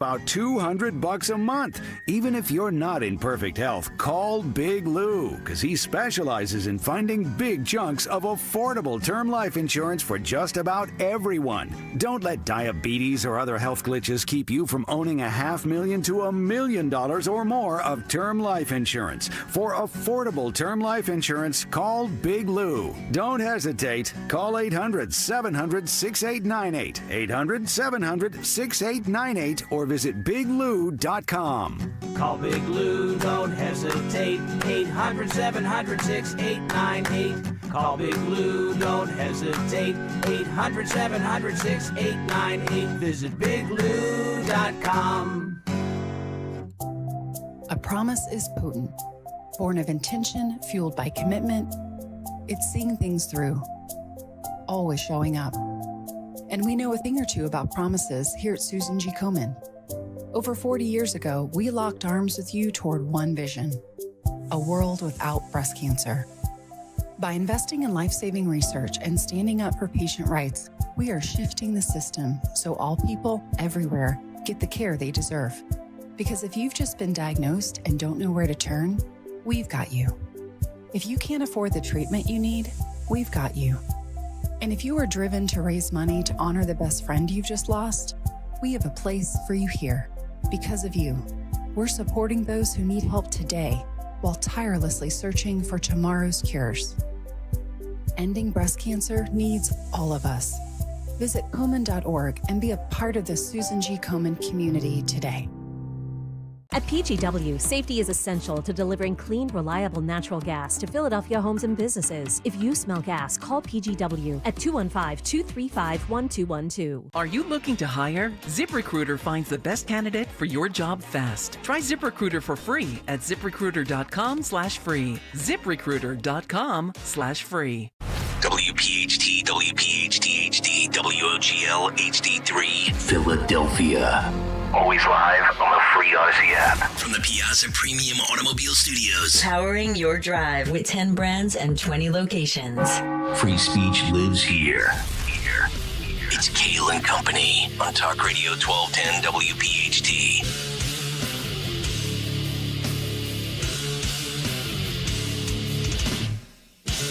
About $200 a month. Even if you're not in perfect health, call Big Lou, because he specializes in finding big chunks of affordable term life insurance for just about everyone. Don't let diabetes or other health glitches keep you from owning $500,000 to $1 million or more of term life insurance. For affordable term life insurance, call Big Lou. Don't hesitate. Call 800-700-6898, 800-700-6898, or visit biglou.com. Call Big Lou, don't hesitate. 800-700-6898. Call Big Lou, don't hesitate. 800-700-6898. Visit biglou.com. A promise is potent, born of intention, fueled by commitment. It's seeing things through, always showing up. And we know a thing or two about promises here at Susan G. Komen. Over 40 years ago, we locked arms with you toward one vision: a world without breast cancer. By investing in life-saving research and standing up for patient rights, we are shifting the system so all people everywhere get the care they deserve. Because if you've just been diagnosed and don't know where to turn, we've got you. If you can't afford the treatment you need, we've got you. And if you are driven to raise money to honor the best friend you've just lost, we have a place for you here. Because of you, we're supporting those who need help today while tirelessly searching for tomorrow's cures. Ending breast cancer needs all of us. Visit Komen.org and be a part of the Susan G. Komen community today. At PGW, safety is essential to delivering clean, reliable natural gas to Philadelphia homes and businesses. If you smell gas, call PGW at 215-235-1212. Are you looking to hire? ZipRecruiter finds the best candidate for your job fast. Try ZipRecruiter for free at ziprecruiter.com/free. ziprecruiter.com/free. WPHT, WPHT HD, WOGL HD3, Philadelphia. Always live on the free Odyssey app. From the Piazza Premium Automobile Studios. Powering your drive with 10 brands and 20 locations. Free speech lives here. It's Kayal and Company on Talk Radio 1210 WPHT.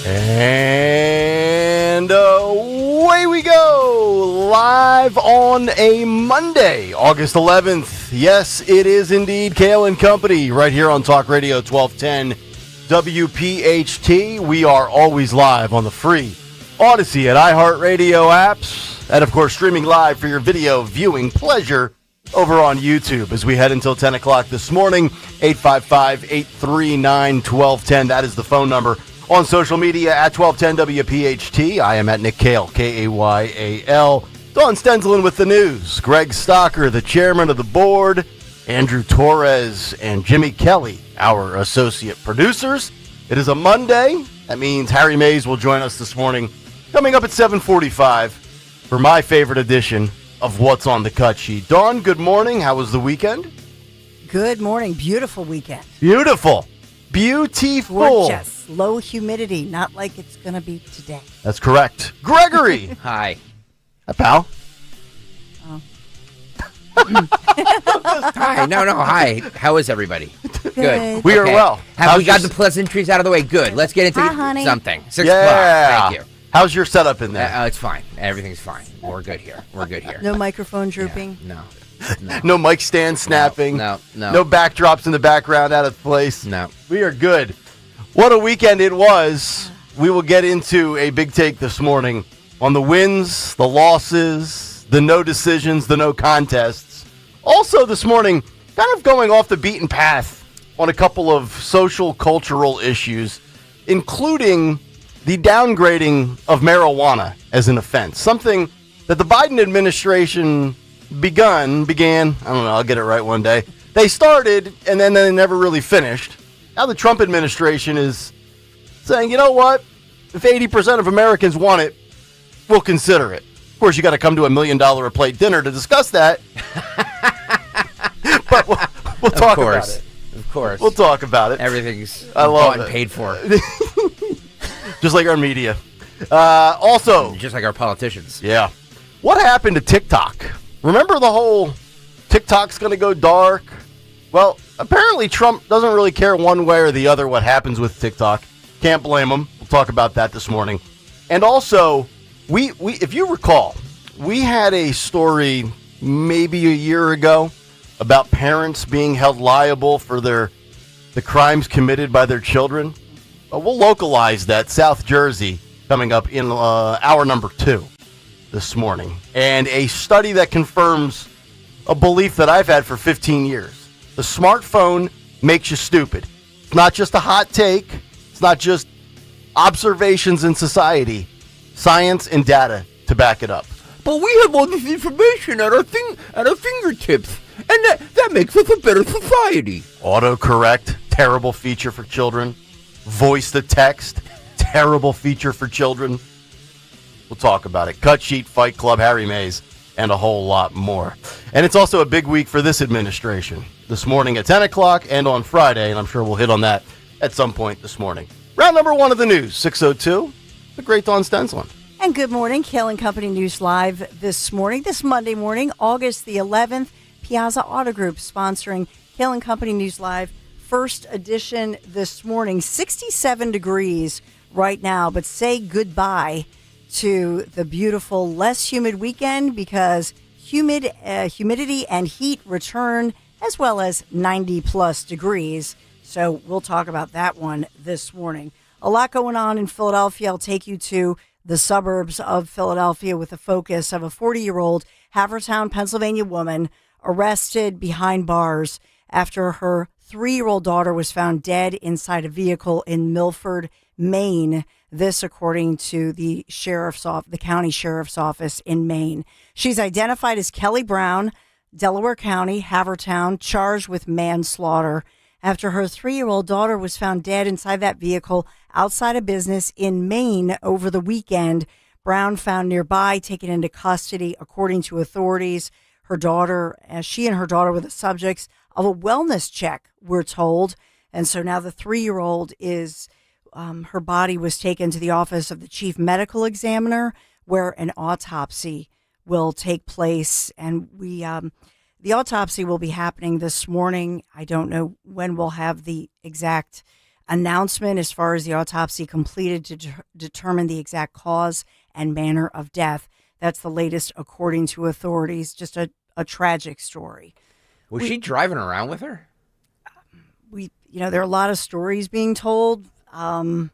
And away we go, live on a Monday, August 11th. Yes, it is indeed Kayal and Company right here on Talk Radio 1210 WPHT. We are always live on the free Odyssey and iHeartRadio apps, and of course streaming live for your video viewing pleasure over on YouTube as we head until 10 o'clock this morning. 855-839-1210. That is the phone number. On social media at 1210 WPHT. I am at Nick Kayal, Kayal. Don Stenzelin with the news. Greg Stocker, the chairman of the board. Andrew Torres and Jimmy Kelly, our associate producers. It is a Monday. That means Harry Mays will join us this morning, coming up at 7:45 for my favorite edition of What's on the Cut Sheet. Dawn, good morning. How was the weekend? Good morning. Beautiful weekend. Beautiful. Beautiful. Gorgeous. Low humidity, not like it's going to be today. That's correct. Gregory. Hi. Hi, pal. Oh. Hi. No. Hi. How is everybody? Good. We are well. Have we got the pleasantries out of the way? Good. Let's get into something. 6 o'clock. Thank you. How's your setup in there? It's fine. Everything's fine. We're good here. No microphone drooping? Yeah. No. No mic stand snapping. No. No backdrops in the background out of place. No. We are good. What a weekend it was. We will get into a big take this morning on the wins, the losses, the no decisions, the no contests. Also this morning, kind of going off the beaten path on a couple of social, cultural issues, including the downgrading of marijuana as an offense. Something that the Biden administration began, I don't know, I'll get it right one day. They started, and then they never really finished. Now the Trump administration is saying, you know what? If 80% of Americans want it, we'll consider it. Of course, you got to come to $1 million a plate dinner to discuss that. But we'll talk about it. Of course. We'll talk about it. Everything's bought and paid for. Just like our media. Also. Just like our politicians. Yeah. What happened to TikTok? Remember the whole TikTok's going to go dark. Well, apparently Trump doesn't really care one way or the other what happens with TikTok. Can't blame him. We'll talk about that this morning. And also, we if you recall, we had a story maybe a year ago about parents being held liable for the crimes committed by their children. We'll localize that. South Jersey coming up in hour number 2 this morning. And a study that confirms a belief that I've had for 15 years. The smartphone makes you stupid. It's not just a hot take. It's not just observations in society. Science and data to back it up. But we have all this information at our fingertips, and that makes us a better society. Autocorrect, terrible feature for children. Voice to text, terrible feature for children. We'll talk about it. Cut Sheet, Fight Club, Harry Mays, and a whole lot more. And it's also a big week for this administration. This morning at 10 o'clock and on Friday, and I'm sure we'll hit on that at some point this morning. Round number 1 of the news, 6:02, the great Dawn Stensland. And good morning, Kayal and Company News Live this morning, this Monday morning, August the 11th. Piazza Auto Group sponsoring Kayal and Company News Live, first edition this morning. 67 degrees right now, but say goodbye to the beautiful, less humid weekend because humidity and heat return, as well as 90-plus degrees. So we'll talk about that one this morning. A lot going on in Philadelphia. I'll take you to the suburbs of Philadelphia with a focus of a 40-year-old Havertown, Pennsylvania woman arrested behind bars after her 3-year-old daughter was found dead inside a vehicle in Milford, Maine. This, according to the county sheriff's office in Maine. She's identified as Kelly Brown, Delaware County, Havertown, charged with manslaughter after her 3-year-old daughter was found dead inside that vehicle outside a business in Maine over the weekend. Brown found nearby, taken into custody, according to authorities. She and her daughter were the subjects of a wellness check, we're told. And so now the 3-year-old is, her body was taken to the office of the chief medical examiner where an autopsy will take place. And the autopsy will be happening this morning. I don't know when we'll have the exact announcement as far as the autopsy completed to determine the exact cause and manner of death. That's the latest according to authorities. Just a tragic story. Was she driving around with her? There are a lot of stories being told, and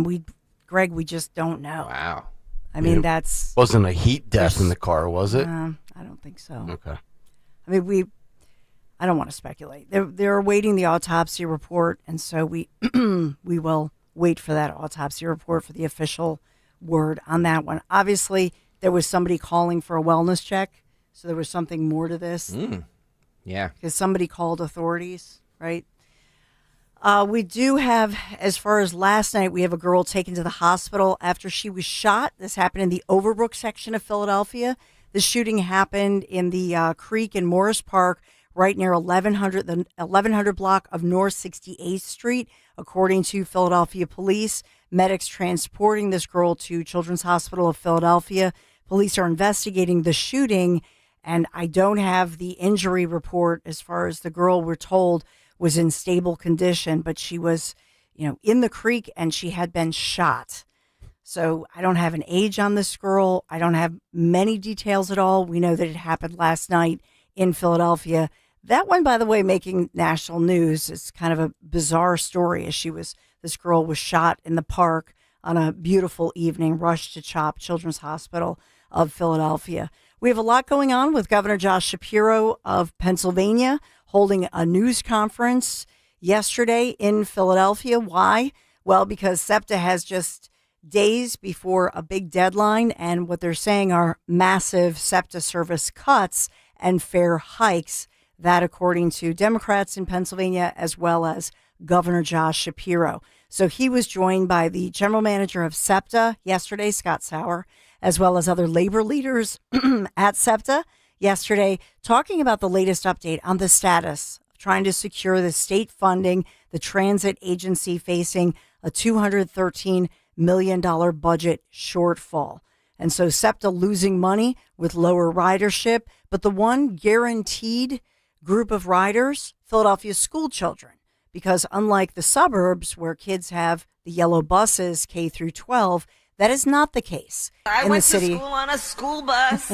we just don't know. Wow. I mean, that's... Wasn't a heat death in the car, was it? I don't think so. Okay. I mean, I don't want to speculate. They're awaiting the autopsy report, and so we will wait for that autopsy report for the official word on that one. Obviously, there was somebody calling for a wellness check, so there was something more to this. Yeah. Because somebody called authorities, right? We do have, as far as last night, we have a girl taken to the hospital after she was shot. This happened in the Overbrook section of Philadelphia. The shooting happened in the creek in Morris Park, right near the 1100 block of North 68th Street, according to Philadelphia police. Medics transporting this girl to Children's Hospital of Philadelphia. Police are investigating the shooting, and I don't have the injury report as far as the girl, we're told, was in stable condition, but she was, in the creek and she had been shot. So I don't have an age on this girl. I don't have many details at all. We know that it happened last night in Philadelphia. That one, by the way, making national news. It's kind of a bizarre story as this girl was shot in the park on a beautiful evening, rushed to CHOP, Children's Hospital of Philadelphia. We have a lot going on with Governor Josh Shapiro of Pennsylvania holding a news conference yesterday in Philadelphia. Why? Well, because SEPTA has just days before a big deadline, and what they're saying are massive SEPTA service cuts and fare hikes. That, according to Democrats in Pennsylvania, as well as Governor Josh Shapiro. So he was joined by the general manager of SEPTA yesterday, Scott Sauer, as well as other labor leaders at SEPTA yesterday, talking about the latest update on the status of trying to secure the state funding, the transit agency facing a $213 million budget shortfall. And so SEPTA losing money with lower ridership, But the one guaranteed group of riders, Philadelphia school children, because unlike the suburbs where kids have the yellow buses K through 12, that is not the case. I in went the city. to school on a school bus.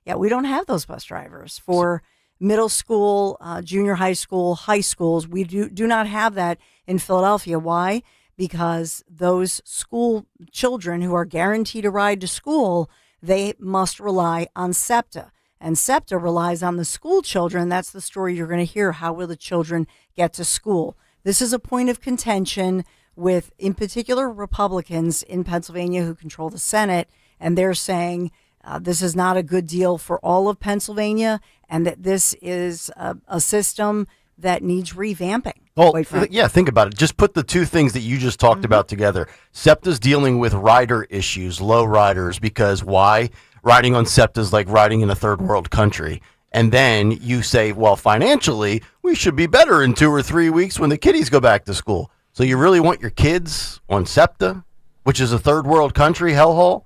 Yeah, we don't have those bus drivers for middle school, junior high school, high schools. We do not have that in Philadelphia. Why? Because those school children who are guaranteed a ride to school, they must rely on SEPTA. And SEPTA relies on the school children. That's the story you're going to hear. How will the children get to school? This is a point of contention with, in particular, Republicans in Pennsylvania who control the Senate. And they're saying this is not a good deal for all of Pennsylvania and that this is a system that needs revamping. Well, yeah, think about it. Just put the two things that you just talked about together. SEPTA's dealing with rider issues, low riders, because why? Riding on SEPTA is like riding in a third world country. And then you say, well, financially, we should be better in 2 or 3 weeks when the kiddies go back to school. So you really want your kids on SEPTA, which is a third world country hellhole?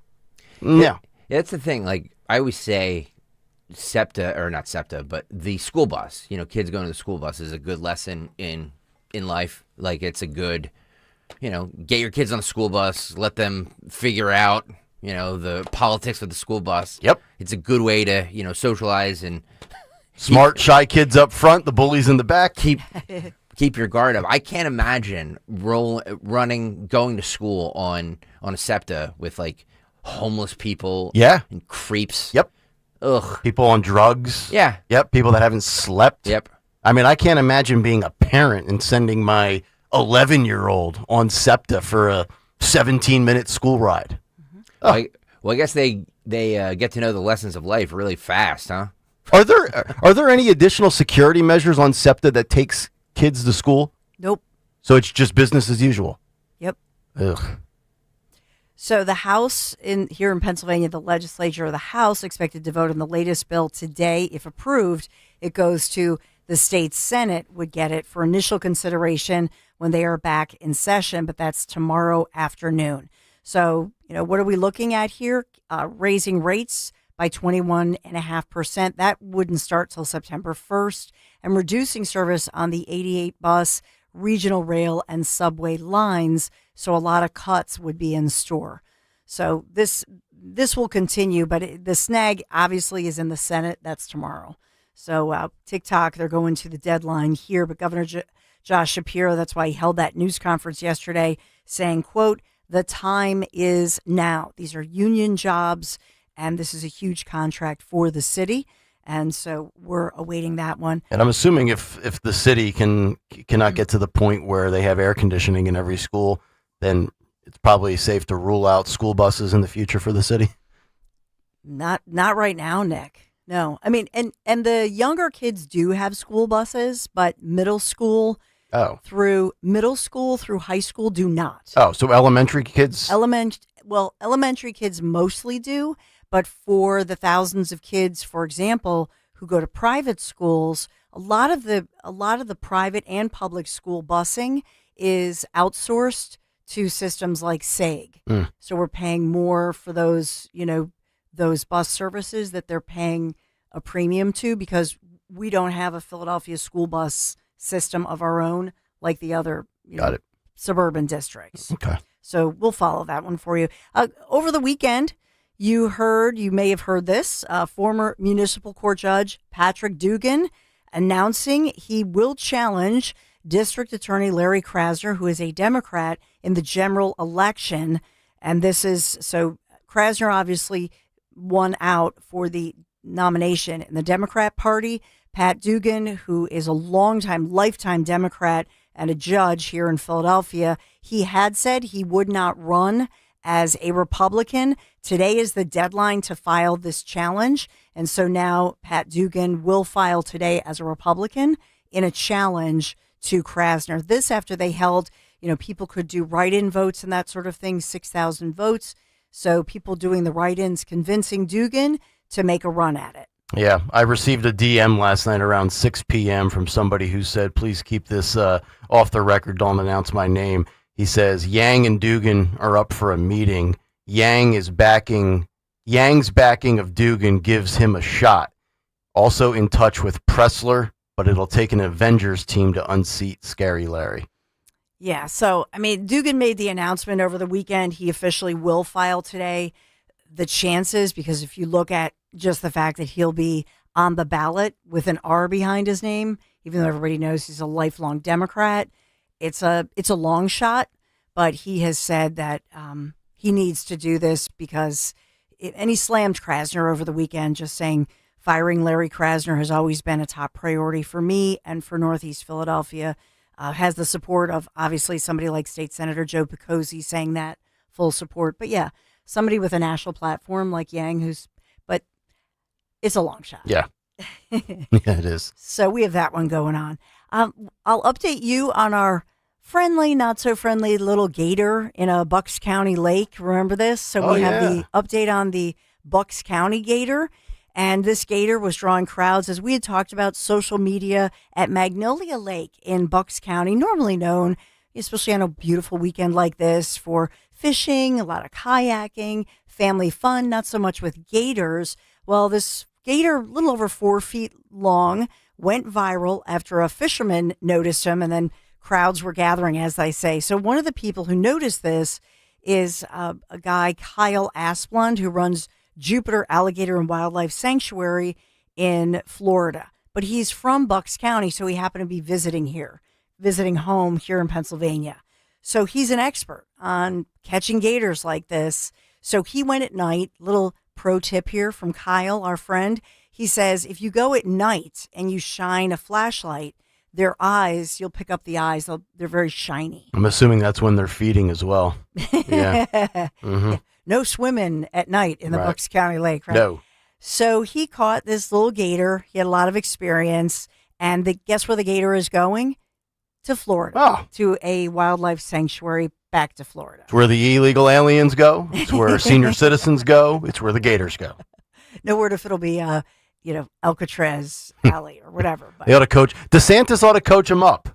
No. Yeah, that's the thing. Like, I always say SEPTA, or not SEPTA, but the school bus. You know, kids going to the school bus is a good lesson in life. Like, it's a good, get your kids on a school bus, let them figure out, the politics of the school bus. Yep. It's a good way to, socialize and smart, shy kids up front, the bullies in the back. Keep your guard up. I can't imagine going to school on a SEPTA with like homeless people. Yeah. And creeps. Yep. Ugh. People on drugs. Yeah. Yep. People that haven't slept. Yep. I mean, I can't imagine being a parent and sending my 11-year-old on SEPTA for a 17-minute school ride. I guess they get to know the lessons of life really fast, huh? Are there any additional security measures on SEPTA that takes kids to school? Nope. So it's just business as usual. Yep. Ugh. So the House here in Pennsylvania, the legislature of the House expected to vote on the latest bill today. If approved, it goes to the state Senate, would get it for initial consideration when they are back in session, but that's tomorrow afternoon. So, what are we looking at here? Raising rates by 21.5%. That wouldn't start till September 1st, and reducing service on the 88 bus, regional rail, and subway lines. So a lot of cuts would be in store. So this will continue, but the snag obviously is in the Senate. That's tomorrow. So TikTok, they're going to the deadline here, but Governor Josh Shapiro, that's why he held that news conference yesterday saying, quote, "The time is now." These are union jobs, and this is a huge contract for the city. And so we're awaiting that one. And I'm assuming if the city cannot get to the point where they have air conditioning in every school, then it's probably safe to rule out school buses in the future for the city. Not right now, Nick. No. I mean, and the younger kids do have school buses, but middle school through high school do not. Oh, so elementary kids? Elementary kids mostly do, but for the thousands of kids, for example, who go to private schools, a lot of the private and public school busing is outsourced to systems like SAG. So we're paying more for those bus services that they're paying a premium to, because we don't have a Philadelphia school bus system of our own like the other suburban districts. Okay. So we'll follow that one for you. Over the weekend, you may have heard this, former municipal court judge Patrick Dugan announcing he will challenge District Attorney Larry Krasner, who is a Democrat, in the general election. And this is, so Krasner obviously won out for the nomination in the Democrat Party. Pat Dugan, who is a lifetime Democrat and a judge here in Philadelphia, he had said he would not run as a Republican. Today is the deadline to file this challenge. And so now Pat Dugan will file today as a Republican in a challenge to Krasner. This after they held, people could do write-in votes and that sort of thing, 6,000 votes. So people doing the write-ins convincing Dugan to make a run at it. Yeah, I received a DM last night around 6 p.m. from somebody who said, please keep this off the record, don't announce my name. He says, Yang and Dugan are up for a meeting. Yang's backing of Dugan gives him a shot. Also in touch with Pressler, but it'll take an Avengers team to unseat Scary Larry. Yeah, so, I mean, Dugan made the announcement over the weekend. He officially will file today. The chances, because if you look at just the fact that he'll be on the ballot with an R behind his name, even though everybody knows he's a lifelong Democrat, it's a long shot. But he has said that he needs to do this because, and he slammed Krasner over the weekend, just saying firing Larry Krasner has always been a top priority for me and for Northeast Philadelphia. Has the support of, obviously, somebody like State Senator Joe Picozzi saying that, full support. But yeah, somebody with a national platform like Yang, but it's a long shot. Yeah. Yeah, it is. So we have that one going on. I'll update you on our friendly, not so friendly little gator in a Bucks County lake. Remember this? So we have the update on the Bucks County gator. And this gator was drawing crowds, as we had talked about, social media at Magnolia Lake in Bucks County, normally known, especially on a beautiful weekend like this, for fishing, a lot of kayaking, family fun, not so much with gators. Well, this gator, a little over 4 feet long, went viral after a fisherman noticed him, and then crowds were gathering, as they say. So one of the people who noticed this is a guy, Kayal Asplund, who runs Jupiter Alligator and Wildlife Sanctuary in Florida. But he's from Bucks County, so he happened to be visiting home here in Pennsylvania. So he's an expert on catching gators like this. So he went at night. Little pro tip here from Kyle, our friend. He says if you go at night and you shine a flashlight, their eyes, you'll pick up the eyes. They're very shiny. I'm assuming that's when they're feeding as well. Yeah. Mm-hmm. Yeah. No swimming at night in the Bucks County Lake, right? No. So he caught this little gator. He had a lot of experience. And guess where the gator is going? To Florida. To a wildlife sanctuary back to Florida. It's where the illegal aliens go. It's where senior citizens go. It's where the gators go. No word if it'll be, Alcatraz Alley or whatever. But. They ought to coach. DeSantis ought to coach him up.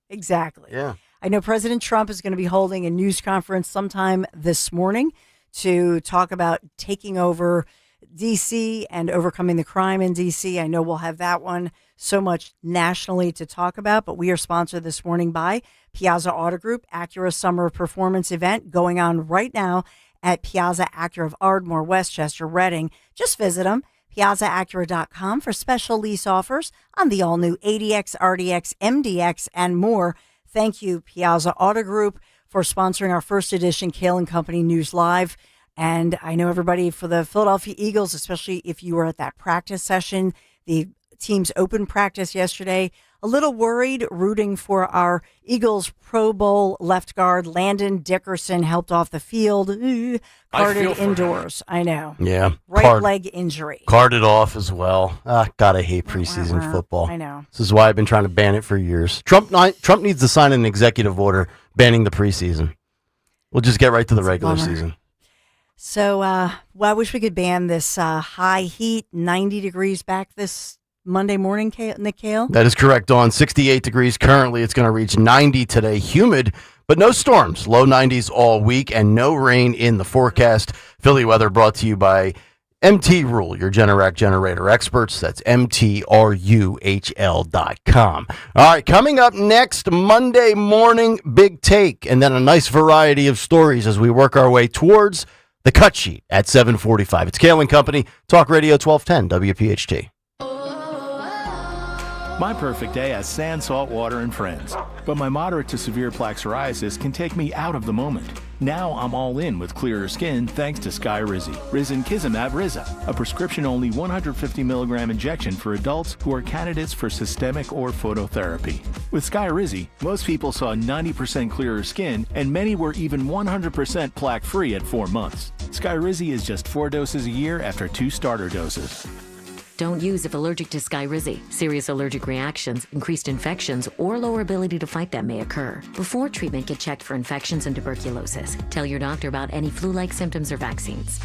Exactly. Yeah. I know President Trump is going to be holding a news conference sometime this morning to talk about taking over D.C. and overcoming the crime in D.C. I know we'll have that one so much nationally to talk about, but we are sponsored this morning by Piazza Auto Group, Acura Summer Performance event going on right now at Piazza Acura of Ardmore, Westchester, Reading. Just visit them, piazzaacura.com, for special lease offers on the all-new ADX, RDX, MDX, and more. Thank you, Piazza Auto Group, for sponsoring our first edition Kayal & Company News Live. And I know everybody, for the Philadelphia Eagles, especially if you were at that practice session, the team's open practice yesterday, a little worried, rooting for our Eagles Pro Bowl left guard, Landon Dickerson, helped off the field, carted indoors. I know. Yeah. Leg injury. Carted off as well. God, I hate preseason football. I know. This is why I've been trying to ban it for years. Trump needs to sign an executive order banning the preseason. We'll just get right to the regular season. So, I wish we could ban this high heat, 90 degrees back this Monday morning, Nick Kayal? That is correct, Dawn. 68 degrees currently. It's going to reach 90 today. Humid, but no storms. Low 90s all week and no rain in the forecast. Philly weather brought to you by MT Rule, your Generac generator experts. That's MTRUHL.com. All right, coming up next, Monday morning, Big Take, and then a nice variety of stories as we work our way towards the cut sheet at 7:45. It's Kayal & Company, Talk Radio 1210, WPHT. My perfect day has sand, salt water, and friends. But my moderate to severe plaque psoriasis can take me out of the moment. Now I'm all in with clearer skin thanks to Skyrizi. Risankizumab Riza, a prescription-only 150 milligram injection for adults who are candidates for systemic or phototherapy. With Skyrizi, most people saw 90% clearer skin, and many were even 100% plaque-free at 4 months. Skyrizi is just 4 doses a year after 2 starter doses. Don't use if allergic to Skyrizi. Serious allergic reactions, increased infections, or lower ability to fight them may occur. Before treatment, get checked for infections and tuberculosis. Tell your doctor about any flu-like symptoms or vaccines.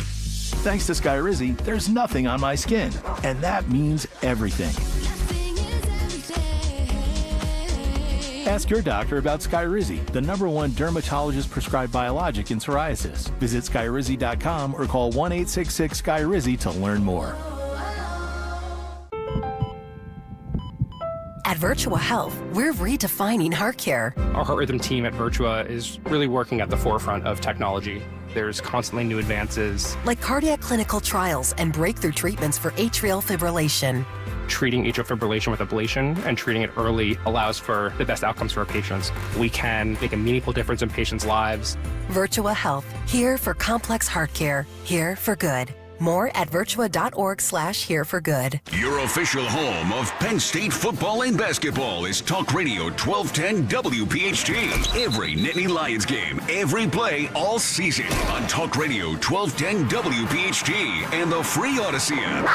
Thanks to Skyrizi, there's nothing on my skin, and that means everything. Ask your doctor about Skyrizi, the #1 dermatologist-prescribed biologic in psoriasis. Visit Skyrizi.com or call 1-866-SKYRIZI to learn more. At Virtua Health, we're redefining heart care. Our heart rhythm team at Virtua is really working at the forefront of technology. There's constantly new advances. Like cardiac clinical trials and breakthrough treatments for atrial fibrillation. Treating atrial fibrillation with ablation and treating it early allows for the best outcomes for our patients. We can make a meaningful difference in patients' lives. Virtua Health, here for complex heart care, here for good. More at virtua.org/here-for-good. Your official home of Penn State football and basketball is Talk Radio 1210 WPHT. Every Nittany Lions game, every play, all season on Talk Radio 1210 WPHT and the free Odyssey app.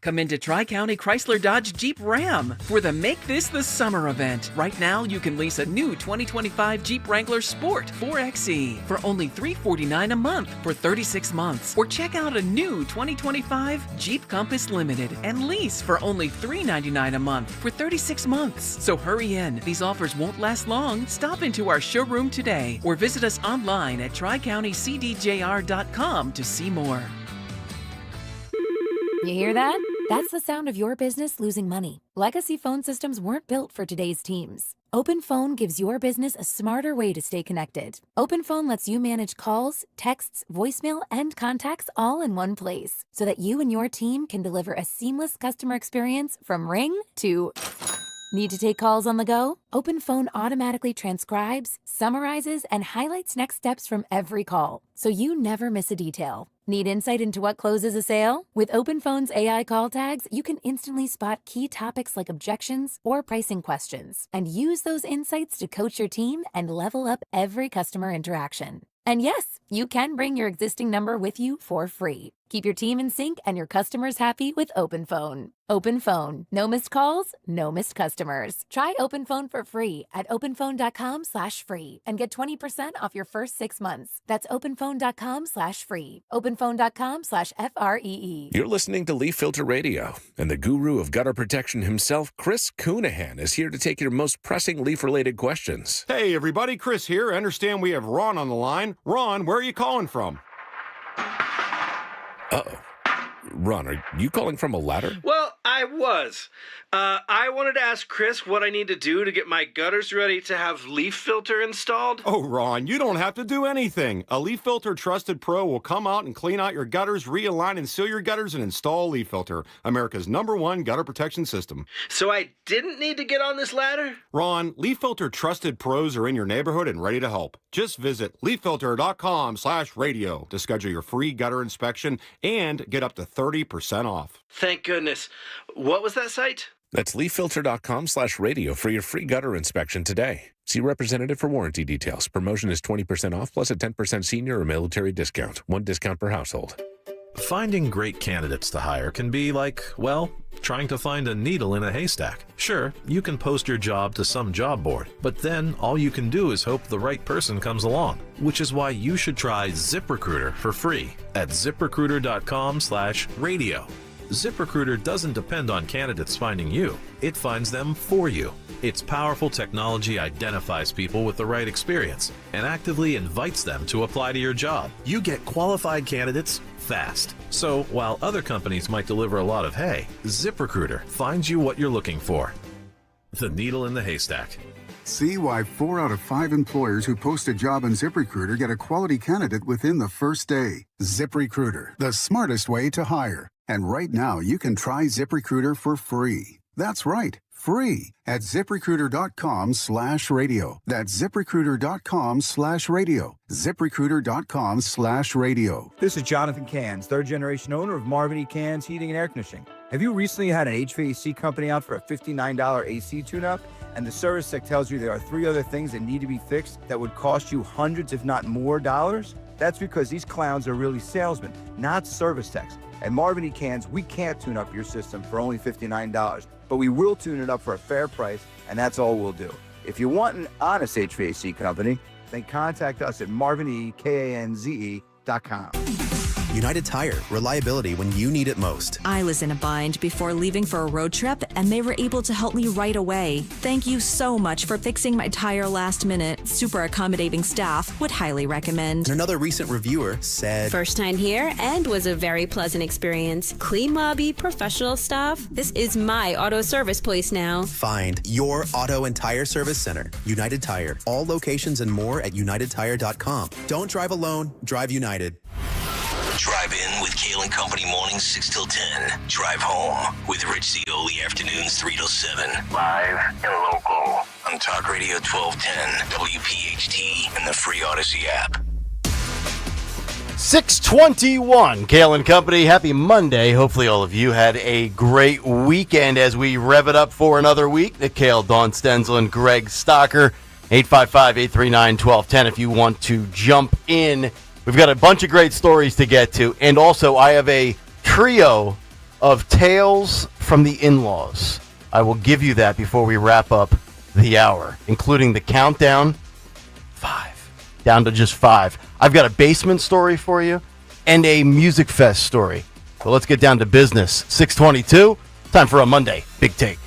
Come into Tri-County Chrysler Dodge Jeep Ram for the Make This the Summer event. Right now, you can lease a new 2025 Jeep Wrangler Sport 4xe for only $349 a month for 36 months. Or check out a new 2025 Jeep Compass Limited and lease for only $399 a month for 36 months. So hurry in. These offers won't last long. Stop into our showroom today or visit us online at tricountycdjr.com to see more. You hear that? That's the sound of your business losing money. Legacy phone systems weren't built for today's teams. OpenPhone gives your business a smarter way to stay connected. OpenPhone lets you manage calls, texts, voicemail, and contacts all in one place so that you and your team can deliver a seamless customer experience from ring to... Need to take calls on the go? OpenPhone automatically transcribes, summarizes, and highlights next steps from every call, so you never miss a detail. Need insight into what closes a sale? With OpenPhone's AI call tags, you can instantly spot key topics like objections or pricing questions, and use those insights to coach your team and level up every customer interaction. And yes, you can bring your existing number with you for free. Keep your team in sync and your customers happy with OpenPhone. OpenPhone. No missed calls, no missed customers. Try OpenPhone for free at openphone.com/free and get 20% off your first 6 months. That's openphone.com/free. openphone.com/FREE. You're listening to Leaf Filter Radio, and the guru of gutter protection himself, Chris Coonahan, is here to take your most pressing leaf-related questions. Hey, everybody. Chris here. I understand we have Ron on the line. Ron, where are you calling from? Uh-oh. Ron, are you calling from a ladder? Well, I was. I wanted to ask Chris what I need to do to get my gutters ready to have leaf filter installed. Oh, Ron, you don't have to do anything. A Leaf Filter Trusted Pro will come out and clean out your gutters, realign and seal your gutters, and install Leaf Filter, America's #1 gutter protection system. So I didn't need to get on this ladder? Ron, Leaf Filter Trusted Pros are in your neighborhood and ready to help. Just visit leaffilter.com/radio to schedule your free gutter inspection and get up to 30% off. Thank goodness. What was that site? That's leaffilter.com/radio for your free gutter inspection today. See representative for warranty details. Promotion is 20% off plus a 10% senior or military discount. One discount per household. Finding great candidates to hire can be like, well, trying to find a needle in a haystack. Sure, you can post your job to some job board, but then all you can do is hope the right person comes along, which is why you should try ZipRecruiter for free at ziprecruiter.com/radio. ZipRecruiter doesn't depend on candidates finding you. It finds them for you. Its powerful technology identifies people with the right experience and actively invites them to apply to your job. You get qualified candidates fast. So while other companies might deliver a lot of hay, ZipRecruiter finds you what you're looking for. The needle in the haystack. See why 4 out of 5 employers who post a job on ZipRecruiter get a quality candidate within the first day. ZipRecruiter, the smartest way to hire. And right now, you can try ZipRecruiter for free. That's right, free at ZipRecruiter.com/radio. That's ZipRecruiter.com/radio. ZipRecruiter.com/radio. This is Jonathan Cans, third-generation owner of Marvin E. Cans Heating and Air Conditioning. Have you recently had an HVAC company out for a $59 AC tune-up, and the service tech tells you there are 3 other things that need to be fixed that would cost you hundreds, if not more, dollars? That's because these clowns are really salesmen, not service techs. At Marvin E. Cans, we can't tune up your system for only $59, but we will tune it up for a fair price, and that's all we'll do. If you want an honest HVAC company, then contact us at marvinekanze.com. United Tire, reliability when you need it most. I was in a bind before leaving for a road trip, and they were able to help me right away. Thank you so much for fixing my tire last minute. Super accommodating staff. Would highly recommend. And another recent reviewer said, "First time here and was a very pleasant experience. Clean lobby, professional staff. This is my auto service place now." Find your auto and tire service center. United Tire. All locations and more at unitedtire.com. Don't drive alone. Drive United. Drive in with Kayal and Company mornings 6 till 10. Drive home with Rich Zioli afternoons 3 till 7. Live and local on Talk Radio 1210, WPHT, and the free Odyssey app. 6:21, Kayal and Company. Happy Monday. Hopefully all of you had a great weekend as we rev it up for another week. Nick Kayal, Dawn Stenzel, and Greg Stocker. 855-839-1210 if you want to jump in. We've got a bunch of great stories to get to, and also I have a trio of tales from the in-laws. I will give you that before we wrap up the hour, including the countdown, 5, down to just 5. I've got a basement story for you and a Music Fest story. So let's get down to business. 6:22, time for a Monday Big Take.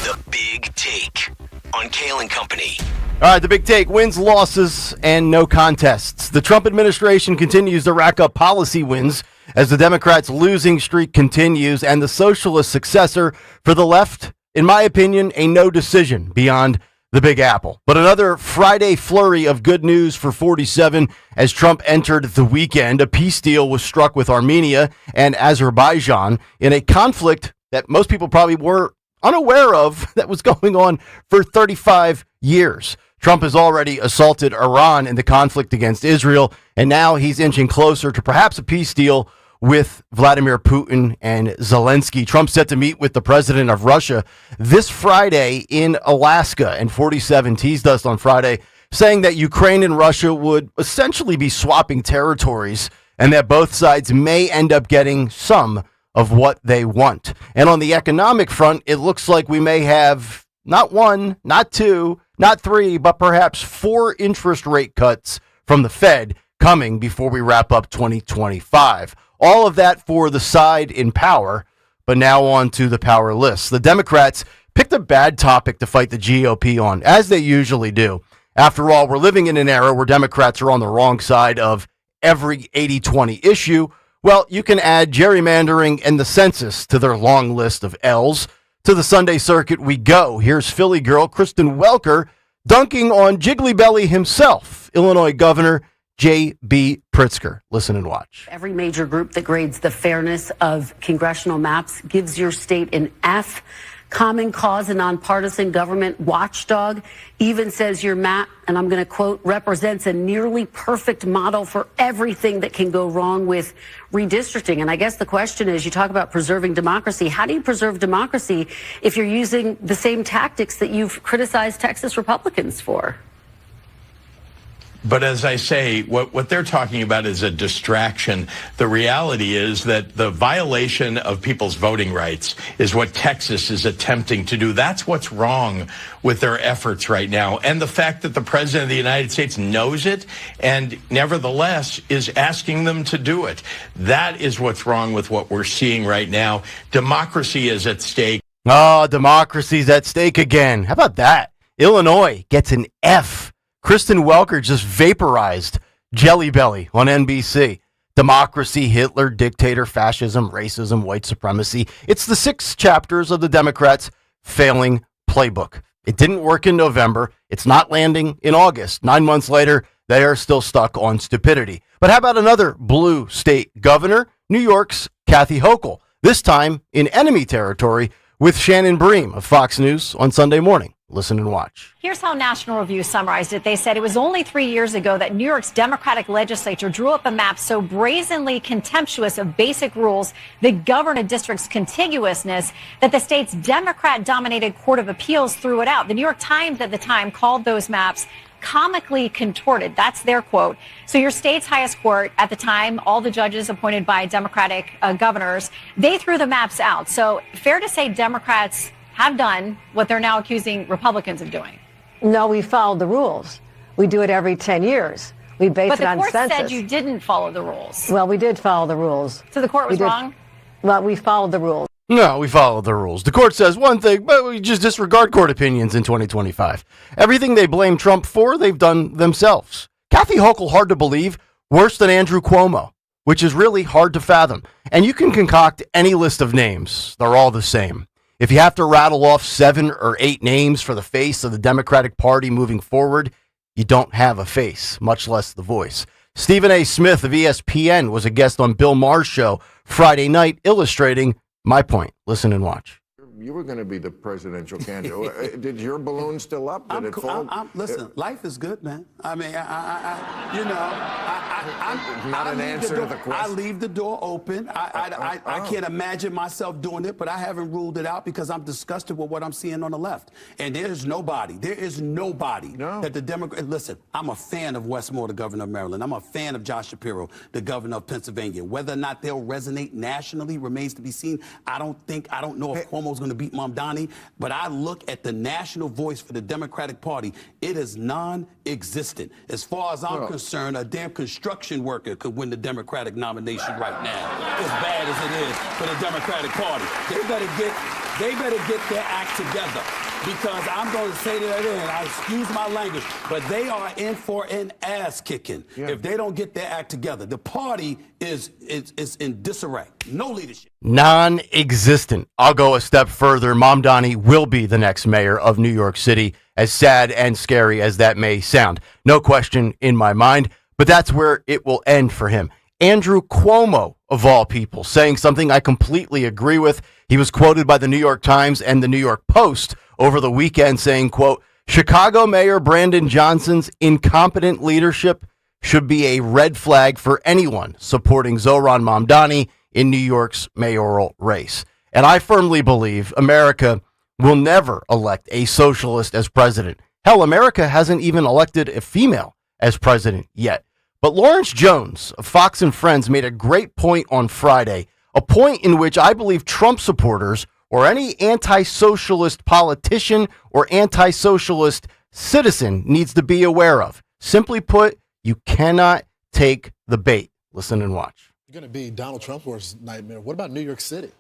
The Big Take on Kayal and Company. All right, the Big Take: wins, losses, and no contests. The Trump administration continues to rack up policy wins as the Democrats' losing streak continues, and the socialist successor for the left, in my opinion, a no decision beyond the Big Apple. But another Friday flurry of good news for 47 as Trump entered the weekend. A peace deal was struck with Armenia and Azerbaijan in a conflict that most people probably were unaware of that was going on for 35 years. Trump has already assaulted Iran in the conflict against Israel, and now he's inching closer to perhaps a peace deal with Vladimir Putin and Zelensky. Trump's set to meet with the president of Russia this Friday in Alaska, and 47 teased us on Friday, saying that Ukraine and Russia would essentially be swapping territories and that both sides may end up getting some of what they want. And on the economic front, it looks like we may have not 1, not 2, not 3, but perhaps 4 interest rate cuts from the Fed coming before we wrap up 2025. All of that for the side in power, but now on to the powerless. The Democrats picked a bad topic to fight the GOP on, as they usually do. After all, we're living in an era where Democrats are on the wrong side of every 80-20 issue. Well, you can add gerrymandering and the census to their long list of L's. To the Sunday circuit we go. Here's Philly girl Kristen Welker dunking on Jiggly Belly himself, Illinois Governor J.B. Pritzker. Listen and watch. Every major group that grades the fairness of congressional maps gives your state an F. Common Cause, a nonpartisan government watchdog, even says your map, and I'm going to quote, represents a nearly perfect model for everything that can go wrong with redistricting. And I guess the question is, you talk about preserving democracy. How do you preserve democracy if you're using the same tactics that you've criticized Texas Republicans for? But as I say, what they're talking about is a distraction. The reality is that the violation of people's voting rights is what Texas is attempting to do. That's what's wrong with their efforts right now. And the fact that the president of the United States knows it and nevertheless is asking them to do it. That is what's wrong with what we're seeing right now. Democracy is at stake. Oh, democracy's at stake again. How about that? Illinois gets an F. Kristen Welker just vaporized Jelly Belly on NBC. Democracy, Hitler, dictator, fascism, racism, white supremacy. It's the 6 chapters of the Democrats' failing playbook. It didn't work in November. It's not landing in August. 9 months later, they are still stuck on stupidity. But how about another blue state governor? New York's Kathy Hochul. This time in enemy territory with Shannon Bream of Fox News on Sunday morning. Listen and watch. Here's how National Review summarized it. They said it was only 3 years ago that New York's Democratic legislature drew up a map so brazenly contemptuous of basic rules that govern a district's contiguousness that the state's Democrat-dominated Court of Appeals threw it out. The New York Times at the time called those maps comically contorted. That's their quote. So your state's highest court at the time, all the judges appointed by Democratic governors, they threw the maps out. So fair to say Democrats have done what they're now accusing Republicans of doing. No, we followed the rules. We do it every 10 years. We base But it the on court census. said you didn't follow the rules. Well, we did follow the rules. So the court was wrong? Well, we followed the rules. No, we followed the rules. The court says one thing, but we just disregard court opinions in 2025. Everything they blame Trump for, they've done themselves. Kathy Hochul, hard to believe, worse than Andrew Cuomo, which is really hard to fathom. And you can concoct any list of names. They're all the same. If you have to rattle off 7 or 8 names for the face of the Democratic Party moving forward, you don't have a face, much less the voice. Stephen A. Smith of ESPN was a guest on Bill Maher's show Friday night, illustrating my point. Listen and watch. You were going to be the presidential candidate. Did your balloon still up? Did it fall? Listen, life is good, man. I mean, I'm not an answer to the question. I leave the door open. I can't imagine myself doing it, but I haven't ruled it out because I'm disgusted with what I'm seeing on the left. And there is nobody that the Democrat. Listen, I'm a fan of Westmore, the governor of Maryland. I'm a fan of Josh Shapiro, the governor of Pennsylvania. Whether or not they'll resonate nationally remains to be seen. I don't know if Cuomo's going to beat Mamdani, but I look at the national voice for the Democratic Party. It is non-existent. As far as I'm concerned, a damn construction worker could win the Democratic nomination right now, as bad as it is for the Democratic Party. They better get their act together, because I'm going to say that I excuse my language, but they are in for an ass kicking if they don't get their act together. The party is in disarray. No leadership. Non-existent. I'll go a step further. Mamdani will be the next mayor of New York City, as sad and scary as that may sound. No question in my mind, but that's where it will end for him. Andrew Cuomo, of all people, saying something I completely agree with. He was quoted by the New York Times and the New York Post over the weekend saying, quote, Chicago Mayor Brandon Johnson's incompetent leadership should be a red flag for anyone supporting Zohran Mamdani in New York's mayoral race. And I firmly believe America will never elect a socialist as president. Hell, America hasn't even elected a female as president yet. But Lawrence Jones of Fox and Friends made a great point on Friday, a point in which I believe Trump supporters or any anti-socialist politician or anti-socialist citizen needs to be aware of. Simply put, you cannot take the bait. Listen and watch. You're going to be Donald Trump's worst nightmare. What about New York City?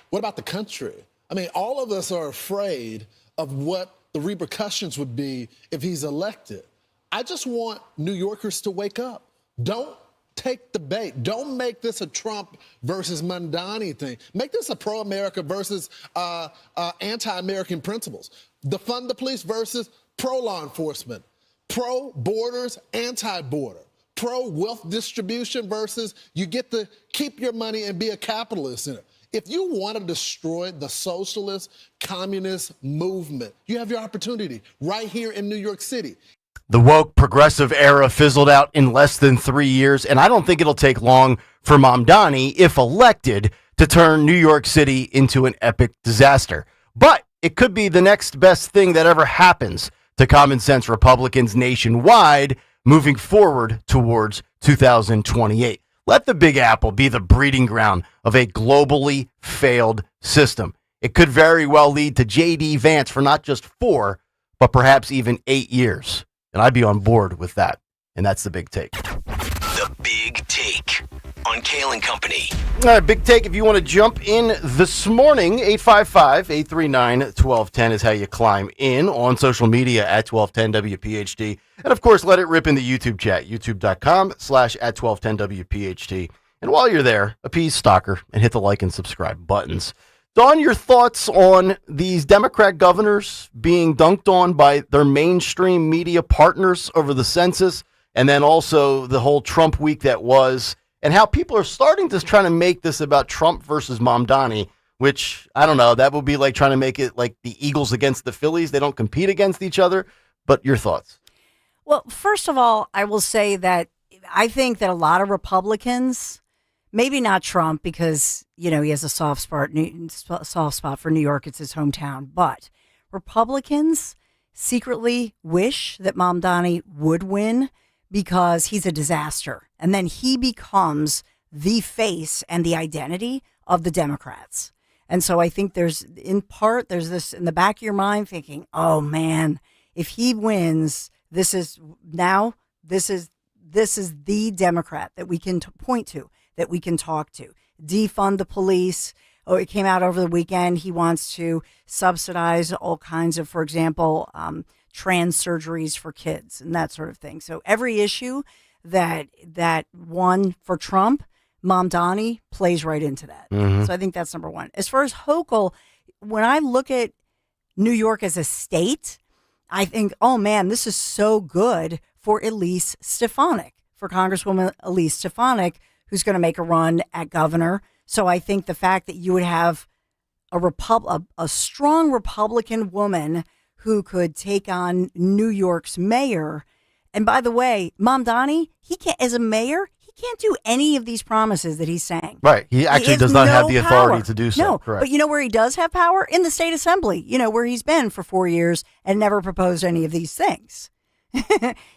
What about the country? I mean, all of us are afraid of what the repercussions would be if he's elected. I just want New Yorkers to wake up. Don't take the bait. Don't make this a Trump versus Mamdani thing. Make this a pro-America versus anti-American principles. Defund the police versus pro-law enforcement. Pro-borders, anti-border. Pro-wealth distribution versus you get to keep your money and be a capitalist in it. If you want to destroy the socialist, communist movement, you have your opportunity right here in New York City. The woke progressive era fizzled out in less than 3 years, and I don't think it'll take long for Mamdani, if elected, to turn New York City into an epic disaster. But it could be the next best thing that ever happens to common sense Republicans nationwide moving forward towards 2028. Let the Big Apple be the breeding ground of a globally failed system. It could very well lead to J.D. Vance for not just 4, but perhaps even 8 years. And I'd be on board with that. And that's the big take. The Big Take on Kayal and Company. All right, big take. If you want to jump in this morning, 855-839-1210 is how you climb in on social media at 1210 WPHT. And of course, let it rip in the YouTube chat, youtube.com/@1210 WPHT. And while you're there, appease Stalker and hit the like and subscribe buttons. Dawn, your thoughts on these Democrat governors being dunked on by their mainstream media partners over the census, and then also the whole Trump week that was, and how people are starting to try to make this about Trump versus Mamdani, which, I don't know, that would be like trying to make it like the Eagles against the Phillies. They don't compete against each other. But your thoughts? Well, first of all, I will say that I think that a lot of Republicans, maybe not Trump because, you know, he has a soft spot for New York. It's his hometown. But Republicans secretly wish that Mamdani would win because he's a disaster. And then he becomes the face and the identity of the Democrats. And so I think there's this in the back of your mind thinking, oh, man, if he wins, this is the this is the Democrat that we can point to, that we can talk to. Defund the police. Oh, it came out over the weekend. He wants to subsidize all kinds of, for example, trans surgeries for kids and that sort of thing. So every issue that won for Trump, Mamdani plays right into that. Mhm. So I think that's number one. As far as Hochul, when I look at New York as a state, I think, oh man, this is so good for Elise Stefanik, for Congresswoman Elise Stefanik, who's going to make a run at governor. So I think the fact that you would have a strong Republican woman who could take on New York's mayor. And by the way, Mamdani, he can't, as a mayor, he can't do any of these promises that he's saying. Right. He actually does not have the authority to do so. No, Correct. but you know where he does have power? In the state assembly, where he's been for 4 years and never proposed any of these things.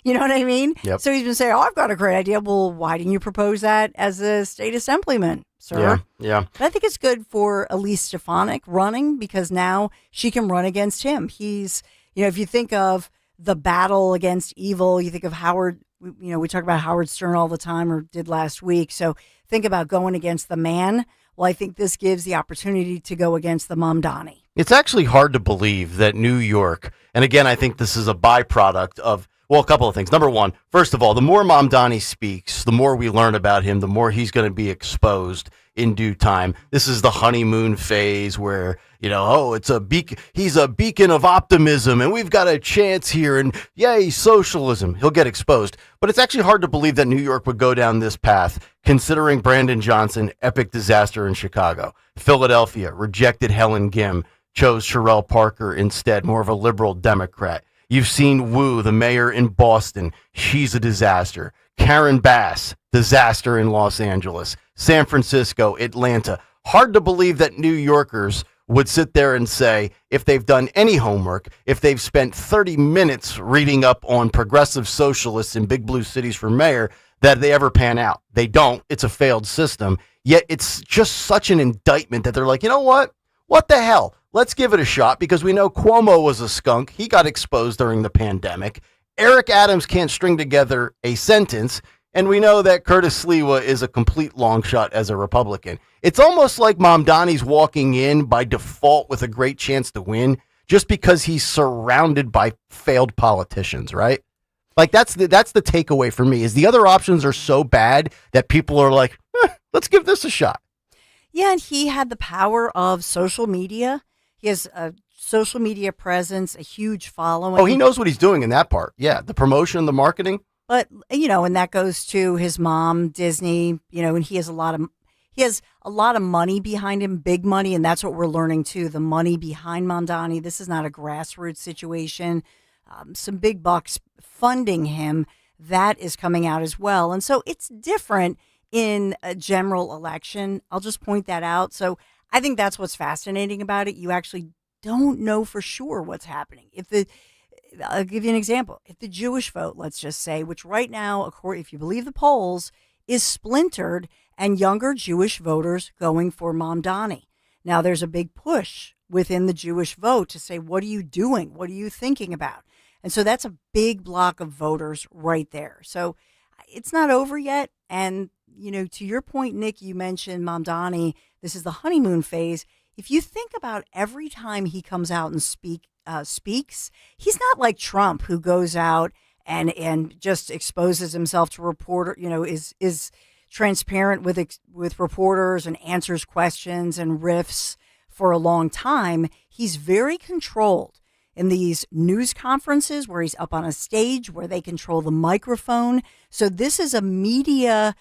You know what I mean? Yep. So he's been saying, I've got a great idea. Well, why didn't you propose that as a state assemblyman, sir? Yeah. But I think it's good for Elise Stefanik running because now she can run against him. He's, if you think of the battle against evil, you think of Howard, we talk about Howard Stern all the time or did last week. So think about going against the man. Well, I think this gives the opportunity to go against the Mamdani. It's actually hard to believe that New York, and again, I think this is a byproduct of, a couple of things. Number one, first of all, the more Mamdani speaks, the more we learn about him, the more he's going to be exposed in due time. This is the honeymoon phase where, he's a beacon of optimism and we've got a chance here and yay, socialism. He'll get exposed. But it's actually hard to believe that New York would go down this path, considering Brandon Johnson, epic disaster in Chicago. Philadelphia rejected Helen Gim, chose Sherelle Parker instead, more of a liberal Democrat. You've seen Wu, the mayor in Boston. She's a disaster. Karen Bass, disaster in Los Angeles. San Francisco, Atlanta. Hard to believe that New Yorkers would sit there and say, if they've done any homework, if they've spent 30 minutes reading up on progressive socialists in big blue cities for mayor, that they ever pan out. They don't. It's a failed system. Yet it's just such an indictment that they're like, you know what? What the hell? Let's give it a shot because we know Cuomo was a skunk. He got exposed during the pandemic. Eric Adams can't string together a sentence. And we know that Curtis Sliwa is a complete long shot as a Republican. It's almost like Mamdani's walking in by default with a great chance to win just because he's surrounded by failed politicians, right? Like that's the takeaway for me is the other options are so bad that people are like, let's give this a shot. Yeah, and he had the power of social media. He has a social media presence, a huge following. Oh, he knows what he's doing in that part. Yeah, the promotion, the marketing. But, and that goes to his mom, Disney, and he has a lot of money behind him, big money, and that's what we're learning too, the money behind Mamdani. This is not a grassroots situation. Some big bucks funding him. That is coming out as well. And so it's different in a general election. I'll just point that out. So I think that's what's fascinating about it. You actually don't know for sure what's happening. I'll give you an example. If the Jewish vote, let's just say, which right now, if you believe the polls, is splintered and younger Jewish voters going for Mamdani. Now, there's a big push within the Jewish vote to say, what are you doing? What are you thinking about? And so that's a big block of voters right there. So it's not over yet. And, to your point, Nick, you mentioned Mamdani. This is the honeymoon phase. If you think about every time he comes out and speaks, he's not like Trump, who goes out and just exposes himself to reporter, is transparent with reporters and answers questions and riffs for a long time. He's very controlled in these news conferences where he's up on a stage where they control the microphone. So this is a media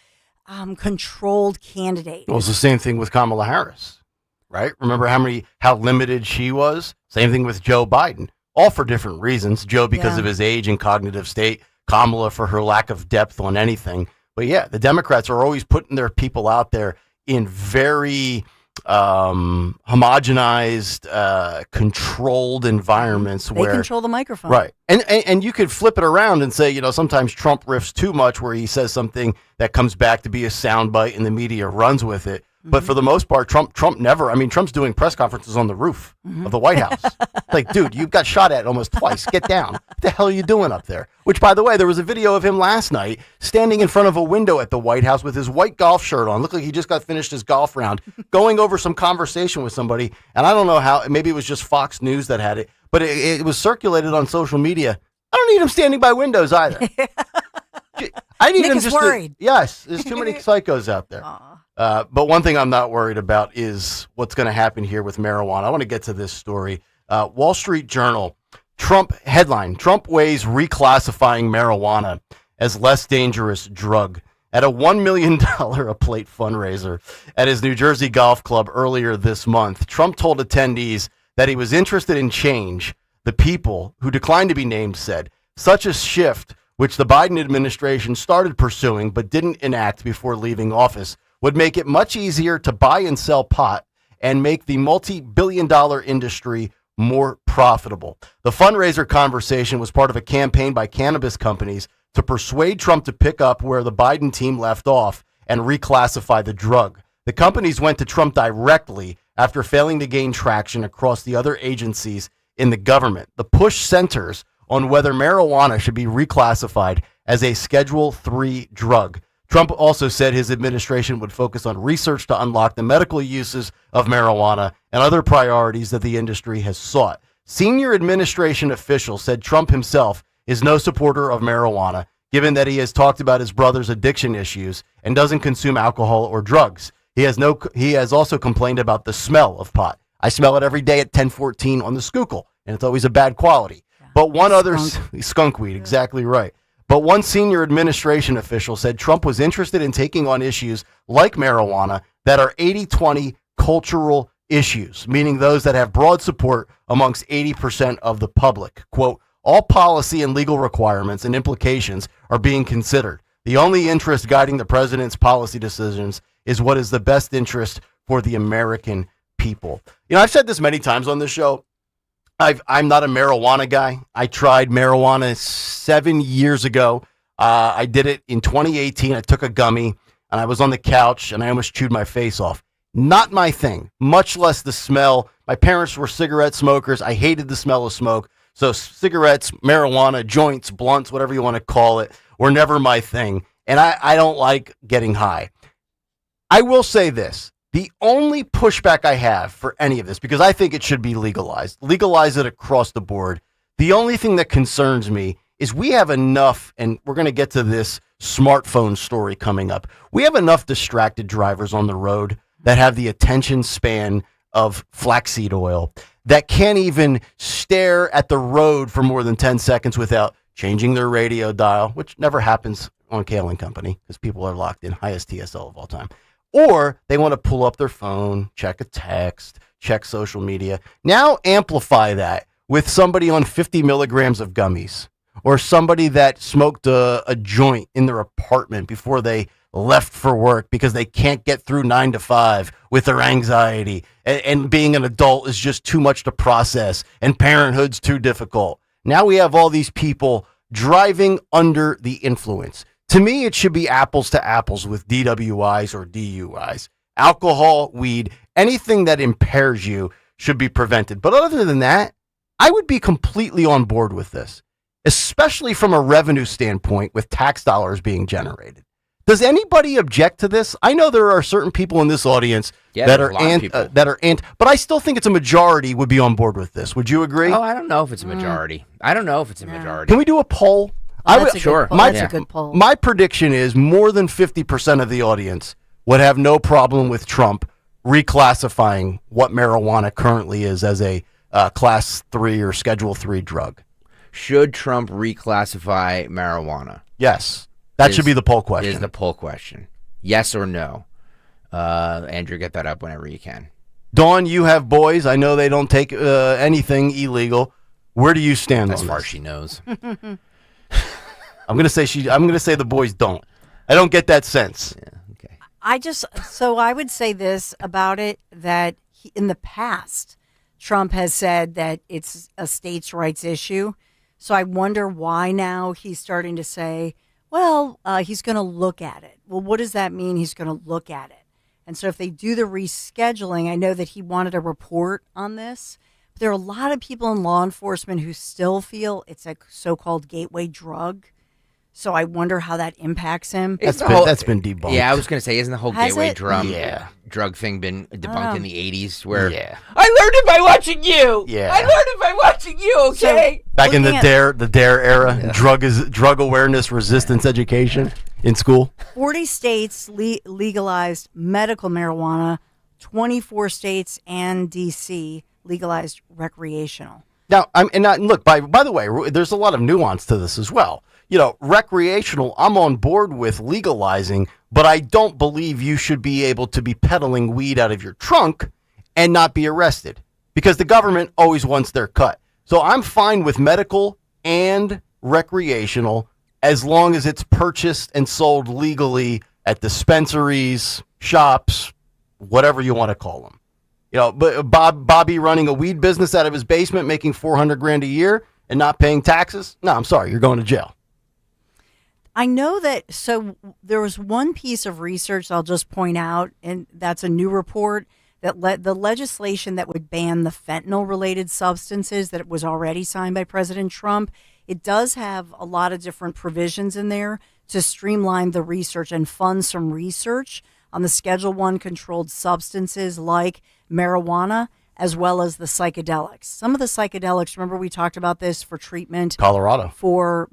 controlled candidate. Well, it's the same thing with Kamala Harris, right? Remember how limited she was? Same thing with Joe Biden, all for different reasons. Joe because of his age and cognitive state, Kamala for her lack of depth on anything. But yeah, the Democrats are always putting their people out there in very homogenized, controlled environments where they control the microphone. Right. And you could flip it around and say, sometimes Trump riffs too much where he says something that comes back to be a soundbite and the media runs with it. But for the most part, Trump never. I mean, Trump's doing press conferences on the roof of the White House. Like, dude, you got shot at almost twice. Get down. What the hell are you doing up there? Which, by the way, there was a video of him last night standing in front of a window at the White House with his white golf shirt on. Looked like he just got finished his golf round, going over some conversation with somebody. And I don't know how. Maybe it was just Fox News that had it, but it was circulated on social media. I don't need him standing by windows either. I need Nick him is just worried. Yes, there's too many psychos out there. But one thing I'm not worried about is what's going to happen here with marijuana. I want to get to this story. Wall Street Journal, Trump headline, Trump weighs reclassifying marijuana as less dangerous drug. At a $1 million a plate fundraiser at his New Jersey golf club earlier this month, Trump told attendees that he was interested in change. The people who declined to be named said, such a shift, which the Biden administration started pursuing but didn't enact before leaving office, would make it much easier to buy and sell pot and make the multi-billion-dollar industry more profitable. The fundraiser conversation was part of a campaign by cannabis companies to persuade Trump to pick up where the Biden team left off and reclassify the drug. The companies went to Trump directly after failing to gain traction across the other agencies in the government. The push centers on whether marijuana should be reclassified as a Schedule III drug. Trump also said his administration would focus on research to unlock the medical uses of marijuana and other priorities that the industry has sought. Senior administration officials said Trump himself is no supporter of marijuana, given that he has talked about his brother's addiction issues and doesn't consume alcohol or drugs. He has also complained about the smell of pot. I smell it every day at 10:14 on the Schuylkill, and it's always a bad quality. But one other skunk weed, exactly right. But one senior administration official said Trump was interested in taking on issues like marijuana that are 80-20 cultural issues, meaning those that have broad support amongst 80% of the public. Quote, all policy and legal requirements and implications are being considered. The only interest guiding the president's policy decisions is what is the best interest for the American people. You know, I've said this many times on this show. I'm not a marijuana guy. I tried marijuana 7 years ago. I did it in 2018. I took a gummy and I was on the couch and I almost chewed my face off. Not my thing, much less the smell. My parents were cigarette smokers. I hated the smell of smoke. So cigarettes, marijuana, joints, blunts, whatever you want to call it, were never my thing. And I don't like getting high. I will say this. The only pushback I have for any of this, because I think it should be legalize it across the board. The only thing that concerns me is we have enough, and we're going to get to this smartphone story coming up. We have enough distracted drivers on the road that have the attention span of flaxseed oil that can't even stare at the road for more than 10 seconds without changing their radio dial, which never happens on Kayal and Company because people are locked in, highest TSL of all time. Or they want to pull up their phone, check a text, check social media. Now amplify that with somebody on 50 milligrams of gummies or somebody that smoked a joint in their apartment before they left for work because they can't get through 9 to 5 with their anxiety. And being an adult is just too much to process and parenthood's too difficult. Now we have all these people driving under the influence. To me, it should be apples to apples with DWIs or DUIs. Alcohol, weed, anything that impairs you should be prevented. But other than that, I would be completely on board with this, especially from a revenue standpoint with tax dollars being generated. Does anybody object to this? I know there are certain people in this audience that are anti, but I still think it's a majority would be on board with this. Would you agree? Oh, I don't know if it's a majority. I don't know if it's a majority. Can we do a poll? That's a good poll. My prediction is more than 50% of the audience would have no problem with Trump reclassifying what marijuana currently is as a Class 3 or Schedule 3 drug. Should Trump reclassify marijuana? Yes. That should be the poll question. Is the poll question. Yes or no? Andrew, get that up whenever you can. Dawn, you have boys. I know they don't take anything illegal. Where do you stand on this? As far as she knows. I'm gonna say the boys don't. I don't get that sense. Yeah, okay. I would say this about it, that in the past, Trump has said that it's a states' rights issue. So I wonder why now he's starting to say, well, he's going to look at it. Well, what does that mean? He's going to look at it. And so if they do the rescheduling, I know that he wanted a report on this. But there are a lot of people in law enforcement who still feel it's a so-called gateway drug. So I wonder how that impacts him. That's been debunked. Yeah, I was going to say, isn't the whole Has gateway it? drug thing been debunked in the 80s? Where I learned it by watching you. Yeah. I learned it by watching you. Okay. Back in the DARE era, drug awareness resistance education in school. 40 states legalized medical marijuana. 24 states and D.C. legalized recreational. Now, look, by the way, there's a lot of nuance to this as well. You know, recreational, I'm on board with legalizing, but I don't believe you should be able to be peddling weed out of your trunk and not be arrested because the government always wants their cut. So I'm fine with medical and recreational as long as it's purchased and sold legally at dispensaries, shops, whatever you want to call them. You know, but Bobby running a weed business out of his basement, making $400,000 a year and not paying taxes. No, I'm sorry, you're going to jail. I know that. So there was one piece of research I'll just point out, and that's a new report that the legislation that would ban the fentanyl-related substances that was already signed by President Trump. It does have a lot of different provisions in there to streamline the research and fund some research on the Schedule I controlled substances like marijuana, as well as the psychedelics. Some of the psychedelics, remember we talked about this for treatment. Colorado. For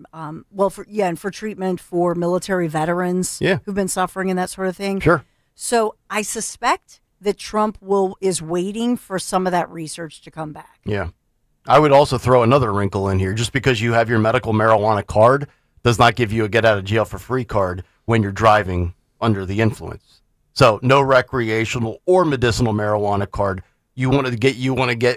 treatment for military veterans who've been suffering and that sort of thing. Sure. So I suspect that Trump is waiting for some of that research to come back. Yeah. I would also throw another wrinkle in here. Just because you have your medical marijuana card does not give you a get out of jail for free card when you're driving under the influence. So no recreational or medicinal marijuana card. You want to get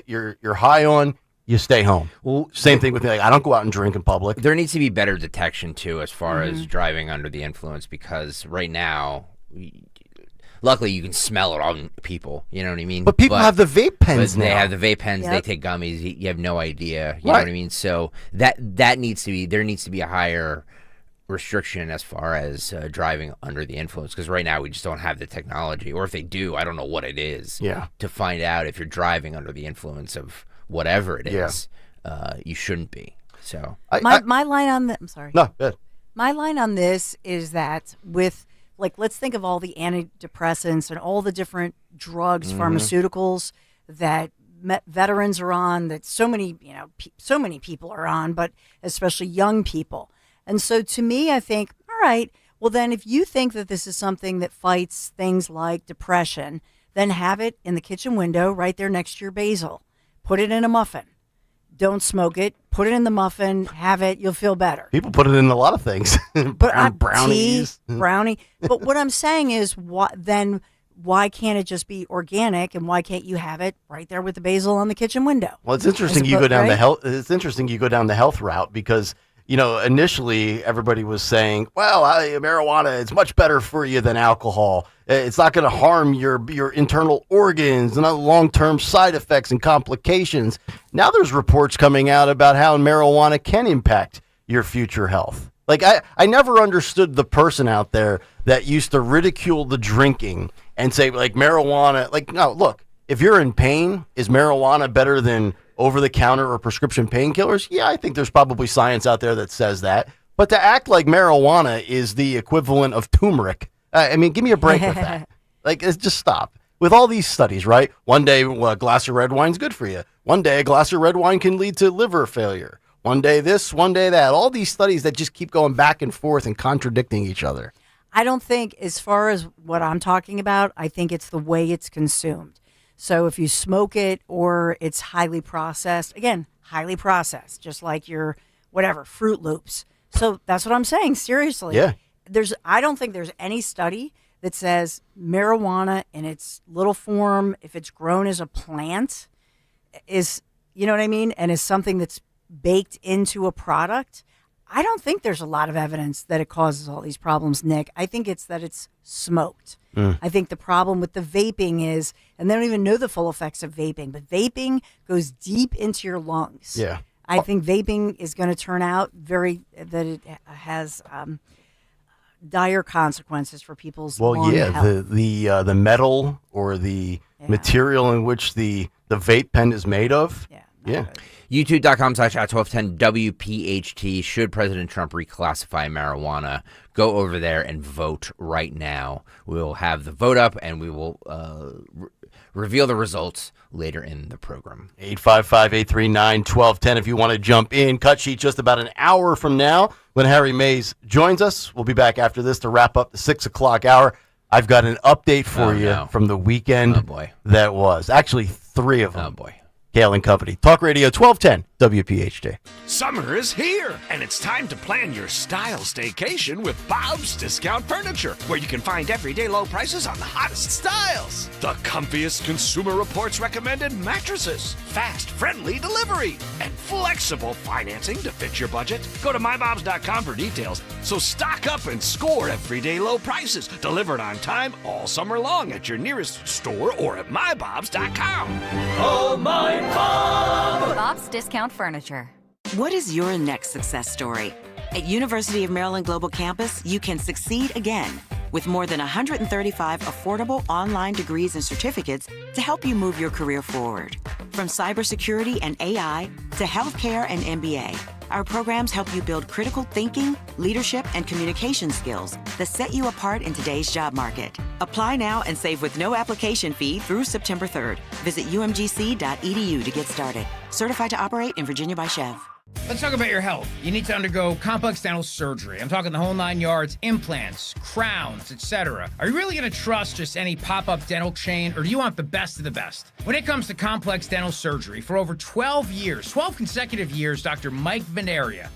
your high on, you stay home. Well, same thing with me. Like, I don't go out and drink in public. There needs to be better detection too, as far as driving under the influence, because right now, luckily you can smell it on people. You know what I mean? But people have the vape pens now. They have the vape pens. Yep. They take gummies. You have no idea. You know what I mean? So there needs to be a higher restriction as far as driving under the influence, because right now we just don't have the technology, or if they do, I don't know what it is. To find out if you're driving under the influence of whatever it is, you shouldn't be. So my line on the I'm sorry. No, good. My line on this is that with let's think of all the antidepressants and all the different drugs, pharmaceuticals that veterans are on, that so many people are on, but especially young people. And so to me, I think, all right, well, then if you think that this is something that fights things like depression, then have it in the kitchen window right there next to your basil. Put it in a muffin. Don't smoke it. Put it in the muffin. Have it. You'll feel better. People put it in a lot of things. Brownies. Brownie. But what I'm saying is, why can't it just be organic, and why can't you have it right there with the basil on the kitchen window? Well, it's interesting you go down the health. It's interesting you go down the health route because, you know, initially everybody was saying, well, marijuana is much better for you than alcohol. It's not going to harm your internal organs, not long-term side effects and complications. Now there's reports coming out about how marijuana can impact your future health. Like, I never understood the person out there that used to ridicule the drinking and say, like, marijuana. Like, no, look, if you're in pain, is marijuana better than over-the-counter or prescription painkillers? Yeah, I think there's probably science out there that says that. But to act like marijuana is the equivalent of turmeric, I mean, give me a break with that. Like, just stop. With all these studies, right? One day, a glass of red wine's good for you. One day, a glass of red wine can lead to liver failure. One day this, one day that. All these studies that just keep going back and forth and contradicting each other. I don't think, as far as what I'm talking about, I think it's the way it's consumed. So if you smoke it or it's highly processed, again, highly processed, just like your Fruit Loops. So that's what I'm saying. Seriously. Yeah. I don't think there's any study that says marijuana in its little form, if it's grown as a plant, is, you know what I mean? And is something that's baked into a product. I don't think there's a lot of evidence that it causes all these problems, Nick. I think it's that it's smoked. I think the problem with the vaping is, and they don't even know the full effects of vaping, but vaping goes deep into your lungs. Yeah. I think vaping is going to turn out that it has dire consequences for people's Well, lung yeah, health. the metal or the material in which the vape pen is made of. Yeah. YouTube.com/at1210 WPHT. Should President Trump reclassify marijuana? Go over there and vote right now. We'll have the vote up and we will reveal the results later in the program. 855-839-1210 if you want to jump in. Cut sheet just about an hour from now when Harry Mays joins us. We'll be back after this to wrap up the 6 o'clock hour. I've got an update for you from the weekend that was. Actually, 3 of them. Oh, boy. Kayal and Company. Talk Radio 1210 WPHT. Summer is here, and it's time to plan your style staycation with Bob's Discount Furniture, where you can find everyday low prices on the hottest styles. The comfiest Consumer Reports recommended mattresses, fast, friendly delivery, and flexible financing to fit your budget. Go to mybobs.com for details. So stock up and score everyday low prices, delivered on time all summer long at your nearest store or at mybobs.com. Oh, my Bob! Bob's Discount Furniture. What is your next success story? At University of Maryland Global Campus, you can succeed again with more than 135 affordable online degrees and certificates to help you move your career forward. From cybersecurity and AI to healthcare and MBA, our programs help you build critical thinking, leadership, and communication skills that set you apart in today's job market. Apply now and save with no application fee through September 3rd. Visit umgc.edu to get started. Certified to operate in Virginia by Chev. Let's talk about your health. You need to undergo complex dental surgery. I'm talking the whole 9 yards, implants, crowns, etc. Are you really going to trust just any pop-up dental chain, or do you want the best of the best? When it comes to complex dental surgery, for over 12 consecutive years, Dr. Mike Veneria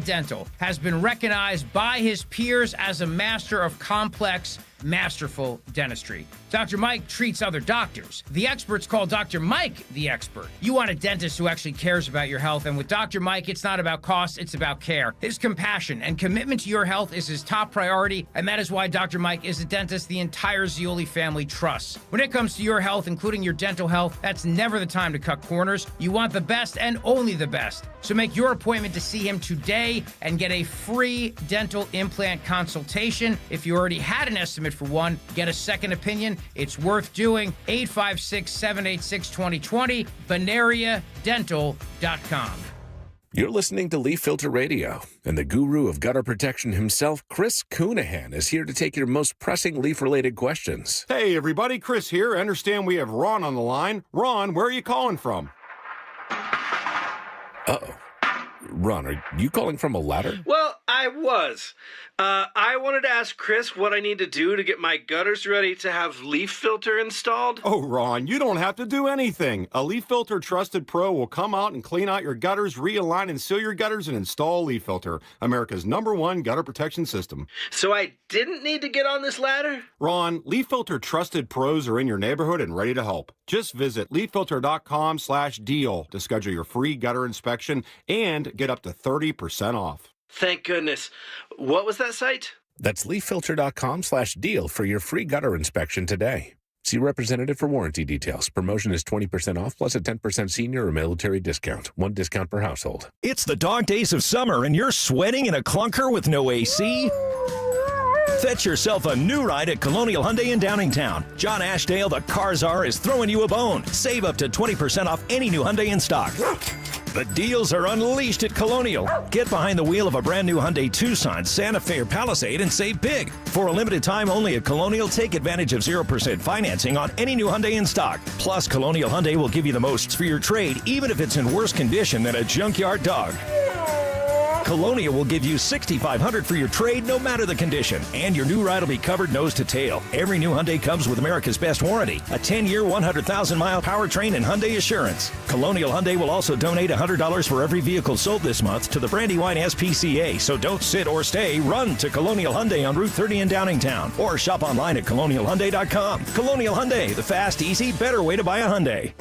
Dental, has been recognized by his peers as a master of complex, masterful dentistry. Dr. Mike treats other doctors. The experts call Dr. Mike the expert. You want a dentist who actually cares about your health, and with Dr. Mike, it's not about cost, it's about care. His compassion and commitment to your health is his top priority, and that is why Dr. Mike is a dentist the entire Zioli family trusts. When it comes to your health, including your dental health, that's never the time to cut corners. You want the best and only the best. So make your appointment to see him today and get a free dental implant consultation. If you already had an estimate for one, get a second opinion. It's worth doing. 856-786-2020, BenariaDental.com. You're listening to Leaf Filter Radio, and the guru of gutter protection himself, Chris Coonahan, is here to take your most pressing leaf-related questions. Hey, everybody, Chris here. I understand we have Ron on the line. Ron, where are you calling from? Uh-oh. Ron, are you calling from a ladder? Well, I was. I wanted to ask Chris what I need to do to get my gutters ready to have leaf filter installed. Oh, Ron, you don't have to do anything. A Leaf Filter Trusted Pro will come out and clean out your gutters, realign and seal your gutters, and install Leaf Filter, America's #1 gutter protection system. So I didn't need to get on this ladder? Ron, Leaf Filter Trusted Pros are in your neighborhood and ready to help. Just visit leaffilter.com/deal to schedule your free gutter inspection and get up to 30% off. Thank goodness. What was that site? That's leaffilter.com/deal for your free gutter inspection today. See representative for warranty details. Promotion is 20% off plus a 10% senior or military discount. 1 discount per household. It's the dog days of summer and you're sweating in a clunker with no AC? Fetch yourself a new ride at Colonial Hyundai in Downingtown. John Ashdale, the car czar, is throwing you a bone. Save up to 20% off any new Hyundai in stock. The deals are unleashed at Colonial. Get behind the wheel of a brand new Hyundai Tucson, Santa Fe, or Palisade and save big. For a limited time only at Colonial, take advantage of 0% financing on any new Hyundai in stock. Plus, Colonial Hyundai will give you the most for your trade, even if it's in worse condition than a junkyard dog. Colonial will give you $6,500 for your trade, no matter the condition. And your new ride will be covered nose to tail. Every new Hyundai comes with America's best warranty, a 10-year, 100,000-mile powertrain and Hyundai Assurance. Colonial Hyundai will also donate $100 for every vehicle sold this month to the Brandywine SPCA. So don't sit or stay. Run to Colonial Hyundai on Route 30 in Downingtown. Or shop online at colonialhyundai.com. Colonial Hyundai, the fast, easy, better way to buy a Hyundai.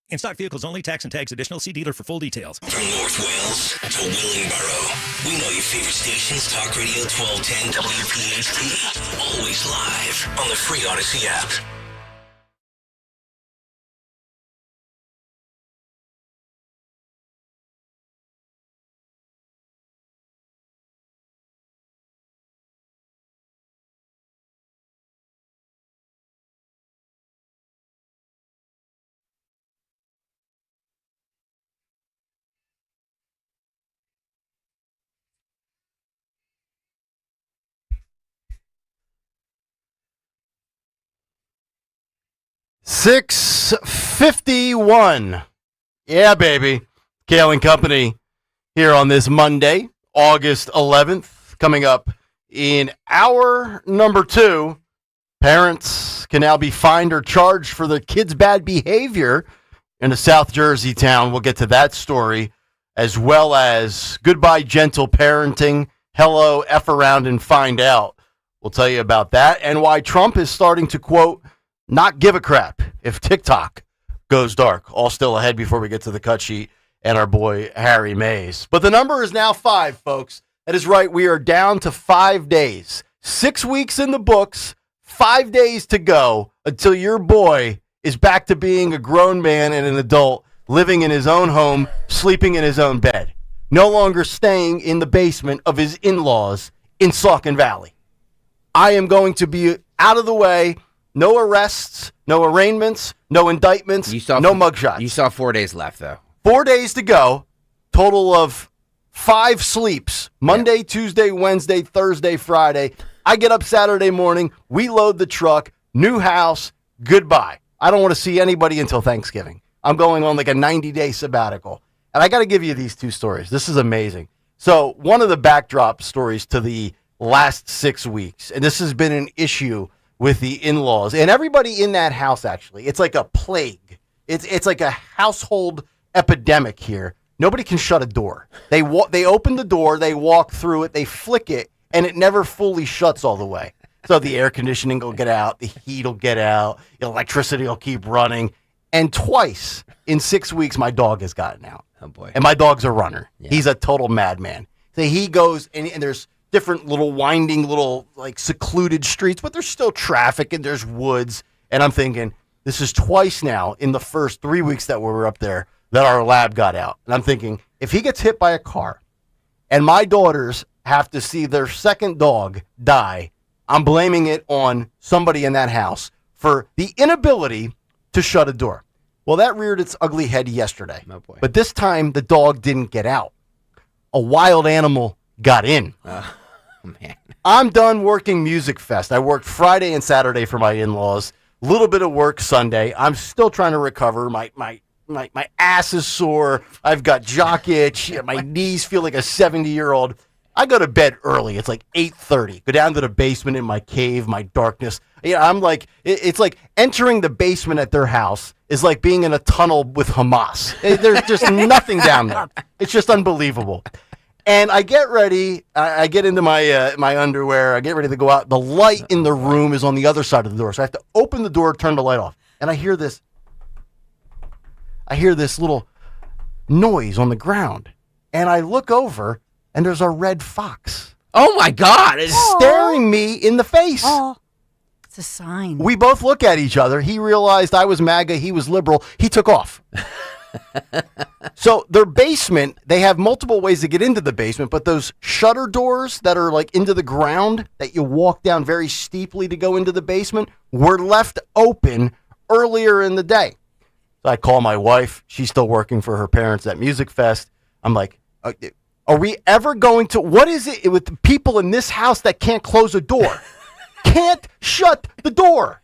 In stock vehicles only, tax and tags additional. See dealer for full details. From North Wales to Willingboro, we know your favorite stations, Talk Radio 1210 WPHT. Always live on the free Odyssey app. 6:51. Yeah, baby. Kayal and Company here on this Monday, August 11th. Coming up in hour number 2, parents can now be fined or charged for their kids' bad behavior in a South Jersey town. We'll get to that story, as well as goodbye gentle parenting, hello F around and find out. We'll tell you about that and why Trump is starting to, quote, not give a crap if TikTok goes dark. All still ahead before we get to the cut sheet and our boy Harry Mays. But the number is now 5, folks. That is right. We are down to 5 days. 6 weeks in the books, 5 days to go until your boy is back to being a grown man and an adult, living in his own home, sleeping in his own bed. No longer staying in the basement of his in-laws in Saucon Valley. I am going to be out of the way. No arrests, no arraignments, no indictments, no mugshots. You saw 4 days left, though. 4 days to go. Total of 5 sleeps. Monday, Tuesday, Wednesday, Thursday, Friday. I get up Saturday morning. We load the truck. New house. Goodbye. I don't want to see anybody until Thanksgiving. I'm going on like a 90-day sabbatical. And I got to give you these 2 stories. This is amazing. So one of the backdrop stories to the last 6 weeks, and this has been an issue with the in-laws and everybody in that house, actually. It's like a plague. It's like a household epidemic here. Nobody can shut a door. They open the door, they walk through it, they flick it, and it never fully shuts all the way. So the air conditioning will get out, the heat will get out, electricity will keep running. And twice in 6 weeks, my dog has gotten out. Oh, boy. And my dog's a runner. Yeah. He's a total madman. So he goes, and there's different little winding, like secluded streets, but there's still traffic and there's woods. And I'm thinking, this is twice now in the first 3 weeks that we were up there that our lab got out. And I'm thinking, if he gets hit by a car and my daughters have to see their second dog die, I'm blaming it on somebody in that house for the inability to shut a door. Well, that reared its ugly head yesterday. Oh, boy. But this time, the dog didn't get out. A wild animal got in. Man. I'm done working Music Fest. I worked Friday and Saturday for my in-laws. A little bit of work Sunday. I'm still trying to recover. My ass is sore. I've got jock itch. My knees feel like a 70-year-old. I go to bed early. It's like 8:30. Go down to the basement in my cave, my darkness. Yeah, I'm like, it's like entering the basement at their house is like being in a tunnel with Hamas. There's just nothing down there. It's just unbelievable. And I get ready. I get into my underwear. I get ready to go out. The light in the room is on the other side of the door. So I have to open the door, turn the light off. And I hear this little noise on the ground. And I look over, and there's a red fox. Oh, my God. It's staring me in the face. Oh, it's a sign. We both look at each other. He realized I was MAGA. He was liberal. He took off. So their basement, they have multiple ways to get into the basement, but those shutter doors that are like into the ground that you walk down very steeply to go into the basement were left open earlier in the day. So I call my wife. She's still working for her parents at Music Fest. I'm like, are we ever going to, what is it with the people in this house that can't close a door? Can't shut the door.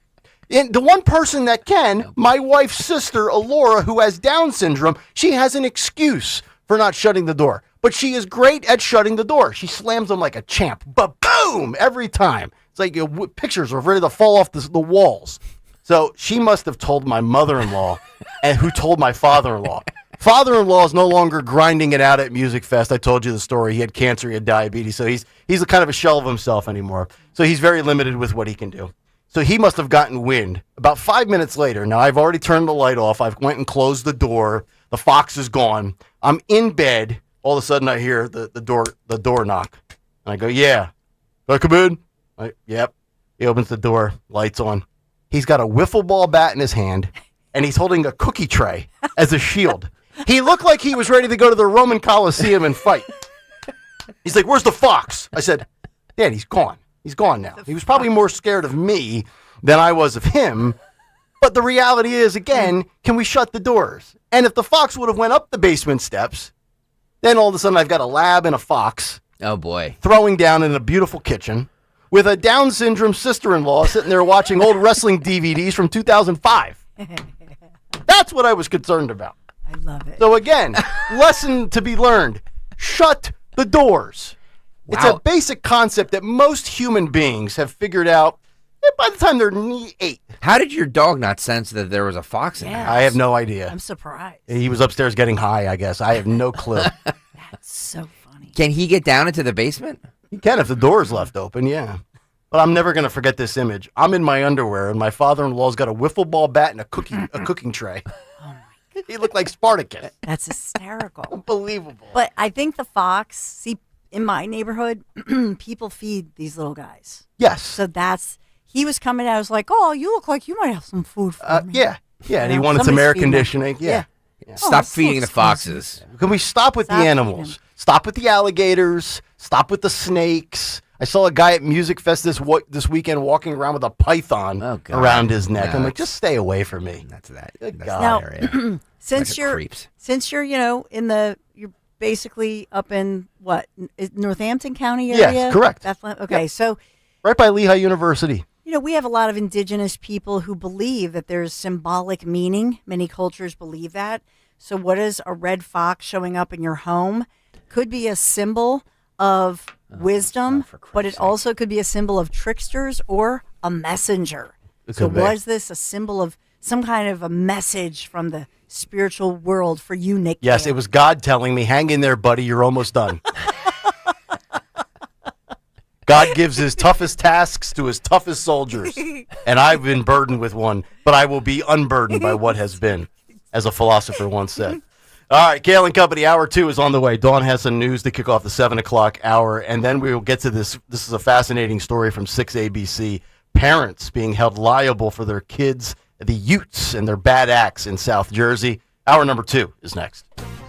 And the one person that can, my wife's sister, Alora, who has Down syndrome, she has an excuse for not shutting the door. But she is great at shutting the door. She slams them like a champ. But boom! Every time. It's like pictures are ready to fall off the walls. So she must have told my mother-in-law, and who told my father-in-law. Father-in-law is no longer grinding it out at Music Fest. I told you the story. He had cancer, he had diabetes, so he's a kind of a shell of himself anymore. So he's very limited with what he can do. So he must have gotten wind. About 5 minutes later, now I've already turned the light off. I've went and closed the door. The fox is gone. I'm in bed. All of a sudden, I hear the door knock. And I go, yeah. Can I come in? Yep. He opens the door. Lights on. He's got a wiffle ball bat in his hand, and he's holding a cookie tray as a shield. He looked like he was ready to go to the Roman Colosseum and fight. He's like, where's the fox? I said, Dad, he's gone. He's gone now. He was probably more scared of me than I was of him. But the reality is, again, can we shut the doors? And if the fox would have went up the basement steps, then all of a sudden I've got a lab and a fox. Oh, boy. Throwing down in a beautiful kitchen with a Down syndrome sister-in-law sitting there watching old wrestling DVDs from 2005. That's what I was concerned about. I love it. So again, lesson to be learned. Shut the doors. Wow. It's a basic concept that most human beings have figured out by the time they're 8. How did your dog not sense that there was a fox in there? I have no idea. I'm surprised. He was upstairs getting high, I guess. I have no clue. That's so funny. Can he get down into the basement? He can if the door is left open, yeah. But I'm never going to forget this image. I'm in my underwear, and my father-in-law's got a wiffle ball bat and a cooking tray. Oh my God. He looked like Spartacus. That's hysterical. Unbelievable. But I think the fox, see, in my neighborhood, people feed these little guys. Yes. So he was coming out. I was like, oh, you look like you might have some food for me. Yeah. Yeah, and he know, wanted some somebody's air feeding them. conditioning. Yeah. Stop feeding the foxes. Can we stop with the animals? Stop with the alligators. Stop with the snakes. I saw a guy at Music Fest this weekend walking around with a python around his neck. I'm like, just stay away from me. That's that. Good That's God. that area. Since you're you're basically up in Northampton County area? Yes, correct. Bethlehem? Okay, Yep. so right by Lehigh University. we have a lot of indigenous people who believe that there's symbolic meaning. Many cultures believe that. So what is a red fox showing up in your home? Could be a symbol of wisdom, but it also could be a symbol of tricksters or a messenger. So was this a symbol of some kind of a message from the spiritual world for you, Nick? Yes, it was God telling me, hang in there, buddy, you're almost done. God gives his toughest tasks to his toughest soldiers. And I've been burdened with one, but I will be unburdened by what has been, as a philosopher once said. All right, Kayal and Company, Hour 2 is on the way. Dawn has some news to kick off the 7 o'clock hour, and then we will get to this. This is a fascinating story from 6 ABC. Parents being held liable for their kids, the Utes, and their bad acts in South Jersey. Hour number 2 is next.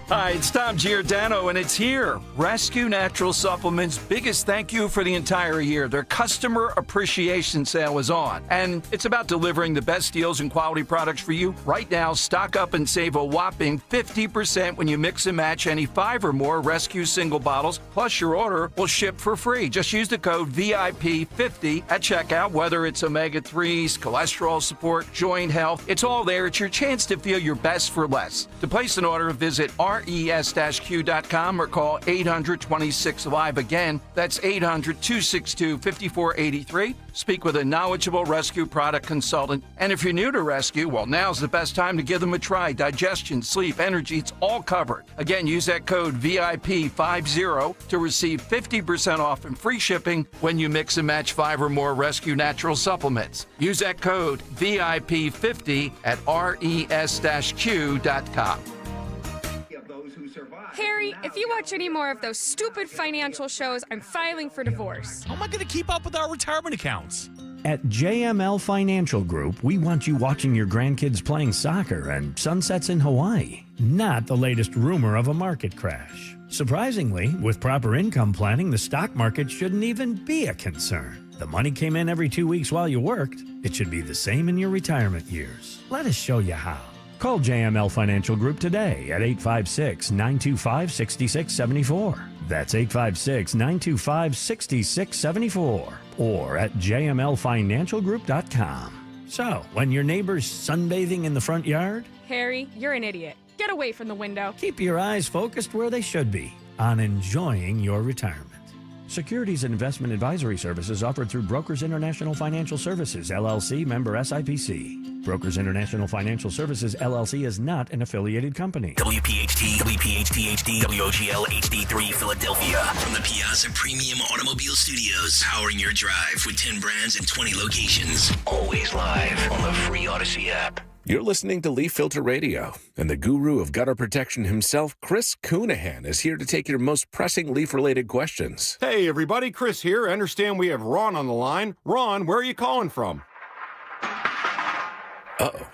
Hi, it's Tom Giordano, and it's here. Rescue Natural Supplements' biggest thank you for the entire year. Their customer appreciation sale is on, and it's about delivering the best deals and quality products for you. Right now, stock up and save a whopping 50% when you mix and match any 5 or more Rescue single bottles, plus your order will ship for free. Just use the code VIP50 at checkout, whether it's omega-3s, cholesterol support, joint health. It's all there. It's your chance to feel your best for less. To place an order, visit res-q.com or call 800-26-LIVE. Again, that's 800-262-5483. Speak with a knowledgeable Rescue product consultant. And if you're new to Rescue, well, now's the best time to give them a try. Digestion, sleep, energy, it's all covered. Again, use that code VIP50 to receive 50% off and free shipping when you mix and match 5 or more Rescue Natural Supplements. Use that code VIP50 at res-q.com. Harry, if you watch any more of those stupid financial shows, I'm filing for divorce. How am I going to keep up with our retirement accounts? At JML Financial Group, we want you watching your grandkids playing soccer and sunsets in Hawaii, not the latest rumor of a market crash. Surprisingly, with proper income planning, the stock market shouldn't even be a concern. The money came in every 2 weeks while you worked. It should be the same in your retirement years. Let us show you how. Call JML Financial Group today at 856-925-6674. That's 856-925-6674. Or at jmlfinancialgroup.com. So, when your neighbor's sunbathing in the front yard, Harry, you're an idiot. Get away from the window. keep your eyes focused where they should be, on enjoying your retirement. Securities and investment advisory services offered through Brokers International Financial Services, LLC, member SIPC. Brokers International Financial Services, LLC is not an affiliated company. WPHT, WPHT HD, WOGL HD3 Philadelphia. From the Piazza Premium Automobile Studios, powering your drive with 10 brands and 20 locations. Always live on the free Odyssey app. You're listening to Leaf Filter Radio, and the guru of gutter protection himself, Chris Coonahan, is here to take your most pressing leaf-related questions. Hey, everybody, Chris here. I understand we have Ron on the line. Ron, where are you calling from? Uh-oh.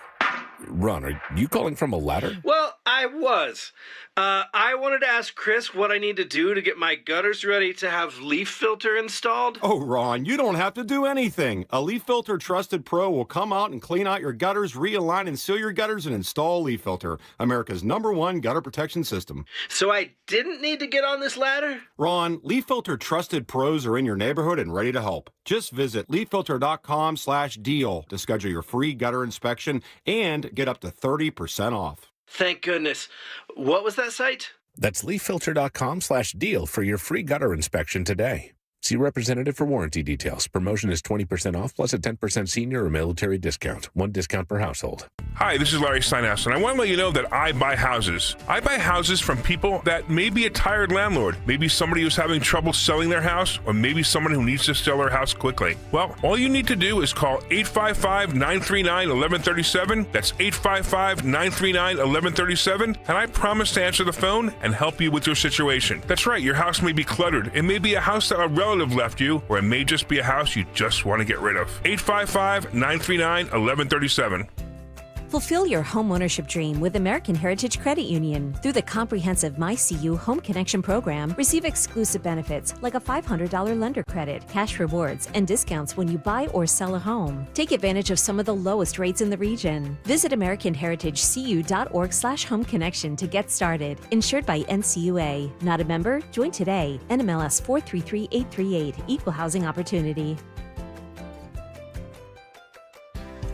Ron, are you calling from a ladder? Well, I was. I wanted to ask Chris what I need to do to get my gutters ready to have leaf filter installed. Oh, Ron, you don't have to do anything. A Leaf Filter Trusted Pro will come out and clean out your gutters, realign and seal your gutters, and install Leaf Filter, America's #1 gutter protection system. So I didn't need to get on this ladder? Ron, Leaf Filter Trusted Pros are in your neighborhood and ready to help. Just visit leaffilter.com/deal to schedule your free gutter inspection and get up to 30% off. Thank goodness. What was that site? That's leaffilter.com/deal for your free gutter inspection today. See representative for warranty details. Promotion is 20% off plus a 10% senior or military discount. One discount per household. Hi, this is Larry Steinhaus, and I want to let you know that I buy houses. I buy houses from people that may be a tired landlord, maybe somebody who's having trouble selling their house, or maybe someone who needs to sell their house quickly. Well, all you need to do is call 855-939-1137. That's 855-939-1137, and I promise to answer the phone and help you with your situation. That's right, your house may be cluttered. It may be a house that a relative left you, or it may just be a house you just want to get rid of. 855-939-1137. Fulfill your homeownership dream with American Heritage Credit Union. Through the comprehensive MyCU Home Connection program, receive exclusive benefits like a $500 lender credit, cash rewards, and discounts when you buy or sell a home. Take advantage of some of the lowest rates in the region. Visit AmericanHeritageCU.org/home connection to get started. Insured by NCUA. Not a member? Join today. NMLS 433838. Equal Housing Opportunity.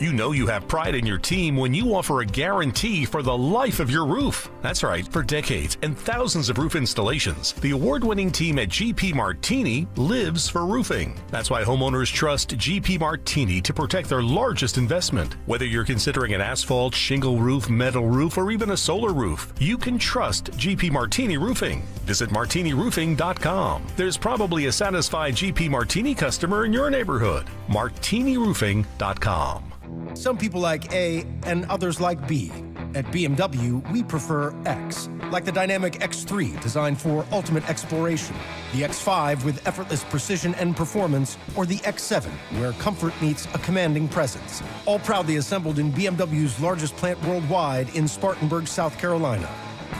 You know you have pride in your team when you offer a guarantee for the life of your roof. That's right, for decades and thousands of roof installations, the award-winning team at GP Martini lives for roofing. That's why homeowners trust GP Martini to protect their largest investment. Whether you're considering an asphalt, shingle roof, metal roof, or even a solar roof, you can trust GP Martini Roofing. Visit martiniroofing.com. There's probably a satisfied GP Martini customer in your neighborhood. martiniroofing.com. Some people like A and others like B. At BMW, we prefer X, like the dynamic X3 designed for ultimate exploration, the X5 with effortless precision and performance, or the X7 where comfort meets a commanding presence. All proudly assembled in BMW's largest plant worldwide in Spartanburg, South Carolina.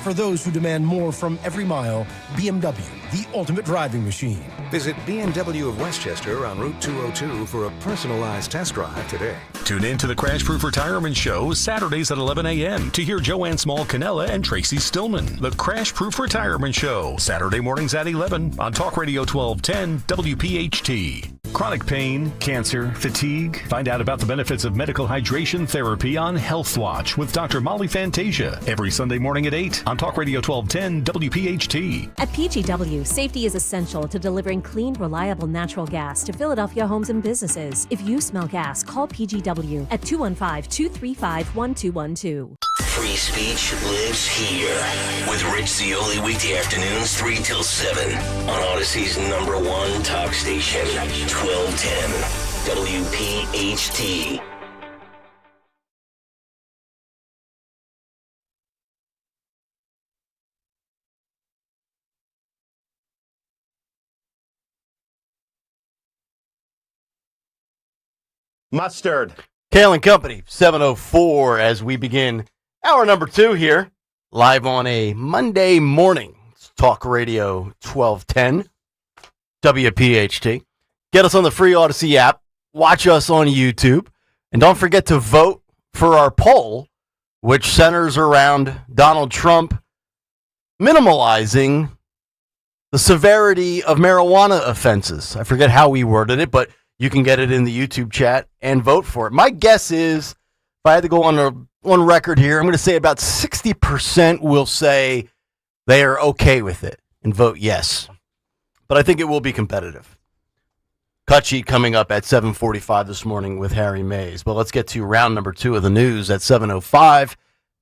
For those who demand more from every mile, BMW, the ultimate driving machine. Visit BMW of Westchester on Route 202 for a personalized test drive today. Tune in to the Crash Proof Retirement Show Saturdays at 11 a.m. to hear Joanne Small-Canella and Tracy Stillman. The Crash Proof Retirement Show, Saturday mornings at 11 on Talk Radio 1210 WPHT. Chronic pain, cancer, fatigue. Find out about the benefits of medical hydration therapy on Health Watch with Dr. Molly Fantasia every Sunday morning at 8 on Talk Radio 1210 WPHT. At PGW, safety is essential to delivering clean, reliable natural gas to Philadelphia homes and businesses. If you smell gas, call PGW at 215-235-1212. Free speech lives here with Rich Zioli weekday afternoons 3 till 7 on Odyssey's #1 talk station, 1210 WPHT. Mustard. Kayal and Company, 7:04 as we begin hour number 2 here, live on a Monday morning. It's Talk Radio 1210, WPHT. Get us on the free Odyssey app. Watch us on YouTube. And don't forget to vote for our poll, which centers around Donald Trump minimalizing the severity of marijuana offenses. I forget how we worded it, but you can get it in the YouTube chat and vote for it. My guess is, if I had to go on record here, I'm going to say about 60% will say they are okay with it and vote yes. But I think it will be competitive. Cut sheet coming up at 7:45 this morning with Harry Mays. But let's get to round number 2 of the news at 7:05.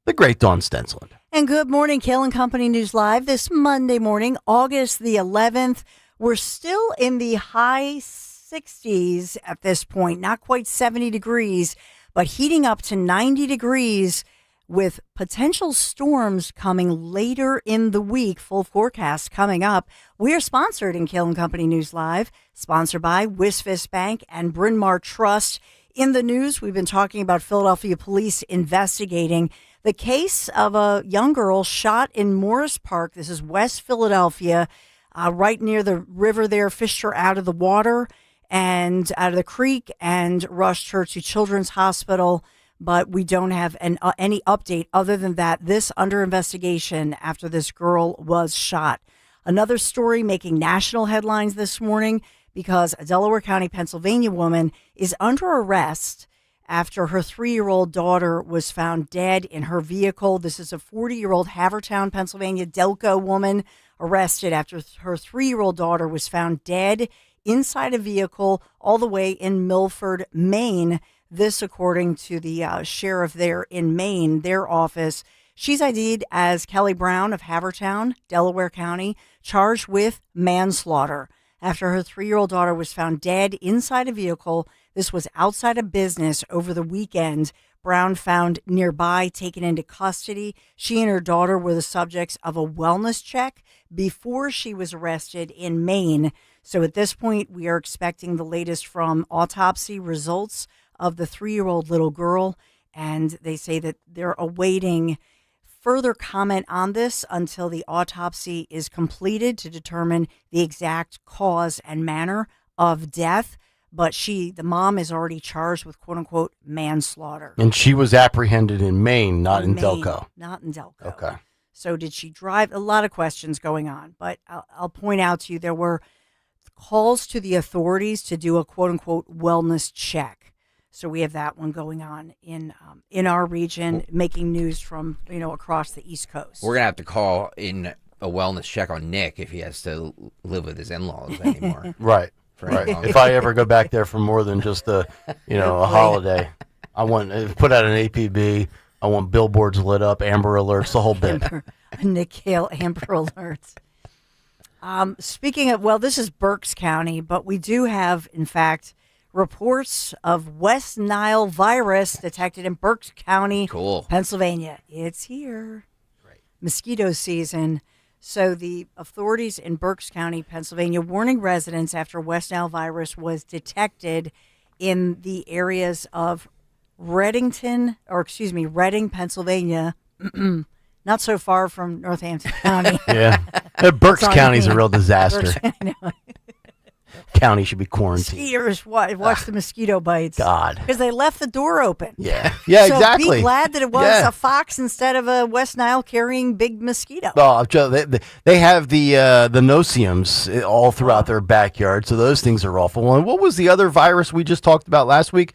The great Dawn Stensland. And good morning, Kayal and Company News Live this Monday morning, August the 11th. We're still in the high 60s at this point, not quite 70 degrees, but heating up to 90 degrees with potential storms coming later in the week. Full forecast coming up. We are sponsored in Kayal and Company News Live, sponsored by Wisfis Bank and Bryn Mawr Trust. In the news, we've been talking about Philadelphia police investigating The case of a young girl shot in Morris Park. This is West Philadelphia, right near the river there, fished her out of the water and out of the creek and rushed her to Children's Hospital. But we don't have any update other than that this under investigation after this girl was shot. Another story making national headlines this morning because a Delaware County, Pennsylvania woman is under arrest after her 3-year-old daughter was found dead in her vehicle. This is a 40-year-old Havertown, Pennsylvania Delco woman arrested after her 3-year-old daughter was found dead inside a vehicle all the way in Milford, Maine. This, according to the sheriff there in Maine, their office. She's ID'd as Kelly Brown of Havertown, Delaware County, charged with manslaughter after her 3-year-old daughter was found dead inside a vehicle. This was outside a business over the weekend. Brown found nearby, taken into custody. She and her daughter were the subjects of a wellness check before she was arrested in Maine. So at this point, we are expecting the latest from autopsy results of the 3-year-old little girl, and they say that they're awaiting further comment on this until the autopsy is completed to determine the exact cause and manner of death. But the mom is already charged with quote-unquote manslaughter. And she was apprehended in Maine, not in Delco. Not in Delco. Okay. So did she drive? A lot of questions going on, but I'll point out to you there were calls to the authorities to do a quote-unquote wellness check. So we have that one going on in our region, making news from across the East Coast. We're gonna have to call in a wellness check on Nick if he has to live with his in-laws anymore. Right. If I ever go back there for more than just a holiday, I want put out an APB. I want billboards lit up, Amber Alerts, the whole bit. Nick Kayal, Amber Alerts. Speaking of, this is Berks County, but we do have, in fact, reports of West Nile virus detected in Berks County, Pennsylvania. It's here. Right. Mosquito season. So the authorities in Berks County, Pennsylvania, warning residents after West Nile virus was detected in the areas of Reading, Pennsylvania, not so far from Northampton County. Yeah. Berks County is a real disaster. County should be quarantined. Mosquitoes, watch the mosquito bites. God. Because they left the door open. Yeah, so exactly. Be glad that it was a fox instead of a West Nile carrying big mosquito. Oh, they have the no-see-ums all throughout their backyard, so those things are awful. And what was the other virus we just talked about last week?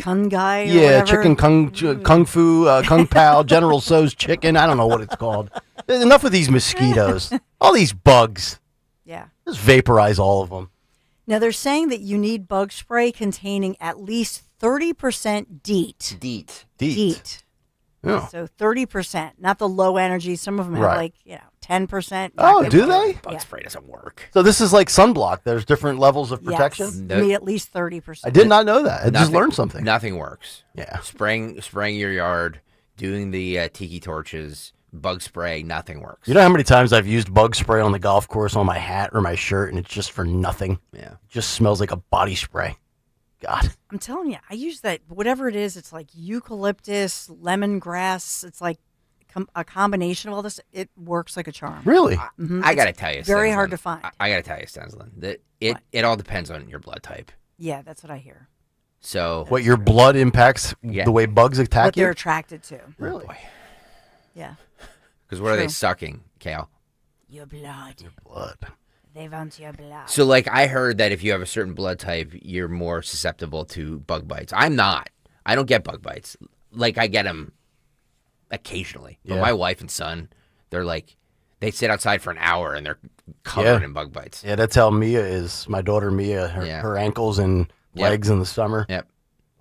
Kung Gai. Yeah, chicken kung fu, kung pao, General Tso's chicken. I don't know what it's called. Enough of these mosquitoes. All these bugs. Yeah. Just vaporize all of them. Now, they're saying that you need bug spray containing at least 30% DEET. DEET. Yeah. So 30%, not the low energy. Some of them have 10%. Oh, do they? Bug spray doesn't work. So this is like sunblock. There's different levels of protection? Yes. You need at least 30%. I did not know that. I just learned something. Nothing works. Yeah. Spraying your yard, doing the tiki torches, bug spray, nothing works. You know how many times I've used bug spray on the golf course on my hat or my shirt, and it's just for nothing? Yeah. It just smells like a body spray. God. I'm telling you, I use that, whatever it is, it's like eucalyptus, lemongrass. It's like a combination of all this. It works like a charm. Really? I got to tell you, very Stenslin, hard to find. I got to tell you, Stenslin, that it all depends on your blood type. Yeah, that's what I hear. So what, your blood impacts the way bugs attack what you? they're attracted to. Really? Yeah. Because what are they sucking, Kayal? Your blood. Your blood. They want your blood. So, like, I heard that if you have a certain blood type, you're more susceptible to bug bites. I'm not. I don't get bug bites. Like, I get them occasionally. But my wife and son, they're like, they sit outside for an hour and they're covered in bug bites. Yeah, that's how Mia is. My daughter Mia, her ankles and legs in the summer. Yep.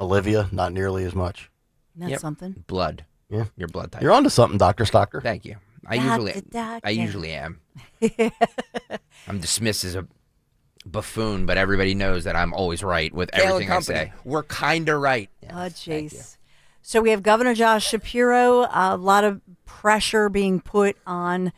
Olivia, not nearly as much. That's something. Blood. Yeah. Your blood type. You're onto something, Dr. Stocker. Thank you. I usually am. I'm dismissed as a buffoon, but everybody knows that I'm always right with everything I say. We're kind of right. Oh, jeez. So we have Governor Josh Shapiro. A lot of pressure being put on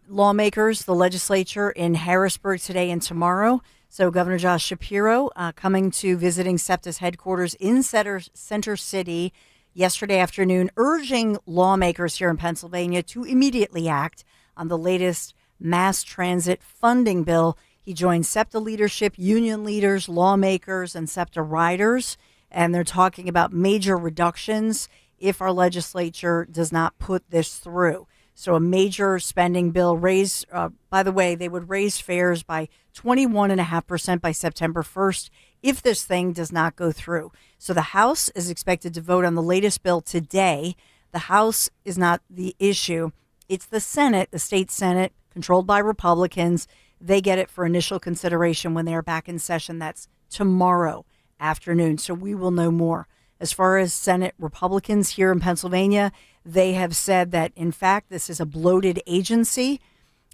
lawmakers, the legislature in Harrisburg today and tomorrow. So Governor Josh Shapiro coming to visiting SEPTA's headquarters in Center City yesterday afternoon, urging lawmakers here in Pennsylvania to immediately act on the latest mass transit funding bill. He joined SEPTA leadership, union leaders, lawmakers, and SEPTA riders, and they're talking about major reductions if our legislature does not put this through. So a major spending bill by the way, they would raise fares by 21.5% by September 1st if this thing does not go through. So the House is expected to vote on the latest bill today. The House is not the issue. It's the Senate, the state Senate, controlled by Republicans. They get it for initial consideration when they are back in session. That's tomorrow afternoon. So we will know more. As far as Senate Republicans here in Pennsylvania, they have said that, in fact, this is a bloated agency.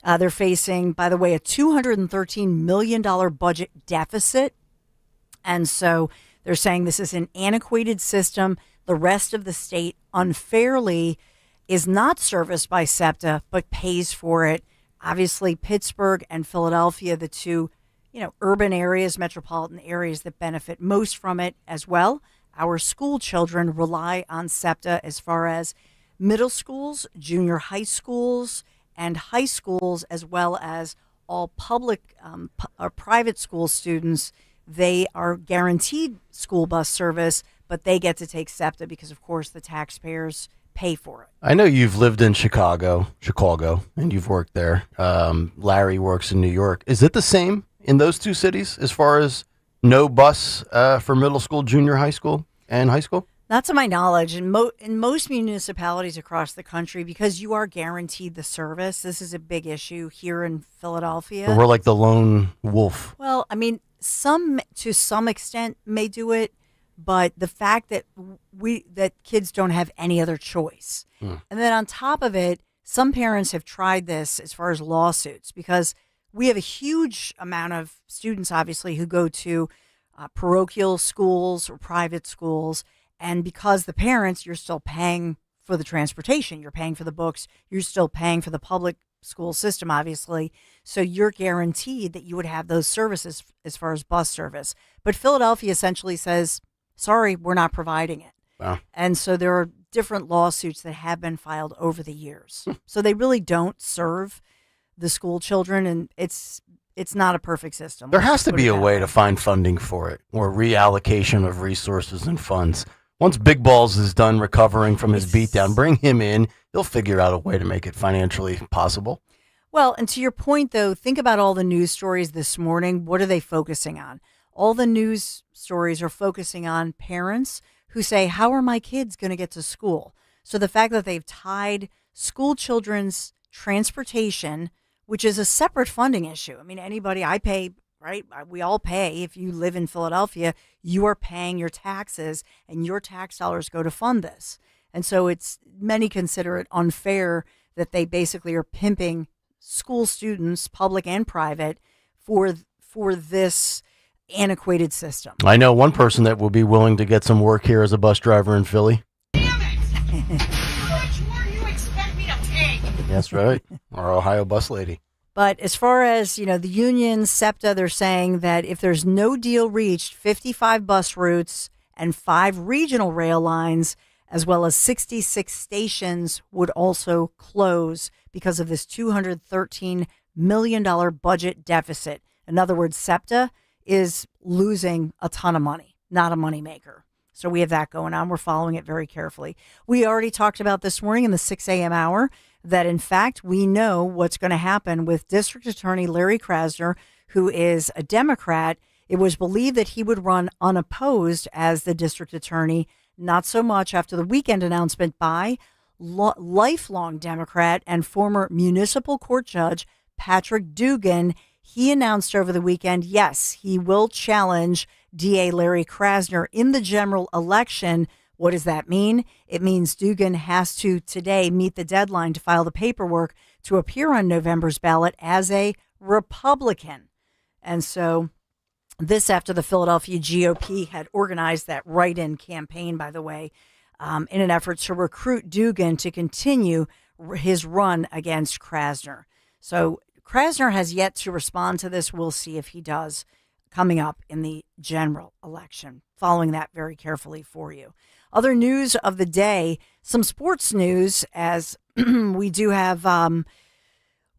They're facing, by the way, a $213 million budget deficit. And so they're saying this is an antiquated system. The rest of the state unfairly is not serviced by SEPTA, but pays for it. Obviously, Pittsburgh and Philadelphia, the two, urban areas, metropolitan areas that benefit most from it as well. Our school children rely on SEPTA as far as middle schools, junior high schools, and high schools, as well as all public or private school students. They are guaranteed school bus service, but they get to take SEPTA because, of course, the taxpayers pay for it. I know you've lived in Chicago, and you've worked there. Larry works in New York. Is it the same in those two cities as far as no bus for middle school, junior high school, and high school? Not to my knowledge. In most municipalities across the country, because you are guaranteed the service, this is a big issue here in Philadelphia. So we're like the lone wolf. Well, I mean, to some extent may do it, but the fact that that kids don't have any other choice. And then on top of it, some parents have tried this as far as lawsuits, because we have a huge amount of students, obviously, who go to parochial schools or private schools. And because the parents, you're still paying for the transportation, you're paying for the books, you're still paying for the public school system, obviously. So you're guaranteed that you would have those services as far as bus service. But Philadelphia essentially says, sorry, we're not providing it. Wow. And so there are different lawsuits that have been filed over the years. So they really don't serve the school children, and it's not a perfect system. There has to be a way to find funding for it, or reallocation of resources and funds. Once Big Balls is done recovering from his beatdown, bring him in. He'll figure out a way to make it financially possible. Well, and to your point, though, think about all the news stories this morning. What are they focusing on? All the news stories are focusing on parents who say, how are my kids going to get to school? So the fact that they've tied school children's transportation, which is a separate funding issue. I mean, I pay, right? We all pay. If you live in Philadelphia, you are paying your taxes, and your tax dollars go to fund this. And so many consider it unfair that they basically are pimping school students, public and private, for this antiquated system. I know one person that will be willing to get some work here as a bus driver in Philly. How much more do you expect me to take? That's right. Our Ohio bus lady. But as far as, the union, SEPTA, they're saying that if there's no deal reached, 55 bus routes and 5 regional rail lines, as well as 66 stations, would also close because of this $213 million budget deficit. In other words, SEPTA is losing a ton of money, not a moneymaker. So we have that going on. We're following it very carefully. We already talked about this morning in the 6 a.m. hour that, in fact, we know what's going to happen with District Attorney Larry Krasner, who is a Democrat. It was believed that he would run unopposed as the district attorney, not so much after the weekend announcement by lifelong Democrat and former municipal court judge Patrick Dugan. He announced over the weekend, yes, he will challenge DA Larry Krasner in the general election. What does that mean? It means Dugan has to today meet the deadline to file the paperwork to appear on November's ballot as a Republican. And so this after the Philadelphia GOP had organized that write-in campaign, by the way, in an effort to recruit Dugan to continue his run against Krasner. So Krasner has yet to respond to this. We'll see if he does coming up in the general election. Following that very carefully for you. Other news of the day, some sports news, as we do have,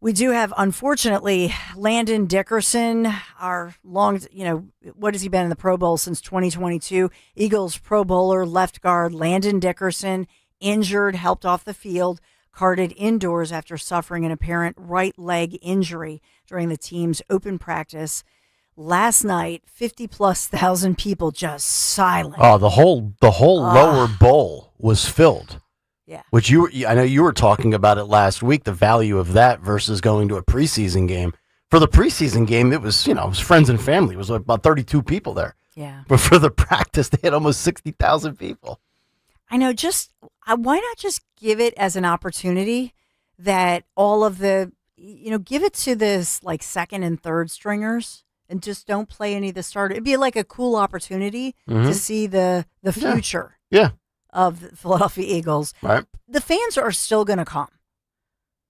unfortunately, Landon Dickerson, our what has he been in the Pro Bowl since 2022? Eagles Pro Bowler left guard Landon Dickerson, injured, helped off the field, carted indoors after suffering an apparent right leg injury during the team's open practice. Last night, 50,000+ people just silent. Oh, the whole lower bowl was filled. Yeah. Which I know you were talking about it last week, the value of that versus going to a preseason game. For the preseason game, it was friends and family. It was about 32 people there. Yeah. But for the practice, they had almost 60,000 people. I know. Why not just give it as an opportunity that all of the, give it to this like second and third stringers and just don't play any of the starters. It'd be like a cool opportunity to see the future of the Philadelphia Eagles. Right. The fans are still going to come.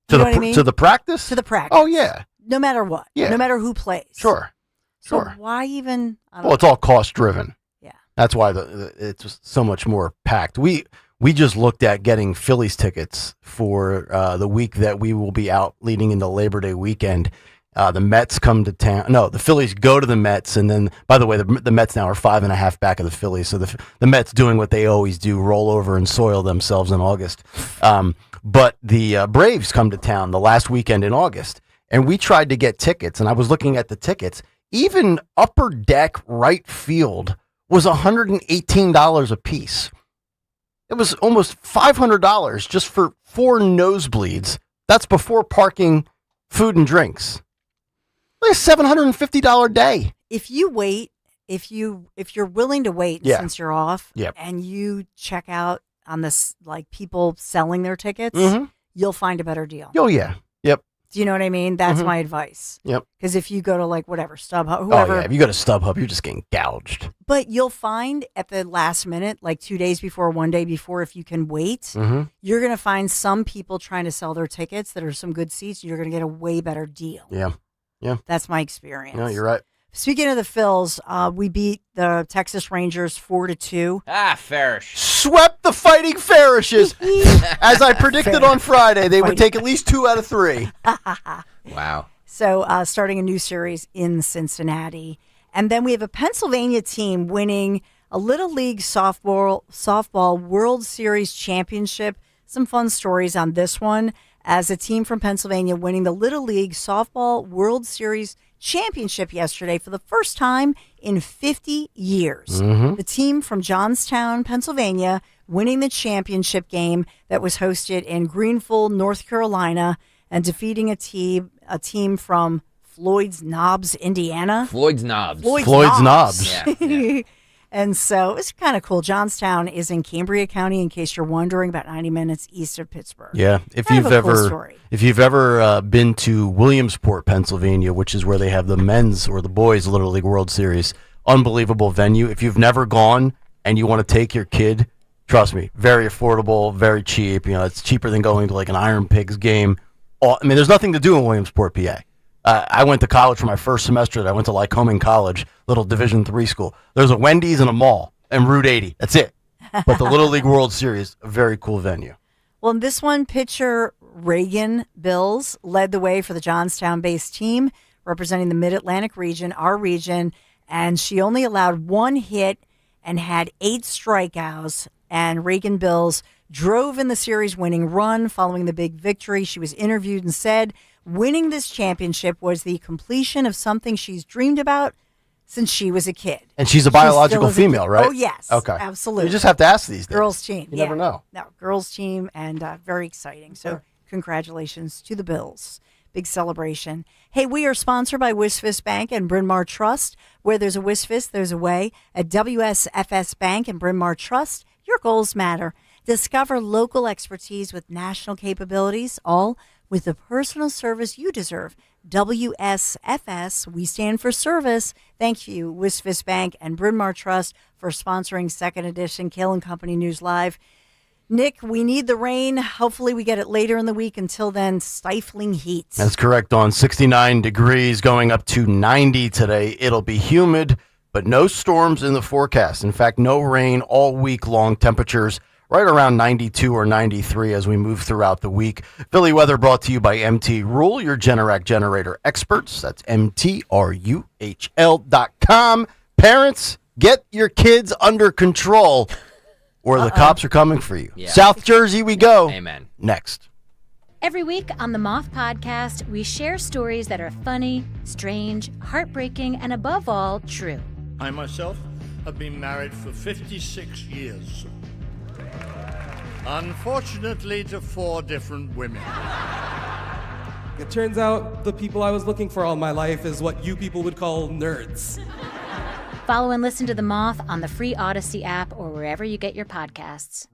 To know what I mean? the practice? To the practice. Oh, yeah. No matter what. Yeah. No matter who plays. Sure. So why even? Well, it's all cost driven. Yeah. That's why it's so much more packed. We just looked at getting Phillies tickets for the week that we will be out leading into Labor Day weekend. The Mets come to town. No, the Phillies go to the Mets, and then, by the way, the Mets now are 5.5 back of the Phillies. So the Mets doing what they always do, roll over and soil themselves in August. But the Braves come to town the last weekend in August, and we tried to get tickets, and I was looking at the tickets. Even upper deck right field was $118 a piece. It was almost $500 just for 4 nosebleeds. That's before parking, food, and drinks. Like a $750 day. If you wait, if you're willing to wait since you're off, and you check out on this, like people selling their tickets, you'll find a better deal. Oh yeah, yep. Do you know what I mean? That's my advice. Yep. Because if you go to like whatever StubHub, whoever, if you go to StubHub, you're just getting gouged. but you'll find at the last minute, like 2 days before, 1 day before, if you can wait, you're going to find some people trying to sell their tickets that are some good seats. You're going to get a way better deal. Yeah, yeah. That's my experience. No, you're right. Speaking of the Phils, we beat the Texas Rangers 4-2. Farish. Swept the Fighting Farishes. As I predicted on Friday, they would take at least 2 out of 3. Wow. So starting a new series in Cincinnati. And then we have a Pennsylvania team winning a Little League softball World Series championship. Some fun stories on this one, as a team from Pennsylvania winning the Little League softball World Series championship yesterday for the first time in 50 years. The team from Johnstown, Pennsylvania, winning the championship game that was hosted in Greenville, North Carolina, and defeating a team from Floyd's Knobs, Indiana. Floyd's Knobs. Floyd's Knobs. Yeah. And so it's kind of cool. Johnstown is in Cambria County, in case you're wondering, about 90 minutes east of Pittsburgh. Yeah, if Kind of you've a cool ever story. been to Williamsport, Pennsylvania, which is where they have the men's or the boys Little League World Series, unbelievable venue. If you've never gone and you want to take your kid, trust me, very affordable, very cheap. It's cheaper than going to like an Iron Pigs game. I mean, there's nothing to do in Williamsport, PA. I went to college for my first semester. I went to Lycoming College, little Division III school. There's a Wendy's and a mall and Route 80. That's it. But the Little League World Series, a very cool venue. Well, in this one, pitcher Reagan Bills led the way for the Johnstown-based team, representing the Mid-Atlantic region, our region, and she only allowed 1 hit and had 8 strikeouts, and Reagan Bills drove in the series-winning run following the big victory. She was interviewed and said winning this championship was the completion of something she's dreamed about since she was a kid. And she's a biological female, right? Oh, yes. Okay. Absolutely. You just have to ask these days. Girls team. You never know. No, girls team, and very exciting. So congratulations to the Bills. Big celebration. Hey, we are sponsored by Wisfis Bank and Bryn Mawr Trust. Where there's a Wisfis, there's a way. At WSFS Bank and Bryn Mawr Trust, your goals matter. Discover local expertise with national capabilities, all with the personal service you deserve. WSFS, we stand for service. Thank you, Wisfis Bank and Bryn Mawr Trust, for sponsoring Second Edition Kayal and Company News Live. Nick, we need the rain. Hopefully we get it later in the week. Until then, stifling heat. That's correct. On 69 degrees, going up to 90 today. It'll be humid. but no storms in the forecast. In fact, no rain all week long. Temperatures right around 92 or 93 as we move throughout the week. Philly weather brought to you by MT Rule, your Generac generator experts. That's MTRUHL.com. Parents, get your kids under control or the cops are coming for you. Yeah. South Jersey we go. Amen. Next. Every week on the Moth Podcast, we share stories that are funny, strange, heartbreaking, and above all, true. I myself have been married for 56 years. Unfortunately, to 4 different women. It turns out the people I was looking for all my life is what you people would call nerds. Follow and listen to The Moth on the free Odyssey app or wherever you get your podcasts.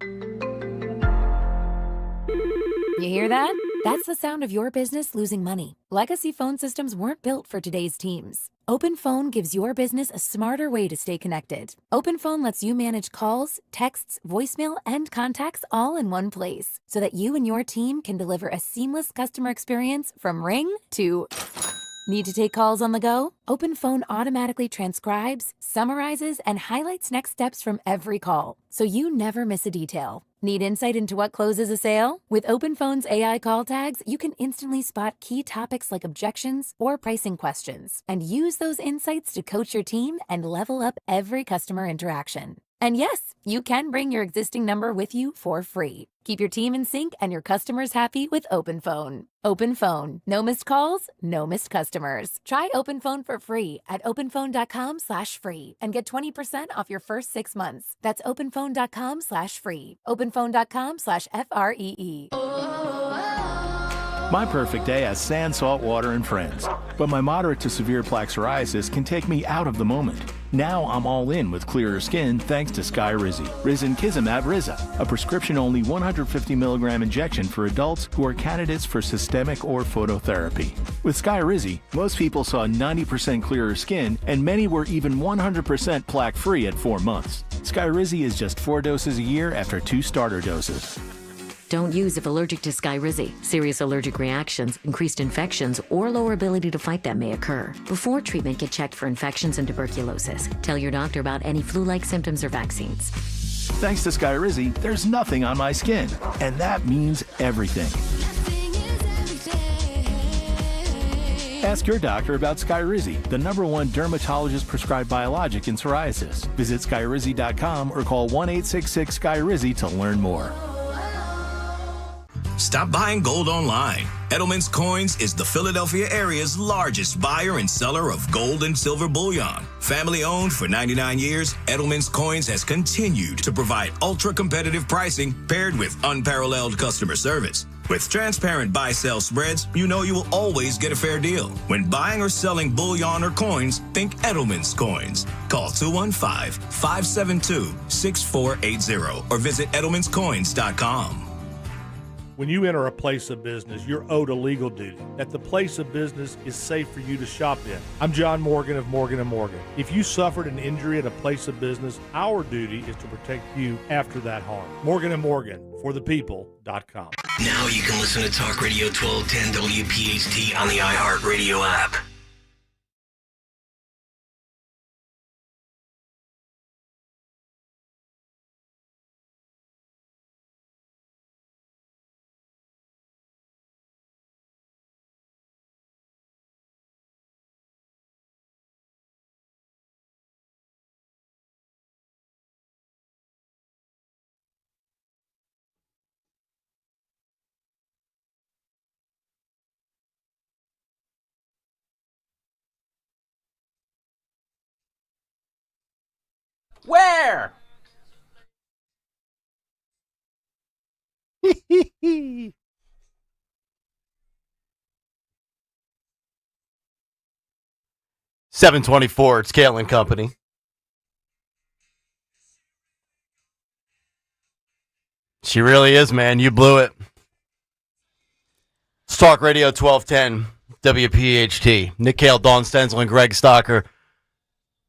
You hear that? That's the sound of your business losing money. Legacy phone systems weren't built for today's teams. OpenPhone gives your business a smarter way to stay connected. OpenPhone lets you manage calls, texts, voicemail, and contacts all in one place so that you and your team can deliver a seamless customer experience from ring to... Need to take calls on the go? OpenPhone automatically transcribes, summarizes, and highlights next steps from every call, so you never miss a detail. Need insight into what closes a sale? With OpenPhone's AI call tags, you can instantly spot key topics like objections or pricing questions, and use those insights to coach your team and level up every customer interaction. And yes, you can bring your existing number with you for free. Keep your team in sync and your customers happy with OpenPhone. OpenPhone. No missed calls, no missed customers. Try OpenPhone for free at openphone.com/free and get 20% off your first 6 months. That's openphone.com/free. openphone.com/FREE. My perfect day has sand, salt water, and friends. But my moderate to severe plaque psoriasis can take me out of the moment. Now I'm all in with clearer skin thanks to Skyrizi. Risankizumab Riza, a prescription-only 150 milligram injection for adults who are candidates for systemic or phototherapy. With Skyrizi, most people saw 90% clearer skin, and many were even 100% plaque-free at 4 months. Skyrizi is just 4 doses a year after 2 starter doses. Don't use if allergic to Skyrizi. Serious allergic reactions, increased infections, or lower ability to fight them may occur. Before treatment, get checked for infections and tuberculosis. Tell your doctor about any flu-like symptoms or vaccines. Thanks to Skyrizi, there's nothing on my skin, and that means everything. Ask your doctor about Skyrizi, the #1 dermatologist-prescribed biologic in psoriasis. Visit Skyrizi.com or call 1-866-SKYRIZI to learn more. Stop buying gold online. Edelman's Coins is the Philadelphia area's largest buyer and seller of gold and silver bullion. Family owned for 99 years, Edelman's Coins has continued to provide ultra-competitive pricing paired with unparalleled customer service. With transparent buy-sell spreads, you know you will always get a fair deal. When buying or selling bullion or coins, think Edelman's Coins. Call 215-572-6480 or visit edelmanscoins.com. When you enter a place of business, you're owed a legal duty that the place of business is safe for you to shop in. I'm John Morgan of Morgan & Morgan. If you suffered an injury at a place of business, our duty is to protect you after that harm. Morgan & Morgan, for the people.com. Now you can listen to Talk Radio 1210 WPHT on the iHeartRadio app. Where? 7:24. It's Kayal and Company. She really is, man. You blew it. It's Talk Radio 1210 WPHT. Nick Kayal, Dawn Stenzel, and Greg Stocker.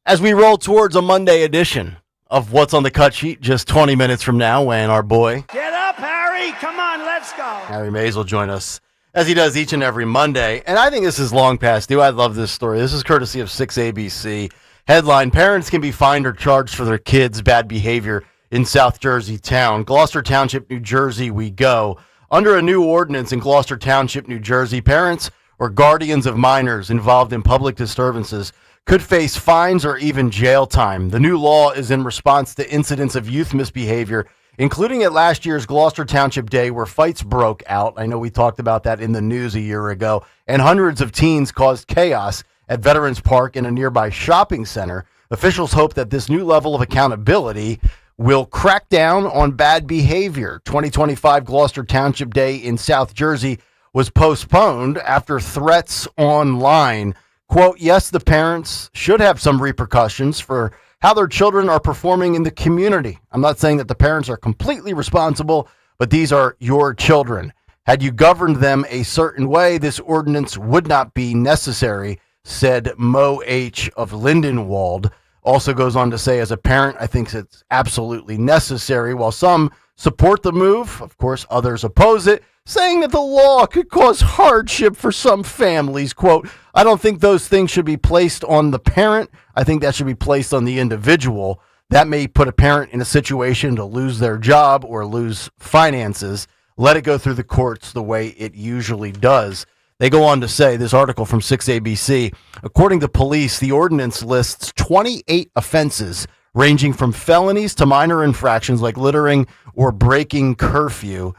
As we roll towards a Monday edition of What's on the Cut Sheet, just 20 minutes from now, when our boy Get up, Harry! Come on, let's go! Harry Mays will join us, as he does each and every Monday. And I think this is long past due. I love this story. This is courtesy of 6ABC. Headline, parents can be fined or charged for their kids' bad behavior in South Jersey town. Gloucester Township, New Jersey, we go. Under a new ordinance in Gloucester Township, New Jersey, parents or guardians of minors involved in public disturbances could face fines or even jail time. The new law is in response to incidents of youth misbehavior, including at last year's Gloucester Township Day where fights broke out. I know we talked about that in the news a year ago, and hundreds of teens caused chaos at Veterans Park in a nearby shopping center. Officials hope that this new level of accountability will crack down on bad behavior. 2025 Gloucester Township Day in South Jersey was postponed after threats online. Quote, yes, the parents should have some repercussions for how their children are performing in the community. I'm not saying that the parents are completely responsible, but these are your children. Had you governed them a certain way, this ordinance would not be necessary, said Mo H. of Lindenwald. Also goes on to say, as a parent, I think it's absolutely necessary. While some support the move, of course, others oppose it, saying that the law could cause hardship for some families. Quote, I don't think those things should be placed on the parent. I think that should be placed on the individual. That may put a parent in a situation to lose their job or lose finances. Let it go through the courts the way it usually does. They go on to say, this article from 6ABC, according to police, the ordinance lists 28 offenses ranging from felonies to minor infractions like littering or breaking curfew.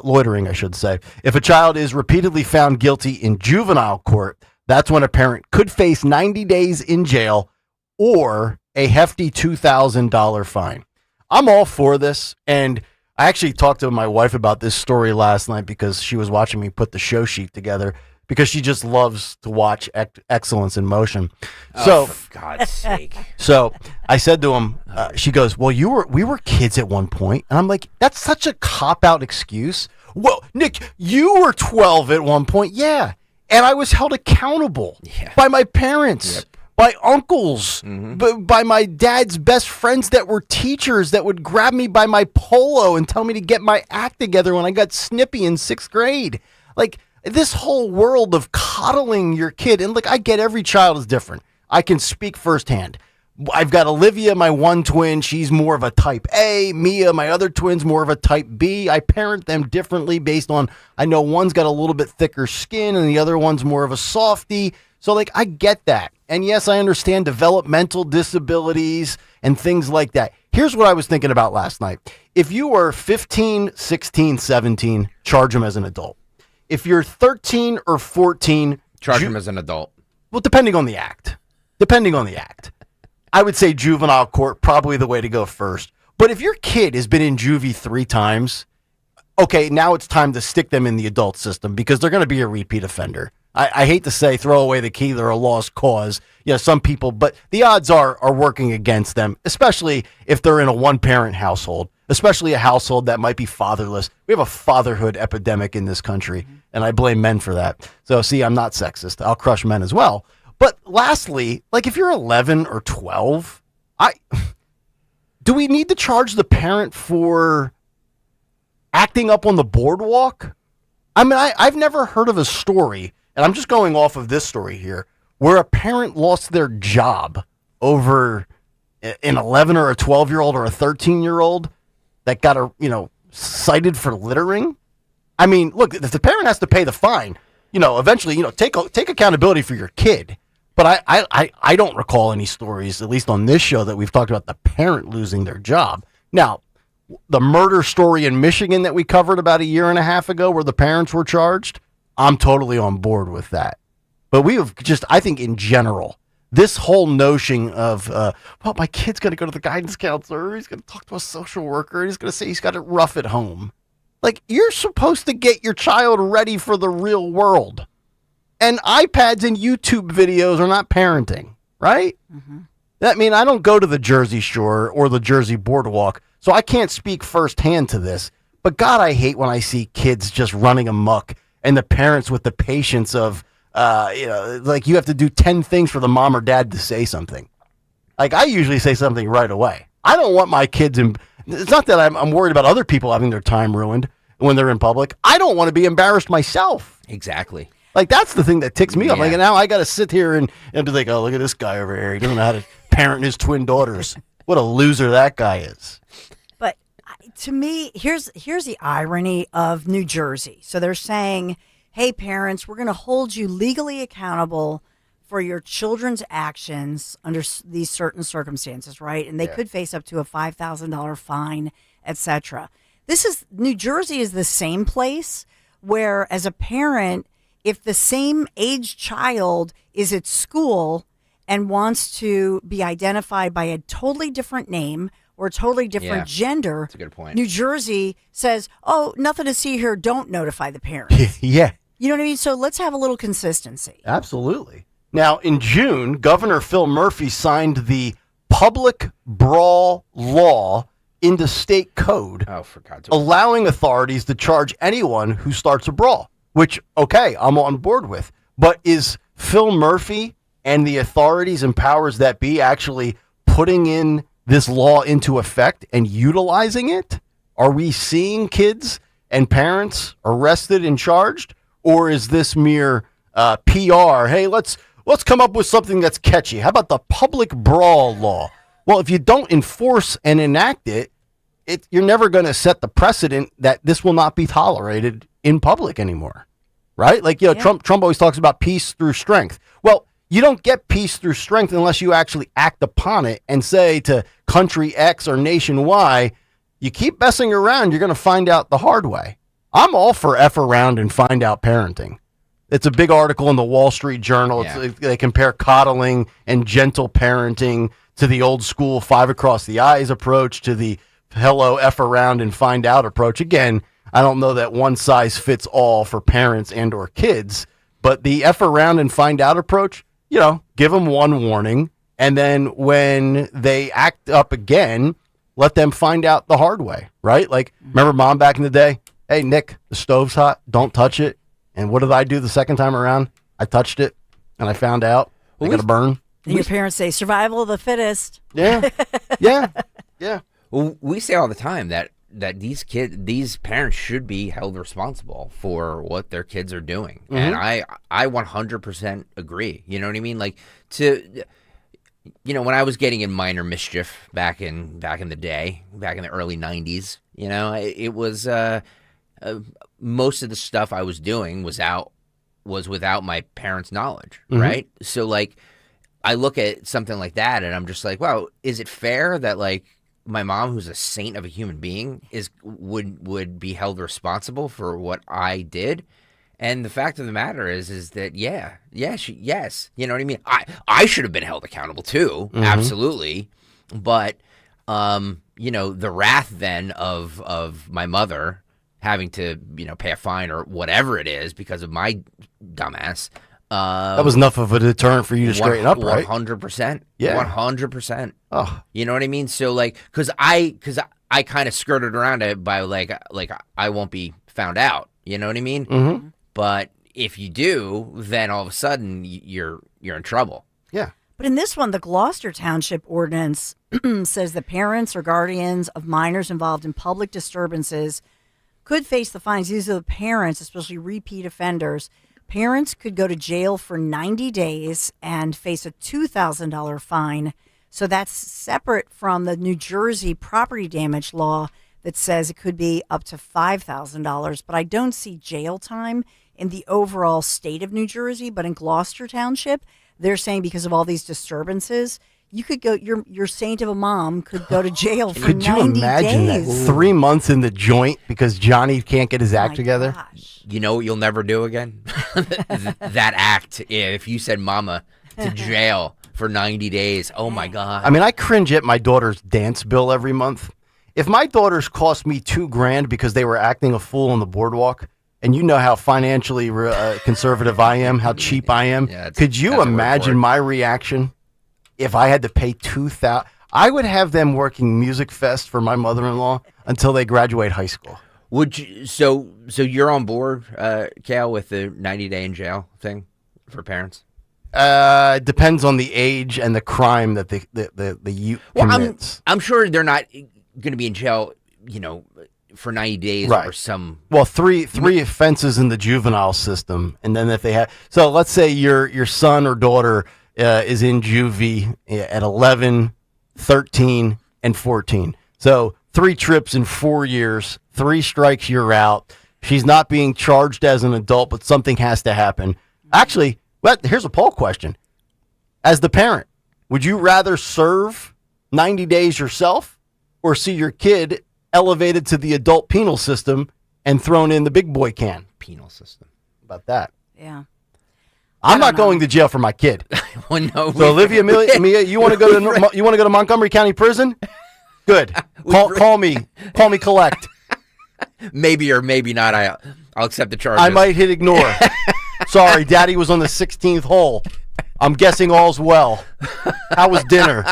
Loitering, I should say. If a child is repeatedly found guilty in juvenile court, that's when a parent could face 90 days in jail or a hefty $2,000 fine. I'm all for this, and I actually talked to my wife about this story last night because she was watching me put the show sheet together because she just loves to watch excellence in motion. So, for God's sake. So I said to him, she goes, well, we were kids at one point. And I'm like, that's such a cop-out excuse. Well, Nick, you were 12 at one point. Yeah. And I was held accountable by my parents, by uncles, by my dad's best friends that were teachers that would grab me by my polo and tell me to get my act together when I got snippy in 6th grade. Like, this whole world of coddling your kid. And look, I get every child is different. I can speak firsthand. I've got Olivia, my one twin. She's more of a type A. Mia, my other twin's more of a type B. I parent them differently based on, I know one's got a little bit thicker skin and the other one's more of a softie. So, like, I get that. And yes, I understand developmental disabilities and things like that. Here's what I was thinking about last night. If you were 15, 16, 17, charge them as an adult. If you're 13 or 14, charge them as an adult. Well, depending on the act. I would say juvenile court, probably the way to go first. But if your kid has been in juvie 3 times, okay, now it's time to stick them in the adult system because they're going to be a repeat offender. I hate to say throw away the key, they're a lost cause. Yeah, some people, but the odds are working against them, especially if they're in a one-parent household, especially a household that might be fatherless. We have a fatherhood epidemic in this country, and I blame men for that. So, see, I'm not sexist. I'll crush men as well. But lastly, like if you're 11 or 12, do we need to charge the parent for acting up on the boardwalk? I mean, I've never heard of a story, and I'm just going off of this story here, where a parent lost their job over an 11 or a 12-year-old or a 13-year-old that got cited for littering. I mean, look, if the parent has to pay the fine, eventually, take accountability for your kid. But I don't recall any stories, at least on this show, that we've talked about the parent losing their job. Now, the murder story in Michigan that we covered about a year and a half ago where the parents were charged, I'm totally on board with that. But we have just, I think in general, this whole notion of, well, my kid's going to go to the guidance counselor, he's going to talk to a social worker, and he's going to say he's got it rough at home. Like, you're supposed to get your child ready for the real world. And iPads and YouTube videos are not parenting, right? Mm-hmm. I mean, I don't go to the Jersey Shore or the Jersey Boardwalk, so I can't speak firsthand to this. But God, I hate when I see kids just running amok and the parents with the patience of, like you have to do 10 things for the mom or dad to say something. Like I usually say something right away. I don't want my kids in. It's not that I'm worried about other people having their time ruined when they're in public. I don't want to be embarrassed myself. Exactly. Like, that's the thing that ticks me off. Like, now I got to sit here and be like, oh, look at this guy over here. He doesn't know how to parent his twin daughters. What a loser that guy is. But to me, here's the irony of New Jersey. So they're saying, hey, parents, we're going to hold you legally accountable for your children's actions under these certain circumstances, right? And they could face up to a $5,000 fine, etc. New Jersey is the same place where, as a parent, if the same age child is at school and wants to be identified by a totally different name or a totally different gender, that's a good point. New Jersey says, oh, nothing to see here, don't notify the parents. Yeah. You know what I mean? So let's have a little consistency. Absolutely. Now, in June, Governor Phil Murphy signed the public brawl law into state code, allowing authorities to charge anyone who starts a brawl, which, okay, I'm on board with. But is Phil Murphy and the authorities and powers that be actually putting in this law into effect and utilizing it? Are we seeing kids and parents arrested and charged? Or is this mere PR? Hey, let's come up with something that's catchy. How about the public brawl law? Well, if you don't enforce and enact it, you're never going to set the precedent that this will not be tolerated in public anymore, right? Like, Trump always talks about peace through strength. Well, you don't get peace through strength unless you actually act upon it and say to country X or nation Y, you keep messing around, you're going to find out the hard way. I'm all for F around and find out parenting. It's a big article in the Wall Street Journal. They compare coddling and gentle parenting to the old school 5 across the eyes approach, to the hello, F around and find out approach. Again, I don't know that one size fits all for parents and or kids, but the F around and find out approach, give them one warning. And then when they act up again, let them find out the hard way, right? Like, remember mom back in the day? Hey, Nick, the stove's hot. Don't touch it. And what did I do the second time around? I touched it, and I found out I got to burn. And your parents say, survival of the fittest. Yeah. Yeah. Well, we say all the time that these parents should be held responsible for what their kids are doing. Mm-hmm. And I 100% agree. You know what I mean? Like, when I was getting in minor mischief back in the day, back in the early 90s, it was most of the stuff I was doing was without my parents' knowledge, right? So, like, I look at something like that and I'm just like, wow, is it fair that, like, my mom, who's a saint of a human being, would be held responsible for what I did? And the fact of the matter is that yes, you know what I mean? I should have been held accountable too, absolutely. But the wrath then of my mother having to pay a fine or whatever it is because of my dumbass. That was enough of a deterrent for you to straighten up, right? 100%. Yeah. 100%. Oh. You know what I mean? So, like, because I kind of skirted around it by like I won't be found out. You know what I mean? Mm-hmm. But if you do, then all of a sudden you're in trouble. Yeah. But in this one, the Gloucester Township ordinance says that parents or guardians of minors involved in public disturbances could face the fines. These are the parents, especially repeat offenders. Parents could go to jail for 90 days and face a $2,000 fine. So that's separate from the New Jersey property damage law that says it could be up to $5,000. But I don't see jail time in the overall state of New Jersey. But in Gloucester Township, they're saying because of all these disturbances, you could go, your saint of a mom could go to jail for 90 days. Could you imagine that? 3 months in the joint because Johnny can't get his act together? Gosh. You know what you'll never do again? That act. If you said mama to jail for 90 days, oh my God. I mean, I cringe at my daughter's dance bill every month. If my daughters cost me $2,000 because they were acting a fool on the boardwalk, and you know how financially conservative I am, how cheap I am, could you imagine my reaction if I had to pay $2,000? I would have them working Music Fest for my mother-in-law until they graduate high school. Would you, so you're on board, Kayal, with the 90-day in jail thing for parents? Depends on the age and the crime that the youth commits. I'm sure they're not going to be in jail, for 90 days or some. Well, three offenses in the juvenile system, and then if they have, so let's say your son or daughter is in juvie at 11, 13, and 14. So 3 trips in 4 years, 3 strikes, you're out. She's not being charged as an adult, but something has to happen. Actually, well, here's a poll question. As the parent, would you rather serve 90 days yourself or see your kid elevated to the adult penal system and thrown in the big boy can? Penal system. About that. Yeah. I'm not going to jail for my kid. Well, no. So Olivia, Mia, you want to go to Montgomery County Prison? Good. Call me. Call me collect. Maybe or maybe not. I'll accept the charges. I might hit ignore. Sorry, Daddy was on the 16th hole. I'm guessing all's well. How was dinner?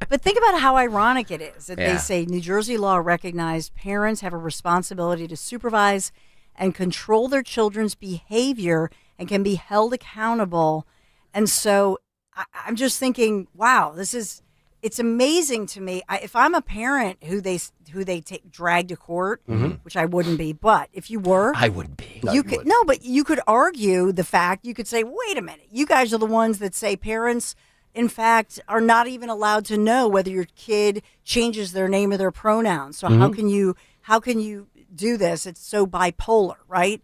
But think about how ironic it is that Yeah. they say New Jersey law recognized parents have a responsibility to supervise and control their children's behavior and can be held accountable. And so I'm just thinking, wow, it's amazing to me. If I'm a parent who they drag to court, which I wouldn't be, but if you were, I would be. But you could argue the fact. You could say, wait a minute, you guys are the ones that say parents, in fact, are not even allowed to know whether your kid changes their name or their pronouns. So how can you do this? It's so bipolar, right?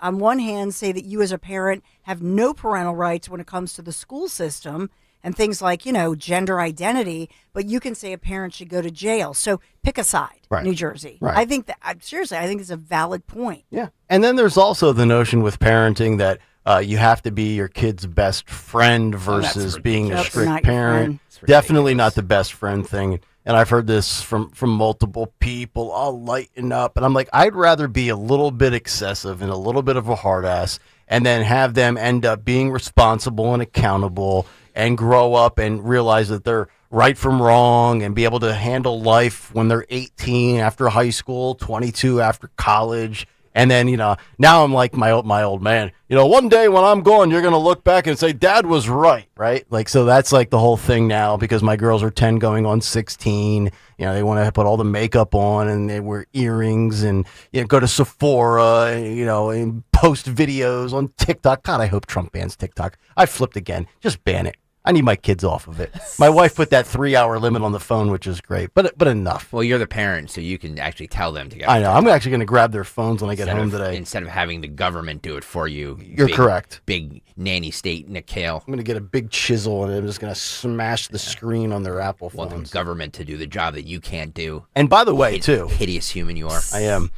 On one hand, say that you as a parent have no parental rights when it comes to the school system and things like, gender identity, but you can say a parent should go to jail. So pick a side, Right. New Jersey. Right. I think I think it's a valid point. Yeah. And then there's also the notion with parenting that you have to be your kid's best friend versus being a That's strict not your parent. friend. Definitely not the best friend thing. And I've heard this from multiple people. I'll lighten up. And I'm like, I'd rather be a little bit excessive and a little bit of a hard ass and then have them end up being responsible and accountable and grow up and realize that they're right from wrong and be able to handle life when they're 18 after high school, 22 after college. And then, now I'm like my old man. One day when I'm gone, you're going to look back and say, Dad was right, right? Like, so that's like the whole thing now because my girls are 10 going on 16. They want to put all the makeup on and they wear earrings and, go to Sephora, and post videos on TikTok. God, I hope Trump bans TikTok. I flipped again. Just ban it. I need my kids off of it. My wife put that 3-hour limit on the phone, which is great, but enough. Well, you're the parent, so you can actually tell them to get. I know. I'm actually going to grab their phones when I get home today. Instead of having the government do it for you. You're correct. Big nanny state, Nick Kayal. I'm going to get a big chisel and I'm just going to smash the screen on their Apple phones. Want the government to do the job that you can't do. And by the way, too. Hideous human you are. I am.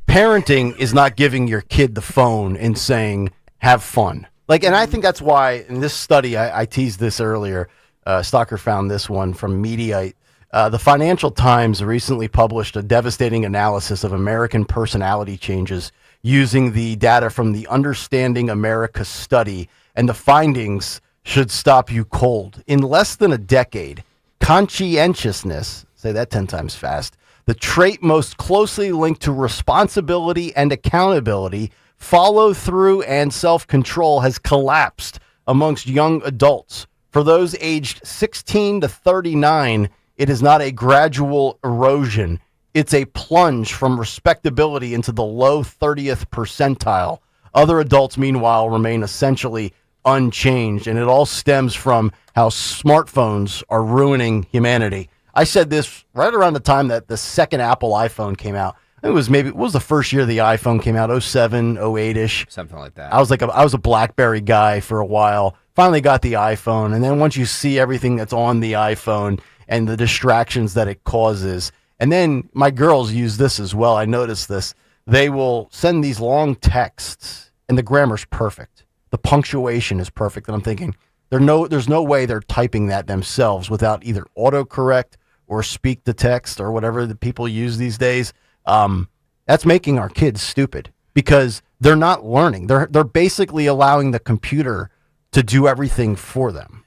Parenting is not giving your kid the phone and saying, have fun. And I think that's why in this study, I teased this earlier, Stalker found this one from Mediaite. The Financial Times recently published a devastating analysis of American personality changes using the data from the Understanding America study, and the findings should stop you cold. In less than a decade, conscientiousness, say that 10 times fast, the trait most closely linked to responsibility and accountability, follow through and self-control has collapsed amongst young adults. For those aged 16 to 39, it is not a gradual erosion. It's a plunge from respectability into the low 30th percentile. Other adults, meanwhile, remain essentially unchanged, and it all stems from how smartphones are ruining humanity. I said this right around the time that the second Apple iPhone came out. It was the first year the iPhone came out, 07, 08-ish. Something like that. I was a BlackBerry guy for a while. Finally got the iPhone, and then once you see everything that's on the iPhone and the distractions that it causes, and then my girls use this as well. I noticed this. They will send these long texts, and the grammar's perfect. The punctuation is perfect, and I'm thinking there's no way they're typing that themselves without either autocorrect or speak to text or whatever the people use these days. That's making our kids stupid because they're not learning. They're basically allowing the computer to do everything for them.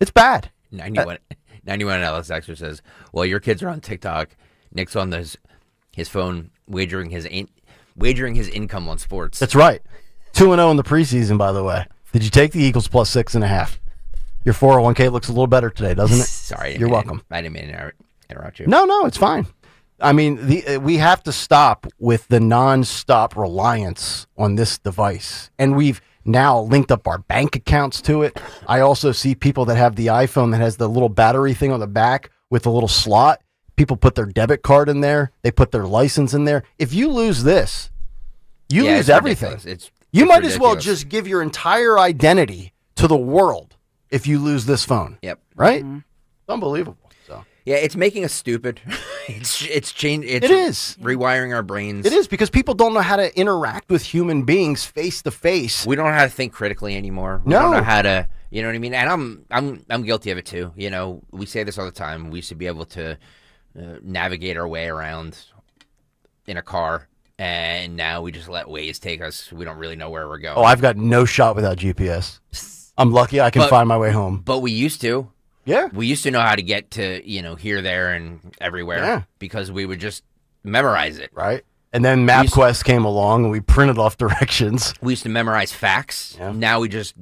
It's bad. 91 Alex Exer says, well, your kids are on TikTok. Nick's on his phone wagering his income on sports. That's right. 2-0 in the preseason, by the way. Did you take the Eagles plus 6.5? Your 401k looks a little better today, doesn't it? Sorry. You're welcome. I didn't mean to interrupt you. No, it's fine. I mean, we have to stop with the nonstop reliance on this device. And we've now linked up our bank accounts to it. I also see people that have the iPhone that has the little battery thing on the back with a little slot. People put their debit card in there. They put their license in there. If you lose this, you lose everything. You might as well just give your entire identity to the world if you lose this phone. Yep. Right? Unbelievable. So yeah, it's making us stupid. It's changed. It is rewiring our brains. It is because people don't know how to interact with human beings face to face. We don't know how to think critically anymore. We don't know how to, you know what I mean? And I'm guilty of it too. You know, we say this all the time. We used to be able to navigate our way around in a car, and now we just let Waze take us. We don't really know where we're going. Oh, I've got no shot without GPS. I'm lucky I can find my way home. But we used to. Yeah. We used to know how to get to, here, there, and everywhere because we would just memorize it. Right. And then MapQuest came along and we printed off directions. We used to memorize facts. Yeah. Now we just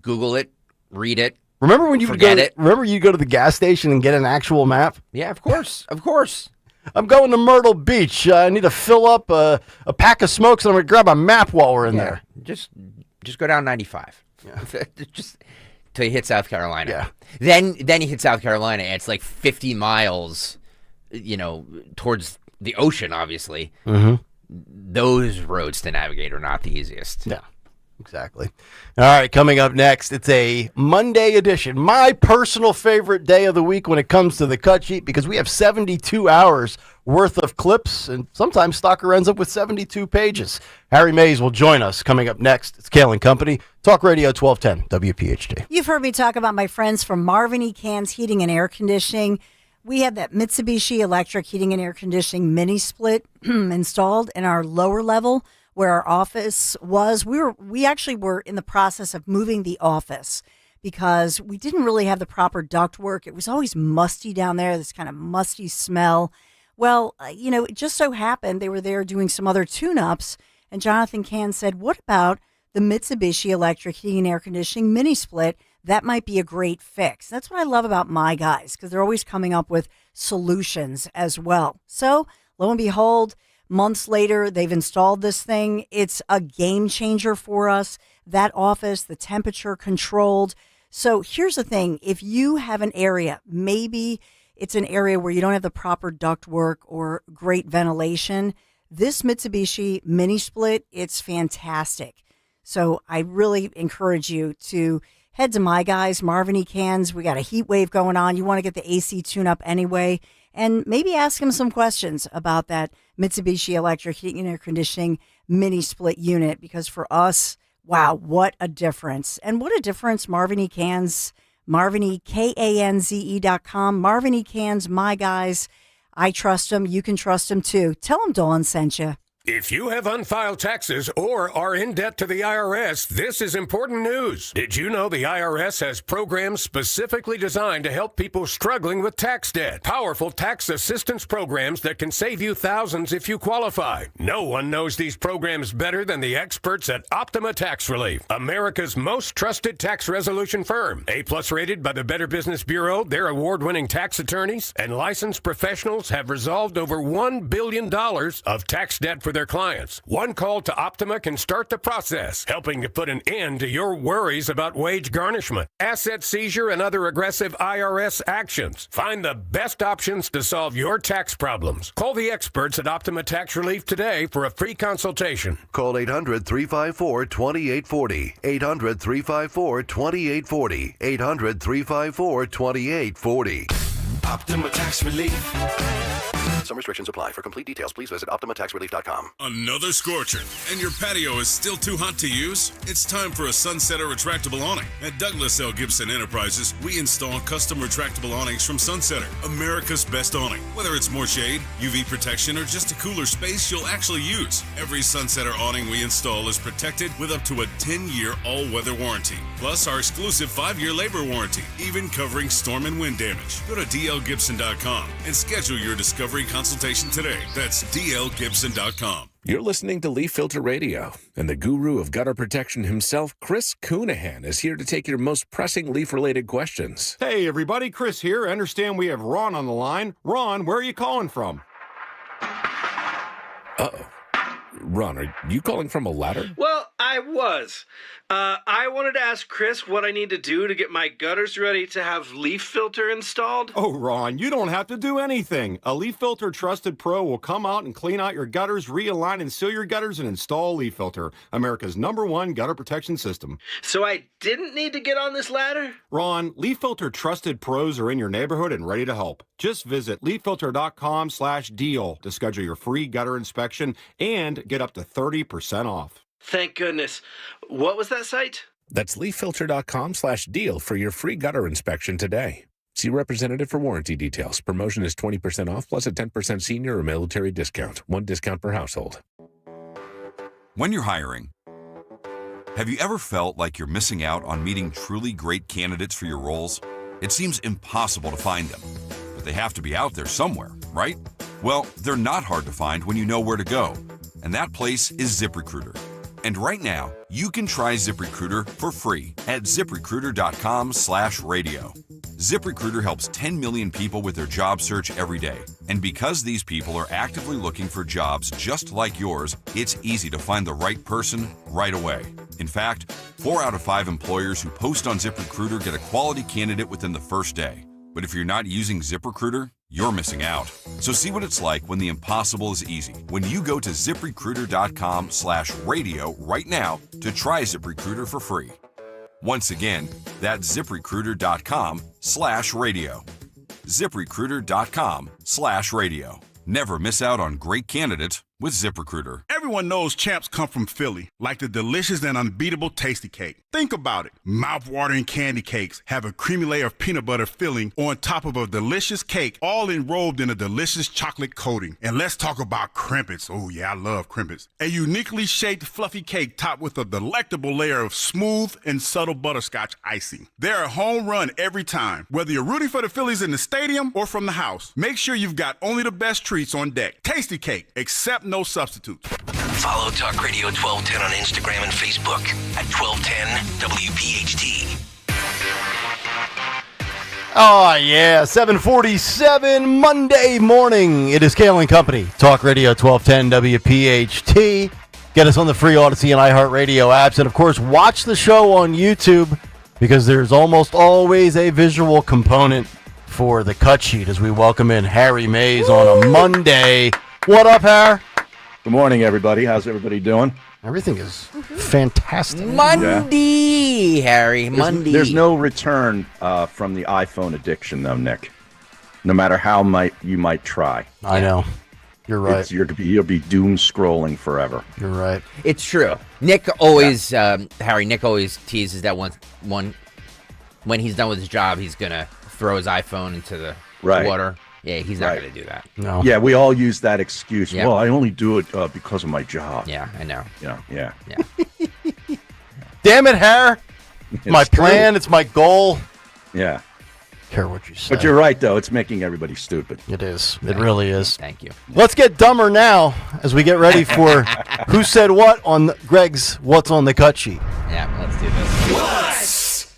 Google it, read it. Remember when you would Remember you go to the gas station and get an actual map? Yeah, of course. Of course. I'm going to Myrtle Beach. I need to fill up a pack of smokes and I'm going to grab a map while we're in there. Just go down 95. Yeah. Just till you hit South Carolina. Yeah. Then you hit South Carolina and it's like 50 miles, towards the ocean, obviously. Mm-hmm. Those roads to navigate are not the easiest. Yeah, exactly. All right, coming up next, it's a Monday edition. My personal favorite day of the week when it comes to the cut sheet because we have 72 hours worth of clips, and sometimes Stalker ends up with 72 pages. Harry Mays will join us coming up next. It's Kayal and Company, Talk Radio 1210, WPHT. You've heard me talk about my friends from Marvin E. Cans Heating and Air Conditioning. We have that Mitsubishi Electric Heating and Air Conditioning mini split installed in our lower level where our office was. We actually were in the process of moving the office because we didn't really have the proper ductwork. It was always musty down there, this kind of musty smell. Well, it just so happened they were there doing some other tune-ups, and Jonathan Can said, what about the Mitsubishi Electric Heating and Air Conditioning mini split? That might be a great fix. That's what I love about my guys, because they're always coming up with solutions as well. So, lo and behold, months later, they've installed this thing. It's a game changer for us. That office, the temperature controlled. So here's the thing. If you have an area, maybe it's an area where you don't have the proper ductwork or great ventilation, this Mitsubishi mini split, it's fantastic. So I really encourage you to head to my guys, Marvin E. Cans. We got a heat wave going on. You want to get the AC tune up anyway, and maybe ask them some questions about that Mitsubishi Electric Heating and Air Conditioning mini split unit, because for us, wow, what a difference. And what a difference Marvin E. Cans, MarvinEKanze.com. Marvin E. Cans, my guys. I trust them. You can trust them too. Tell them Dawn sent you. If you have unfiled taxes or are in debt to the IRS, this is important news. Did you know the IRS has programs specifically designed to help people struggling with tax debt? Powerful tax assistance programs that can save you thousands if you qualify. No one knows these programs better than the experts at Optima Tax Relief, America's most trusted tax resolution firm. A+ rated by the Better Business Bureau, their award-winning tax attorneys and licensed professionals have resolved over $1 billion of tax debt for their clients. One call to Optima can start the process, helping to put an end to your worries about wage garnishment, asset seizure, and other aggressive IRS actions. Find the best options to solve your tax problems. Call the experts at Optima Tax Relief today for a free consultation. Call 800-354-2840. 800-354-2840. 800-354-2840. Optima Tax Relief. Some restrictions apply. For complete details, please visit OptimaTaxRelief.com. Another scorcher, and your patio is still too hot to use? It's time for a Sunsetter retractable awning. At Douglas L. Gibson Enterprises, we install custom retractable awnings from Sunsetter, America's best awning. Whether it's more shade, UV protection, or just a cooler space you'll actually use, every Sunsetter awning we install is protected with up to a 10-year all-weather warranty. Plus our exclusive 5-year labor warranty, even covering storm and wind damage. Go to dlgibson.com and schedule your discovery consultation today. That's dlgibson.com. You're listening to Leaf Filter Radio, and the guru of gutter protection himself, Chris Coonahan, is here to take your most pressing leaf-related questions. Hey, everybody, Chris here. I understand we have Ron on the line. Ron, where are you calling from? Uh-oh. Ron, are you calling from a ladder? Well, I was. I wanted to ask Chris what I need to do to get my gutters ready to have leaf filter installed. Oh, Ron, you don't have to do anything. A Leaf Filter Trusted Pro will come out and clean out your gutters, realign and seal your gutters, and install Leaf Filter, America's #1 gutter protection system. So I didn't need to get on this ladder? Ron, Leaf Filter Trusted Pros are in your neighborhood and ready to help. Just visit leaffilter.com/deal to schedule your free gutter inspection and get up to 30% off. Thank goodness. What was that site? That's leaffilter.com/deal for your free gutter inspection today. See representative for warranty details. Promotion is 20% off plus a 10% senior or military discount. 1 discount per household. When you're hiring, have you ever felt like you're missing out on meeting truly great candidates for your roles? It seems impossible to find them, but they have to be out there somewhere, right? Well, they're not hard to find when you know where to go, and that place is ZipRecruiter. And right now, you can try ZipRecruiter for free at ZipRecruiter.com/radio. ZipRecruiter helps 10 million people with their job search every day. And because these people are actively looking for jobs just like yours, it's easy to find the right person right away. In fact, 4 out of 5 employers who post on ZipRecruiter get a quality candidate within the first day. But if you're not using ZipRecruiter, you're missing out. So see what it's like when the impossible is easy. When you go to ZipRecruiter.com/radio right now to try ZipRecruiter for free. Once again, that's ZipRecruiter.com/radio. ZipRecruiter.com/radio. Never miss out on great candidates with ZipRecruiter. Everyone knows champs come from Philly, like the delicious and unbeatable Tasty Cake. Think about it. Mouth-watering candy cakes have a creamy layer of peanut butter filling on top of a delicious cake, all enrobed in a delicious chocolate coating. And let's talk about Crimpets. Oh yeah, I love Crimpets. A uniquely shaped fluffy cake topped with a delectable layer of smooth and subtle butterscotch icing. They're a home run every time. Whether you're rooting for the Phillies in the stadium or from the house, make sure you've got only the best treats on deck. Tasty Cake, except no substitutes. Follow Talk Radio 1210 on Instagram and Facebook at 1210 WPHT. Oh, yeah. 7:47 Monday morning. It is Kayal and Company. Talk Radio 1210 WPHT. Get us on the free Odyssey and iHeartRadio apps. And, of course, watch the show on YouTube because there's almost always a visual component for the cut sheet as we welcome in Harry Mays on a Monday. What up, Harry? Good morning, everybody. How's everybody doing? Everything is fantastic. Monday, Harry. Monday. There's no return from the iPhone addiction, though, Nick. No matter how you might try. I know. You're right. You'll be doom scrolling forever. You're right. It's true. Nick always, Harry. Nick always teases that when he's done with his job, he's gonna throw his iPhone into the water. Yeah, he's not going to do that. No. Yeah, we all use that excuse. Yep. Well, I only do it because of my job. Yeah, I know. Yeah. Damn it, Harry. It's my plan. True. It's my goal. Yeah. Care what you say. But you're right, though. It's making everybody stupid. It is. It really is. Thank you. Let's get dumber now as we get ready for Who Said What on Greg's What's on the Cut Sheet. Yeah, let's do this. What's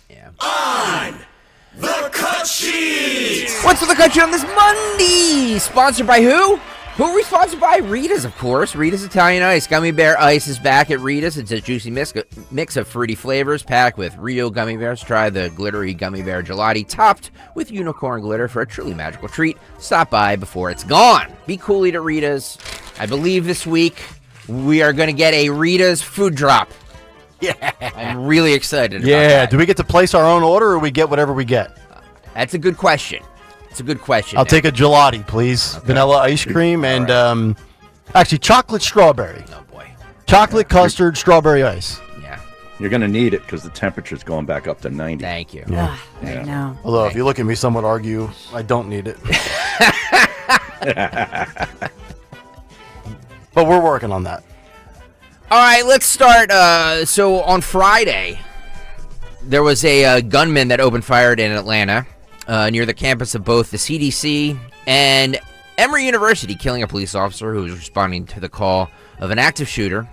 on the cut sheet? What's on the cut sheet on this Monday? Sponsored by who? Who are we sponsored by? Rita's, of course. Rita's Italian Ice. Gummy Bear Ice is back at Rita's. It's a juicy mix of fruity flavors packed with Rio gummy bears. Try the glittery gummy bear gelati topped with unicorn glitter for a truly magical treat. Stop by before it's gone. Be cool, eat at Rita's. I believe this week we are going to get a Rita's food drop. Yeah. I'm really excited about Yeah. that. Do we get to place our own order or we get whatever we get? That's a good question. It's a good question. I'll take a gelati, please. Okay. Vanilla ice cream and actually chocolate strawberry. Oh, boy. Chocolate custard strawberry ice. Yeah. You're going to need it because the temperature's going back up to 90. Thank you. Yeah. I know. Although, if you look at me, some would argue I don't need it. But we're working on that. All right, let's start. So on Friday, there was a gunman that opened fire in Atlanta near the campus of both the CDC and Emory University, killing a police officer who was responding to the call of an active shooter.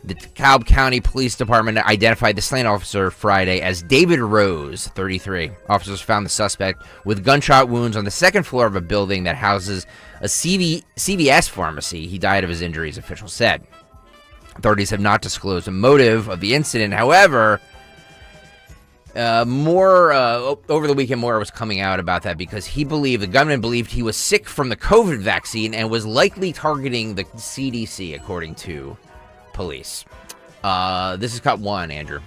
The DeKalb County Police Department identified the slain officer Friday as David Rose, 33. Officers found the suspect with gunshot wounds on the second floor of a building that houses a CVS pharmacy. He died of his injuries, officials said. Authorities have not disclosed the motive of the incident. However, over the weekend, more was coming out about that because the gunman believed he was sick from the COVID vaccine and was likely targeting the CDC, according to police. This is cut one, Andrew.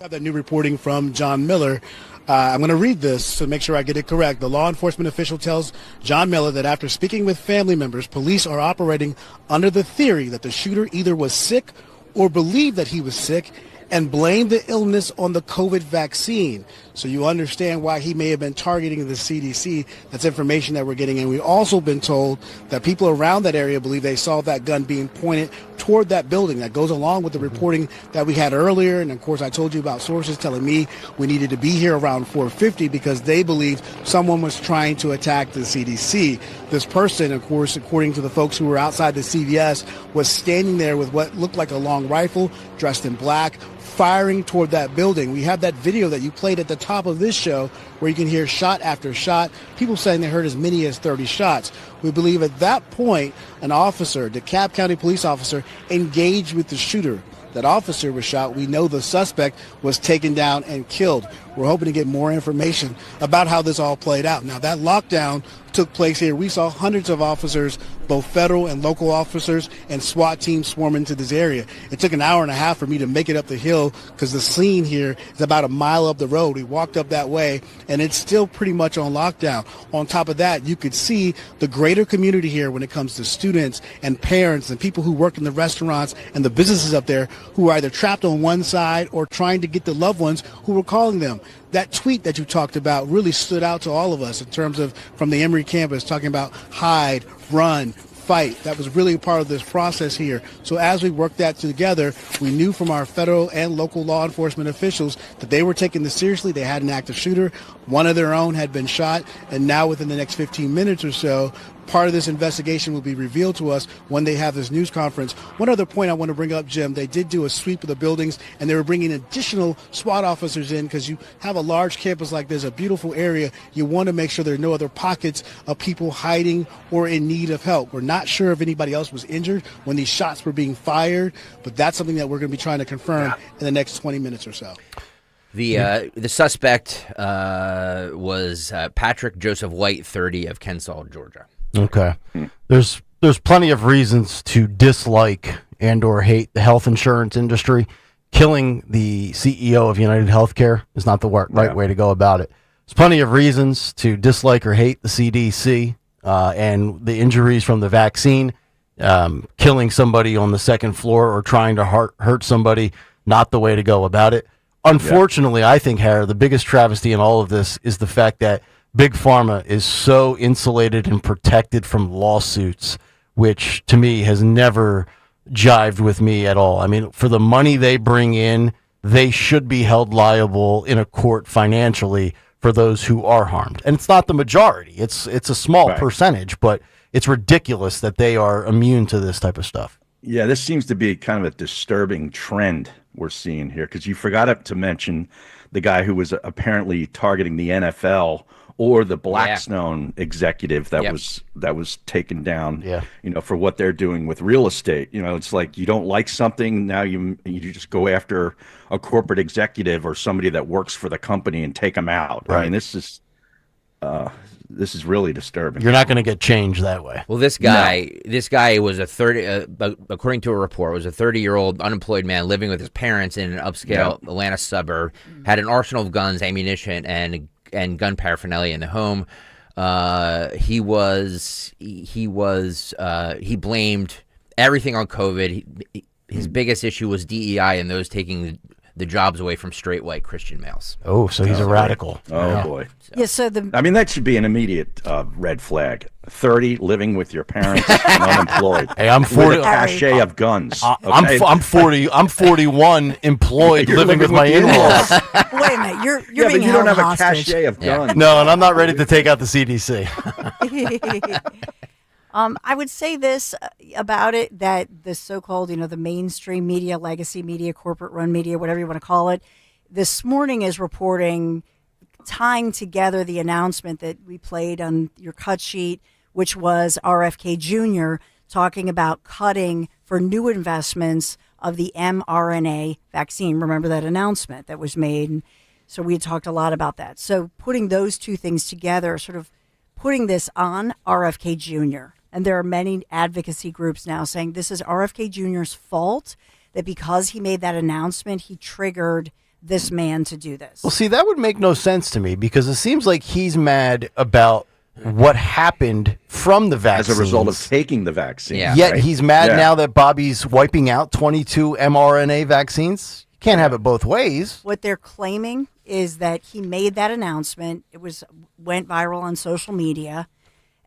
Got that new reporting from John Miller. I'm going to read this to make sure I get it correct. The law enforcement official tells John Miller that after speaking with family members, police are operating under the theory that the shooter either was sick or believed that he was sick and blamed the illness on the COVID vaccine. So you understand why he may have been targeting the CDC. That's information that we're getting. And we've also been told that people around that area believe they saw that gun being pointed toward that building. That goes along with the reporting that we had earlier. And, of course, I told you about sources telling me we needed to be here around 4:50 because they believed someone was trying to attack the CDC. This person, of course, according to the folks who were outside the CVS, was standing there with what looked like a long rifle, dressed in black, firing toward that building. We have that video that you played at the top of this show where you can hear shot after shot, people saying they heard as many as 30 shots. We believe at that point, an officer, DeKalb County police officer, engaged with the shooter. That officer was shot. We know the suspect was taken down and killed. We're hoping to get more information about how this all played out. Now, that lockdown took place here. We saw hundreds of officers, both federal and local officers, and SWAT teams swarm into this area. It took an hour and a half for me to make it up the hill because the scene here is about a mile up the road. We walked up that way, and it's still pretty much on lockdown. On top of that, you could see the greater community here when it comes to students and parents and people who work in the restaurants and the businesses up there who are either trapped on one side or trying to get the loved ones who were calling them. That tweet that you talked about really stood out to all of us in terms of from the Emory campus talking about hide, run, fight. That was really part of this process here. So as we worked that together, we knew from our federal and local law enforcement officials that they were taking this seriously. They had an active shooter. One of their own had been shot. And now within the next 15 minutes or so, part of this investigation will be revealed to us when they have this news conference. One other point I want to bring up, Jim, they did do a sweep of the buildings, and they were bringing additional SWAT officers in because you have a large campus like this, a beautiful area. You want to make sure there are no other pockets of people hiding or in need of help. We're not sure if anybody else was injured when these shots were being fired, but that's something that we're going to be trying to confirm in the next 20 minutes or so. The suspect was Patrick Joseph White, 30, of Kensal, Georgia. Okay. There's plenty of reasons to dislike and or hate the health insurance industry. Killing the CEO of United Healthcare is not the right way to go about it. There's plenty of reasons to dislike or hate the CDC and the injuries from the vaccine. Killing somebody on the second floor or trying to hurt somebody, not the way to go about it. Unfortunately, I think, Harry, the biggest travesty in all of this is the fact that Big Pharma is so insulated and protected from lawsuits, which to me has never jived with me at all. I mean, for the money they bring in, they should be held liable in a court financially for those who are harmed. And it's not the majority. It's a small percentage, but it's ridiculous that they are immune to this type of stuff. Yeah, this seems to be kind of a disturbing trend we're seeing here because you forgot to mention the guy who was apparently targeting the NFL or the Blackstone executive that was taken down, for what they're doing with real estate. It's like you don't like something, now you just go after a corporate executive or somebody that works for the company and take them out. Right. I mean, this is really disturbing. You're not going to get change that way. Well, this guy was according to a report, was a 30-year-old unemployed man living with his parents in an upscale Atlanta suburb, had an arsenal of guns, ammunition, and gun paraphernalia in the home. He blamed everything on COVID. His biggest issue was DEI and those taking the jobs away from straight white Christian males. Oh, so he's a radical. Oh, boy. Yeah, so I mean, that should be an immediate red flag. 30, living with your parents, and unemployed. Hey, I'm 40. With a cachet of guns. I'm 40. I'm 41, employed, living with my in-laws. Wait a minute, you're being but you don't have held a hostage. cachet of guns. No, and I'm not ready to take out the CDC. I would say this about it, that the so-called, the mainstream media, legacy media, corporate-run media, whatever you want to call it, this morning is reporting, tying together the announcement that we played on your cut sheet, which was RFK Jr. talking about cutting for new investments of the mRNA vaccine. Remember that announcement that was made? And so we had talked a lot about that. So putting those two things together, sort of putting this on RFK Jr., and there are many advocacy groups now saying this is RFK Jr.'s fault, that because he made that announcement, he triggered this man to do this. Well, see, that would make no sense to me because it seems like he's mad about what happened from the vaccine as a result of taking the vaccine. Yet he's mad now that Bobby's wiping out 22 mRNA vaccines. You can't have it both ways. What they're claiming is that he made that announcement. It went viral on social media.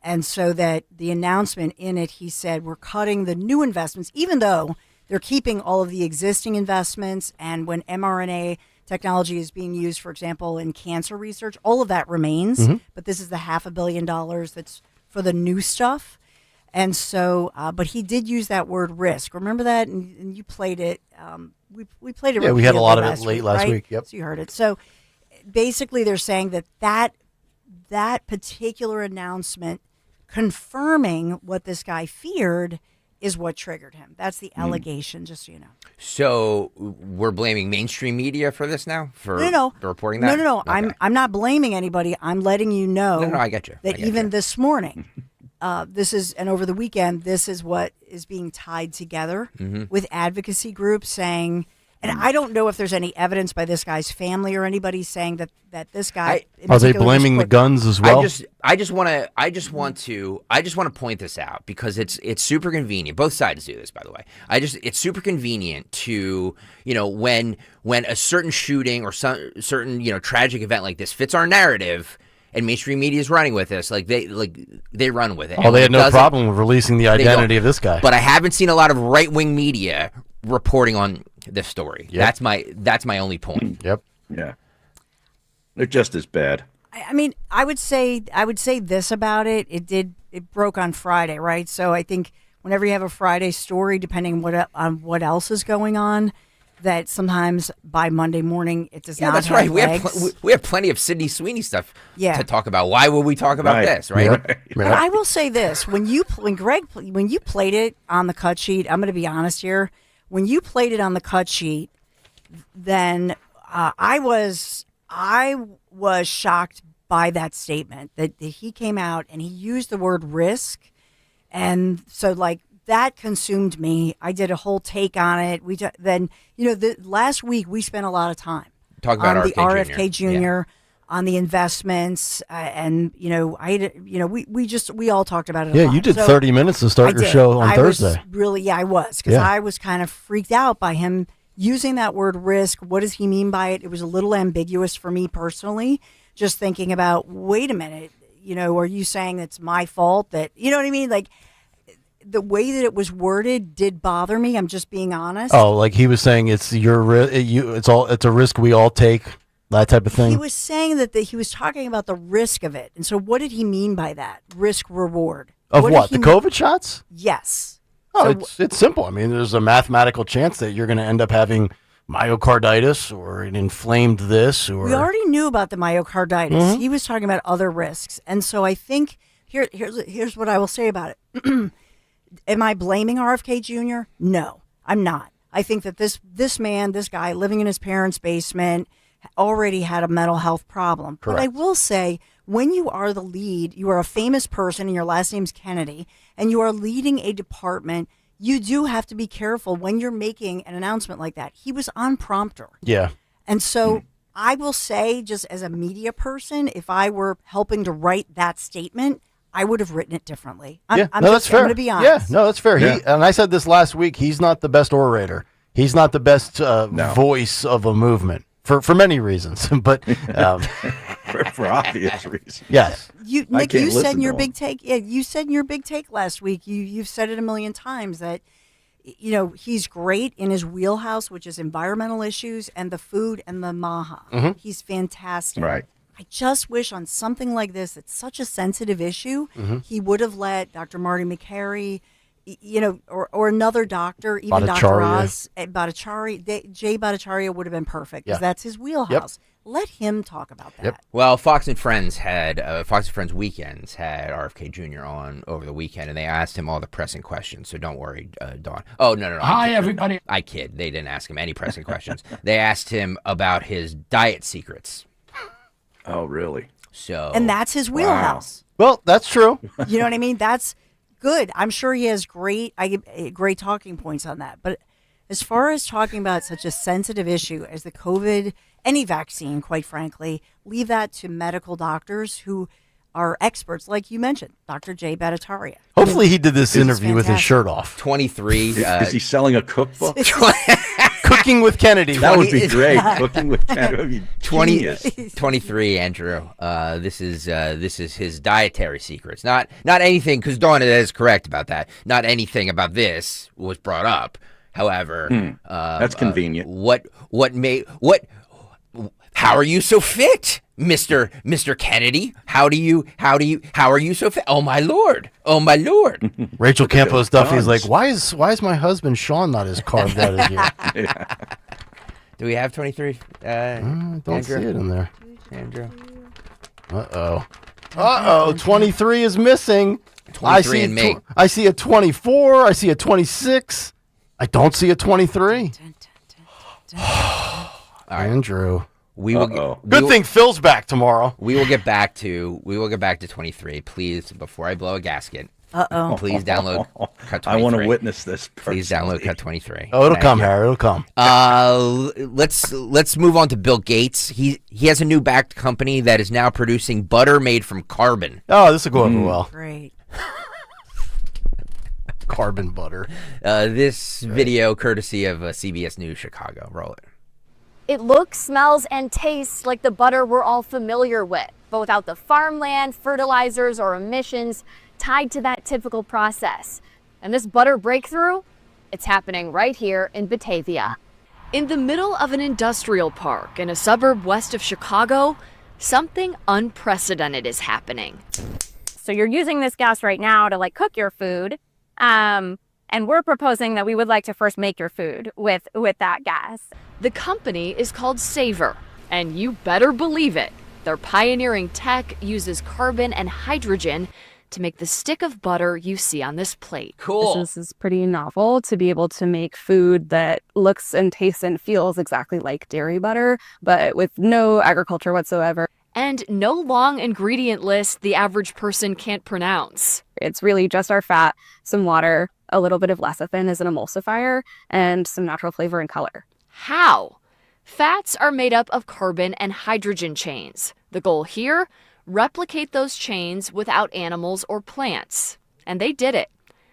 And so that the announcement in it, he said, we're cutting the new investments, even though they're keeping all of the existing investments. And when mRNA technology is being used, for example, in cancer research, all of that remains. Mm-hmm. But this is the $500 million that's for the new stuff. And so, but he did use that word risk. Remember that? And you played it. We played it. Yeah, we had a lot of it last late week, last right? week. Yep. So you heard it. So basically they're saying that particular announcement confirming what this guy feared is what triggered him. That's the allegation, just so you know. So we're blaming mainstream media for this now? For reporting that? No. Okay. I'm not blaming anybody. I'm letting you know No, I get you. that even this morning, and over the weekend, this is what is being tied together with advocacy groups saying, and I don't know if there's any evidence by this guy's family or anybody saying that this guy. Are they blaming the guns as well? I just want to point this out because it's super convenient. Both sides do this, by the way. It's super convenient to, when a certain shooting or some certain, tragic event like this fits our narrative and mainstream media is running with this, they run with it. Oh, they had no problem with releasing the identity of this guy. But I haven't seen a lot of right-wing media reporting on this story. Yep. That's my only point. Yep. Yeah. They're just as bad. I mean, I would say this about it. It broke on Friday, right? So I think whenever you have a Friday story, depending on what else is going on, that sometimes by Monday morning it does not. That's have right. legs. We have plenty of Sydney Sweeney stuff Yeah. to talk about. Why would we talk about this, right? But I will say this: when you played it on the cut sheet, I'm going to be honest here. When you played it on the cut sheet, then I was shocked by that statement that he came out and he used the word risk, and so that consumed me. I did a whole take on it. Last week we spent a lot of time talking about the RFK Jr. Jr. On the investments, and we all talked about it. Yeah, you did 30 minutes to start your show on Thursday. I was because I was kind of freaked out by him using that word risk. What does he mean by it? It was a little ambiguous for me personally. Just thinking about, wait a minute, are you saying it's my fault that, you know what I mean? Like the way that it was worded did bother me. I'm just being honest. Oh, like he was saying it's it's a risk we all take. That type of thing. He was saying that he was talking about the risk of it. And so what did he mean by that? Risk reward. Of what? The COVID shots? Yes. Oh, it's simple. I mean, there's a mathematical chance that you're going to end up having myocarditis or an inflamed this. Or we already knew about the myocarditis. Mm-hmm. He was talking about other risks. And so I think here's what I will say about it. Am I blaming RFK Jr.? No, I'm not. I think that this guy living in his parents' basement already had a mental health problem. Correct. But I will say, when you are the lead, you are a famous person and your last name's Kennedy, and you are leading a department, you do have to be careful when you're making an announcement like that. He was on prompter. Yeah. And so I will say, just as a media person, if I were helping to write that statement, I would have written it differently. That's fair. I'm going to be honest. Yeah, no, that's fair. Yeah. And I said this last week, he's not the best orator. He's not the best voice of a movement. For many reasons, but for obvious reasons. Yes. Nick, you said in your big take. Yeah, you said in your big take last week. You've said it a million times that he's great in his wheelhouse, which is environmental issues and the food and the maha. Mm-hmm. He's fantastic. Right. I just wish on something like this, it's such a sensitive issue, Mm-hmm. he would have let Dr. Marty McCary or another doctor, even Dr. Bhattacharya. Oz, Jay Bhattacharya would have been perfect because Yeah. that's his wheelhouse. Let him talk about that. Yep. Well, Fox and Friends Weekends had RFK Jr. on over the weekend, and they asked him all the pressing questions. So don't worry, Dawn. Oh, no. Hi, everybody. I kid. They didn't ask him any pressing questions. They asked him about his diet secrets. Oh, really? So, And that's his wheelhouse. Well, that's true. You know what I mean? That's good. I'm sure he has great talking points on that. But as far as talking about such a sensitive issue as the COVID, any vaccine, quite frankly, leave that to medical doctors who are experts, like you mentioned, Dr. Jay Bhattacharya. Hopefully he did this interview with his fantastic. shirt off. 23. Is he selling a cookbook? Cooking with Kennedy. That would be great. Cooking with Kennedy would be 23, Andrew. This is his dietary secrets. Not anything, because Dawn is correct about that. Not anything about this was brought up. However, that's convenient. How are you so fit, Mr. Kennedy? How are you so fit? Oh my lord! Rachel Campos Duffy's like, why is my husband Sean not as carved out as you? Do we have 23? Don't Andrew? see it in there. Andrew. Uh-oh. 23 is missing. 23 and me. I see a 24. I see a 26. I don't see a 23. Andrew. Good thing Phil's back tomorrow. We will get back to 23. Please, before I blow a gasket. Uh-oh. Please download Cut 23. I want to witness this. Please download Cut 23. Oh, it'll Thank come, you. Harry. It'll come. Let's move on to Bill Gates. He has a new backed company that is now producing butter made from carbon. Oh, this will go over well. Great. Carbon butter. This video courtesy of CBS News Chicago. Roll it. It looks, smells, and tastes like the butter we're all familiar with, but without the farmland, fertilizers, or emissions tied to that typical process. And this butter breakthrough, it's happening right here in Batavia. In the middle of an industrial park in a suburb west of Chicago, something unprecedented is happening. So you're using this gas right now to cook your food. And we're proposing that we would like to first make your food with that gas. The company is called Savor, and you better believe it. Their pioneering tech uses carbon and hydrogen to make the stick of butter you see on this plate. Cool. This is pretty novel to be able to make food that looks and tastes and feels exactly like dairy butter, but with no agriculture whatsoever. And no long ingredient list the average person can't pronounce. It's really just our fat, some water, a little bit of lecithin as an emulsifier, and some natural flavor and color. How? Fats are made up of carbon and hydrogen chains. The goal here? Replicate those chains without animals or plants. And they did it.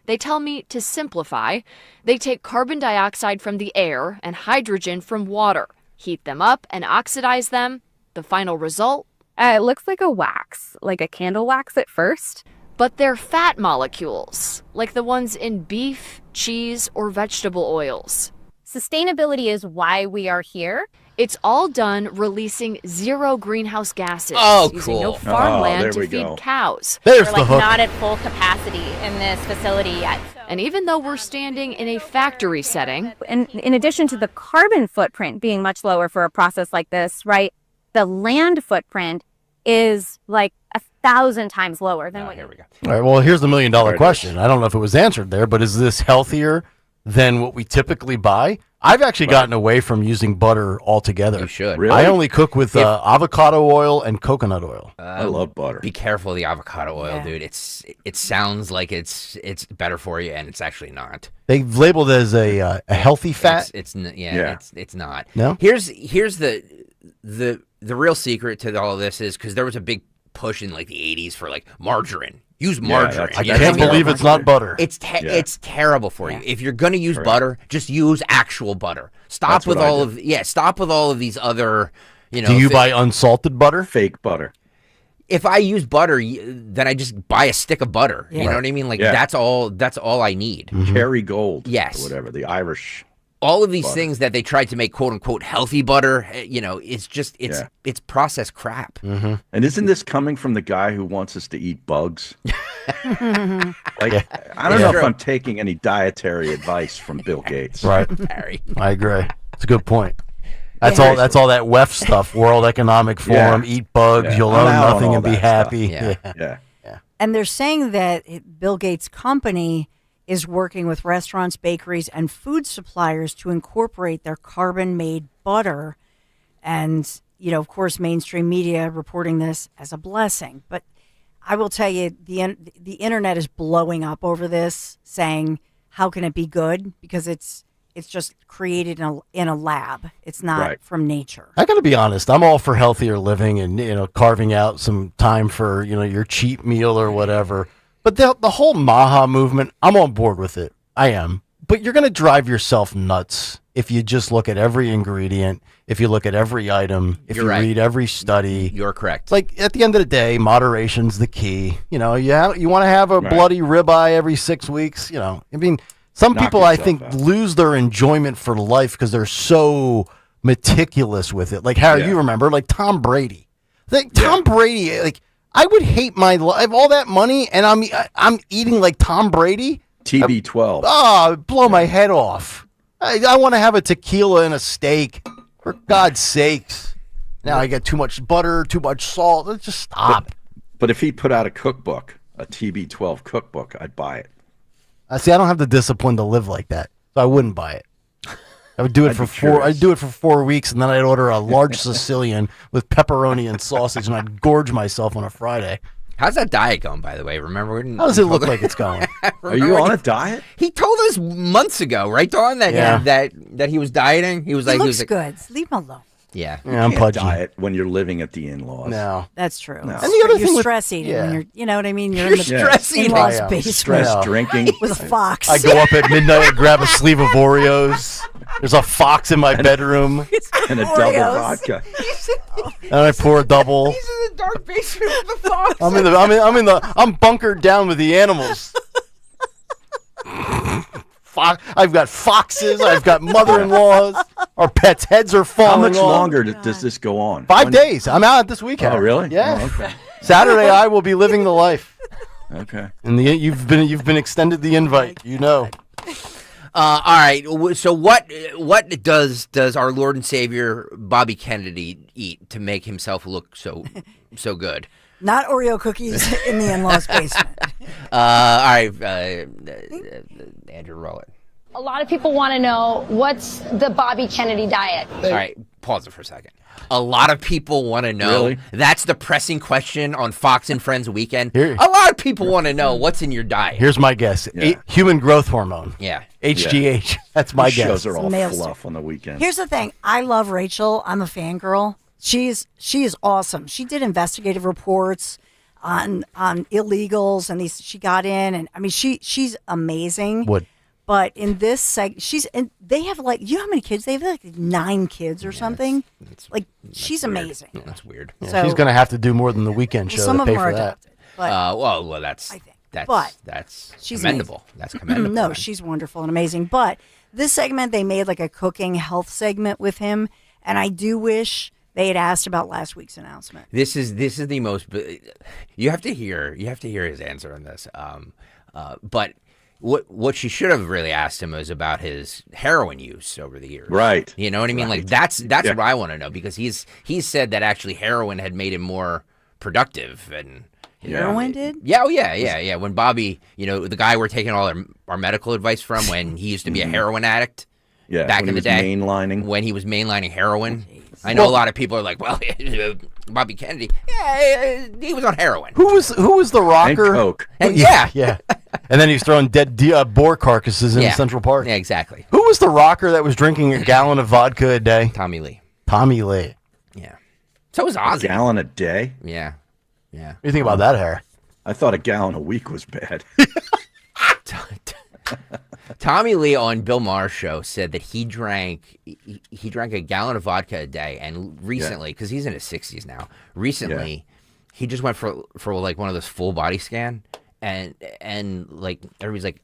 They tell me to simplify. They take carbon dioxide from the air and hydrogen from water, heat them up and oxidize them. The final result? It looks like a wax, like a candle wax at first. But they're fat molecules, like the ones in beef, cheese, or vegetable oils. Sustainability is why we are here. It's all done releasing zero greenhouse gases, using no Oh, farmland there to we feed go. cows. We're not at full capacity in this facility yet. And even though we're standing in a factory setting, And in addition to the carbon footprint being much lower for a process like this, right, the land footprint is like 1,000 times lower than what Here we go. All right, well, here's the $1 million There it question. I don't know if it was answered there, but is this healthier than what we typically buy? I've actually gotten away from using butter altogether. You should. Really? I only cook with avocado oil and coconut oil. I love butter. Be careful of the avocado oil, dude. It sounds like it's better for you, and it's actually not. They've labeled it as a healthy fat. It's not. No? Here's the real secret to all of this is because there was a big push in like the 80s for like margarine. Use margarine. I can't believe it's not butter. It's terrible for you. If you're gonna use butter, just use actual butter. Stop with all of these other. Do you buy unsalted butter? Fake butter. If I use butter, then I just buy a stick of butter. Yeah. You know what I mean? Like Yeah. that's all I need. Cherry Gold. Yes. Or whatever. The Irish all of these things that they tried to make quote unquote healthy butter, it's just it's processed crap. Mm-hmm. And isn't this coming from the guy who wants us to eat bugs? Like, I don't know if I'm taking any dietary advice from Bill Gates. Right. Harry. I agree. It's a good point. That's all. That's all that WEF stuff. World Economic Forum. Eat bugs. You'll own nothing and be happy. Yeah. And they're saying that Bill Gates' company is working with restaurants, bakeries, and food suppliers to incorporate their carbon-made butter. And, of course, mainstream media reporting this as a blessing. But I will tell you, the internet is blowing up over this, saying, how can it be good? Because it's just created in a lab. It's not from nature. I got to be honest. I'm all for healthier living and carving out some time for your cheat meal or whatever. But the whole Maha movement, I'm on board with it. I am. But you're going to drive yourself nuts if you just look at every ingredient, if you look at every item, if you read every study. You're correct. Like, at the end of the day, moderation's the key. You want to have a bloody ribeye every 6 weeks. Some people, I think, lose their enjoyment for life because they're so meticulous with it. Like, Harry, you remember, like Tom Brady. Tom Brady, I would hate my life. I have all that money, and I'm eating like Tom Brady. TB12. Oh, blow my head off. I want to have a tequila and a steak, for God's sakes. Now I get too much butter, too much salt. Let's just stop. But if he put out a cookbook, a TB12 cookbook, I'd buy it. See, I don't have the discipline to live like that, so I wouldn't buy it. I would do it for 4 weeks, and then I'd order a large Sicilian with pepperoni and sausage, and I'd gorge myself on a Friday. How's that diet going, by the way? Remember? How does it look like it's going? Are you on a diet? He told us months ago, right, Dawn, that he was dieting. He was He like, looks good. Leave him alone. Yeah, I'm pudgy. Diet when you're living at the in-laws. No, that's true. No. And the other thing, stress eating. When you're, you know what I mean. You're in the stress eating. in-laws basement. Stress drinking with a fox. I go up at midnight and grab a sleeve of Oreos. There's a fox in my bedroom and a double vodka. And I pour a double. He's in the dark basement with the fox. I'm bunkered down with the animals. I've got foxes. I've got mother-in-laws. Our pets' heads are falling. How much off. longer does this go on? 5 days. I'm out this weekend. Oh, really? Yeah. Oh, okay. Saturday, I will be living the life. Okay. And you've been extended the invite. All right. So what does our Lord and Savior Bobby Kennedy eat to make himself look so good? Not Oreo cookies in the in-laws basement. All right, Andrew, roll it. A lot of people want to know, what's the Bobby Kennedy diet? All right, pause it for a second. A lot of people want to know. Really? That's the pressing question on Fox and Friends weekend. A lot of people want to know what's in your diet. Here's my guess. Human growth hormone. Yeah. HGH. That's my guess. Shows are all fluff on the weekend. Here's the thing. I love Rachel. I'm a fangirl. She is awesome. She did investigative reports on illegals, and she got in, and I mean she's amazing. But in this they have you know how many kids they have? Like 9 kids or something. She's weird. amazing. Yeah, that's weird. Yeah, so, she's going to have to do more than the weekend show some to of pay them for are that. adopted. But well, that's she's commendable. amazing. That's commendable. No, she's wonderful and amazing. But this segment, they made like a cooking health segment with him, and I do wish they had asked about last week's announcement. This is the most. You have to hear his answer on this. But what she should have really asked him was about his heroin use over the years. Right. You know what I mean? Right. Like that's what I want to know, because he's said that actually heroin had made him more productive and. Heroin did? Yeah, yeah. When Bobby, the guy we're taking all our medical advice from, when he used to be a heroin addict. Yeah, back in the day, when he was mainlining heroin. I know a lot of people are like, well, Bobby Kennedy, he was on heroin. Who was the rocker? And coke. And yeah. And then he's throwing dead boar carcasses in Central Park. Yeah, exactly. Who was the rocker that was drinking a gallon of vodka a day? Tommy Lee. Yeah. So was Ozzy. A gallon a day? Yeah. What do you think about that, Harry? I thought a gallon a week was bad. Tommy Lee on Bill Maher's show said that he drank a gallon of vodka a day, and recently, because he's in his 60s now, he just went for like one of those full body scan, and like everybody's like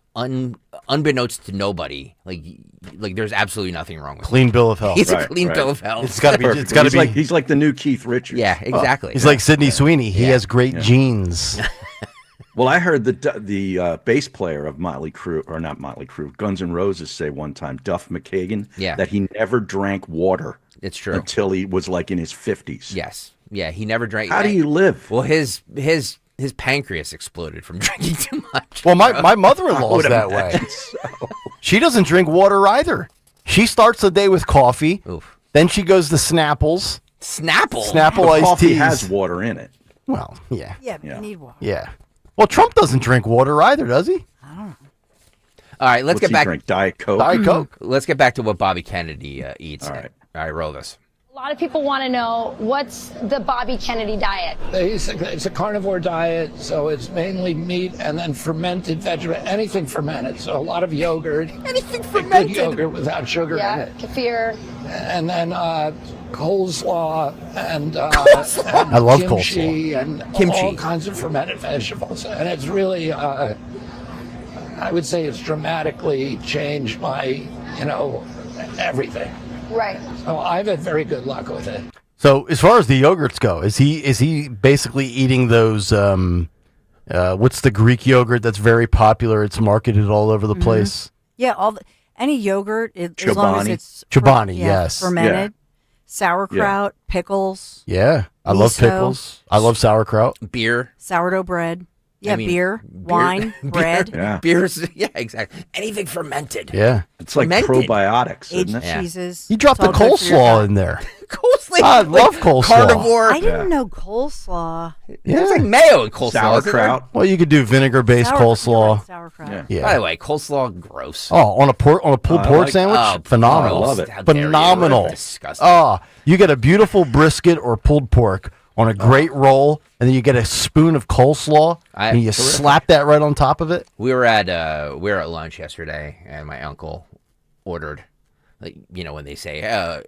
unbeknownst to nobody, like there's absolutely nothing wrong with him. Clean bill of health. He's a clean bill of health. It's got to be. It's got to be. He's like the new Keith Richards. Yeah, exactly. He's like Sidney Sweeney. He has great genes. Well, I heard the bass player of Motley Crue, or not Motley Crue, Guns N' Roses, say one time, Duff McKagan, that he never drank water. It's true. Until he was like in his 50s. Yes. Yeah, he never drank. How do you live? Well, his pancreas exploded from drinking too much. Well, my mother-in-law is that way. She doesn't drink water either. She starts the day with coffee. Oof. Then she goes to Snapples. Snapple iced coffee teas. has water in it. Well, yeah. Yeah, but you need water. Yeah. Well, Trump doesn't drink water either, does he? I don't know. All right, let's What's get he back. drink? Diet Coke. Diet Coke. Let's get back to what Bobby Kennedy eats. All right. All right, roll this. A lot of people want to know, what's the Bobby Kennedy diet? Basically, it's a carnivore diet, so it's mainly meat and then fermented vegetable, anything fermented. So a lot of yogurt. Anything Good yogurt without sugar in Yeah, it. kefir. And then coleslaw and, I love kimchi coleslaw. and Kimchi. all kinds of fermented vegetables. And it's really, I would say it's dramatically changed my, everything. Right. So I've had very good luck with it. So as far as the yogurts go, is he basically eating those? What's the Greek yogurt that's very popular? It's marketed all over the place. Yeah, any yogurt, as long as Chobani. it's Chobani, yes. fermented, sauerkraut, pickles, Yeah, I love Miso. pickles. I love sauerkraut. Beer. sourdough bread. Yeah, I mean, beer, wine, bread, Yeah. Beers. Yeah, exactly. Anything fermented. Yeah, It's like Fermented. probiotics, aged isn't it? Yeah. cheeses. you dropped It's the all good for your coleslaw gut. in there. Coleslaw. I love coleslaw. Carnivore. I didn't know coleslaw. There's like mayo in coleslaw. Sauerkraut. Well, you could do vinegar-based coleslaw. Sauerkraut. Yeah. Yeah. By the way, coleslaw, gross. Oh, on a pulled pork like- sandwich, Oh, phenomenal. I love it. How dare you. Phenomenal. Disgusting. Oh, you get a beautiful brisket or pulled pork on a great roll, and then you get a spoon of coleslaw, and you slap that right on top of it. We were at lunch yesterday, and my uncle ordered, like, when they say,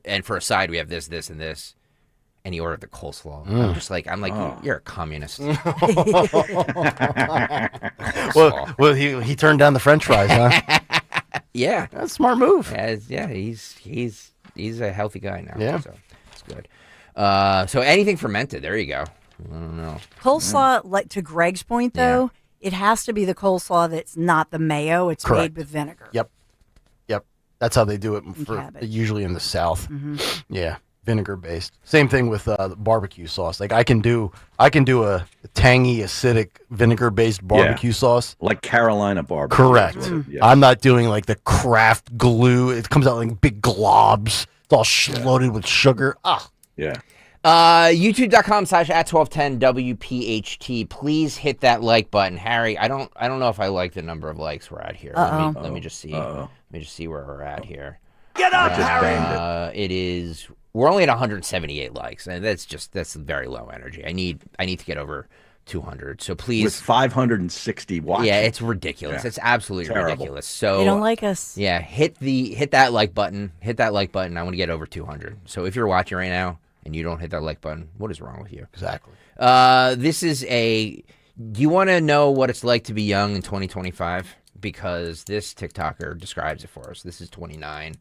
and for a side we have this, this, and this, and he ordered the coleslaw. I'm just like, you're a communist. Well, he turned down the French fries, huh? Yeah, That's a smart move. yeah, he's a healthy guy now. Yeah. So it's good. So anything fermented, there you go. I don't know. Coleslaw, like to Greg's point though, it has to be the coleslaw that's not the mayo. It's Correct. made with vinegar. Yep. That's how they do it cabbage. usually in the South. Yeah, vinegar-based. Same thing with barbecue sauce. Like I can do a tangy, acidic, vinegar-based barbecue sauce. Like Carolina barbecue. Correct. Yeah. I'm not doing like the Kraft glue. It comes out like big globs. It's all loaded with sugar. Yeah. YouTube.com/@1210 WPHT. Please hit that like button, Harry. I don't know if I like the number of likes we're at here. Let me just see. Let me just see where we're at here. Get up, Harry! It is. We're only at 178 likes, and that's very low energy. I need to get over 200. So please. With 560 watching. Yeah, it's ridiculous. Yeah. It's absolutely Terrible. ridiculous. So They don't like us. Yeah, hit that like button. Hit that like button. I want to get over 200. So if you're watching right now and you don't hit that like button, what is wrong with you? Exactly. This is do you want to know what it's like to be young in 2025? Because this TikToker describes it for us. This is 29.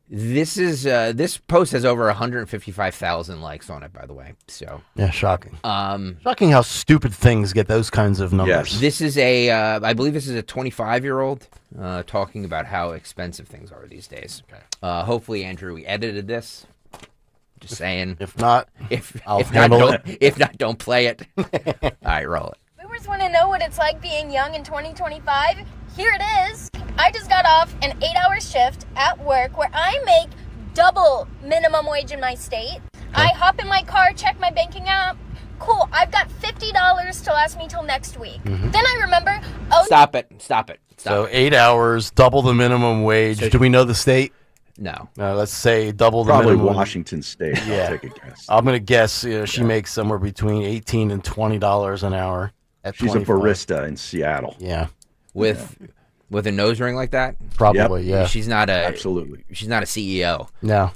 This post has over 155,000 likes on it, by the way. So Yeah, shocking. Shocking how stupid things get those kinds of numbers. Yes. this is I believe this is a 25-year-old talking about how expensive things are these days. Okay. Hopefully, Andrew, we edited this. Just saying. If not, I'll if not, handle it. If not, don't play it. All right, roll it. Boomers want to know what it's like being young in 2025. Here it is. I just got off an 8-hour shift at work where I make double minimum wage in my state. I hop in my car, check my banking app. Cool, I've got $50 to last me till next week. Then I remember, Stop it. So 8 hours, double the minimum wage. Do we know the state? No. Let's say double the Probably minimum. Washington State. Yeah. I'll take a guess. I'm gonna guess she makes somewhere between $18 and $20 an hour. At She's 25. a barista in Seattle. Yeah. With a nose ring like that? Probably, yeah. She's not a Absolutely. She's not a CEO. No.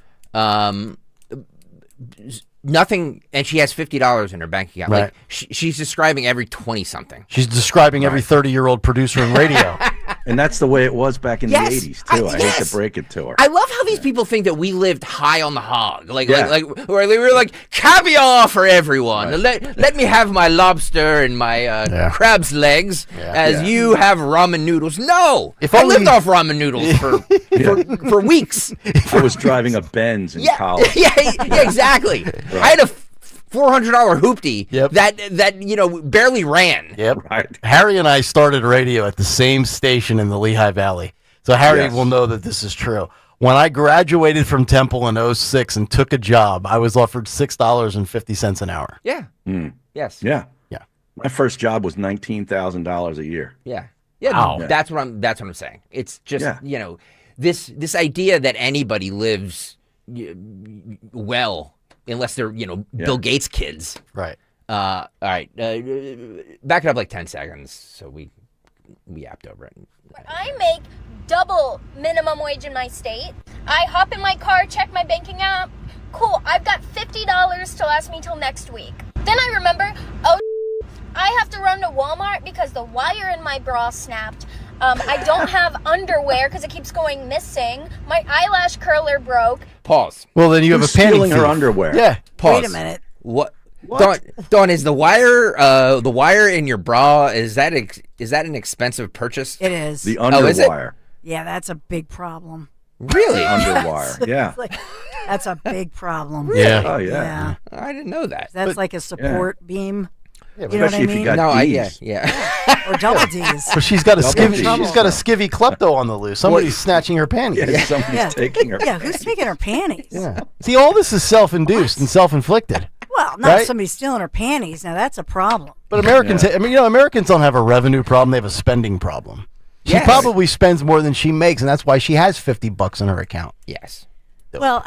nothing, and she has $50 in her bank account. Right. Like she's describing every 20-something. She's describing every 30-year-old producer in radio. And that's the way it was back in Yes. the 80s, too. I hate Yes. to break it to her. I love how these people think that we lived high on the hog. Like Yeah. where they were like, caviar for everyone. Let me have my lobster and my crab's legs as you have ramen noodles. No! I lived off ramen noodles for weeks. I was driving a Benz in college. Yeah, exactly. I had a $400 hoopty that barely ran. Yep. Right. Harry and I started radio at the same station in the Lehigh Valley. So Harry will know that this is true. When I graduated from Temple in 2006 and took a job, I was offered $6.50 an hour. Yeah. Yes. Yeah. Yeah. My first job was $19,000 a year. Yeah. Yeah. Wow. That's what I'm saying. It's just, this idea that anybody lives well unless they're, Bill Gates kids. Right. All right. Back it up like 10 seconds so we yapped over it. I make double minimum wage in my state. I hop in my car, check my banking app. Cool, I've got $50 to last me till next week. Then I remember, I have to run to Walmart because the wire in my bra snapped. I don't have underwear because it keeps going missing. My eyelash curler broke. Pause. Well, then you have a panty stealing her thief. underwear? Yeah. Pause. Wait a minute. What? Dawn, is the wire in your bra, is that an expensive purchase? It is. The is it? underwire. Yeah, that's a big problem. Really? Underwire. Yeah. That's a big problem. Yeah. Oh, yeah. I didn't know that. That's like a support beam. Yeah, you know what I especially if mean? you got No, D's. Or double D's. So she's got a Double skivvy. D. She's got a skivvy klepto on the loose. Somebody's snatching her panties. Yeah, somebody's taking her. Yeah, who's taking her panties? Yeah. See, all this is self-induced and self-inflicted. Well, not Right? somebody stealing her panties. Now that's a problem. But Americans, Americans don't have a revenue problem; they have a spending problem. She Yes. probably spends more than she makes, and that's why she has $50 in her account. Yes. Well,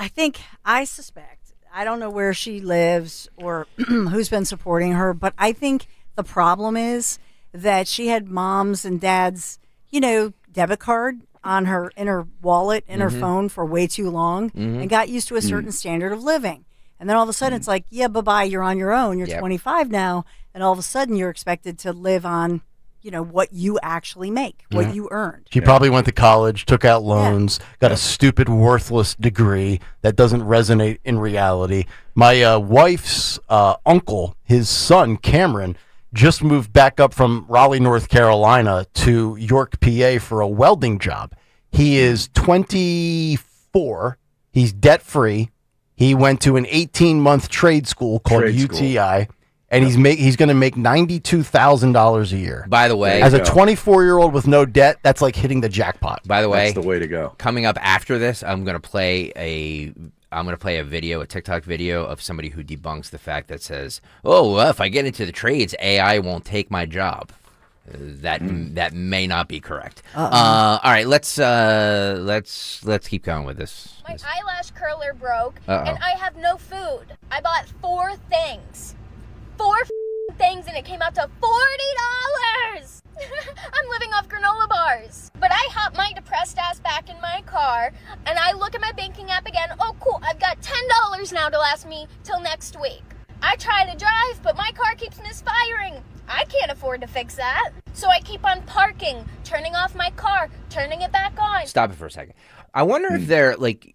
I suspect, I don't know where she lives or who's been supporting her, but I think the problem is that she had mom's and dad's, debit card in her wallet, in her phone for way too long and got used to a certain standard of living. And then all of a sudden it's like, yeah, bye-bye, you're on your own. You're 25 now. And all of a sudden you're expected to live on, what you actually make, what you earned. She probably went to college, took out loans, got a stupid, worthless degree that doesn't resonate in reality. My wife's uncle, his son, Cameron, just moved back up from Raleigh, North Carolina to York, PA for a welding job. He is 24. He's debt-free. He went to an 18-month trade school called UTI. And he's going to make $92,000 a year. By the way, as a 24-year-old with no debt, that's like hitting the jackpot. By the way, that's the way to go. Coming up after this, I'm going to play a video, a TikTok video of somebody who debunks the fact that says, "Oh, well, if I get into the trades, AI won't take my job." That may not be correct. All right, let's keep going with this. My eyelash curler broke, Uh-oh. and I have no food. I bought 4 things. 4 things, and it came out to $40. I'm living off granola bars. But I hop my depressed ass back in my car, and I look at my banking app again. Oh, cool, I've got $10 now to last me till next week. I try to drive, but my car keeps misfiring. I can't afford to fix that. So I keep on parking, turning off my car, turning it back on. Stop it for a second. I wonder if they're like,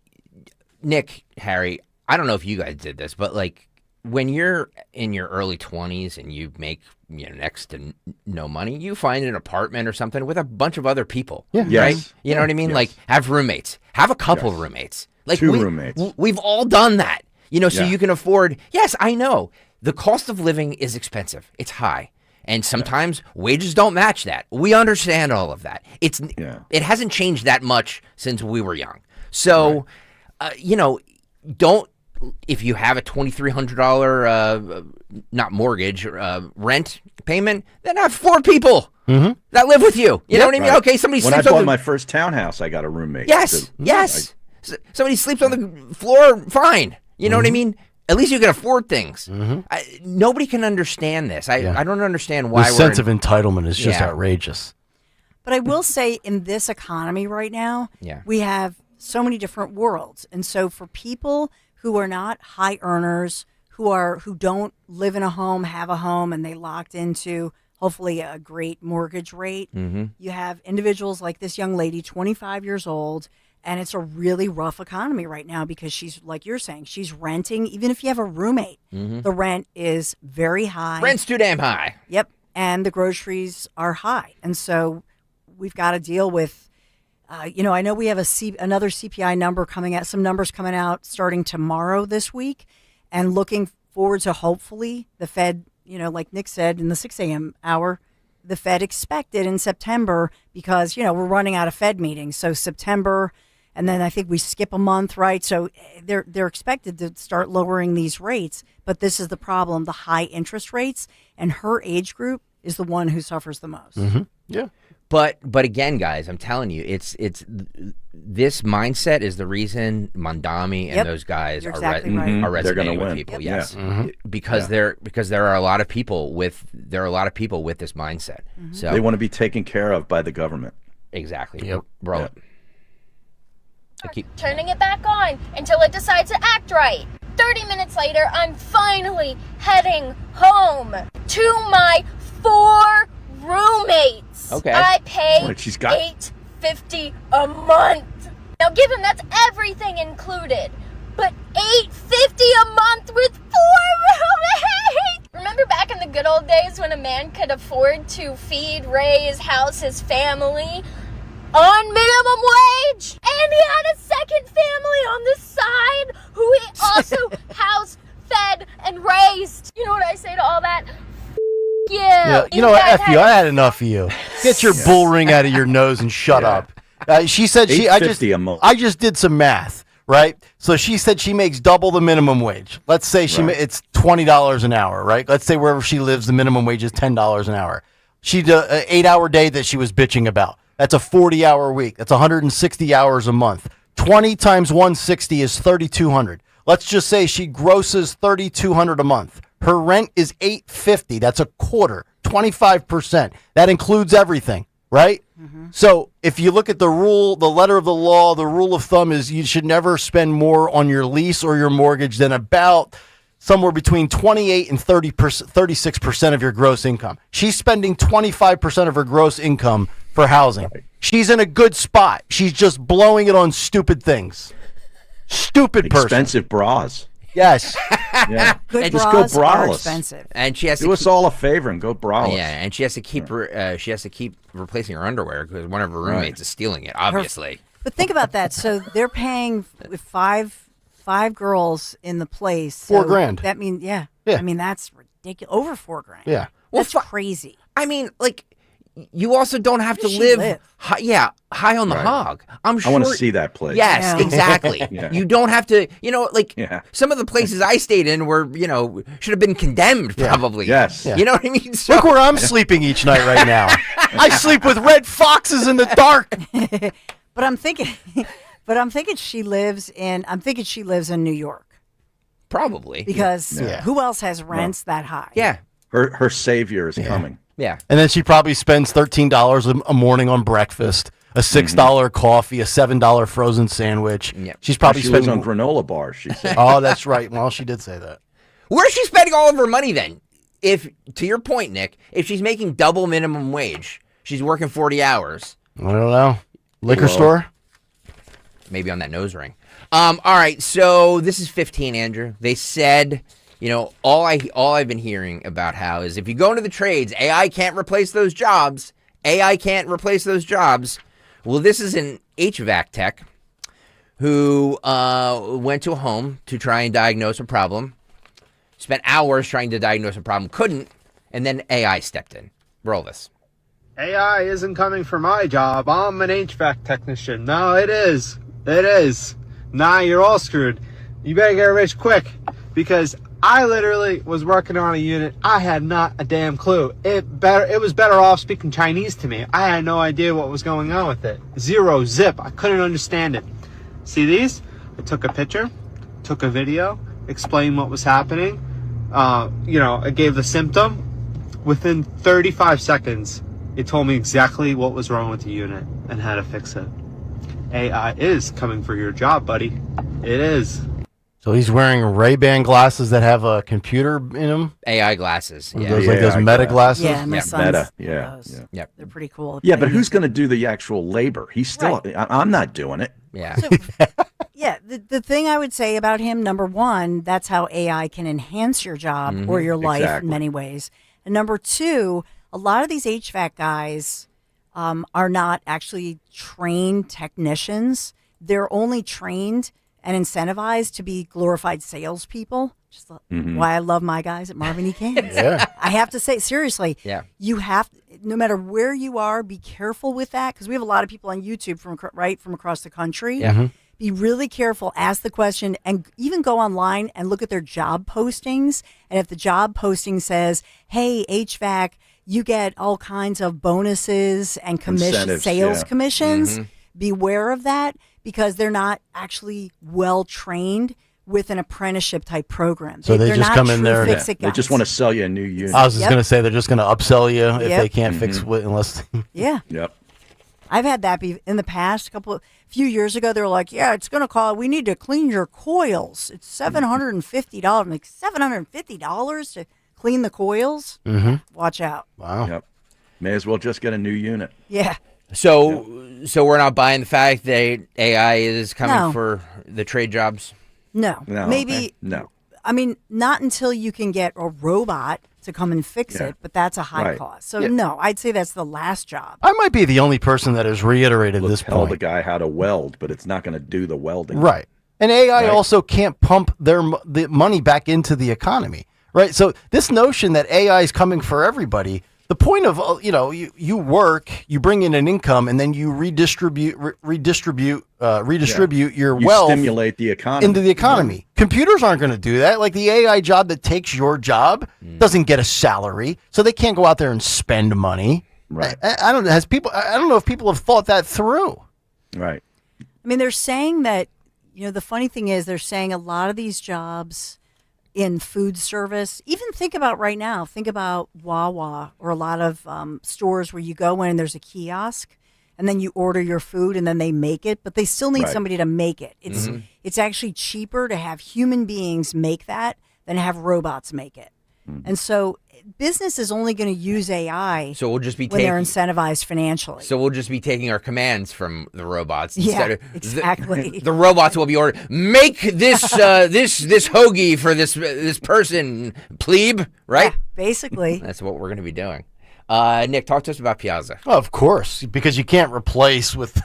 Nick, Harry, I don't know if you guys did this, but like when you're in your early 20s and you make next to no money, you find an apartment or something with a bunch of other people. Yeah. Right? Yes. You know what I mean? Yes. Like have roommates. Have a couple roommates. Like 2 roommates. We've all done that. So Yeah. you can afford. Yes, I know. The cost of living is expensive. It's high. And sometimes wages don't match that. We understand all of that. It hasn't changed that much since we were young. So, don't, if you have a $2,300 not mortgage rent payment, then have 4 people that live with you. You know what I mean? Right. Okay, somebody when I sleeps bought on my first townhouse, I got a roommate. Yes. Somebody sleeps on the floor, fine. You know what I mean? At least you can afford things. Nobody can understand this. I don't understand why The sense of entitlement is just outrageous. But I will say in this economy right now, we have so many different worlds. And so for people who are not high earners, who don't live in a home, have a home, and they locked into hopefully a great mortgage rate. You have individuals like this young lady, 25 years old, and it's a really rough economy right now because she's, like you're saying, she's renting. Even if you have a roommate, the rent is very high. Rent's too damn high. Yep, and the groceries are high. And so we've got to deal with, I know we have another CPI number coming out, some numbers coming out starting tomorrow this week, and looking forward to hopefully the Fed, like Nick said in the 6 a.m. hour, the Fed expected in September because, we're running out of Fed meetings. So September, and then I think we skip a month, right? So they're expected to start lowering these rates. But this is the problem, the high interest rates. And her age group is the one who suffers the most. Yeah. But again, guys, I'm telling you, it's this mindset is the reason Mondami and those guys are resonating with people. Yes, because there are a lot of people with this mindset. So they want to be taken care of by the government. Exactly. Yep. Bro. Yep. Turning it back on until it decides to act right. 30 minutes later, I'm finally heading home to my 4 roommates. Okay. I pay $8.50 a month. Now give him that's everything included. But $8.50 a month with 4 roommates. Remember back in the good old days when a man could afford to feed, raise, house his family on minimum wage? And he had a second family on the side who he also house fed and raised. You know what I say to all that? Yeah, you know what? F you. I had enough of you. Get your bull ring out of your nose and shut up. She said I just did some math, right? So she said she makes double the minimum wage. Let's say it's $20 an hour, right? Let's say wherever she lives, the minimum wage is $10 an hour. She did an 8-hour day that she was bitching about. That's a 40-hour week. That's 160 hours a month. 20 times 160 is 3,200. Let's just say she grosses 3,200 a month. Her rent is $850. That's a quarter, 25%. That includes everything, right? So if you look at the rule, the letter of the law, the rule of thumb is you should never spend more on your lease or your mortgage than about somewhere between 28 and 36% of your gross income. She's spending 25% of her gross income for housing. She's in a good spot. She's just blowing it on stupid things. Stupid person. Expensive bras. Yes. Yeah. Good and just bras go braless. are expensive. And she has do to us all a favor and go braless. Yeah, and she has to keep replacing her underwear because one of her roommates is stealing it. Obviously. But think about that. So they're paying with five girls in the place. So $4,000. That means Yeah. I mean that's ridiculous. Over $4,000. Yeah. That's crazy. I mean, like, you also don't have to live high on the hog. I'm sure. I want to see that place. Yes, exactly. Yeah. You don't have to, some of the places I stayed in were, should have been condemned probably. Yes. You know what I mean? So, look where I'm sleeping each night right now. I sleep with red foxes in the dark. But I'm thinking she lives in New York. Probably. Because who else has rents that high? Yeah. Her savior is coming. Yeah. And then she probably spends $13 a morning on breakfast, a $6 coffee, a $7 frozen sandwich. Yeah. She's probably she spending lives on granola bars, she said. Oh, that's right. Well, she did say that. Where's she spending all of her money then? If, to your point, Nick, if she's making double minimum wage, she's working 40 hours. I don't know. Liquor store? Maybe on that nose ring. All right, so this is 15, Andrew. They said, all I've been hearing about how is if you go into the trades, AI can't replace those jobs. AI can't replace those jobs. Well, this is an HVAC tech who went to a home to try and diagnose a problem. Spent hours trying to diagnose a problem, couldn't, and then AI stepped in. Roll this. AI isn't coming for my job. I'm an HVAC technician. No, it is. It is. Nah, you're all screwed. You better get rich quick because I literally was working on a unit. I had not a damn clue. It was better off speaking Chinese to me. I had no idea what was going on with it. Zero, zip. I couldn't understand it. See these? I took a picture, took a video, explained what was happening. I gave the symptom. Within 35 seconds, it told me exactly what was wrong with the unit and how to fix it. AI is coming for your job, buddy. It is. So he's wearing Ray-Ban glasses that have a computer in them? AI glasses. Yeah. Those, like those Meta glasses? Yeah, my son's Meta. those. Yep. They're pretty cool. Yeah, but who's going to do the actual labor? He's still. Right. I'm not doing it. Yeah. Yeah, the thing I would say about him, number one, that's how AI can enhance your job or your life in many ways. And number two, a lot of these HVAC guys are not actually trained technicians. They're only trained and incentivized to be glorified salespeople. Just why I love my guys at Marvin E. Cans. Yeah. I have to say, seriously, Yeah. you have, no matter where you are, be careful with that, because we have a lot of people on YouTube from across the country. Yeah. Be really careful, ask the question, and even go online and look at their job postings. And if the job posting says, hey, HVAC, you get all kinds of bonuses and Incentives, sales yeah. commissions, beware of that, because they're not actually well trained with an apprenticeship type program. So they they're just not come in true there and- fix-it They just guys. want to sell you a new unit. I was just Yep. going to say they're just going to upsell you if Yep. they can't fix it unless. Yeah. Yep. I've had that be in the past. Few years ago, they were like, "Yeah, it's going to cost. We need to clean your coils. It's $750." I'm like, $750 to clean the coils? Watch out. Wow. Yep. May as well just get a new unit. Yeah. So we're not buying the fact that AI is coming No. for the trade jobs? No. No. Maybe. No. I mean, not until you can get a robot to come and fix Yeah. it, but that's a high Right. cost. So Yeah. no, I'd say that's the last job. I might be the only person that has reiterated this Tell point. the guy how to weld, but it's not going to do the welding. Right. And AI Right. also can't pump the money back into the economy, right? So this notion that AI is coming for everybody, the point of, you work, you bring in an income, and then you redistribute your You wealth stimulate the economy. into the economy. Computers aren't going to do that. Like the AI job that takes your job doesn't get a salary, so they can't go out there and spend money. Right. I don't know. I don't know if people have thought that through. Right. I mean, they're saying that, the funny thing is they're saying a lot of these jobs in food service, even think about right now, think about Wawa or a lot of stores where you go in and there's a kiosk and then you order your food and then they make it, but they still need Right. somebody to make it. It's actually cheaper to have human beings make that than have robots make it. And so business is only going to use AI So we'll just be when they're incentivized financially. So we'll just be taking our commands from the robots. Yeah, Instead of exactly. The robots will be ordering, make this this hoagie for this person, plebe, right? Yeah, basically. That's what we're going to be doing. Nick, talk to us about Piazza. Well, of course, because you can't replace with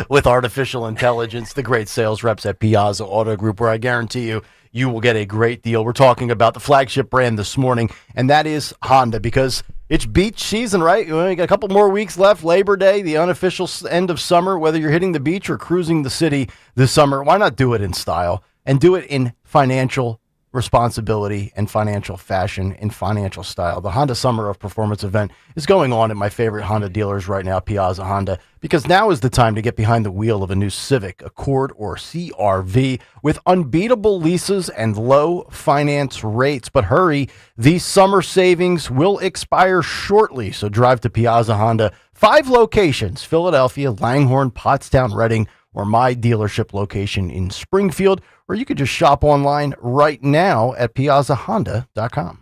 with artificial intelligence the great sales reps at Piazza Auto Group, where I guarantee you will get a great deal. We're talking about the flagship brand this morning, and that is Honda, because it's beach season, right? We got a couple more weeks left. Labor Day, the unofficial end of summer. Whether you're hitting the beach or cruising the city this summer, why not do it in style and do it in financial responsibility and financial fashion and financial style. The Honda Summer of Performance event is going on at my favorite Honda dealers right now, Piazza Honda, because now is the time to get behind the wheel of a new Civic, Accord, or CR-V with unbeatable leases and low finance rates. But hurry, these summer savings will expire shortly, so drive to Piazza Honda. 5 locations: Philadelphia, Langhorne, Pottstown, Reading, or my dealership location in Springfield, or you could just shop online right now at piazzahonda.com.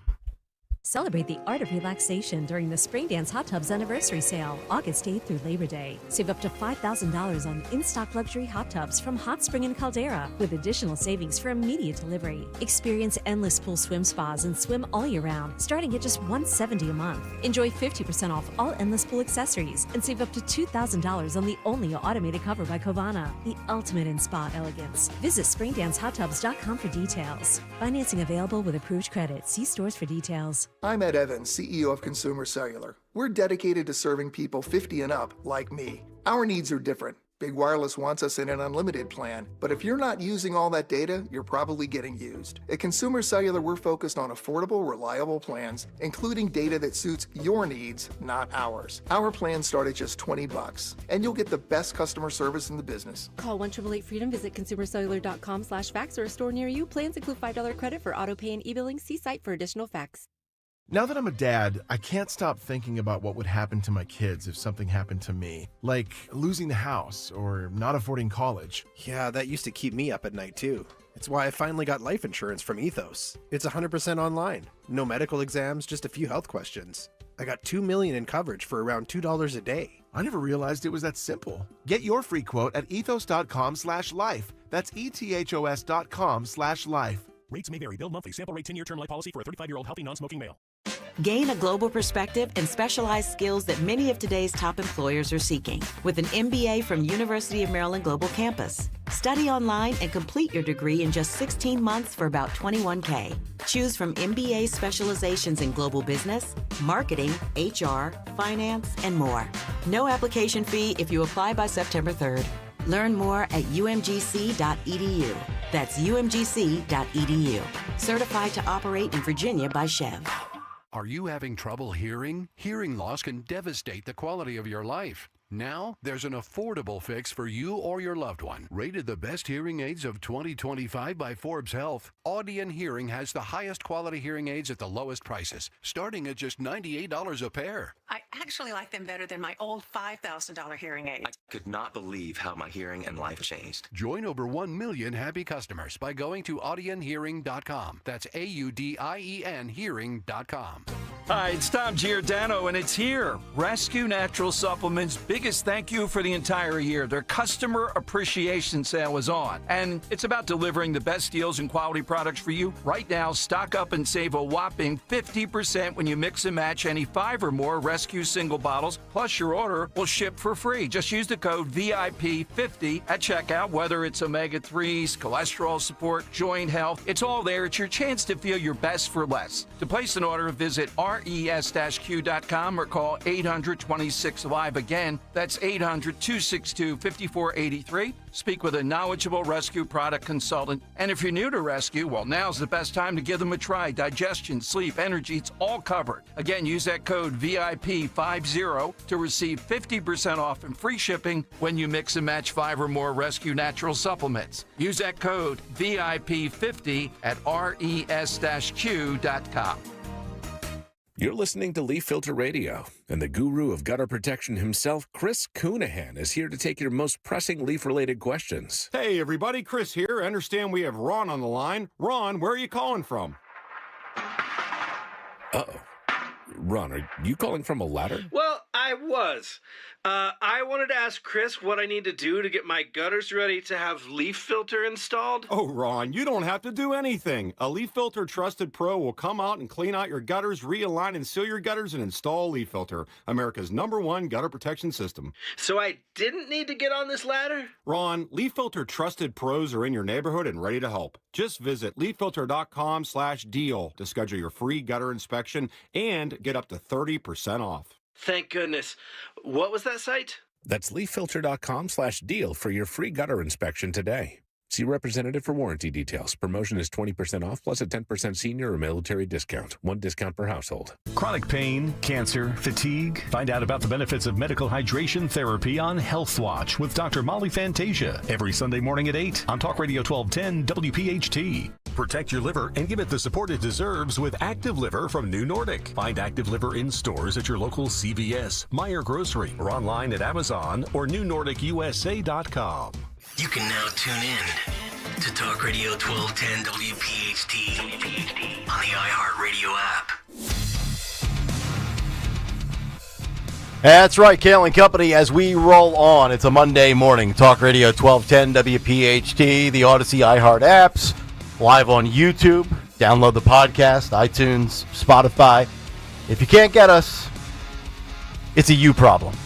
Celebrate the art of relaxation during the Spring Dance Hot Tubs Anniversary Sale, August 8th through Labor Day. Save up to $5,000 on in-stock luxury hot tubs from Hot Spring and Caldera, with additional savings for immediate delivery. Experience endless pool swim spas and swim all year round, starting at just $170 a month. Enjoy 50% off all endless pool accessories and save up to $2,000 on the only automated cover by Covana, the ultimate in spa elegance. Visit springdancehottubs.com for details. Financing available with approved credit. See stores for details. I'm Ed Evans, CEO of Consumer Cellular. We're dedicated to serving people 50 and up, like me. Our needs are different. Big Wireless wants us in an unlimited plan, but if you're not using all that data, you're probably getting used. At Consumer Cellular, we're focused on affordable, reliable plans, including data that suits your needs, not ours. Our plans start at just $20, and you'll get the best customer service in the business. Call 1-888-FREEDOM, visit consumercellular.com/facts or a store near you. Plans include $5 credit for auto pay and e-billing. See site for additional facts. Now that I'm a dad, I can't stop thinking about what would happen to my kids if something happened to me, like losing the house or not affording college. Yeah, that used to keep me up at night too. It's why I finally got life insurance from Ethos. It's 100% online. No medical exams, just a few health questions. I got $2 million in coverage for around $2 a day. I never realized it was that simple. Get your free quote at ethos.com/life. That's ethos.com/life. Rates may vary. Build monthly. Sample rate 10-year term life policy for a 35-year-old healthy non-smoking male. Gain a global perspective and specialized skills that many of today's top employers are seeking with an MBA from University of Maryland Global Campus. Study online and complete your degree in just 16 months for about $21K. Choose from MBA specializations in global business, marketing, HR, finance, and more. No application fee if you apply by September 3rd. Learn more at umgc.edu. That's umgc.edu. Certified to operate in Virginia by Chev. Are you having trouble hearing? Hearing loss can devastate the quality of your life. Now, there's an affordable fix for you or your loved one. Rated the best hearing aids of 2025 by Forbes Health, Audion Hearing has the highest quality hearing aids at the lowest prices, starting at just $98 a pair. I actually like them better than my old $5,000 hearing aid. I could not believe how my hearing and life changed. Join over 1 million happy customers by going to audionhearing.com. That's AUDIEN hearing.com. Hi, it's Tom Giordano, and it's here. Rescue Natural Supplements' biggest thank you for the entire year. Their customer appreciation sale is on, and it's about delivering the best deals and quality products for you. Right now, stock up and save a whopping 50% when you mix and match any 5 or more Rescue single bottles, plus your order will ship for free. Just use the code VIP50 at checkout, whether it's omega-3s, cholesterol support, joint health. It's all there. It's your chance to feel your best for less. To place an order, visit res-q.com or call 800-26-LIVE. Again, that's 800-262-5483. Speak with a knowledgeable Rescue product consultant. And if you're new to Rescue, well, now's the best time to give them a try. Digestion, sleep, energy, it's all covered. Again, use that code VIP50 to receive 50% off and free shipping when you mix and match 5 or more Rescue Natural Supplements. Use that code VIP50 at res-q.com. You're listening to Leaf Filter Radio, and the guru of gutter protection himself, Chris Coonahan, is here to take your most pressing leaf-related questions. Hey, everybody, Chris here. I understand we have Ron on the line. Ron, where are you calling from? Uh-oh. Ron, are you calling from a ladder? Well, I was. I wanted to ask Chris what I need to do to get my gutters ready to have leaf filter installed. Oh, Ron, you don't have to do anything. A Leaf Filter Trusted Pro will come out and clean out your gutters, realign and seal your gutters, and install Leaf Filter, America's #1 gutter protection system. So I didn't need to get on this ladder? Ron, Leaf Filter Trusted Pros are in your neighborhood and ready to help. Just visit leaffilter.com/deal to schedule your free gutter inspection and get up to 30% off. Thank goodness. What was that site? That's leaffilter.com/deal for your free gutter inspection today. See representative for warranty details. Promotion is 20% off plus a 10% senior or military discount. 1 discount per household. Chronic pain, cancer, fatigue. Find out about the benefits of medical hydration therapy on Health Watch with Dr. Molly Fantasia every Sunday morning at 8 on Talk Radio 1210 WPHT. Protect your liver and give it the support it deserves with Active Liver from New Nordic. Find Active Liver in stores at your local CVS, Meijer Grocery, or online at Amazon or newnordicusa.com. You can now tune in to Talk Radio 1210 WPHT on the iHeartRadio app. That's right, Kayal and Company, as we roll on. It's a Monday morning. Talk Radio 1210 WPHT, the Odyssey iHeart apps, live on YouTube. Download the podcast, iTunes, Spotify. If you can't get us, it's a you problem.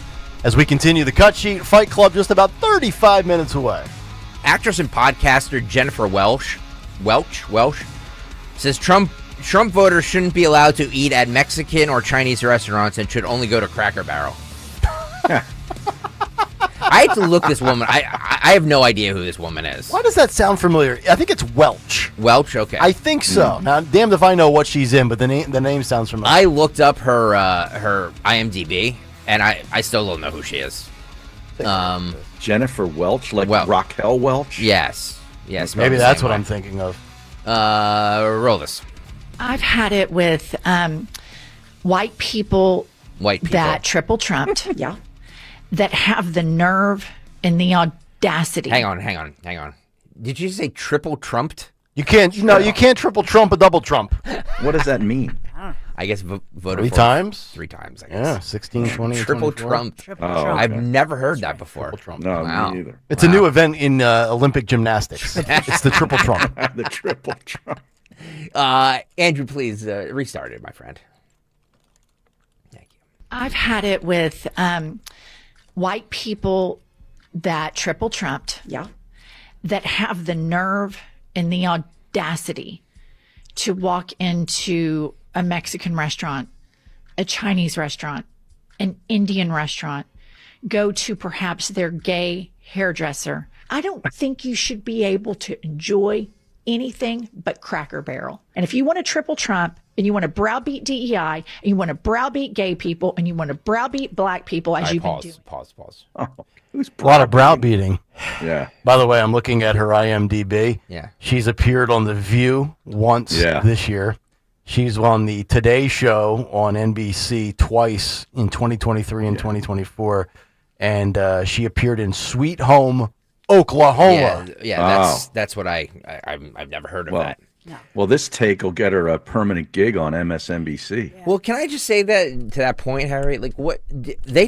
As we continue the cut sheet, Fight Club just about 35 minutes away. Actress and podcaster Jennifer Welch says Trump voters shouldn't be allowed to eat at Mexican or Chinese restaurants and should only go to Cracker Barrel. I had to look this woman. I have no idea who this woman is. Why does that sound familiar? I think it's Welch. Welch, okay. I think so. Now, damned if I know what she's in, but the name sounds familiar. I looked up her IMDb, and I still don't know who she is. Jennifer Welch, like Raquel Welch? Yes. Maybe that's what I'm thinking of. Roll this. I've had it with white people that triple trumped, that have the nerve and the audacity. Hang on. Did you say triple trumped? You can't. You can't triple trump a double trump. What does that mean? I guess voted Three for times. 3 times. I guess. Yeah, 16, 20, and triple 24. trumped. Triple Trump. I've never heard that before. No, Wow. me either. It's a new event in Olympic gymnastics. It's the triple trump. The triple trump. Andrew, please restart it, my friend. I've had it with white people that triple trumped. Yeah. That have the nerve and the audacity to walk into a Mexican restaurant, a Chinese restaurant, an Indian restaurant, go to perhaps their gay hairdresser. I don't think you should be able to enjoy anything but Cracker Barrel. And if you want to triple Trump and you want to browbeat DEI and you want to browbeat gay people and you want to browbeat black people as you've been doing. Pause. A lot of browbeating. Yeah. By the way, I'm looking at her IMDb. Yeah. She's appeared on The View once this year. She's on the Today Show on NBC twice in 2023 and 2024. And she appeared in Sweet Home, Oklahoma. That's what I've never heard of that. Well, this take will get her a permanent gig on MSNBC. Well, can I just say that to that point, Harry? Like, what they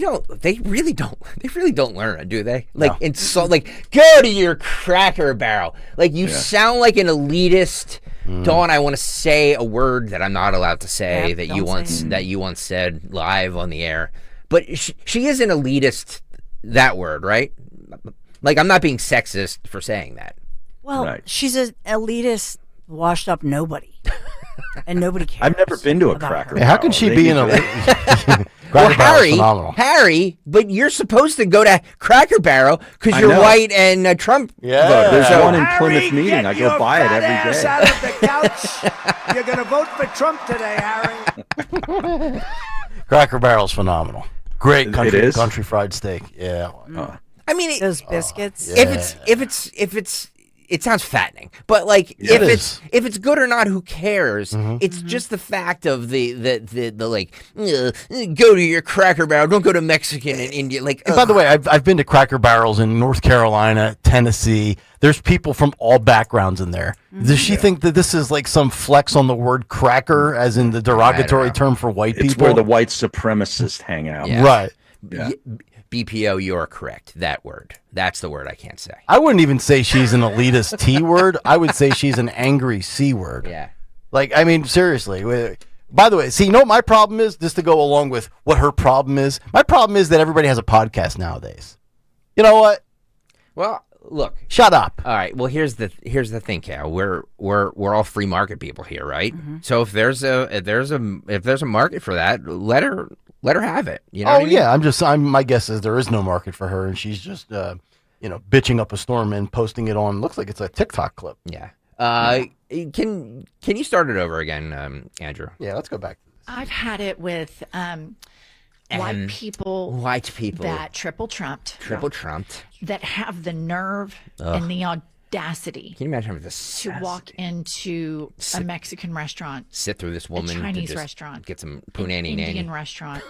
really don't learn, do they? Like, insult, like, go to your Cracker Barrel. Like, you sound like an elitist. Dawn, I want to say a word that I'm not allowed to say that you once said live on the air. But she is an elitist. That word, right? Like, I'm not being sexist for saying that. Well, she's an elitist, washed up nobody. And nobody cares. I've never been to a Cracker Barrel. How can she be an elitist? Well, Harry, but you're supposed to go to Cracker Barrel because you're white and Trump voter. There's So, one in Plymouth Meeting. I go by it every day. Out of the couch. You're going to vote for Trump today, Harry. Cracker Barrel's phenomenal. Great It is? country fried steak. Yeah. I mean, those biscuits. if it's it sounds fattening, but like if it's good or not, who cares? It's just the fact of the like go to your Cracker Barrel, don't go to Mexican and Indian. Like, And by the way, I've been to Cracker Barrels in North Carolina, Tennessee. There's people from all backgrounds in there. Does she think that this is like some flex on the word cracker, as in the derogatory term for white It's people? where the white supremacists hang out. Yeah. Right. Yeah. BPO, you're correct. That word. That's the word I can't say. I wouldn't even say she's an elitist T word. I would say she's an angry C word. Yeah. Like, I mean, seriously. By the way, see, you know what my problem is? Just to go along with what her problem is. My problem is that everybody has a podcast nowadays. You know what? Well, look. Shut up. All right. Well, here's the thing, Kayal. We're all free market people here, right? So if there's a market for that, let her have it. You know? Oh what I mean? yeah, my guess is there is no market for her, and she's just bitching up a storm and posting it on. Looks like it's a TikTok clip. Yeah. Can you start it over again, Andrew? Yeah, let's go back. I've had it with white people that triple trumped, that have the nerve and the audacity. Can you imagine having this to walk into a Mexican restaurant, sit through this woman, a Chinese to just restaurant, get some punani Indian nanny restaurant,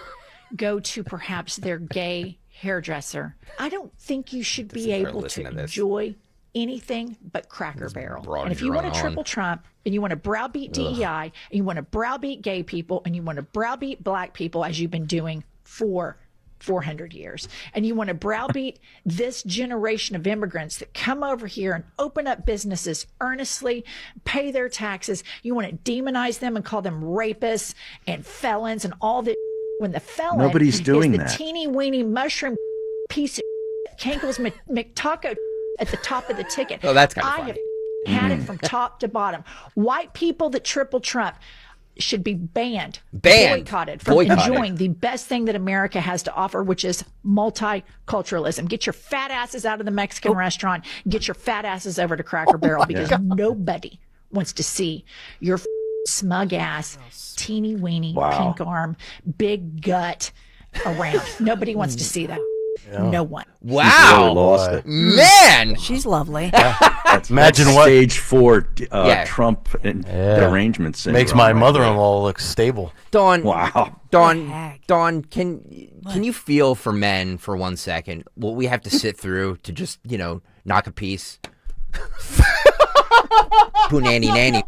go to perhaps their gay hairdresser. I don't think you should be able to enjoy anything but Cracker Barrel. And if you want to triple Trump and you want to browbeat DEI and you want to browbeat gay people and you want to browbeat black people as you've been doing for 400 years, and you want to browbeat this generation of immigrants that come over here and open up businesses earnestly, pay their taxes, you want to demonize them and call them rapists and felons and all that, when the felon Nobody's doing is the that. teeny weeny mushroom piece of Cankle's McTaco at the top of the ticket. Oh, that's kind of I funny. have had it from top to bottom. White people that triple Trump should be banned, boycotted from enjoying the best thing that America has to offer, which is multiculturalism. Get your fat asses out of the Mexican restaurant. Get your fat asses over to Cracker Barrel, because nobody wants to see your smug ass, teeny weeny, pink arm, big gut around. Nobody wants to see that. No one. Wow. Really lost it. Man. She's lovely. Imagine that's what stage 4 Trump and derangement syndrome. Makes my right mother-in-law look stable. Dawn. Wow. Dawn, can you feel for men for 1 second what we have to sit through to just, knock a piece Punani nanny.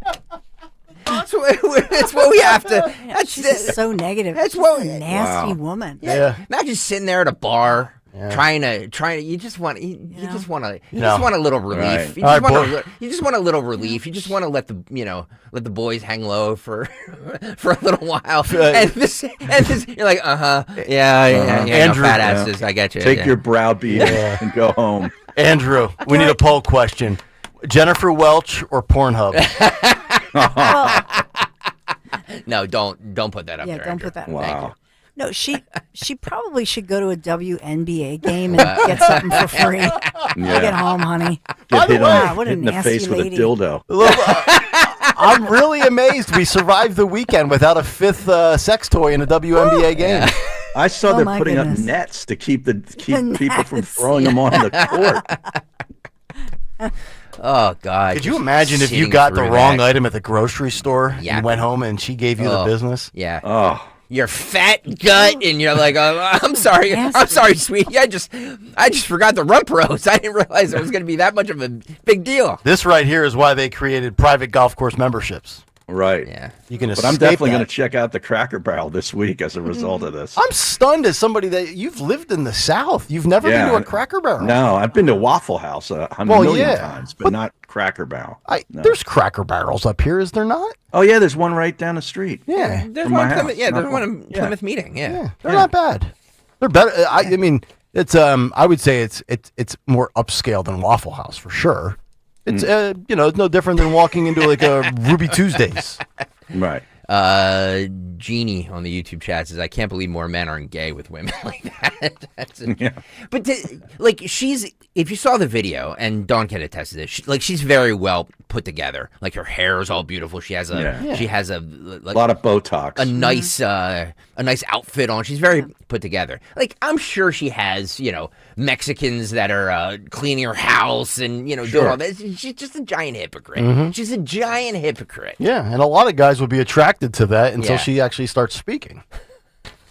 It's what we have to. She's just so negative. That's She's what a nasty woman. Yeah. Imagine sitting there at a bar. Trying to. You just want. You just want to. You just want a little relief. Right. You just want a little relief. You just want to let the boys hang low for a little while. And this, you're like, yeah, Andrew, no, fat asses. I got you. Take your browbeat and go home. Andrew, we need a poll question: Jennifer Welch or Pornhub? No, don't put that up there. Yeah, don't Andrew. put that. Wow. No, she probably should go to a WNBA game and get something for free. Get home, honey. Get hit what a in the nasty face lady. with a dildo. I'm really amazed we survived the weekend without a fifth sex toy in a WNBA game. I saw they're putting goodness. up nets to keep people from throwing them on the court. Oh God! Could you imagine if you got the wrong item at the grocery store and went home and she gave you the business? Yeah. Oh. Your fat gut, and you're like, I'm sorry, sweetie. I just forgot the rump roast. I didn't realize it was going to be that much of a big deal. This right here is why they created private golf course memberships. Right. Yeah. You can But I'm definitely going to check out the Cracker Barrel this week as a result of this. I'm stunned as somebody that you've lived in the South. You've never been to a Cracker Barrel. No, I've been to Waffle House a million times, but not Cracker Barrel. No. There's Cracker Barrels up here, is there not? Oh yeah, there's one right down the street. Yeah, there's from one. my house. There's one in Plymouth Meeting. Yeah, they're not bad. They're better. I mean, it's I would say it's more upscale than Waffle House for sure. It's it's no different than walking into like a Ruby Tuesdays. Right. Jeannie on the YouTube chat says, "I can't believe more men aren't gay with women like that." But if you saw the video, and Dawn can attest to this, she's very well put together. Like her hair is all beautiful. She has a lot of Botox, a nice outfit on. She's very put together. Like I'm sure she has Mexicans that are cleaning her house and doing all that. She's just a giant hypocrite. Mm-hmm. She's a giant hypocrite. Yeah, and a lot of guys would be attracted to that until she actually starts speaking.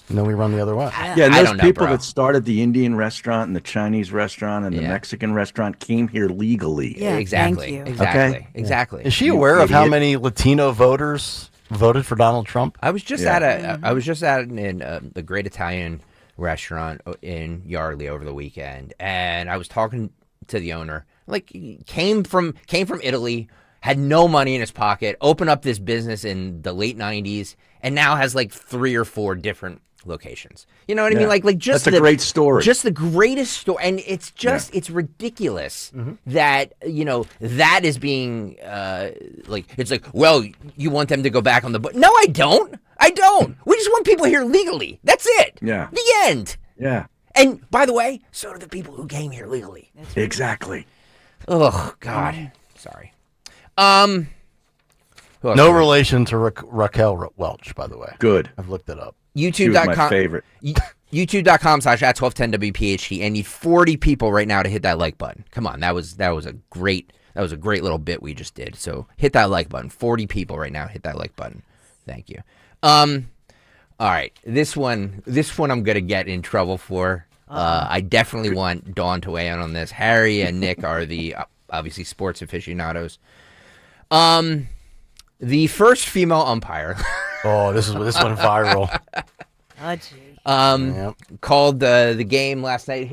And then we run the other way. Yeah, and those people that started the Indian restaurant and the Chinese restaurant and the Mexican restaurant came here legally. Yeah, exactly. Okay? Exactly. Is she aware of how many Latino voters voted for Donald Trump? I was just at a Great Italian restaurant in Yardley over the weekend, and I was talking to the owner. Like, came from Italy, had no money in his pocket, opened up this business in the late 90s, and now has like 3 or 4 different locations. You know what I mean? Like just that's a great story. Just the greatest story, and it's just it's ridiculous that that is being it's like, well, you want them to go back on the boat. No, I don't. We just want people here legally. That's it. Yeah. The end. Yeah. And by the way, so do the people who came here legally. Exactly. Oh God. Sorry. No relation to Raquel Welch, by the way. Good. I've looked it up. YouTube.com. My favorite. YouTube.com/@1210 WPHT. And need 40 people right now to hit that like button. Come on, that was a great little bit we just did. So hit that like button. 40 people right now, hit that like button. Thank you. All right, this one I'm gonna get in trouble for. I definitely want Dawn to weigh in on this. Harry and Nick are the obviously sports aficionados. The first female umpire. Oh, this went viral. Oh, gee. Called the game last night.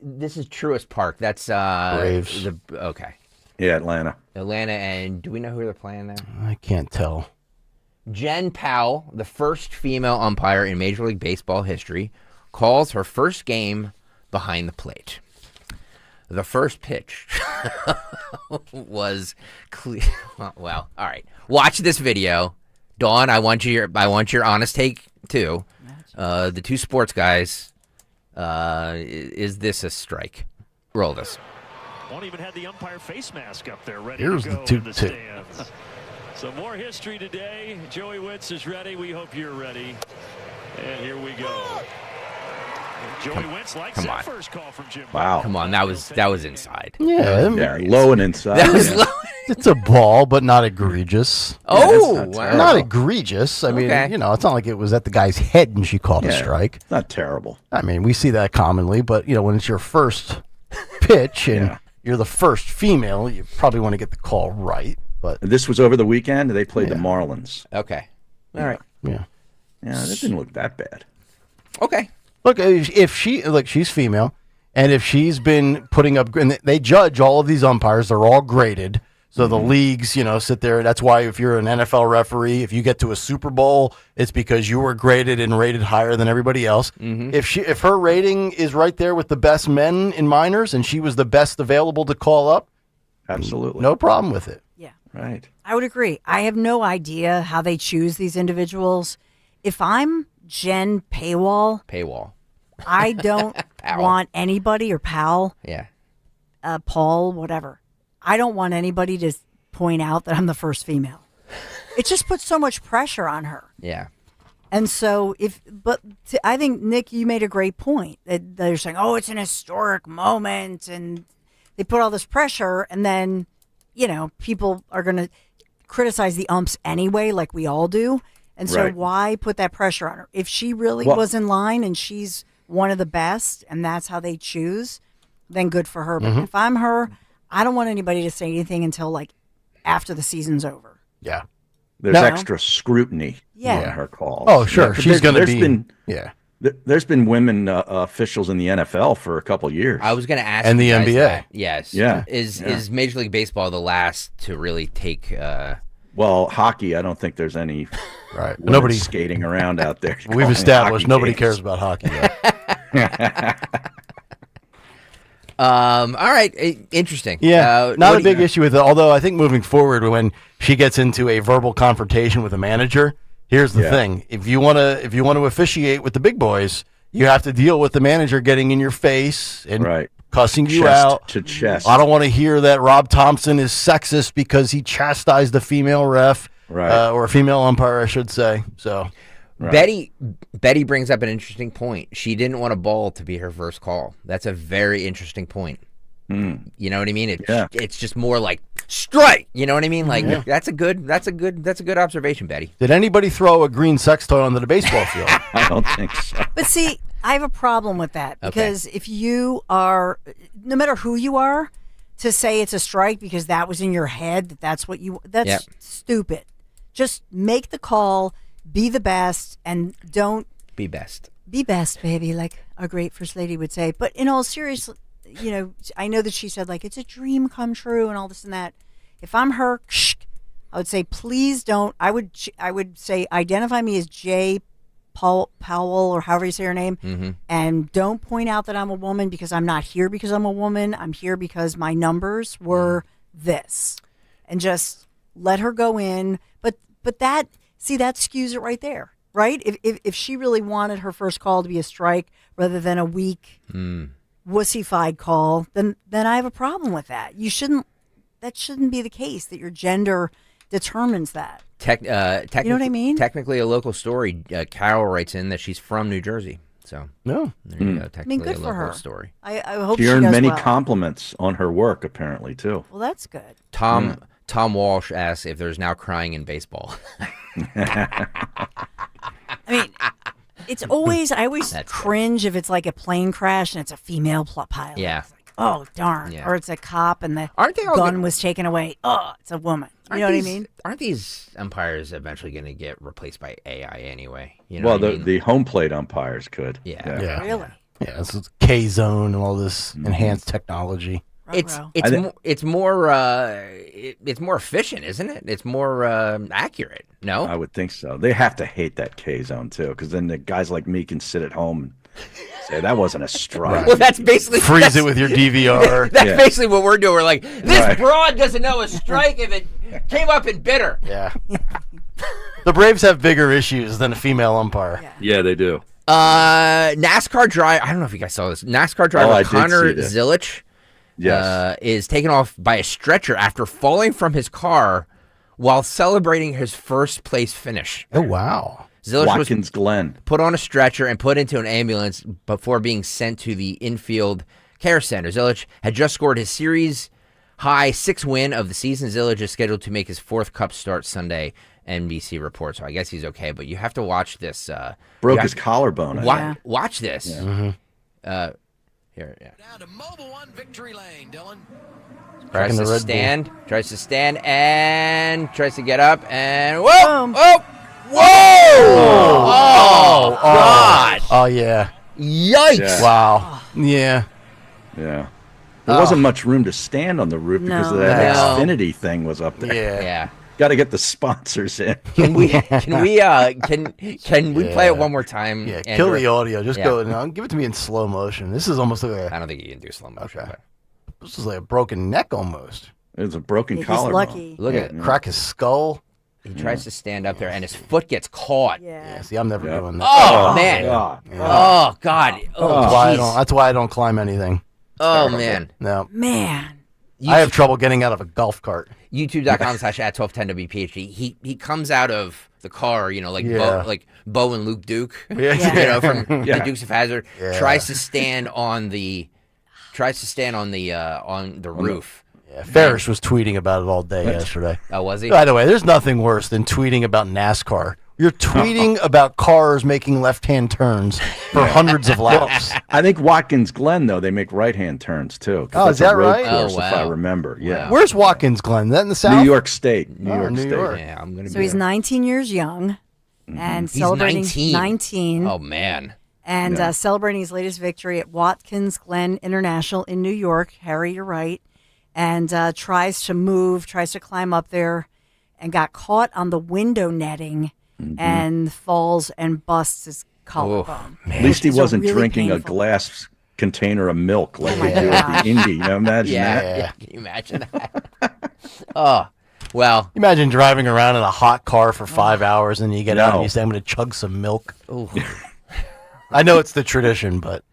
This is Truist Park. That's Braves. Okay. Yeah, Atlanta. And do we know who they're playing there? I can't tell. Jen Powell, the first female umpire in Major League Baseball history, calls her first game behind the plate. The first pitch was clear. Well, all right. Watch this video, Dawn. I want your honest take too. The two sports guys. Is this a strike? Roll this. Won't even have the umpire face mask up there ready Here's to go the in the stands. So more history today. Joey Wentz is ready. We hope you're ready. And here we go. Joey Wentz likes that first call from Jim. Wow. Come on, that was inside. Yeah, low and inside. That was low. It's a ball, but not egregious. Oh, wow. Not egregious. I mean, it's not like it was at the guy's head and she called a strike. Not terrible. I mean, we see that commonly, but when it's your first pitch and you're the first female, you probably want to get the call right. But this was over the weekend. They played the Marlins. Okay. All right. Yeah. Yeah, that didn't look that bad. Okay. Look, if she's female, and if she's been putting up, and they judge all of these umpires, they're all graded. So the leagues, sit there. That's why if you're an NFL referee, if you get to a Super Bowl, it's because you were graded and rated higher than everybody else. If her rating is right there with the best men in minors, and she was the best available to call up, absolutely no problem with it. Yeah. Right. I would agree. I have no idea how they choose these individuals. If I'm Jen Paywall, I don't want anybody, or Powell, Paul, whatever. I don't want anybody to point out that I'm the first female. It just puts so much pressure on her. Yeah. And so I think, Nick, you made a great point. That they're saying, oh, it's an historic moment, and they put all this pressure, and then, people are going to criticize the umps anyway, like we all do. And so why put that pressure on her? If she really was in line and she's one of the best, and that's how they choose, then good for her. But if I'm her, I don't want anybody to say anything until after the season's over. Yeah. There's extra scrutiny on her calls. Oh, sure. She's going to be. There's been women officials in the NFL for a couple years. I was going to ask. And the NBA. That. Yes. Yeah. Is Major League Baseball the last to really take? Well, hockey, I don't think there's any nobody skating around out there. We've established nobody cares about hockey yet. All right, interesting. Yeah, not a big issue with it. Although I think moving forward, when she gets into a verbal confrontation with a manager, here's the thing: if you want to officiate with the big boys, you have to deal with the manager getting in your face and cussing you out to chest. I don't want to hear that Rob Thompson is sexist because he chastised a female ref, or a female umpire, I should say. So. Betty brings up an interesting point. She didn't want a ball to be her first call. That's a very interesting point. You know what I mean? It's just more like strike. You know what I mean? Like that's a good observation, Betty. Did anybody throw a green sex toy onto the baseball field? I don't think so. But see, I have a problem with that because if you are, no matter who you are, to say it's a strike because that was in your head, that's stupid. Just make the call. Be the best, and don't be best. Be best, baby, like our great first lady would say. But in all seriousness, I know that she said it's a dream come true and all this and that. If I'm her, I would say please don't. I would say identify me as J. Powell or however you say her name, and don't point out that I'm a woman because I'm not here because I'm a woman. I'm here because my numbers were this, and just let her go in. But that. See, that skews it right there, right? If she really wanted her first call to be a strike rather than a weak, wussified call, then I have a problem with that. That shouldn't be the case, that your gender determines that. You know what I mean? Technically a local story. Kayal writes in that she's from New Jersey. So, no. There you go. Technically good a for local her. story. I hope she earned does many well. compliments on her work, apparently, too. Well, that's good. Tom Walsh asks if there's now crying in baseball. I mean, it's always, I always cringe if it's like a plane crash and it's a female pilot. Yeah. It's like, oh, darn. Yeah. Or it's a cop and the all gun was taken away. Oh, it's a woman. You know what I mean? Aren't these umpires eventually going to get replaced by AI anyway? You know Well, what I mean? the home plate umpires could. Yeah. Really? Yeah, this is K-Zone and all this enhanced technology. It's more efficient, isn't it? It's more accurate. No, I would think so. They have to hate that K zone too, because then the guys like me can sit at home and say that wasn't a strike. Well, that's basically freeze it with your DVR. That's basically what we're doing. We're like, this broad doesn't know a strike if it came up in bitter. Yeah. The Braves have bigger issues than a female umpire. Yeah, they do. NASCAR driver. I don't know if you guys saw this. NASCAR driver Connor Zilich. Yes. Is taken off by a stretcher after falling from his car while celebrating his first place finish. Oh, wow. Zilich Watkins Glen put on a stretcher and put into an ambulance before being sent to the infield care center. Zilich had just scored his series high 6th win of the season. Zilich is scheduled to make his 4th Cup start Sunday, NBC reports. So I guess he's okay, but you have to watch this. Broke his collarbone. Watch this. Yeah. Here, yeah. Down to Mobile One Victory Lane, Dylan. Tries the to Red stand. Tries to stand and tries to get up and whoa! Oh! Whoa! Oh, God! Oh, yeah. Yikes! Yeah. Wow. Yeah. Yeah. There wasn't much room to stand on the roof because of that Xfinity thing was up there. Yeah. Got to get the sponsors in. Can we play it one more time? Yeah, Andrew? kill the audio. Just go no, give it to me in slow motion. This is almost like I don't think you can do slow motion. Okay. This is like a broken neck almost. It's a broken He's collarbone. lucky. Look at it. Crack his skull. He tries to stand up there, and his foot gets caught. Yeah, see, I'm never doing that. Oh, man. God. Oh, God. Oh, that's why I don't climb anything. Oh, man. No. Man. I have trouble getting out of a golf cart. YouTube.com/@1210WPHT. He comes out of the car, like Bo and Luke Duke, from the Dukes of Hazzard. Yeah. Tries to stand on the roof. Yeah, Ferris was tweeting about it all day yesterday. Oh, was he? By the way, there's nothing worse than tweeting about NASCAR. You're tweeting about cars making left-hand turns for hundreds of laps. I think Watkins Glen, though, they make right-hand turns, too. Oh, is that right? Course, if I remember. Yeah. Where's Watkins Glen? Is that in the South? New York State. New York New State. York. Yeah, I'm gonna. So he's 19 years young and celebrating 19. Oh, man. And celebrating his latest victory at Watkins Glen International in New York. Harry, you're right. And tries to climb up there and got caught on the window netting and falls and busts his collarbone. At least he wasn't really drinking painful. a glass container of milk like they do at the Indy. You know, imagine that. Yeah. Can you imagine that? Oh, well. Imagine driving around in a hot car for 5 hours and you get out and you say, I'm going to chug some milk. Ooh. I know it's the tradition, but.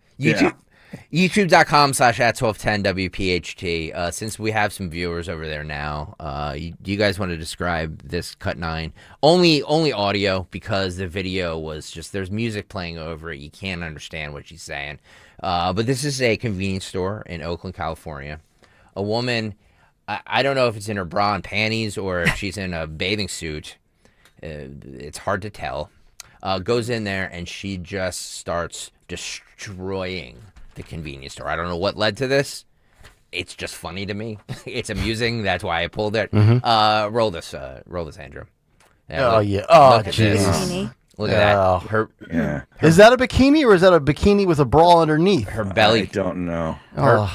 YouTube.com/@1210WPHT. Since we have some viewers over there now, do you guys want to describe this Cut 9? Only audio, because the video was just, there's music playing over it. You can't understand what she's saying. But this is a convenience store in Oakland, California. A woman, I don't know if it's in her bra and panties or if she's in a bathing suit. It's hard to tell. Goes in there and she just starts destroying the convenience store. I don't know what led to this. It's just funny to me. It's amusing. That's why I pulled it. Roll this, Andrew. Oh, yeah. Look at this. Look at that. Is that a bikini or is that a bikini with a bra underneath? Her belly. I don't know. Her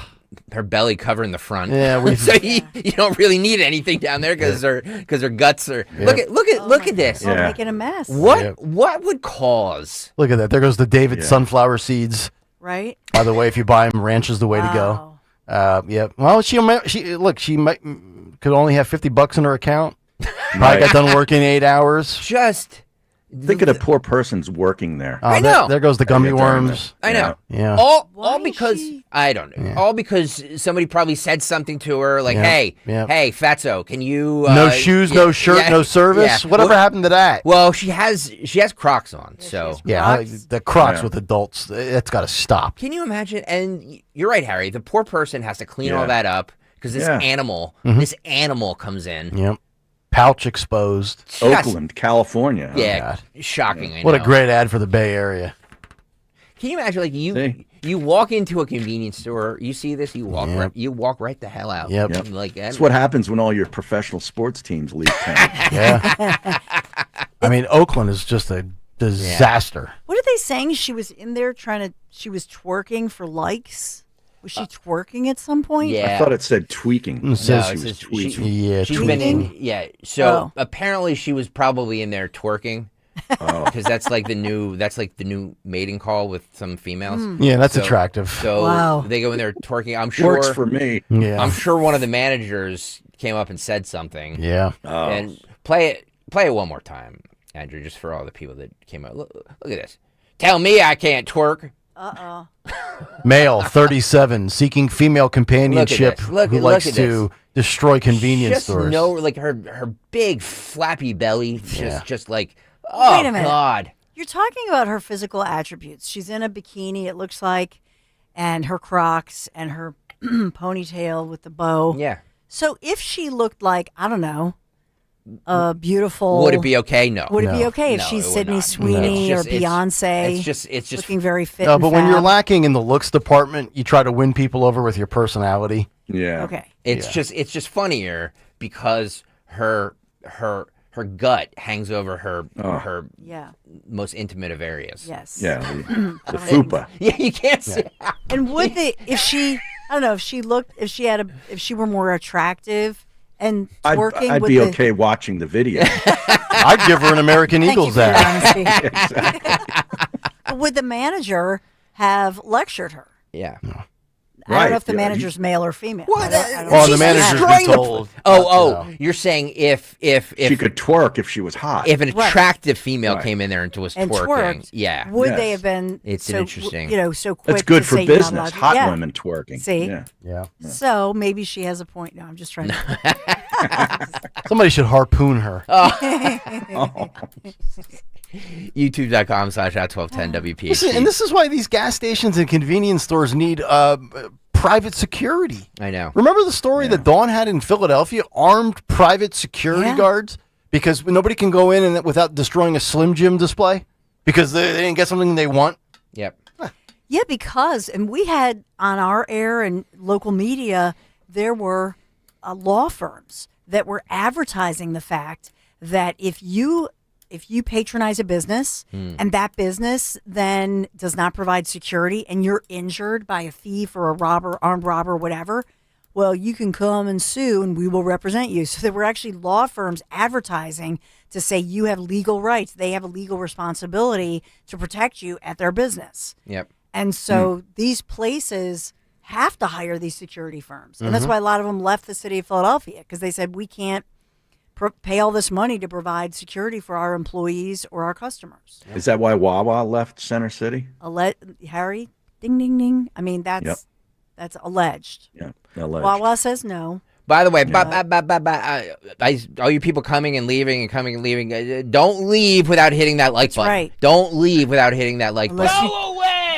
belly covering the front. Yeah, so you don't really need anything down there because her guts are. Look at this. Oh, making a mess. What would cause? Look at that. There goes the David sunflower seeds. Right. By the way, if you buy them, ranch is the way to go. Yep. Well, she could only have $50 in her account. Probably got done working 8 hours. Just think of the poor person's working there. I know. There goes the gummy worms. I know. Yeah. All because I don't know. Yeah. All because somebody probably said something to her like, "Hey, Fatso, can you no shoes, no shirt, no service? Whatever happened to that?" Well, she has Crocs on, so the Crocs with adults, it's got to stop. Can you imagine? And you're right, Harry. The poor person has to clean all that up because this animal comes in. Yep. Pouch exposed. Oakland, California. Yeah, shocking. I know. What a great ad for the Bay Area. Can you imagine, like, you walk into a convenience store, you see this, you walk right the hell out. Yep. Like that's what happens when all your professional sports teams leave town. Yeah. I mean, Oakland is just a disaster. What are they saying? She was in there she was twerking for likes? Was she twerking at some point? Yeah. I thought it said tweaking. It says she was tweaking. She's been in, so apparently she was probably in there twerking. Because that's like the new mating call with some females. Yeah, that's attractive. So they go in there twerking. I'm sure works for me. Yeah. I'm sure one of the managers came up and said something. Yeah. And play it one more time, Andrew, just for all the people that came out. Look at this. Tell me I can't twerk. Male, 37, seeking female companionship who likes to destroy convenience stores. No, like her big flappy belly, just like, Wait a minute. God. You're talking about her physical attributes. She's in a bikini, it looks like, and her Crocs and her ponytail with the bow. Yeah. So if she looked like, I don't know, a beautiful. Would it be okay? No. Would it be okay if No, she's it would Sydney not. Sweeney No. or It's just- Beyonce? It's just looking very fit. No, and but when you're fab? lacking in the looks department, you try to win people over with your personality. Yeah. Okay. It's just funnier because her gut hangs over her most intimate of areas. Yes. Yeah, the fupa. Yeah, you can't see. And would they, if she, I don't know, if she were more attractive and twerking, I'd would be the- okay watching the video. I'd give her an American Thank you Eagles for your ad. honesty. Would the manager have lectured her? Yeah. I don't know if the manager's male or female. What? I don't Well, know. the manager's been told. You're saying if she could twerk if she was hot. If an Right. attractive female Right. came in there and was and twerking, twerked, yeah, would they have been? It's so, interesting. So quick. That's good to for say you're not business. allowed to- Hot yeah. women twerking. See? Yeah. So maybe she has a point. No, I'm just trying to. Somebody should harpoon her. YouTube.com/@1210 Listen, WPHT. and this is why these gas stations and convenience stores need private security. I know. Remember the story that Dawn had in Philadelphia? Armed private security guards because nobody can go in and without destroying a Slim Jim display because they didn't get something they want. Yep. Yeah, because, and we had on our air and local media, there were law firms that were advertising the fact that if you patronize a business and that business then does not provide security and you're injured by a thief or a robber, armed robber, whatever, well, you can come and sue and we will represent you. So there were actually law firms advertising to say you have legal rights. They have a legal responsibility to protect you at their business. Yep. And so these places have to hire these security firms. And that's Mhm. why a lot of them left the city of Philadelphia because they said we can't pay all this money to provide security for our employees or our customers. Is that why Wawa left Center City? Harry, ding, ding, ding. I mean, that's alleged. Yeah, alleged. Wawa says no. By the way, all you people coming and leaving, don't leave without hitting that like button. right. Don't leave without hitting that like button.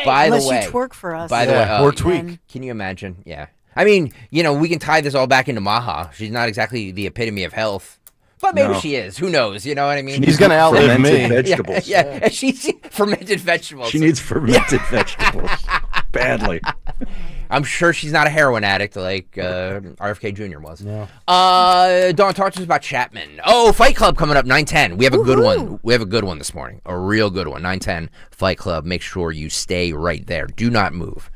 By the Unless way, you twerk for us. By the way, or tweak. Can you imagine? Yeah. I mean, we can tie this all back into Maha. She's not exactly the epitome of health. But maybe No. she is. Who knows? You know what I mean? She's going to outlive fermented me. vegetables. Yeah, she's fermented vegetables. She needs fermented vegetables badly. I'm sure she's not a heroin addict like RFK Jr. was. No. Dawn, talk to us about Chapman. Oh, Fight Club coming up 9:10. We have a good one. We have a good one this morning. A real good one. 9:10 Fight Club. Make sure you stay right there. Do not move.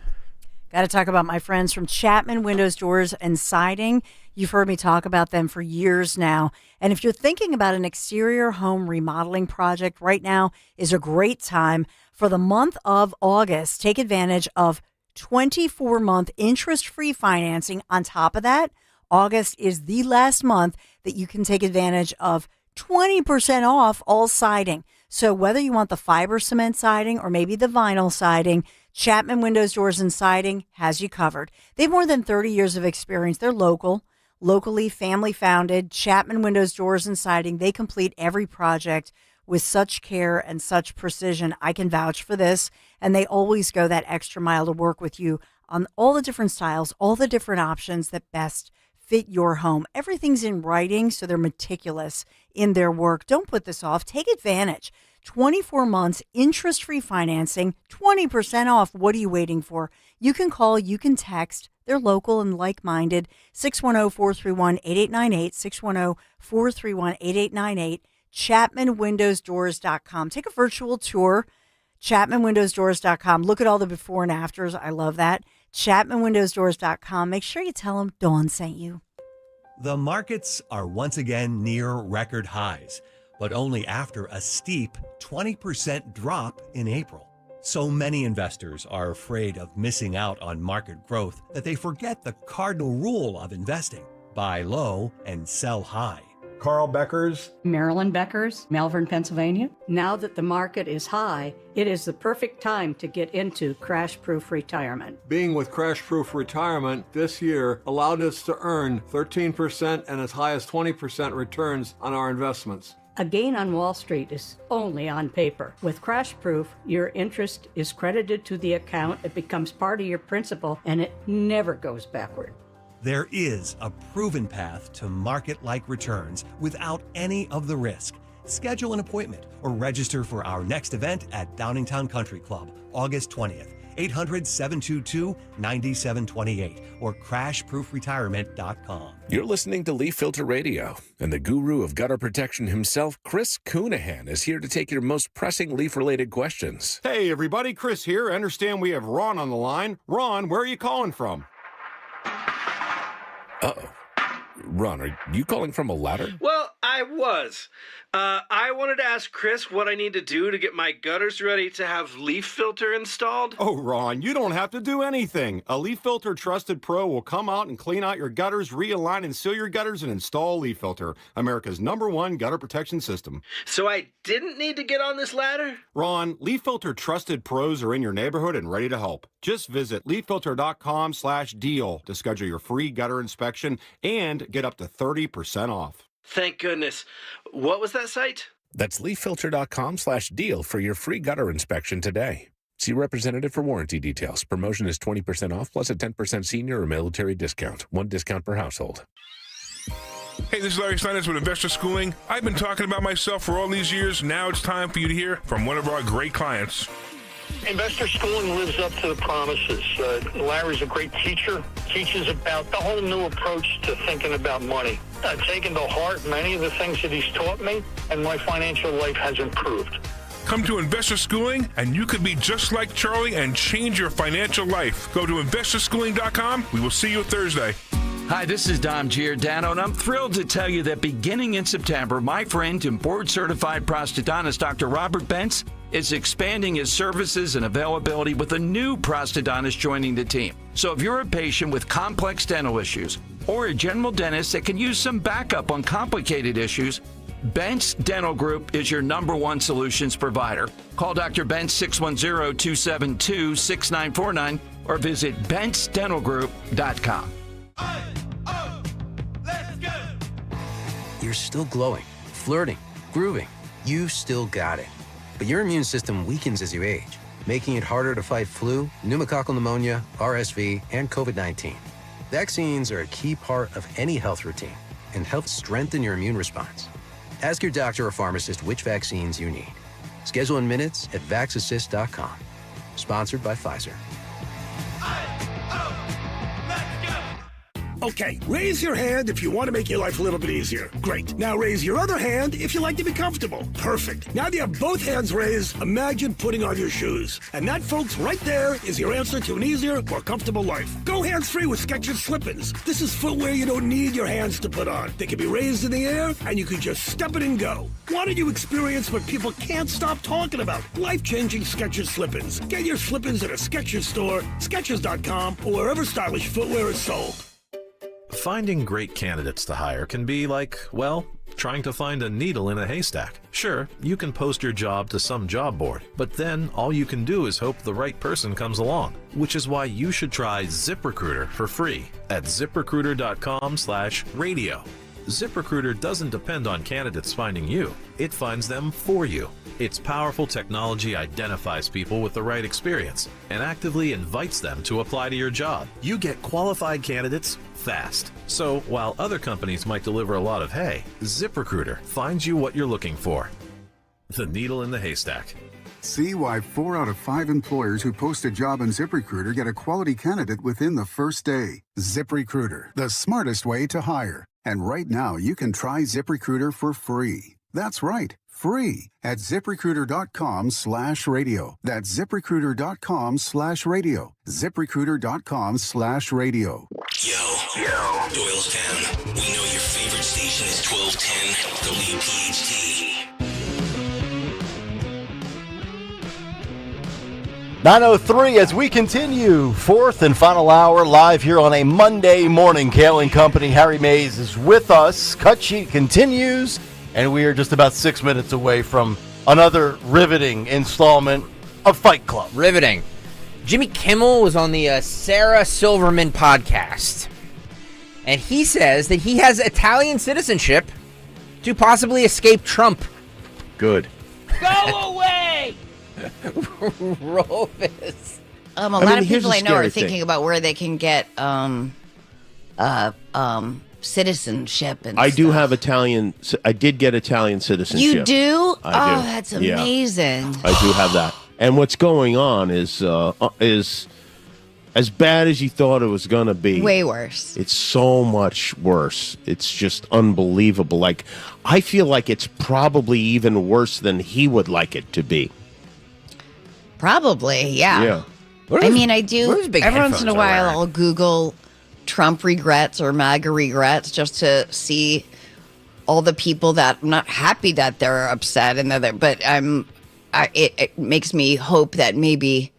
Got to talk about my friends from Chapman Windows, Doors, and Siding. You've heard me talk about them for years now. And if you're thinking about an exterior home remodeling project, right now is a great time. For the month of August, take advantage of 24-month interest-free financing. On top of that, August is the last month that you can take advantage of 20% off all siding. So whether you want the fiber cement siding or maybe the vinyl siding, Chapman Windows, Doors, and Siding has you covered. They have more than 30 years of experience. They're locally family-founded. Chapman Windows, Doors, and Siding, they complete every project with such care and such precision. I can vouch for this, and they always go that extra mile to work with you on all the different styles, all the different options that best fit your home. Everything's in writing, so they're meticulous in their work. Don't put this off. Take advantage. 24 months, interest-free financing, 20% off. What are you waiting for? You can call, you can text. They're local and like-minded. 610-431-8898, 610-431-8898, ChapmanWindowsDoors.com. Take a virtual tour, ChapmanWindowsDoors.com. Look at all the before and afters. I love that. ChapmanWindowsDoors.com. Make sure you tell them Dawn sent you. The markets are once again near record highs, but only after a steep 20% drop in April. So many investors are afraid of missing out on market growth that they forget the cardinal rule of investing: buy low and sell high. Carl Becker's. Marilyn Becker's, Malvern, Pennsylvania. Now that the market is high, it is the perfect time to get into crash-proof retirement. Being with Crash Proof Retirement this year allowed us to earn 13% and as high as 20% returns on our investments. A gain on Wall Street is only on paper. With Crash Proof, your interest is credited to the account, it becomes part of your principal, and it never goes backward. There is a proven path to market-like returns without any of the risk. Schedule an appointment or register for our next event at Downingtown Country Club, August 20th. 800-722-9728 or crashproofretirement.com. You're listening to Leaf Filter Radio, and the guru of gutter protection himself, Chris Coonahan, is here to take your most pressing leaf-related questions. Hey, everybody, Chris here. I understand we have Ron on the line. Ron, where are you calling from? Uh-oh. Ron, are you calling from a ladder? Well, I was. I wanted to ask Chris what I need to do to get my gutters ready to have leaf filter installed. Oh, Ron, you don't have to do anything. A Leaf Filter Trusted Pro will come out and clean out your gutters, realign and seal your gutters, and install Leaf Filter, America's #1 gutter protection system. So I didn't need to get on this ladder? Ron, Leaf Filter Trusted Pros are in your neighborhood and ready to help. Just visit leaffilter.com/deal to schedule your free gutter inspection and get up to 30% off. Thank goodness. What was that site? That's leaffilter.com/deal for your free gutter inspection today. See representative for warranty details. Promotion is 20% off plus a 10% senior or military discount. 1 discount per household. Hey, this is Larry Steinitz with Investor Schooling. I've been talking about myself for all these years. Now it's time for you to hear from one of our great clients. Investor Schooling lives up to the promises. Larry's a great teacher, teaches about the whole new approach to thinking about money. I've taken to heart many of the things that he's taught me, and my financial life has improved. Come to Investor Schooling, and you could be just like Charlie and change your financial life. Go to investorschooling.com. We will see you Thursday. Hi, this is Dom Giordano, and I'm thrilled to tell you that beginning in September, my friend and board-certified prosthodontist, Dr. Robert Bentz, is expanding his services and availability with a new prosthodontist joining the team. So if you're a patient with complex dental issues or a general dentist that can use some backup on complicated issues, Bentz Dental Group is your #1 solutions provider. Call Dr. Bentz 610-272-6949 or visit BentzDentalGroup.com. You're still glowing, flirting, grooving. You still got it. But your immune system weakens as you age, making it harder to fight flu, pneumococcal pneumonia, RSV, and COVID-19. Vaccines are a key part of any health routine and help strengthen your immune response. Ask your doctor or pharmacist which vaccines you need. Schedule in minutes at vaxassist.com. Sponsored by Pfizer. Okay, raise your hand if you want to make your life a little bit easier. Great. Now raise your other hand if you like to be comfortable. Perfect. Now that you have both hands raised, imagine putting on your shoes. And that, folks, right there is your answer to an easier, more comfortable life. Go hands-free with Skechers Slip-ins. This is footwear you don't need your hands to put on. They can be raised in the air, and you can just step it and go. Why don't you experience what people can't stop talking about? Life-changing Skechers Slip-ins. Get your Slip-ins at a Skechers store, Skechers.com, or wherever stylish footwear is sold. Finding great candidates to hire can be like, well, trying to find a needle in a haystack. Sure, you can post your job to some job board, but then all you can do is hope the right person comes along, which is why you should try ZipRecruiter for free at ZipRecruiter.com/radio. ZipRecruiter doesn't depend on candidates finding you. It finds them for you. Its powerful technology identifies people with the right experience and actively invites them to apply to your job. You get qualified candidates fast. So while other companies might deliver a lot of hay, ZipRecruiter finds you what you're looking for. The needle in the haystack. See why 4 out of 5 employers who post a job on ZipRecruiter get a quality candidate within the first day. ZipRecruiter, the smartest way to hire. And right now, you can try ZipRecruiter for free. That's right, free at ZipRecruiter.com/radio. That's ZipRecruiter.com/radio. ZipRecruiter.com/radio. Yo, Doylestown. We know your favorite station is 1210 WPHT. 9:03 as we continue, fourth and final hour live here on a Monday morning. Kayal and Company, Harry Mays is with us. Cut sheet continues, and we are just about 6 minutes away from another riveting installment of Fight Club. Riveting. Jimmy Kimmel was on the Sarah Silverman podcast, and he says that he has Italian citizenship to possibly escape Trump. Good. Go away! Roll this. A lot of people I know are thinking about where they can get citizenship. And I do stuff. have Italian. I did get Italian citizenship. You do? I do. That's Yeah. amazing. I do have that. And what's going on is as bad as you thought it was going to be. Way worse. It's so much worse. It's just unbelievable. Like, I feel like it's probably even worse than he would like it to be. Probably, yeah. Yeah. I mean, I do. big Every once in a headphones are while, wearing? I'll Google Trump regrets or MAGA regrets just to see all the people that I'm not happy that they're upset and but it makes me hope that maybe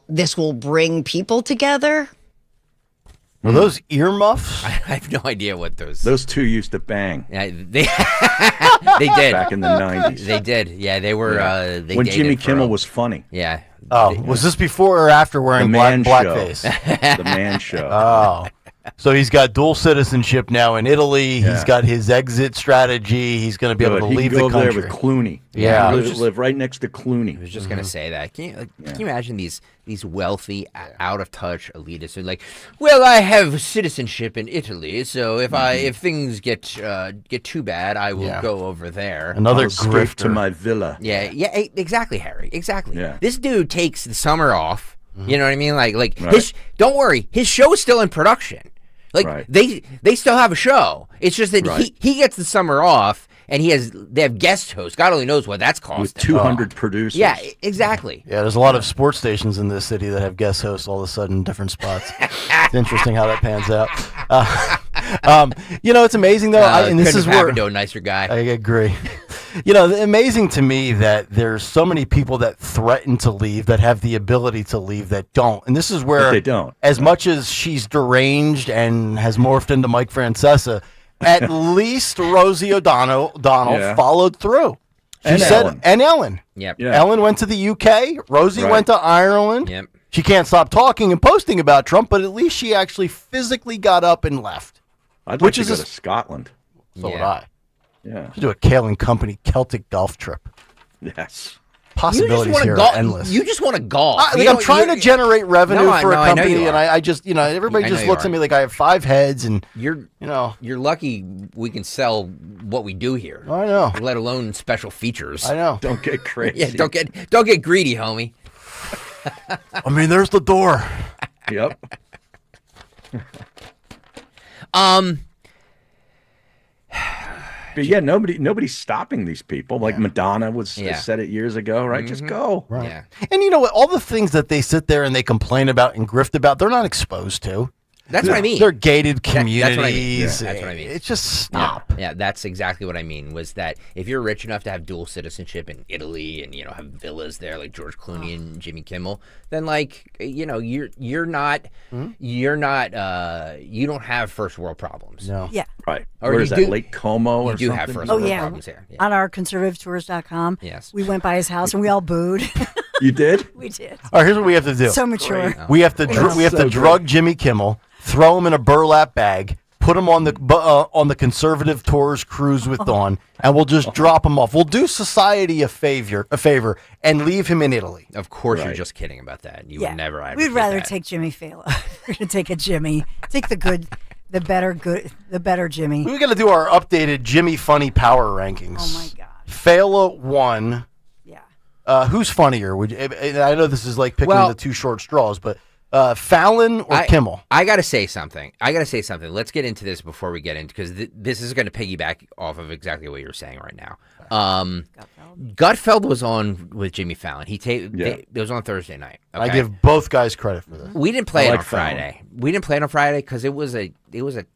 this will bring people together. Were those earmuffs? I have no idea what those. Those two used to bang. Yeah, they did Back in the 90s. They did. Yeah, they were. Yeah. They When dated Jimmy for Kimmel a- was funny. Yeah. Oh, was this before or after wearing The Man Show. blackface? The Man Show. Oh. So he's got dual citizenship now in Italy. Yeah. He's got his exit strategy. He's going to be able to He leave can go the over country. there with Clooney. Yeah. Live right next to Clooney. I was just gonna say that. Can you imagine these wealthy, out of touch elitists who are like, well, I have citizenship in Italy, so if things get too bad, I will go over there. Another I'll escape grifter. to my villa. Yeah, exactly, Harry. Exactly. Yeah. This dude takes the summer off. You know what I mean? Like Right. don't worry, his show is still in production. Like Right. they still have a show. It's just that Right. he gets the summer off and they have guest hosts. God only knows what that's costing. With 200 producers. Yeah, exactly. Yeah, there's a lot of sports stations in this city that have guest hosts all of a sudden in different spots. It's interesting how that pans out. It's amazing though, and this is couldn't have where happened to a nicer guy. I agree. Amazing to me that there's so many people that threaten to leave, that have the ability to leave, that don't. And this is where But they don't. As much as she's deranged and has morphed into Mike Francesa, at least Rosie O'Donnell Yeah. followed through. She And said, Ellen. and Ellen. Yep. Yeah. Ellen went to the UK. Rosie Right. went to Ireland. Yep. She can't stop talking and posting about Trump, but at least she actually physically got up and left. I'd like Which to is go a- to Scotland. So would Yeah. I. Yeah. Should do a Kayal and Company Celtic golf trip. Yes. Possibilities here golf. are endless. You just want to golf. I'm trying to generate revenue No, I for a know, I know company, you and are. I just, everybody I know just you looks are. at me like I have 5 heads, and You're lucky we can sell what we do here. I know. Let alone special features. I know. Don't get crazy. Yeah, don't get greedy, homie. I mean, there's the door. Yep. But yeah, nobody's stopping these people. Like Madonna said it years ago, right? Just go. Right. Yeah. And you know what? All the things that they sit there and they complain about and grift about, they're not exposed to. That's what I mean. They're gated That's what I mean. communities. Yeah, that's what I mean. It's just stop. Yeah, that's exactly what I mean. Was that if you're rich enough to have dual citizenship in Italy and have villas there like George Clooney and Jimmy Kimmel, then you're not you don't have first world problems. No. Yeah. Right. Or Where you is that? do- Lake Como or you do something? have first Oh, world yeah. problems there. Yeah. On our conservativetours.com. Yes. We went by his house and we all booed. You did? We did. All right, here's what we have to do. So mature. We have to we have So to great. drug Jimmy Kimmel, throw him in a burlap bag, put him on the conservative tours cruise with Dawn, and we'll just drop him off. We'll do society a favor, and leave him in Italy. Of course, you're Right. just kidding about that. You Yeah. would never. We'd advocate rather that. take Jimmy Fallon. We're going to take a Jimmy. Take the good, the better Jimmy. We're gonna do our updated Jimmy Funny Power Rankings. Oh my God. Fela 1. Yeah. Who's funnier? I know this is like picking Well- the two short straws, but Fallon or Kimmel? I got to say something. Let's get into this before we get into, because this is going to piggyback off of exactly what you're saying right now. Gutfeld was on with Jimmy Fallon. It was on Thursday night. Okay? I give both guys credit for this. We didn't play it like on Friday. Fallon. We didn't play it on Friday because it was a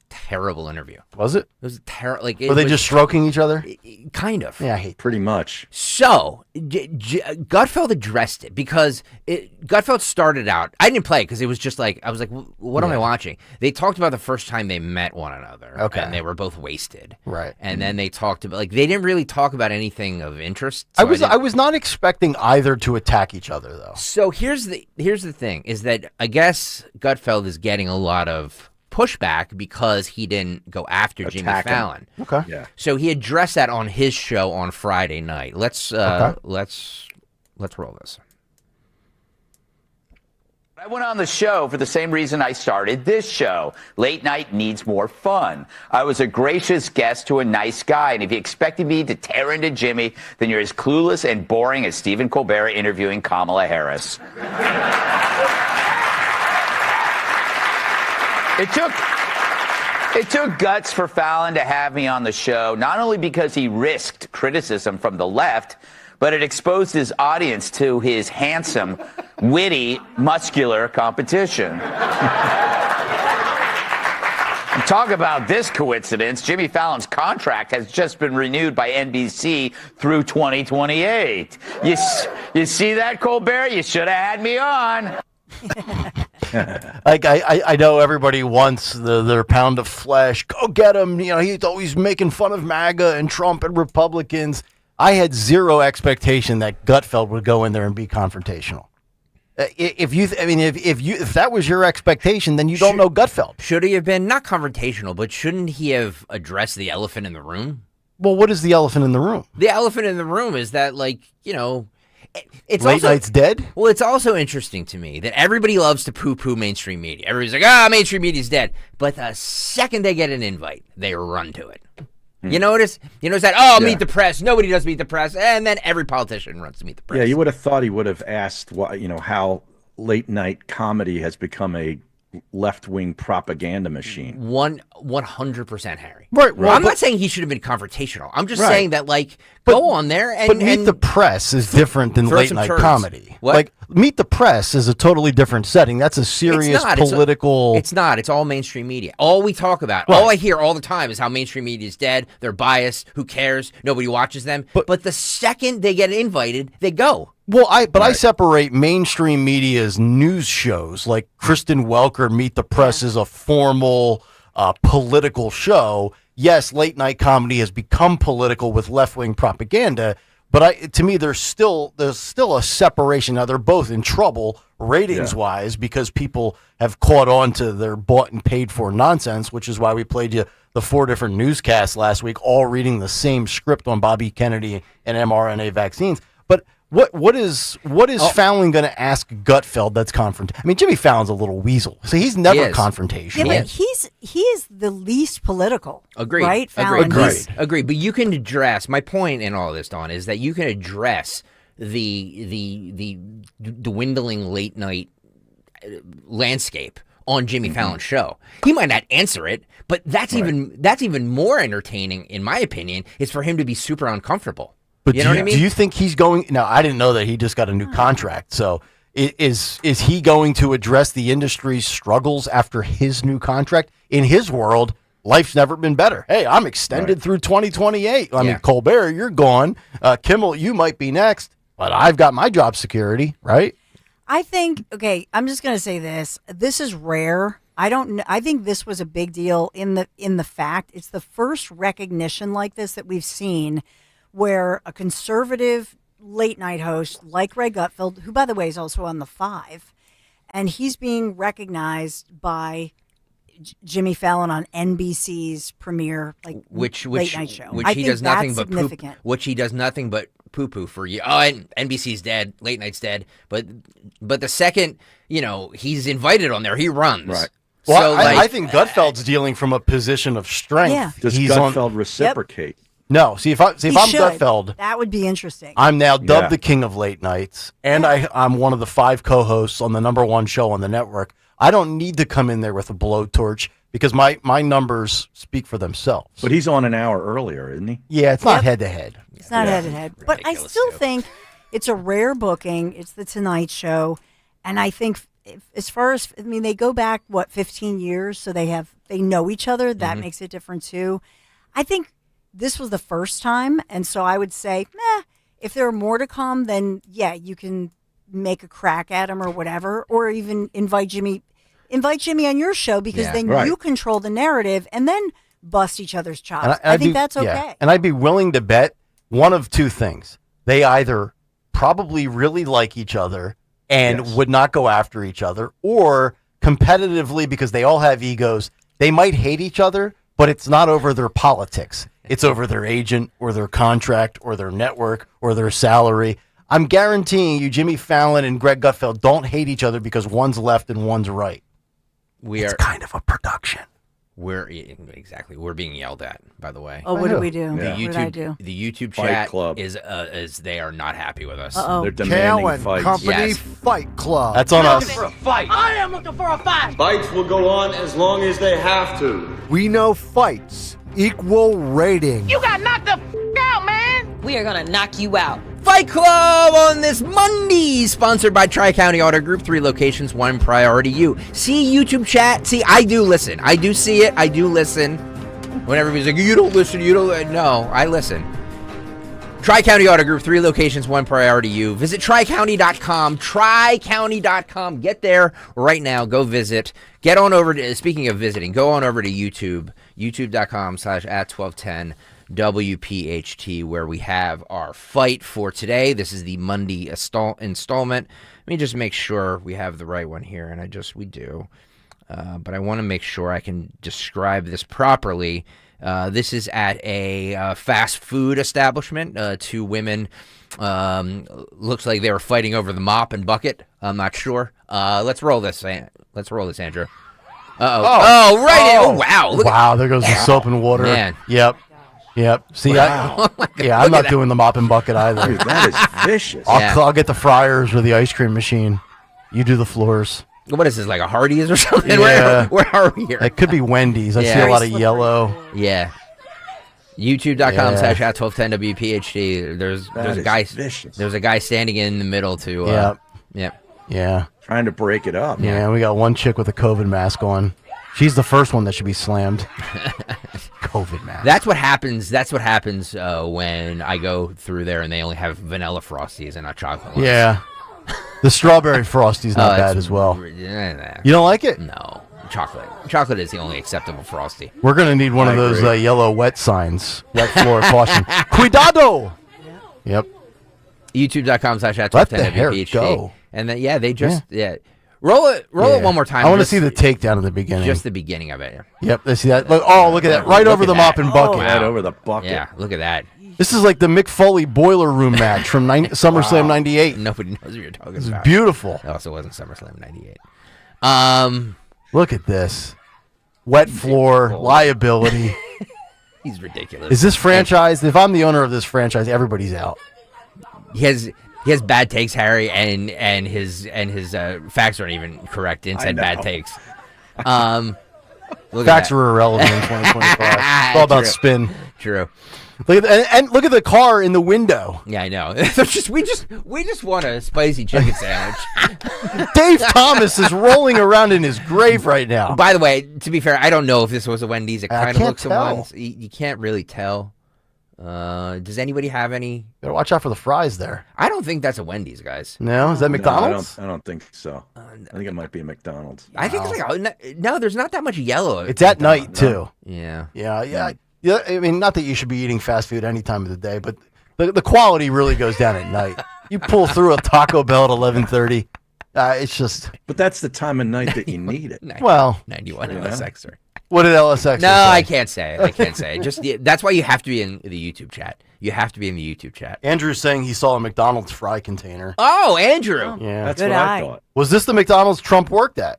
terrible interview. Was it? It was terrible. Like, Were they just stroking each other? kind of? Yeah, I hate. Pretty much. So, Gutfeld addressed it because Gutfeld started out. I didn't play it because it was just like, I was like, what am I watching? They talked about the first time they met one another. Okay. And they were both wasted. Right. And then they talked about, they didn't really talk about anything of interest. I so was didn't- not expecting either to attack each other though. So here's the thing is that I guess Gutfeld is getting a lot of pushback because he didn't go after Jimmy Attack him. Fallon. Okay. Yeah. So he addressed that on his show on Friday night. Let's roll this. I went on the show for the same reason I started this show. Late night needs more fun. I was a gracious guest to a nice guy, and if you expected me to tear into Jimmy, then you're as clueless and boring as Stephen Colbert interviewing Kamala Harris. It took guts for Fallon to have me on the show, not only because he risked criticism from the left, but it exposed his audience to his handsome, witty, muscular competition. Talk about this coincidence. Jimmy Fallon's contract has just been renewed by NBC through 2028. You see that, Colbert? You should have had me on. Like I know everybody wants their pound of flesh. Go get him. You know, he's always making fun of MAGA and Trump and Republicans. I had zero expectation that Gutfeld would go in there and be confrontational. If that was your expectation, then you don't know Gutfeld. Should he have been not confrontational, but shouldn't he have addressed the elephant in the room? Well, what is the elephant in the room? The elephant in the room is that, like, you know, it's Late Night's dead? Well, it's also interesting to me that everybody loves to poo-poo mainstream media. Everybody's like, mainstream media's dead. But the second they get an invite, they run to it. You notice that, meet the press. Nobody does meet the press. And then every politician runs to meet the press. Yeah, you would have thought he would have asked how late night comedy has become a left-wing propaganda machine. 100% Harry. Right. Well, I'm not saying he should have been confrontational. I'm just saying that, like, go on there and... But Meet the Press is different than late night comedy. What? Like, Meet the Press is a totally different setting. That's a serious political... It's not. It's all mainstream media. All we talk about, all I hear all the time is how mainstream media is dead. They're biased. Who cares? Nobody watches them. But the second they get invited, they go. Well, I separate mainstream media's news shows like Kristen Welker Meet the Press is a formal political show. Yes, late night comedy has become political with left-wing propaganda, but to me there's still a separation. Now they're both in trouble ratings-wise because people have caught on to their bought and paid for nonsense, which is why we played you the 4 different newscasts last week, all reading the same script on Bobby Kennedy and mRNA vaccines. But what is Fallon going to ask Gutfeld that's confrontational? I mean, Jimmy Fallon's a little weasel, so he's never confrontational. Yeah, but he is the least political. Agreed. Right? Fallon. Agreed. But you can address my point in all this, Dawn, is that you can address the dwindling late night landscape on Jimmy Fallon's show. He might not answer it, but that's even more entertaining, in my opinion, is for him to be super uncomfortable. But you know what I mean? Do you think he's going? Now, I didn't know that he just got a new contract. So is he going to address the industry's struggles after his new contract? In his world, life's never been better. Hey, I'm extended through 2028. I mean, Colbert, you're gone. Kimmel, you might be next, but I've got my job security, right? I think, I'm just going to say this. This is rare. I think this was a big deal in the fact it's the first recognition like this that we've seen where a conservative late night host like Greg Gutfeld, who, by the way, is also on The Five, and he's being recognized by Jimmy Fallon on NBC's premiere late night show. Which he does nothing but poo-poo for you. Oh, and NBC's dead. Late night's dead. But the second, he's invited on there, he runs. Right. Well, I think Gutfeld's dealing from a position of strength. Yeah. Does Gutfeld reciprocate? No. See if I'm Gutfeld, that would be interesting. I'm now dubbed the king of late nights, and I'm one of the 5 co-hosts on the #1 show on the network. I don't need to come in there with a blowtorch because my numbers speak for themselves. But he's on an hour earlier, isn't he? Yeah, it's not head-to-head. It's not head-to-head. But I still think it's a rare booking. It's the Tonight Show. And I think as far as, they go back, 15 years, so they know each other. That makes it different, too. I think this was the first time, and so I would say, if there are more to come, then, you can make a crack at him or whatever, or even invite Jimmy on your show because then you control the narrative and then bust each other's chops. I think that's okay. Yeah. And I'd be willing to bet one of two things. They either probably really like each other and would not go after each other, or competitively, because they all have egos, they might hate each other, but it's not over their politics. It's over their agent or their contract or their network or their salary. I'm guaranteeing you, Jimmy Fallon and Greg Gutfeld don't hate each other because one's left and one's right. It's kind of a production. We're being yelled at, by the way. Oh, what did we do? The What YouTube, did I do? The YouTube Fight chat Club. is they are not happy with us. Uh-oh. They're demanding Kayal fights. Company Yes. Fight Club. That's on us. Fight. I am looking for a fight. Fights will go on as long as they have to. We know fights equal rating. You got knocked the out, man. We are gonna knock you out. Fight Club on this Monday, sponsored by Tri-County Auto Group, 3 locations, 1 Priority U. See YouTube chat? See, I do listen. I do see it. I do listen. When everybody's like, you don't listen, no, I listen. Tri-County Auto Group, 3 locations, 1 Priority U. Visit tricounty.com, tricounty.com. Get there right now. Go visit. Get on over to, speaking of visiting, go on over to YouTube, youtube.com/@1210. WPHT, where we have our fight for today. This is the Monday installment. Let me just make sure we have the right one here, and we do. But I want to make sure I can describe this properly. This is at a fast food establishment. 2 women, looks like they were fighting over the mop and bucket. I'm not sure. Let's roll this. Let's roll this, Andrew. Uh-oh. Right. Oh, wow. Wow, there goes the soap and water. Man. Yep. See, Wow. I'm not doing the mop and bucket either. Dude, that is vicious. I'll get the fryers or the ice cream machine. You do the floors. What is this, like a Hardee's or something? Yeah. Where are we here? It could be Wendy's. I see a lot of yellow. Yeah. YouTube.com/@1210WPHT. There's a guy. Vicious. There's a guy standing in the middle to. Yeah. Trying to break it up. Yeah, we got one chick with a COVID mask on. She's the first one that should be slammed. COVID mask. That's what happens. That's what happens when I go through there and they only have vanilla Frosties and not chocolate ones. Yeah. The strawberry Frosty's not bad as well. You don't like it? No. Chocolate. Chocolate is the only acceptable Frosty. We're going to need one of those yellow wet signs. Wet floor caution. Cuidado! Yep. YouTube.com/@1210WPHT. Let the hair go. And then, they just, Roll it one more time. I want to see the takedown in the beginning. Just the beginning of it. Yep, they see that. Look at that. Right over the mop and bucket. Right over the bucket. Yeah, look at that. This is like the Mick Foley boiler room match from SummerSlam 98. Nobody knows what you're talking This is about. beautiful. It also wasn't SummerSlam 98. Look at this. Wet floor, liability. He's ridiculous. Is this franchise? If I'm the owner of this franchise, everybody's out. He has bad takes, Harry, and his facts aren't even correct. Inside bad takes. Facts are irrelevant in 2025. It's all about spin. True. Look at and look at the car in the window. Yeah, I know. we just want a spicy chicken sandwich. Dave Thomas is rolling around in his grave right now. By the way, to be fair, I don't know if this was a Wendy's. It kind of can't looks tell. like one. You can't really tell. Does anybody have any? Better watch out for the fries there. I don't think that's a Wendy's, guys. No, is that McDonald's? I don't think so. I think it might be a McDonald's. I think it's like no. There's not that much yellow. It's at night too. Yeah. Yeah. I mean, not that you should be eating fast food any time of the day, but the quality really goes down at night. You pull through a Taco Bell at 11:30. It's just. But that's the time of night that you need it. Well, 91 LSXer. What did LSX? No, I can't say. I can't say. Just that's why you have to be in the YouTube chat. You have to be in the YouTube chat. Andrew's saying he saw a McDonald's fry container. Oh, Andrew. Yeah, That's what I thought. Was this the McDonald's Trump worked at?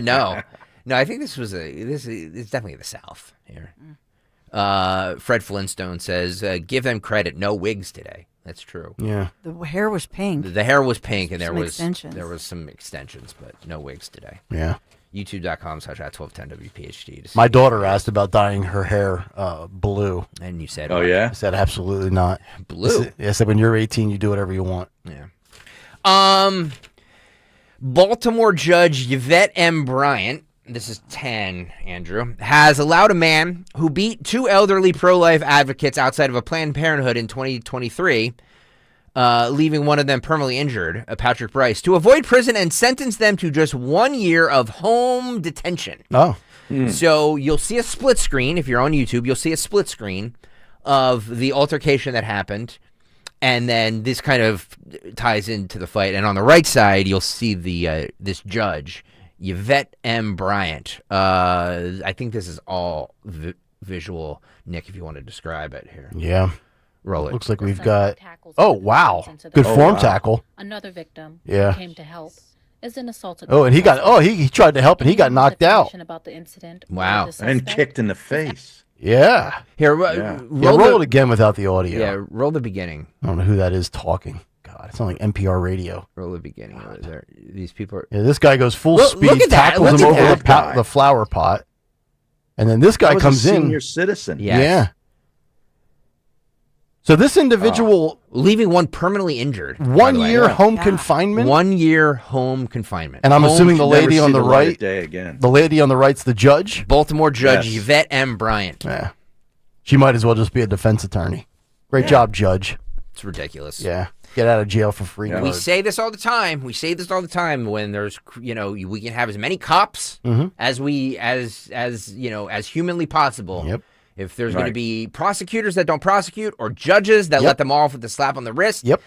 No, I think this is definitely the South here. Fred Flintstone says, "Give them credit. No wigs today." That's true. Yeah, the hair was pink. The hair was pink, and there was some extensions, but no wigs today. Yeah. YouTube.com/@1210WPHT. My daughter asked about dyeing her hair blue. And you said, "Oh yeah." I said, "Absolutely not." Blue. I said, "When you're 18, you do whatever you want." Yeah. Baltimore Judge Yvette M. Bryant, this is 10, Andrew, has allowed a man who beat 2 elderly pro-life advocates outside of a Planned Parenthood in 2023, leaving one of them permanently injured, Patrick Bryce, to avoid prison and sentence them to just 1 year of home detention. Oh. So you'll see a split screen. If you're on YouTube, you'll see a split screen of the altercation that happened. And then this kind of ties into the fight. And on the right side, you'll see the this judge, Yvette M. Bryant. I think this is all visual. Nick, if you want to describe it here. Yeah. Roll it. Looks like we've got. Oh, wow. Good form tackle. Another victim Yeah. who came to help is an assaulted. Oh, and he got. Oh, he tried to help and he got knocked out. About the incident. Wow. And kicked in the face. Yeah. Here, roll it again without the audio. Yeah, roll the beginning. I don't know who that is talking. God, it's not like NPR radio. Roll the beginning. These people are. Yeah, this guy goes full Look speed, at that. tackles Look him at over that. the flower pot, and then this guy That was comes a in. senior citizen. Yes. Yeah. So this individual leaving one permanently injured. 1 year home confinement. 1 year home confinement. And I'm assuming the lady on the right, day again. the lady on the right's the judge. Baltimore Judge Yes. Yvette M. Bryant. Yeah. She might as well just be a defense attorney. Great job, Judge. It's ridiculous. Yeah. Get out of jail for free. We say this all the time. We say this all the time when there's, we can have as many cops Mhm. as as humanly possible. Yep. If there's going to be prosecutors that don't prosecute or judges that let them off with a slap on the wrist. Yep.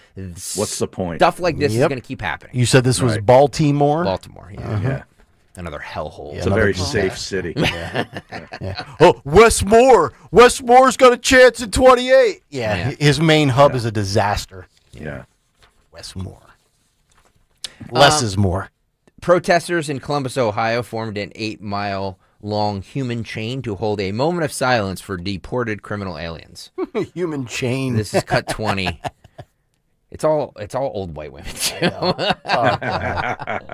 What's the point? Stuff like this is Yep. going to keep happening. You said this was Baltimore? Baltimore, yeah. Uh-huh. Yeah. Another hellhole. It's a very safe city. Yeah. Oh, Westmore. Westmore's got a chance in 28. Yeah. His main hub is a disaster. Yeah. Westmore. Less is more. Protesters in Columbus, Ohio formed an 8-mile-long human chain to hold a moment of silence for deported criminal aliens. Human chain. This is cut 20. It's all old white women too.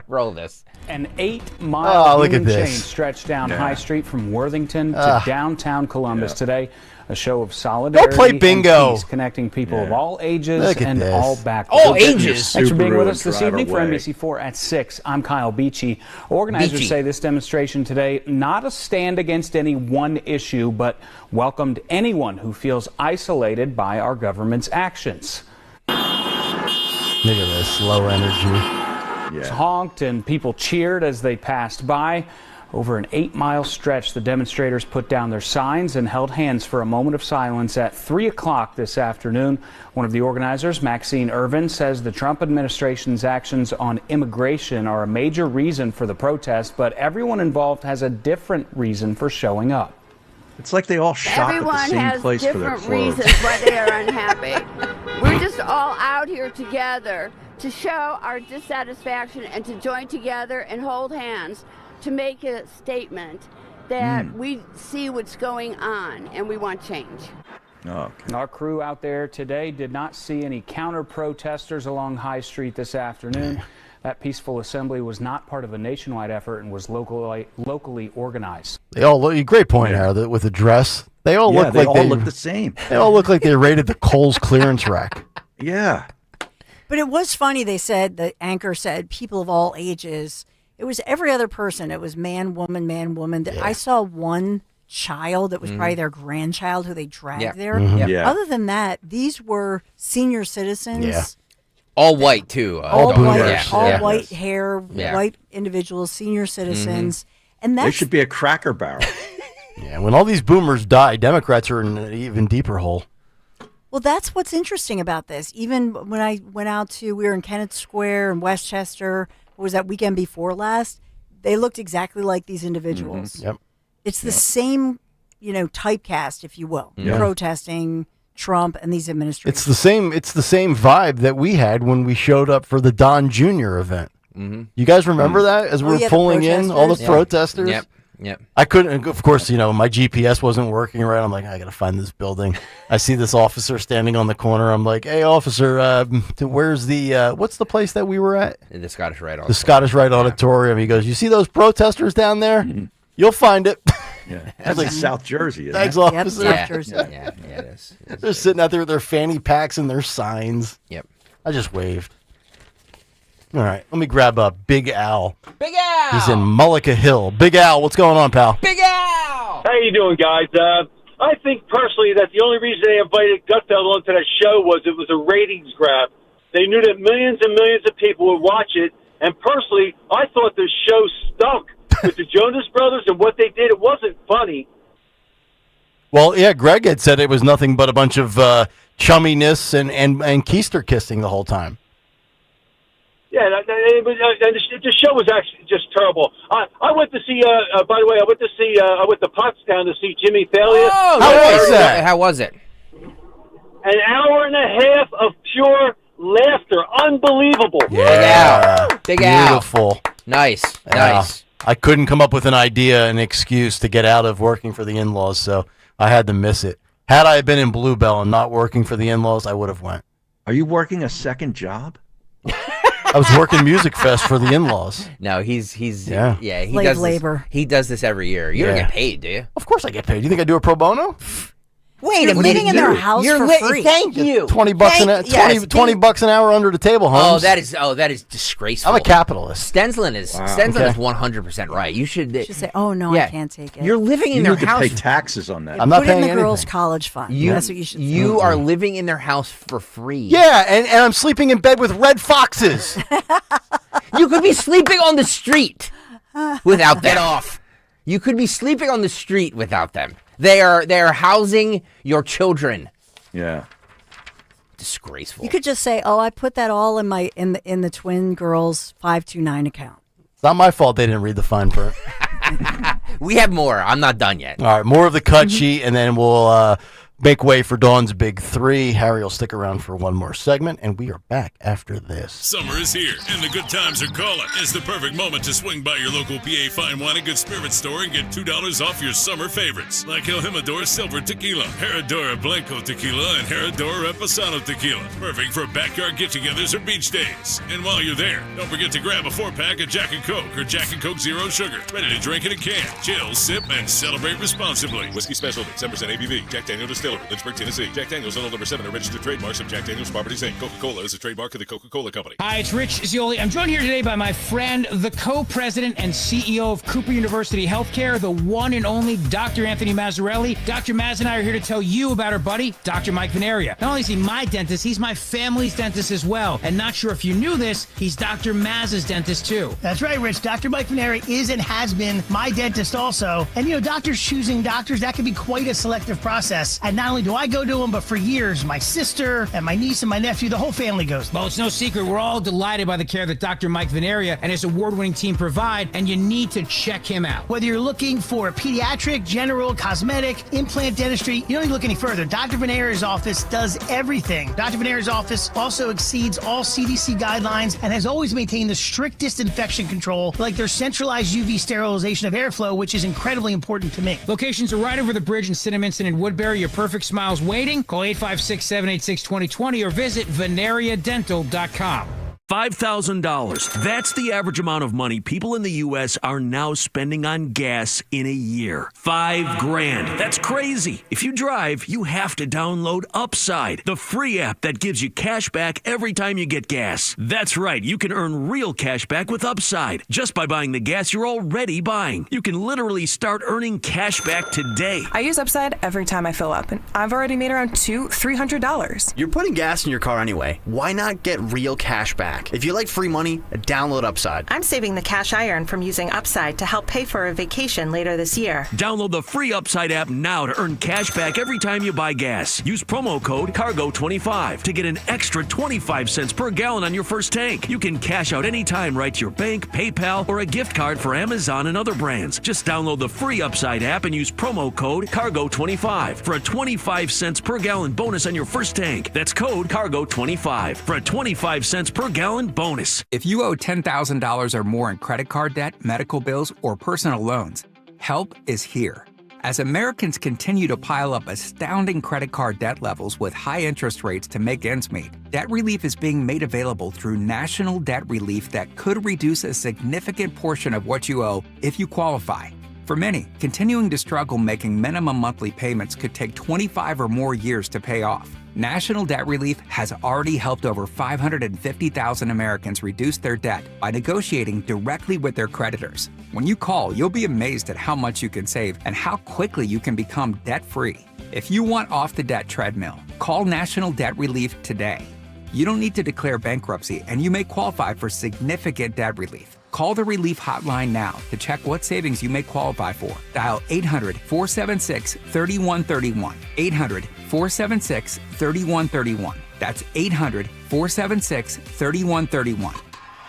Roll this. An 8-mile look at human chain this. stretched down Yeah. High Street from Worthington to Ah. downtown Columbus today. A show of solidarity play bingo. and peace, connecting people of all ages Look at and this. all backgrounds. All ages. Thanks for being with us Subaru this drive evening for away. NBC4 at 6. I'm Kyle Beachy. Organizers Beachy. say this demonstration today, not a stand against any one issue, but welcomed anyone who feels isolated by our government's actions. Look at this low energy. It's honked and people cheered as they passed by. Over an 8-mile stretch, the demonstrators put down their signs and held hands for a moment of silence at 3 o'clock this afternoon. One of the organizers, Maxine Irvin, says the Trump administration's actions on immigration are a major reason for the protest, but everyone involved has a different reason for showing up. It's like they all shop Everyone at the same has place for their different clothes. reasons why they are unhappy. We're just all out here together to show our dissatisfaction and to join together and hold hands to make a statement that we see what's going on and we want change. Oh, Our crew out there today did not see any counter-protesters along High Street this afternoon. That peaceful assembly was not part of a nationwide effort and was locally organized. They all look. Great point, Harold. With the dress, they all look they like all they look the same. They all look like they raided the Kohl's clearance rack. Yeah. But it was funny. They said, the anchor said, people of all ages. It was every other person. It was man, woman, man, woman. I saw one child that was probably their grandchild who they dragged there. Mhm. Yeah. Other than that, these were senior citizens. Yeah. All white too. All boomers. white, all Yeah. white hair, Yeah. white individuals, senior citizens. And They that's should be a Cracker Barrel. Yeah, when all these boomers die, Democrats are in an even deeper hole. Well, that's what's interesting about this. Even when I went out we were in Kennett Square in Westchester, what was that weekend before last? They looked exactly like these individuals. Yep. It's the same, typecast, if you will, Yeah. protesting Trump and these administrations. It's the same vibe that we had when we showed up for the Don Jr. event. Mm-hmm. You guys remember that as we were yeah, the pulling in all the protesters. protesters? Yep. I couldn't, of course, my GPS wasn't working right. I'm like, I got to find this building. I see this officer standing on the corner. I'm like, hey, officer, where's what's the place that we were at? The Scottish Rite The Scottish Rite Auditorium. He goes, you see those protesters down there? You'll find it. Yeah. That's like South Jersey. Isn't Thanks, it? officer. South Jersey. Yeah, it is. They're sitting out there with their fanny packs and their signs. Yep. I just waved. All right, let me grab Big Al. Big Al! He's in Mullica Hill. Big Al, what's going on, pal? Big Al! How you doing, guys? I think personally that the only reason they invited Gutfeld onto that show was it was a ratings grab. They knew that millions and millions of people would watch it, and personally, I thought the show stunk with the Jonas Brothers and what they did. It wasn't funny. Well, yeah, Greg had said it was nothing but a bunch of chumminess and keister kissing the whole time. Yeah, the show was actually just terrible. I went to see. By the way, I went to Pottstown to see Jimmy Failure. Oh, How was that? How was it? An hour and a half of pure laughter. Unbelievable. Yeah. Big Al. Beautiful. Nice. Yeah. Nice. I couldn't come up with an idea, an excuse to get out of working for the in-laws, so I had to miss it. Had I been in Bluebell and not working for the in-laws, I would have went. Are you working a second job? I was working Music Fest for the in-laws. No, he's he Slave does labor. This, he does this every year. You don't Yeah. get paid, do you? Of course I get paid. You think I do it pro bono? Wait You're a minute. living in their house for free. Thank you. $20 20 bucks an hour under the table, Holmes. that is disgraceful. I'm a capitalist. Stensland is Wow. Stensland Okay. is 100% right. You should say, "Oh no, I can't take it." You're living in You their need to house. pay taxes on that. I'm not Put it in paying the girls' anything. college fund. You, That's what you should. you are living in their house for free. Yeah, and I'm sleeping in bed with red foxes. You could be sleeping on the street without them. Get off. You could be sleeping on the street without them. They are housing your children. Yeah. Disgraceful. You could just say, "Oh, I put that all in my in the twin girls 529 account." It's not my fault they didn't read the fine print. We have more. I'm not done yet. All right, more of the cut sheet, and then we'll make way for Dawn's Big Three. Harry will stick around for one more segment, and we are back after this. Summer is here, and the good times are calling. It's the perfect moment to swing by your local PA Fine Wine and Good Spirits store and get $2 off your summer favorites, like El Jimador Silver Tequila, Herradura Blanco Tequila, and Herradura Reposado Tequila. Perfect for backyard get-togethers or beach days. And while you're there, don't forget to grab a 4-pack of Jack & Coke or Jack & Coke Zero Sugar. Ready to drink in a can. Chill, sip, and celebrate responsibly. Whiskey Specialty, 10% ABV. Jack Daniel Distillery, Lynchburg, Tennessee. Jack Daniel's LL number 7 are registered trademarks of Jack Daniel's Properties Inc. Coca-Cola is a trademark of the Coca-Cola Company. Hi, it's Rich Zioli. I'm joined here today by my friend, the co-president and CEO of Cooper University Healthcare, the one and only Dr. Anthony Mazzarelli. Dr. Maz and I are here to tell you about our buddy, Dr. Mike Veneria. Not only is he my dentist, he's my family's dentist as well. And not sure if you knew this, he's Dr. Maz's dentist too. That's right, Rich. Dr. Mike Veneria is and has been my dentist also. And, doctors choosing doctors, that can be quite a selective process. And not only do I go to him, but for years, my sister and my niece and my nephew, the whole family goes. Well, it's no secret. We're all delighted by the care that Dr. Mike Veneria and his award-winning team provide, and you need to check him out. Whether you're looking for pediatric, general, cosmetic, implant dentistry, you don't need to look any further. Dr. Veneria's office does everything. Dr. Veneria's office also exceeds all CDC guidelines and has always maintained the strictest infection control, like their centralized UV sterilization of airflow, which is incredibly important to me. Locations are right over the bridge in Cinnaminson and Woodbury. Your perfect smile's waiting. Call 856-786-2020 or visit veneriadental.com. $5,000. That's the average amount of money people in the U.S. are now spending on gas in a year. $5,000. That's crazy. If you drive, you have to download Upside, the free app that gives you cash back every time you get gas. That's right. You can earn real cash back with Upside just by buying the gas you're already buying. You can literally start earning cash back today. I use Upside every time I fill up, and I've already made around $300. You're putting gas in your car anyway. Why not get real cash back? If you like free money, download Upside. I'm saving the cash I earn from using Upside to help pay for a vacation later this year. Download the free Upside app now to earn cash back every time you buy gas. Use promo code CARGO25 to get an extra 25 cents per gallon on your first tank. You can cash out anytime right to your bank, PayPal, or a gift card for Amazon and other brands. Just download the free Upside app and use promo code CARGO25 for a 25 cents per gallon bonus on your first tank. That's code CARGO25 for a 25 cents per gallon bonus. If you owe $10,000 or more in credit card debt, medical bills, or personal loans, help is here. As Americans continue to pile up astounding credit card debt levels with high interest rates to make ends meet, debt relief is being made available through National Debt Relief that could reduce a significant portion of what you owe if you qualify. For many, continuing to struggle making minimum monthly payments could take 25 or more years to pay off. National Debt Relief has already helped over 550,000 Americans reduce their debt by negotiating directly with their creditors. When you call, you'll be amazed at how much you can save and how quickly you can become debt-free. If you want off the debt treadmill, call National Debt Relief today. You don't need to declare bankruptcy, and you may qualify for significant debt relief. Call the Relief Hotline now to check what savings you may qualify for. Dial 800-476-3131. 800-476-3131. That's 800-476-3131.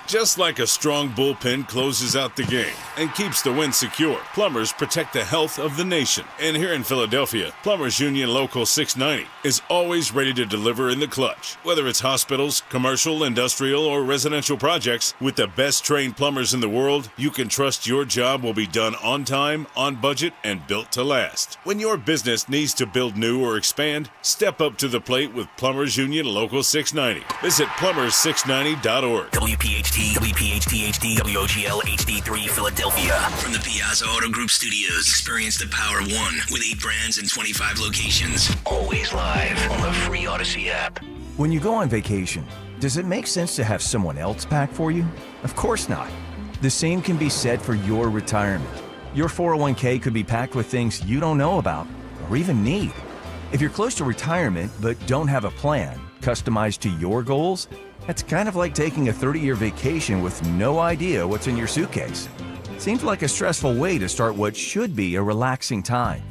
Just like a strong bullpen closes out the game and keeps the win secure, Plumbers protect the health of the nation. And here in Philadelphia, Plumbers Union Local 690 is always ready to deliver in the clutch. Whether it's hospitals, commercial, industrial, or residential projects, with the best trained plumbers in the world, you can trust your job will be done on time, on budget, and built to last. When your business needs to build new or expand, step up to the plate with Plumbers Union Local 690. Visit plumber690.org. WPHT, WPHT HD, WOGL HD3 Philadelphia. From the Piazza Auto Group Studios, experience the power of one with 8 brands and 25 locations. Always live on the free Odyssey app. When you go on vacation, does it make sense to have someone else pack for you? Of course not. The same can be said for your retirement. Your 401k could be packed with things you don't know about or even need. If you're close to retirement but don't have a plan customized to your goals, that's kind of like taking a 30-year vacation with no idea what's in your suitcase. Seems like a stressful way to start what should be a relaxing time.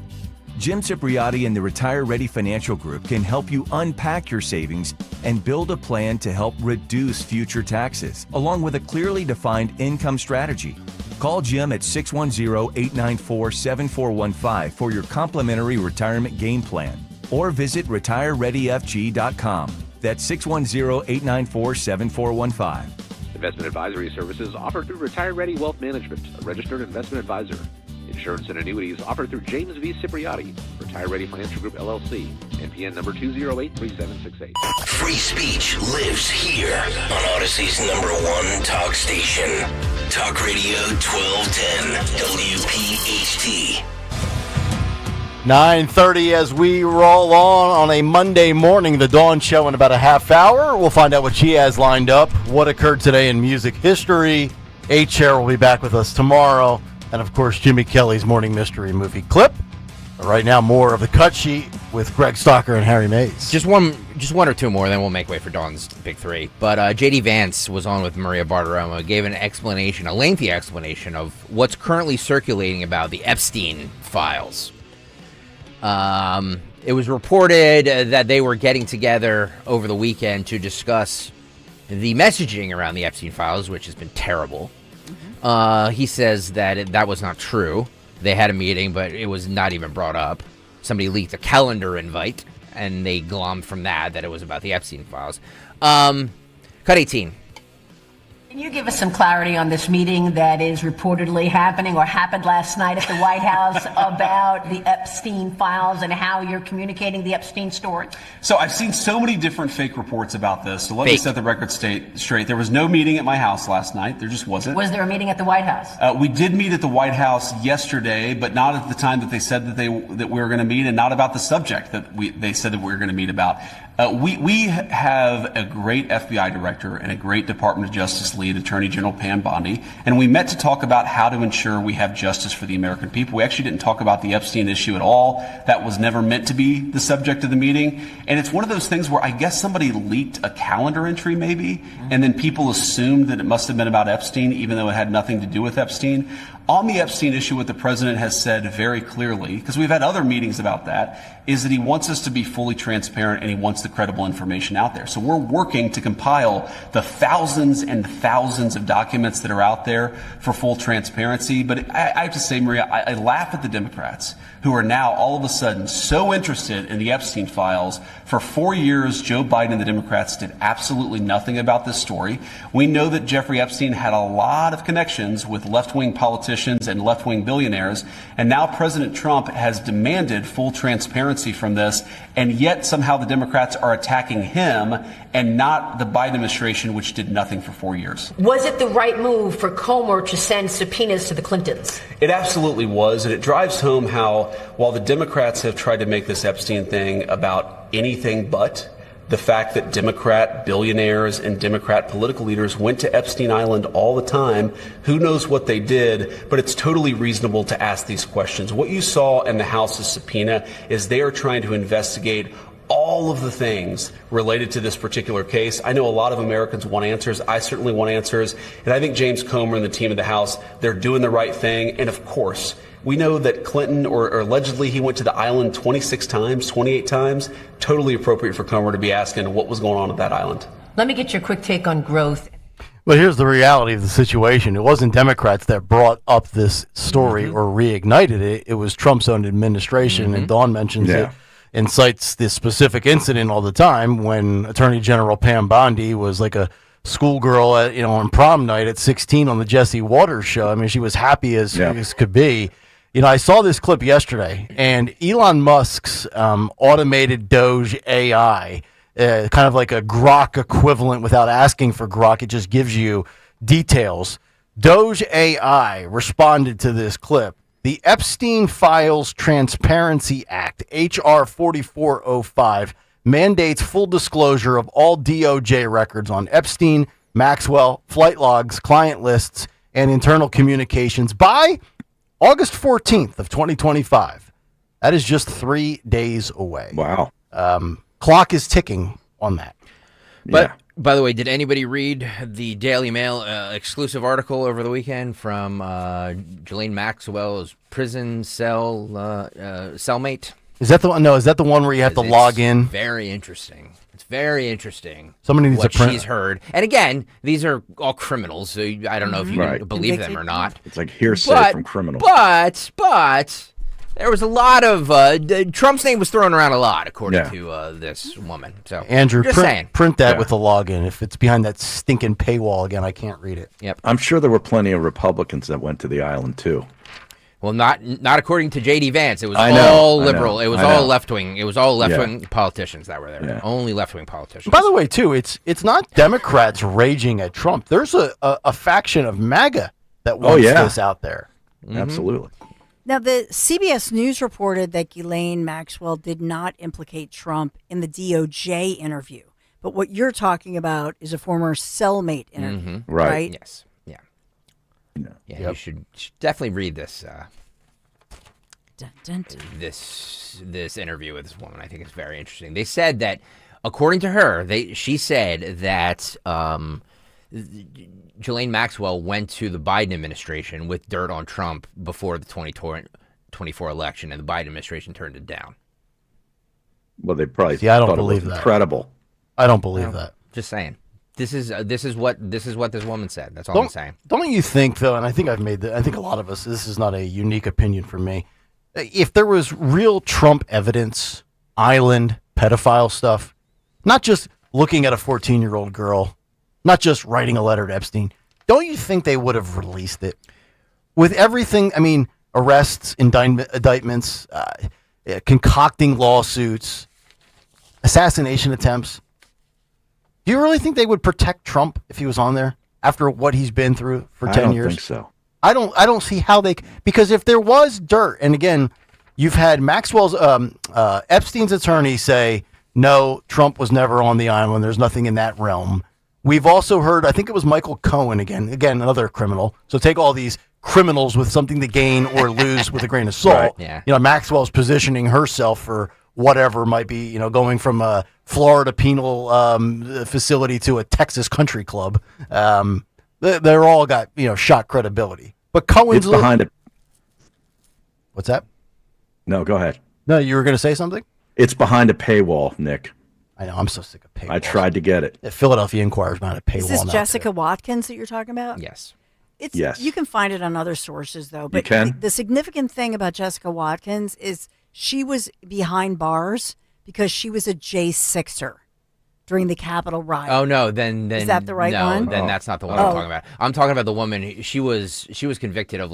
Jim Cipriotti and the Retire Ready Financial Group can help you unpack your savings and build a plan to help reduce future taxes, along with a clearly defined income strategy. Call Jim at 610-894-7415 for your complimentary retirement game plan, or visit retirereadyfg.com. That's 610-894-7415. Investment advisory services offered through Retire Ready Wealth Management, a registered investment advisor. Insurance and annuities offered through James V. Cipriotti, Retire Ready Financial Group, LLC, NPN number 2083768. Free speech lives here on Odyssey's #1 talk station. Talk Radio 1210, WPHT. 9:30 as we roll on a Monday morning, the Dawn Show in about a half hour. We'll find out what she has lined up, what occurred today in music history. H-Chair will be back with us tomorrow. And, of course, Jimmy Kelly's Morning Mystery Movie Clip. But right now, more of the cut sheet with Greg Stalker and Harry Mays. Just one or two more, then we'll make way for Dawn's Big Three. But J.D. Vance was on with Maria Bartiromo, gave an explanation, a lengthy explanation of what's currently circulating about the Epstein files. It was reported that they were getting together over the weekend to discuss the messaging around the Epstein files, which has been terrible. He says that that was not true. They had a meeting, but it was not even brought up. Somebody leaked a calendar invite, and they glommed from that it was about the Epstein files. Cut 18. Can you give us some clarity on this meeting that is reportedly happening or happened last night at the White House about the Epstein files and how you're communicating the Epstein story? So I've seen so many different fake reports about this. So let me set the record straight. There was no meeting at my house last night. There just wasn't. Was there a meeting at the White House? We did meet at the White House yesterday, but not at the time that they said that we were going to meet, and not about the subject that they said that we were going to meet about. We have a great FBI director and a great Department of Justice lead, Attorney General Pam Bondi, and we met to talk about how to ensure we have justice for the American people. We actually didn't talk about the Epstein issue at all. That was never meant to be the subject of the meeting. And it's one of those things where I guess somebody leaked a calendar entry maybe, and then people assumed that it must have been about Epstein, even though it had nothing to do with Epstein. On the Epstein issue, what the president has said very clearly, because we've had other meetings about that, is that he wants us to be fully transparent and he wants the credible information out there. So we're working to compile the thousands and thousands of documents that are out there for full transparency. But I have to say, Maria, I laugh at the Democrats who are now all of a sudden so interested in the Epstein files. For 4 years, Joe Biden and the Democrats did absolutely nothing about this story. We know that Jeffrey Epstein had a lot of connections with left-wing politicians and left-wing billionaires, and now President Trump has demanded full transparency from this, and yet somehow the Democrats are attacking him and not the Biden administration, which did nothing for 4 years. Was it the right move for Comer to send subpoenas to the Clintons? It absolutely was, and it drives home how, while the Democrats have tried to make this Epstein thing about anything but the fact that Democrat billionaires and Democrat political leaders went to Epstein Island all the time. Who knows what they did, but it's totally reasonable to ask these questions. What you saw in the House's subpoena is they are trying to investigate all of the things related to this particular case. I know a lot of Americans want answers. I certainly want answers. And I think James Comer and the team of the House, they're doing the right thing. And of course, we know that Clinton, or allegedly he went to the island 26 times, 28 times. Totally appropriate for Comer to be asking what was going on at that island. Let me get your quick take on growth. But here's the reality of the situation. It wasn't Democrats that brought up this story or reignited it. It was Trump's own administration, and Dawn mentions it and cites this specific incident all the time when Attorney General Pam Bondi was like a schoolgirl at, on prom night at 16 on the Jesse Waters show. I mean, she was happy as could be. I saw this clip yesterday, and Elon Musk's automated Doge AI, kind of like a Grok equivalent without asking for Grok. It just gives you details. Doge AI responded to this clip. The Epstein Files Transparency Act, H.R. 4405, mandates full disclosure of all DOJ records on Epstein, Maxwell, flight logs, client lists, and internal communications by August 14th of 2025. That is just 3 days away. Wow. Clock is ticking on that. But by the way, did anybody read the Daily Mail exclusive article over the weekend from Ghislaine Maxwell's prison cellmate? Is that the one? No, is that the one where you have to log in? Very interesting. It's very interesting. Somebody needs what to print. she's heard. And again, these are all criminals, so I don't know if you believe them or not. It's like hearsay from criminals. But there was a lot of Trump's name was thrown around a lot, according to this woman. So Andrew, just saying. print that with the login. If it's behind that stinking paywall again, I can't read it. Yep. I'm sure there were plenty of Republicans that went to the island too. Well, not according to J.D. Vance. It was all liberal. It was all left wing. It was all left wing politicians that were there. Yeah. Only left wing politicians. By the way, too, it's not Democrats raging at Trump. There's a faction of MAGA that wants this out there. Mm-hmm. Absolutely. Now, the CBS News reported that Ghislaine Maxwell did not implicate Trump in the DOJ interview. But what you're talking about is a former cellmate interview, right? Yes. Yeah, you should definitely read this this interview with this woman. I think it's very interesting. They said that, according to her, she said that Ghislaine Maxwell went to the Biden administration with dirt on Trump before the 2024 election, and the Biden administration turned it down. Well, they probably I don't believe that. Incredible. I don't believe that. Just saying. This is what this woman said. That's all I'm saying. Don't you think, though? And I think I think a lot of us. This is not a unique opinion for me. If there was real Trump evidence, island pedophile stuff, not just looking at a 14-year-old girl, not just writing a letter to Epstein, don't you think they would have released it? With everything, I mean, arrests, indictments, concocting lawsuits, assassination attempts. Do you really think they would protect Trump if he was on there after what he's been through for 10 years? I don't think so. I don't see how because if there was dirt, and again, you've had Maxwell's Epstein's attorney say, no, Trump was never on the island. There's nothing in that realm. We've also heard, I think it was Michael Cohen again, another criminal. So take all these criminals with something to gain or lose with a grain of salt. Right, yeah. Maxwell's positioning herself for whatever might be, going from a Florida penal facility to a Texas country club. They're all got, shot credibility. But Cohen's it's behind it. What's that? No, go ahead. No, you were going to say something? It's behind a paywall, Nick. I know. I'm so sick of paywalls. I tried to get it. The Philadelphia Inquirer's behind a paywall. Is this now, Jessica too. Watkins that you're talking about? Yes. Yes. You can find it on other sources, though. But you can? The significant thing about Jessica Watkins is she was behind bars because she was a J6er during the Capitol riot. Oh no, then is that the right one? No, then that's not the one I'm talking about. I'm talking about the woman. She was convicted of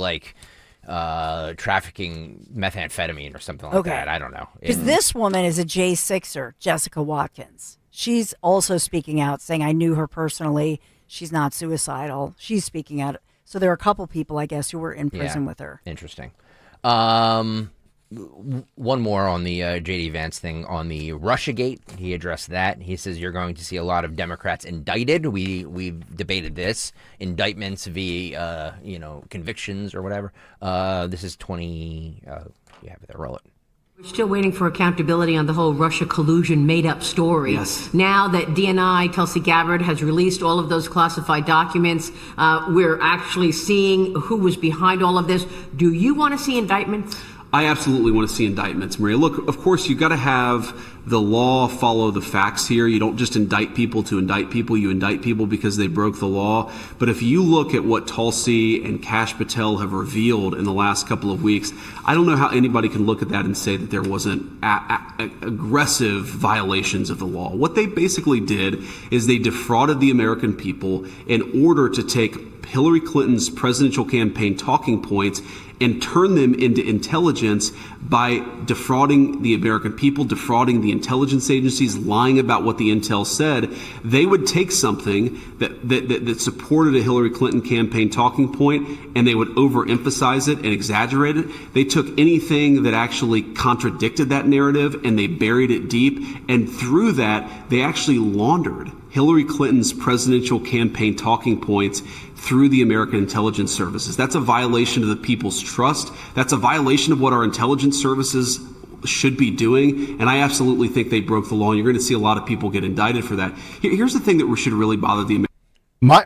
trafficking methamphetamine or something like that. I don't know. Because this woman is a J6er, Jessica Watkins. She's also speaking out, saying I knew her personally. She's not suicidal. She's speaking out. So there are a couple people, I guess, who were in prison with her. Interesting. One more on the J.D. Vance thing on the Russiagate. He addressed that. He says you're going to see a lot of Democrats indicted. We've debated this. Indictments via convictions or whatever. This is 20. You have it there. Roll it. We're still waiting for accountability on the whole Russia collusion made-up story. Yes. Now that DNI, Tulsi Gabbard, has released all of those classified documents, we're actually seeing who was behind all of this. Do you want to see indictments? I absolutely want to see indictments, Maria. Look, of course, you've got to have the law follow the facts here. You don't just indict people to indict people. You indict people because they broke the law. But if you look at what Tulsi and Kash Patel have revealed in the last couple of weeks, I don't know how anybody can look at that and say that there wasn't aggressive violations of the law. What they basically did is they defrauded the American people in order to take Hillary Clinton's presidential campaign talking points and turn them into intelligence by defrauding the American people, defrauding the intelligence agencies, lying about what the intel said. They would take something that supported a Hillary Clinton campaign talking point and they would overemphasize it and exaggerate it. They took anything that actually contradicted that narrative and they buried it deep. And through that, they actually laundered Hillary Clinton's presidential campaign talking points through the American intelligence services. That's a violation of the people's trust. That's a violation of what our intelligence services should be doing. And I absolutely think they broke the law. And you're going to see a lot of people get indicted for that. Here's the thing that should really bother the American.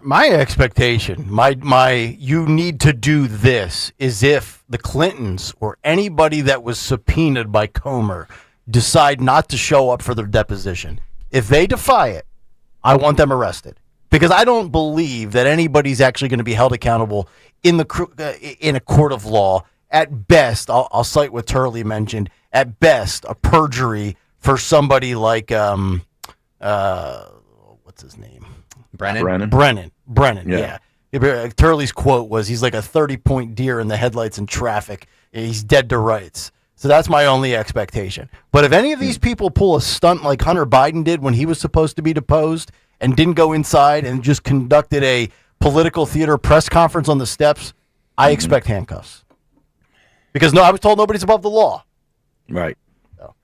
My expectation, my you need to do this is if the Clintons or anybody that was subpoenaed by Comer decide not to show up for their deposition. If they defy it, I want them arrested. Because I don't believe that anybody's actually going to be held accountable in a court of law. At best, I'll cite what Turley mentioned. At best, a perjury for somebody like what's his name? Brennan. Yeah. Turley's quote was, "He's like a 30-point deer in the headlights in traffic. He's dead to rights." So that's my only expectation. But if any of these people pull a stunt like Hunter Biden did when he was supposed to be deposed, and didn't go inside and just conducted a political theater press conference on the steps, I expect handcuffs. Because I was told nobody's above the law. Right. So.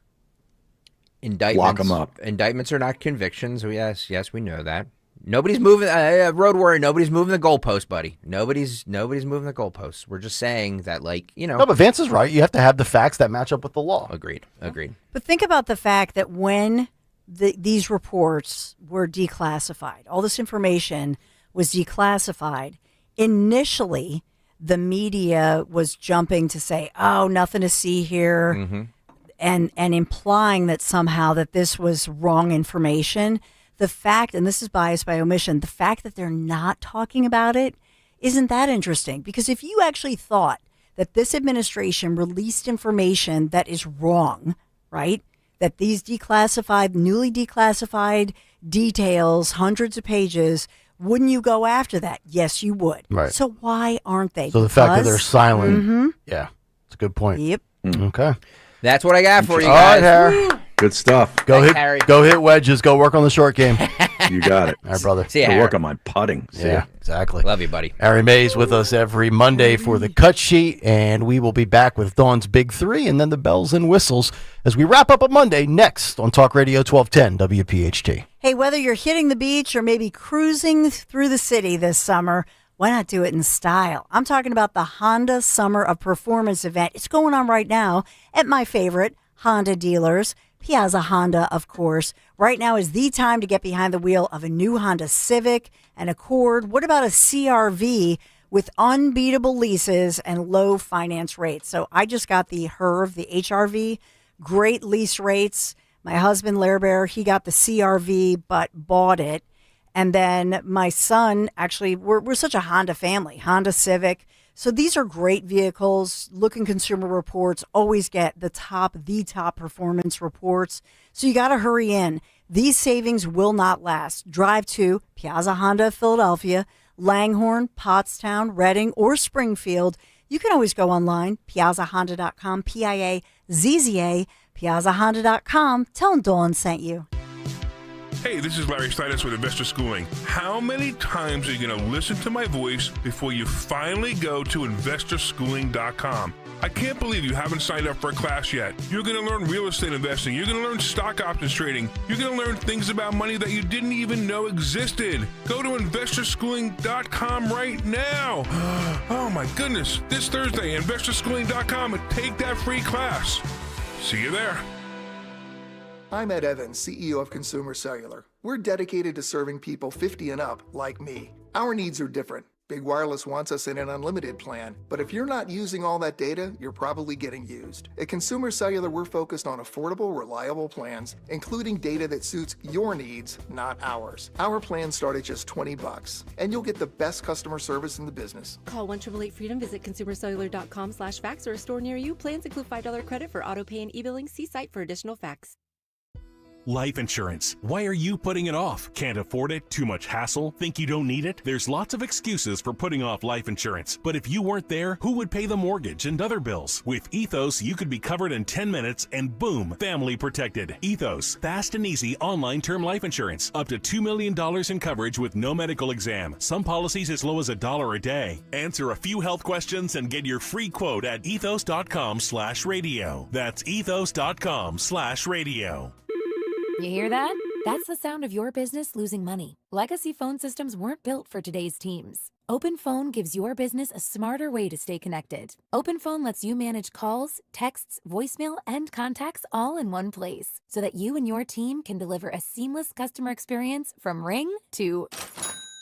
Indictments, lock them up. Indictments are not convictions. Yes, we know that. Nobody's moving. Road warrior. Nobody's moving the goalpost, buddy. Nobody's moving the goalposts. We're just saying that, No, but Vance is right. You have to have the facts that match up with the law. Agreed. But think about the fact that when these reports were declassified, all this information was declassified. Initially, the media was jumping to say, "Oh, nothing to see here," and implying that somehow that this was wrong information. The fact, and this is bias by omission, the fact that they're not talking about it isn't that interesting. Because if you actually thought that this administration released information that is wrong, right? That these newly declassified details, hundreds of pages, wouldn't you go after that? Yes, you would. Right. So why aren't they? So the fact that they're silent, yeah, it's a good point. Yep. Okay. That's what I got for you All guys. right, Harry. Good stuff. Go hit wedges. Go work on the short game. You got it. All right, brother. See ya, I Harry. work on my putting. See ya. Exactly. Love you, buddy. Harry Mays with us every Monday for the cut sheet, and we will be back with Dawn's Big Three and then the bells and whistles as we wrap up a Monday next on Talk Radio 1210 WPHT. Hey, whether you're hitting the beach or maybe cruising through the city this summer, why not do it in style? I'm talking about the Honda Summer of Performance event. It's going on right now at my favorite Honda dealers. Piazza Honda, of course. Right now is the time to get behind the wheel of a new Honda Civic, an Accord. What about a CR-V with unbeatable leases and low finance rates? So I just got the HRV, the HRV, great lease rates. My husband, Lair Bear, he got the CR-V but bought it. And then my son, actually, we're such a Honda family, Honda Civic. So these are great vehicles. Look in Consumer Reports, always get the top performance reports. So you got to hurry in. These savings will not last. Drive to Piazza Honda of Philadelphia, Langhorne, Pottstown, Reading, or Springfield. You can always go online, piazzahonda.com, Piazza, piazzahonda.com. Tell them Dawn sent you. Hey, this is Larry Steinitz with Investor Schooling. How many times are you going to listen to my voice before you finally go to investorschooling.com? I can't believe you haven't signed up for a class yet. You're going to learn real estate investing. You're going to learn stock options trading. You're going to learn things about money that you didn't even know existed. Go to investorschooling.com right now. Oh my goodness. This Thursday, investorschooling.com, and take that free class. See you there. I'm Ed Evans, CEO of Consumer Cellular. We're dedicated to serving people 50 and up like me. Our needs are different. Big Wireless wants us in an unlimited plan, but if you're not using all that data, you're probably getting used. At Consumer Cellular, we're focused on affordable, reliable plans, including data that suits your needs, not ours. Our plans start at just $20, and you'll get the best customer service in the business. Call 1-888-FREEDOM, visit consumercellular.com/facts or a store near you. Plans include $5 credit for auto pay and e-billing. See site for additional facts. Life insurance. Why are you putting it off? Can't afford it? Too much hassle? Think you don't need it? There's lots of excuses for putting off life insurance. But if you weren't there, who would pay the mortgage and other bills? With Ethos, you could be covered in 10 minutes and boom, family protected. Ethos, fast and easy online term life insurance. Up to $2 million in coverage with no medical exam. Some policies as low as $1 a day. Answer a few health questions and get your free quote at ethos.com/radio. That's ethos.com/radio. You hear that? That's the sound of your business losing money. Legacy phone systems weren't built for today's teams. OpenPhone gives your business a smarter way to stay connected. OpenPhone lets you manage calls, texts, voicemail, and contacts all in one place so that you and your team can deliver a seamless customer experience from ring to...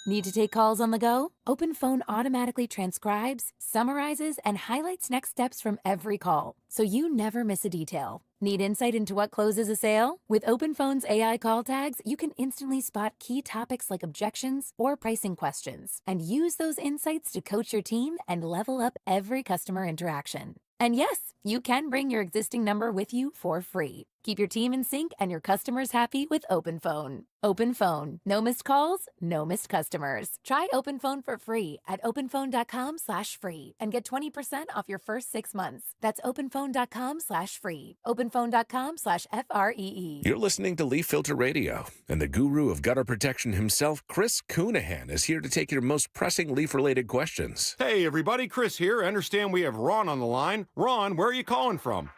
Need to take calls on the go? OpenPhone automatically transcribes, summarizes, and highlights next steps from every call, so you never miss a detail. Need insight into what closes a sale? With OpenPhone's AI call tags, you can instantly spot key topics like objections or pricing questions, and use those insights to coach your team and level up every customer interaction. And yes, you can bring your existing number with you for free. Keep your team in sync and your customers happy with OpenPhone. OpenPhone. No missed calls, no missed customers. Try OpenPhone for free at openphone.com/free and get 20% off your first 6 months. That's openphone.com/free. openphone.com/FREE. You're listening to Leaf Filter Radio, and the guru of gutter protection himself, Chris Coonahan, is here to take your most pressing leaf-related questions. Hey, everybody, Chris here. I understand we have Ron on the line. Ron, where are you calling from?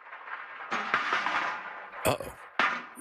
Uh-oh.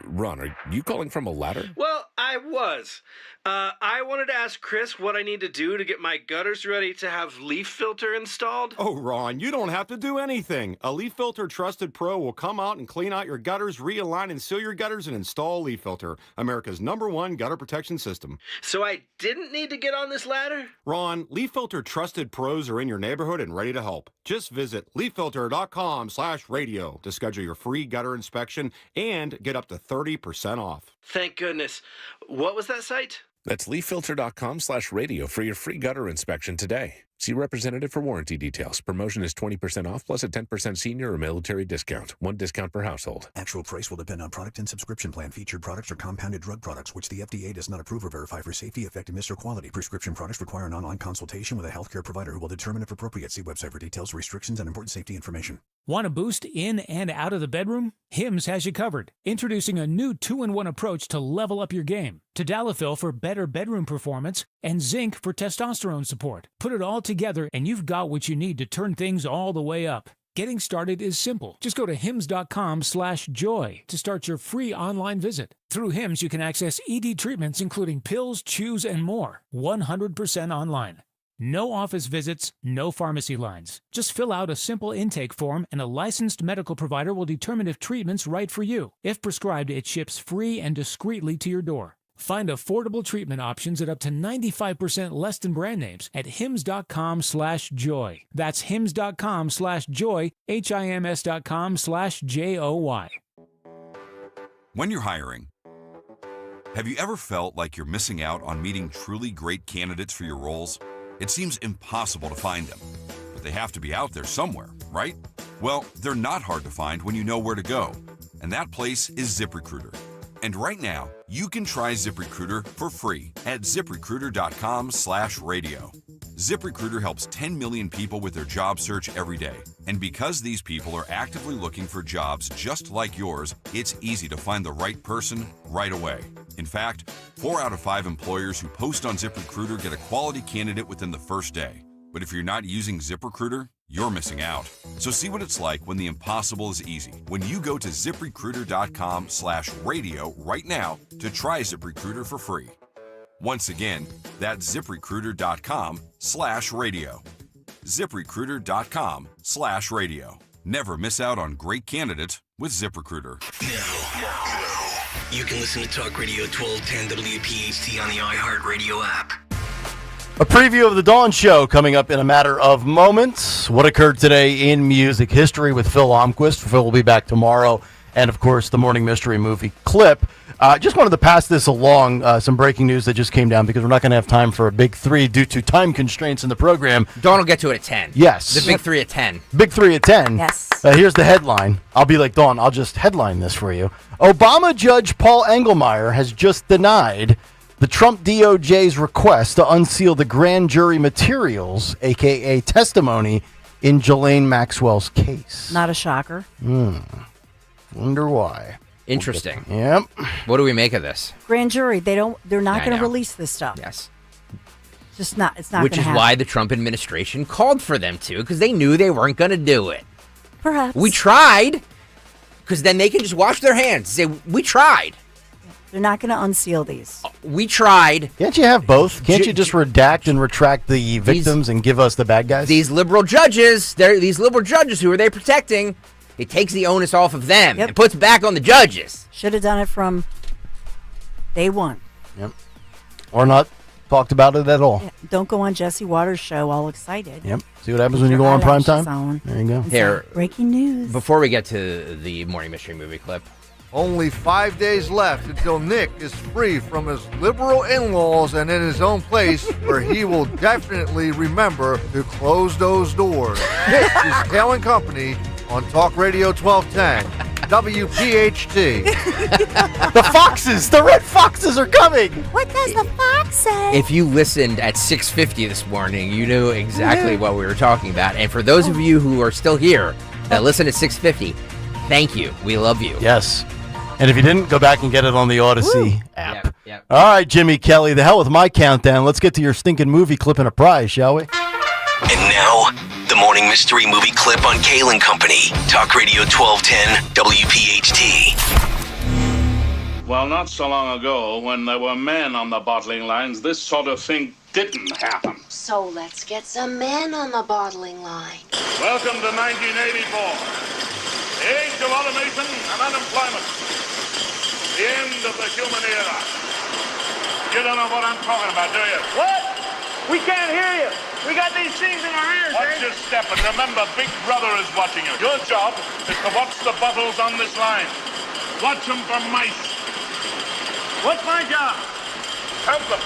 Ron, are you calling from a ladder? Well, I was. I wanted to ask Chris what I need to do to get my gutters ready to have Leaf Filter installed. Oh, Ron, you don't have to do anything. A Leaf Filter Trusted Pro will come out and clean out your gutters, realign and seal your gutters, and install Leaf Filter, America's #1 gutter protection system. So I didn't need to get on this ladder? Ron, Leaf Filter Trusted Pros are in your neighborhood and ready to help. Just visit leaffilter.com/radio to schedule your free gutter inspection and get up to 30% off. Thank goodness. What was that site? That's leaffilter.com/radio for your free gutter inspection today. See representative for warranty details. Promotion is 20% off plus a 10% senior or military discount. One discount per household. Actual price will depend on product and subscription plan. Featured products are compounded drug products, which the FDA does not approve or verify for safety, effectiveness, or quality. Prescription products require an online consultation with a healthcare provider who will determine if appropriate. See website for details, restrictions, and important safety information. Want a boost in and out of the bedroom? Hims has you covered. Introducing a new 2-in-1 approach to level up your game. Tadalafil for better bedroom performance and zinc for testosterone support. Put it all together and you've got what you need to turn things all the way up. Getting started is simple. Just go to hims.com/joy to start your free online visit. Through Hims, you can access ED treatments including pills, chews, and more. 100% online. No office visits, no pharmacy lines. Just fill out a simple intake form and a licensed medical provider will determine if treatment's right for you. If prescribed, it ships free and discreetly to your door. Find affordable treatment options at up to 95% less than brand names at hims.com/joy. That's hims.com/joy, hims.com/joy. When you're hiring, have you ever felt like you're missing out on meeting truly great candidates for your roles? It seems impossible to find them, but they have to be out there somewhere, right? Well, they're not hard to find when you know where to go, and that place is ZipRecruiter. And right now, you can try ZipRecruiter for free at ZipRecruiter.com/radio. ZipRecruiter helps 10 million people with their job search every day. And because these people are actively looking for jobs just like yours, it's easy to find the right person right away. In fact, 4 out of 5 employers who post on ZipRecruiter get a quality candidate within the first day. But if you're not using ZipRecruiter, you're missing out. So see what it's like when the impossible is easy. When you go to ZipRecruiter.com/radio right now to try ZipRecruiter for free. Once again, that's ZipRecruiter.com/radio. ZipRecruiter.com/radio. Never miss out on great candidates with ZipRecruiter. You can listen to Talk Radio 1210 WPHT on the iHeartRadio app. A preview of the Dawn Show coming up in a matter of moments. What occurred today in music history with Phil Almquist. Phil will be back tomorrow. And, of course, the Morning Mystery Movie clip. Just wanted to pass this along, some breaking news that just came down because we're not going to have time for a big three due to time constraints in the program. Dawn will get to it at 10. Yes. The big three at 10. Big three at 10. Yes. Here's the headline. I'll be like, Dawn, I'll just headline this for you. Obama Judge Paul Engelmeyer has just denied the Trump DOJ's request to unseal the grand jury materials, a.k.a. testimony, in Ghislaine Maxwell's case. Not a shocker. Wonder why. Interesting. Yep. What do we make of this? Grand jury, they're not Yeah, I going to know. release this stuff. Yes. It's not Which is why the Trump administration called for them to, because they knew they weren't going to do it. Perhaps. We tried, because then they can just wash their hands and say, we tried. They're not going to unseal these. We tried. Can't you have both? Can't you just redact and retract the victims and give us the bad guys? These liberal judges, who are they protecting? It takes the onus off of them. It puts it back on the judges. Should have done it from day one. Yep. Or not talked about it at all. Yeah, don't go on Jesse Waters' show all excited. Yep. See what happens when you go on prime time? There you go. Here, breaking news. Before we get to the Morning Mystery Movie clip, Only 5 days left until Nick is free from his liberal in-laws and in his own place where he will definitely remember to close those doors. This is Kayal and Company on Talk Radio 1210, WPHT. The red foxes are coming. What does the fox say? if you listened at 6:50 this morning, you knew exactly what we were talking about. And for those of you who are still here that listen at 6:50, thank you. We love you. Yes. And if you didn't, go back and get it on the Odyssey app. Yep. All right, Jimmy Kelly, the hell with my countdown. Let's get to your stinking movie clip and a prize, shall we? And now, the Morning Mystery Movie clip on Kayal and Company. Talk Radio 1210, WPHT. Well, not so long ago, when there were men on the bottling lines, this sort of thing didn't happen. So let's get some men on the bottling line. Welcome to 1984. The age of automation and unemployment. The end of the human era. You don't know what I'm talking about, do you? What? We can't hear you. We got these things in our ears. Watch your step and remember Big Brother is watching you. Your job is to watch the bottles on this line. Watch them for mice. What's my job? Help them.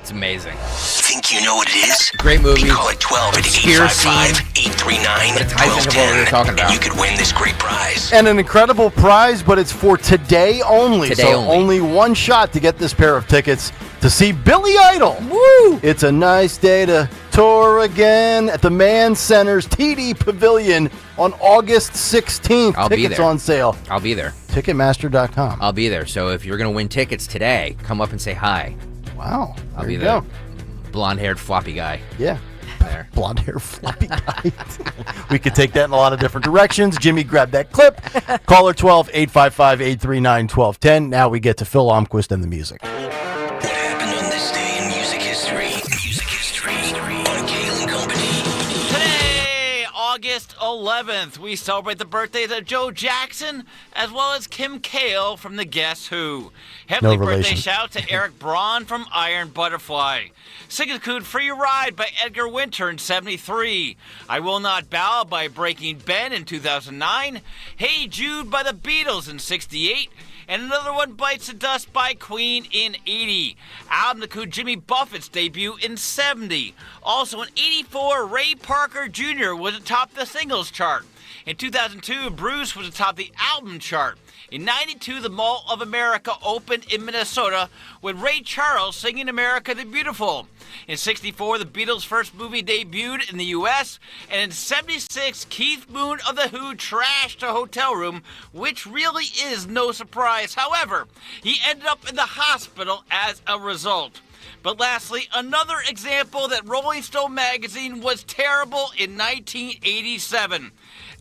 It's amazing. Think you know what it is? Great movie. We call it 12 at Obscure scene. 855-839-1210. And you could win this great prize. And an incredible prize, but it's for today only. Today so only. one shot to get this pair of tickets to see Billy Idol. Woo! It's a nice day to tour again at the Mann Center's TD Pavilion on August 16th. I'll be Tickets there. on sale. I'll be there. Ticketmaster.com. I'll be there. So if you're going to win tickets today, come up and say hi. Wow. I'll There be you there. go. Blonde-haired floppy guy. Yeah. There. Blonde hair, floppy guy. We could take that in a lot of different directions. Jimmy, grab that clip. Caller 12, 855-839-1210. Now we get to Phil Almquist and the music. What happened on this day in music history? Music history on Kayal and Company. Today, August 11th, we celebrate the birthdays of Joe Jackson as well as Kim Kayal from the Guess Who. Heavenly birthday relation. shout to Eric Braun from Iron Butterfly. Sing a Coon Free Ride by Edgar Winter in 73. I Will Not Bow by Breaking Ben in 2009. Hey Jude by the Beatles in 68. And Another One Bites the Dust by Queen in 80. Album that include Jimmy Buffett's debut in 70. Also in 84, Ray Parker Jr. was atop the singles chart. In 2002, Bruce was atop the album chart. In 92, the Mall of America opened in Minnesota with Ray Charles singing America the Beautiful. In 64, the Beatles' first movie debuted in the U.S., and in 76, Keith Moon of The Who trashed a hotel room, which really is no surprise. However, he ended up in the hospital as a result. But lastly, another example that Rolling Stone magazine was terrible in 1987.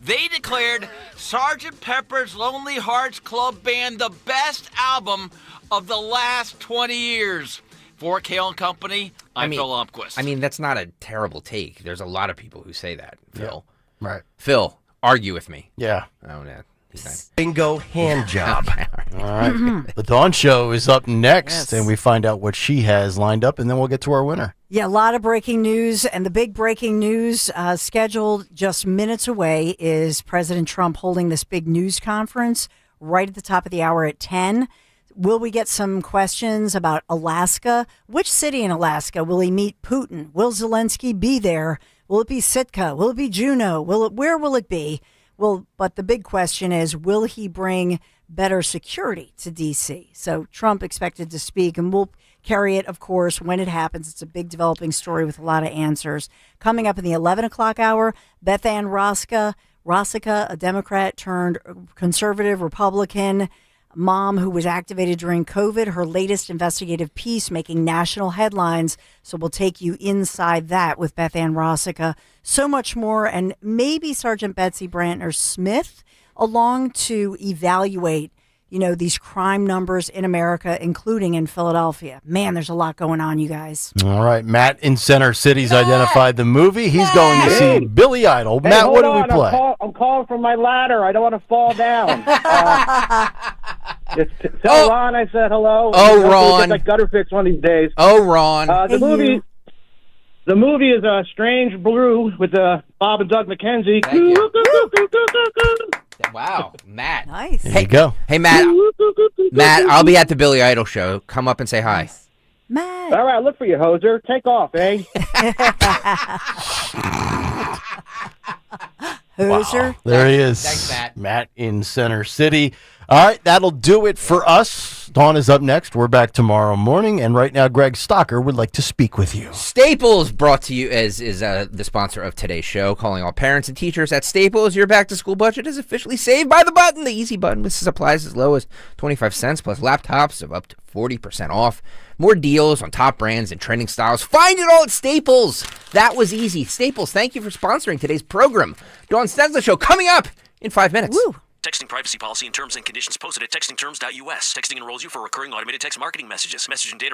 They declared Sgt. Pepper's Lonely Hearts Club Band the best album of the last 20 years. For Kayal and Company, I'm Phil Almquist. I mean, that's not a terrible take. There's a lot of people who say that, Phil. Yeah. Right. Phil, argue with me. Yeah. Oh, no. He's not. Bingo hand job. All right. The Dawn Show is up next, and we find out what she has lined up, and then we'll get to our winner. Yeah, a lot of breaking news, and the big breaking news scheduled just minutes away is President Trump holding this big news conference right at the top of the hour at 10. Will we get some questions about Alaska? Which city in Alaska will he meet Putin? Will Zelensky be there? Will it be Sitka? Will it be Juneau? Where will it be? Well, but the big question is, will he bring better security to D.C.? So Trump expected to speak, and we'll carry it, of course, when it happens. It's a big developing story with a lot of answers. Coming up in the 11 o'clock hour, Beth Ann Rosica, a Democrat turned conservative Republican mom who was activated during COVID, her latest investigative piece making national headlines. So we'll take you inside that with Beth Ann Rosica. So much more, and maybe Sergeant Betsy Brantner Smith along to evaluate, these crime numbers in America, including in Philadelphia. Man, there's a lot going on, you guys. All right, Matt in Center City's identified the movie. He's going to see Billy Idol. Hey, Matt, what do we on, play? I'm calling from my ladder. I don't want to fall down. Tell Ron I said hello. Oh, Ron. Get that gutter fixed one of these days. Oh, Ron. The movie is Strange Brew with Bob and Doug McKenzie. Wow, Matt. Nice. There you go. Hey, Matt. Matt, I'll be at the Billy Idol show. Come up and say hi. Matt. All right, look for you, hoser. Take off, eh? Hoser. There he is. Thanks, Matt. Matt in Center City. All right, that'll do it for us. Dawn is up next. We're back tomorrow morning. And right now, Greg Stocker would like to speak with you. Staples, brought to you as is the sponsor of today's show. Calling all parents and teachers at Staples. Your back-to-school budget is officially saved by the button. The easy button with supplies as low as 25 cents plus laptops of up to 40% off. More deals on top brands and trending styles. Find it all at Staples. That was easy. Staples, thank you for sponsoring today's program. Dawn Stensler Show coming up in 5 minutes. Woo. Texting privacy policy and terms and conditions posted at textingterms.us. Texting enrolls you for recurring automated text marketing messages. Message and data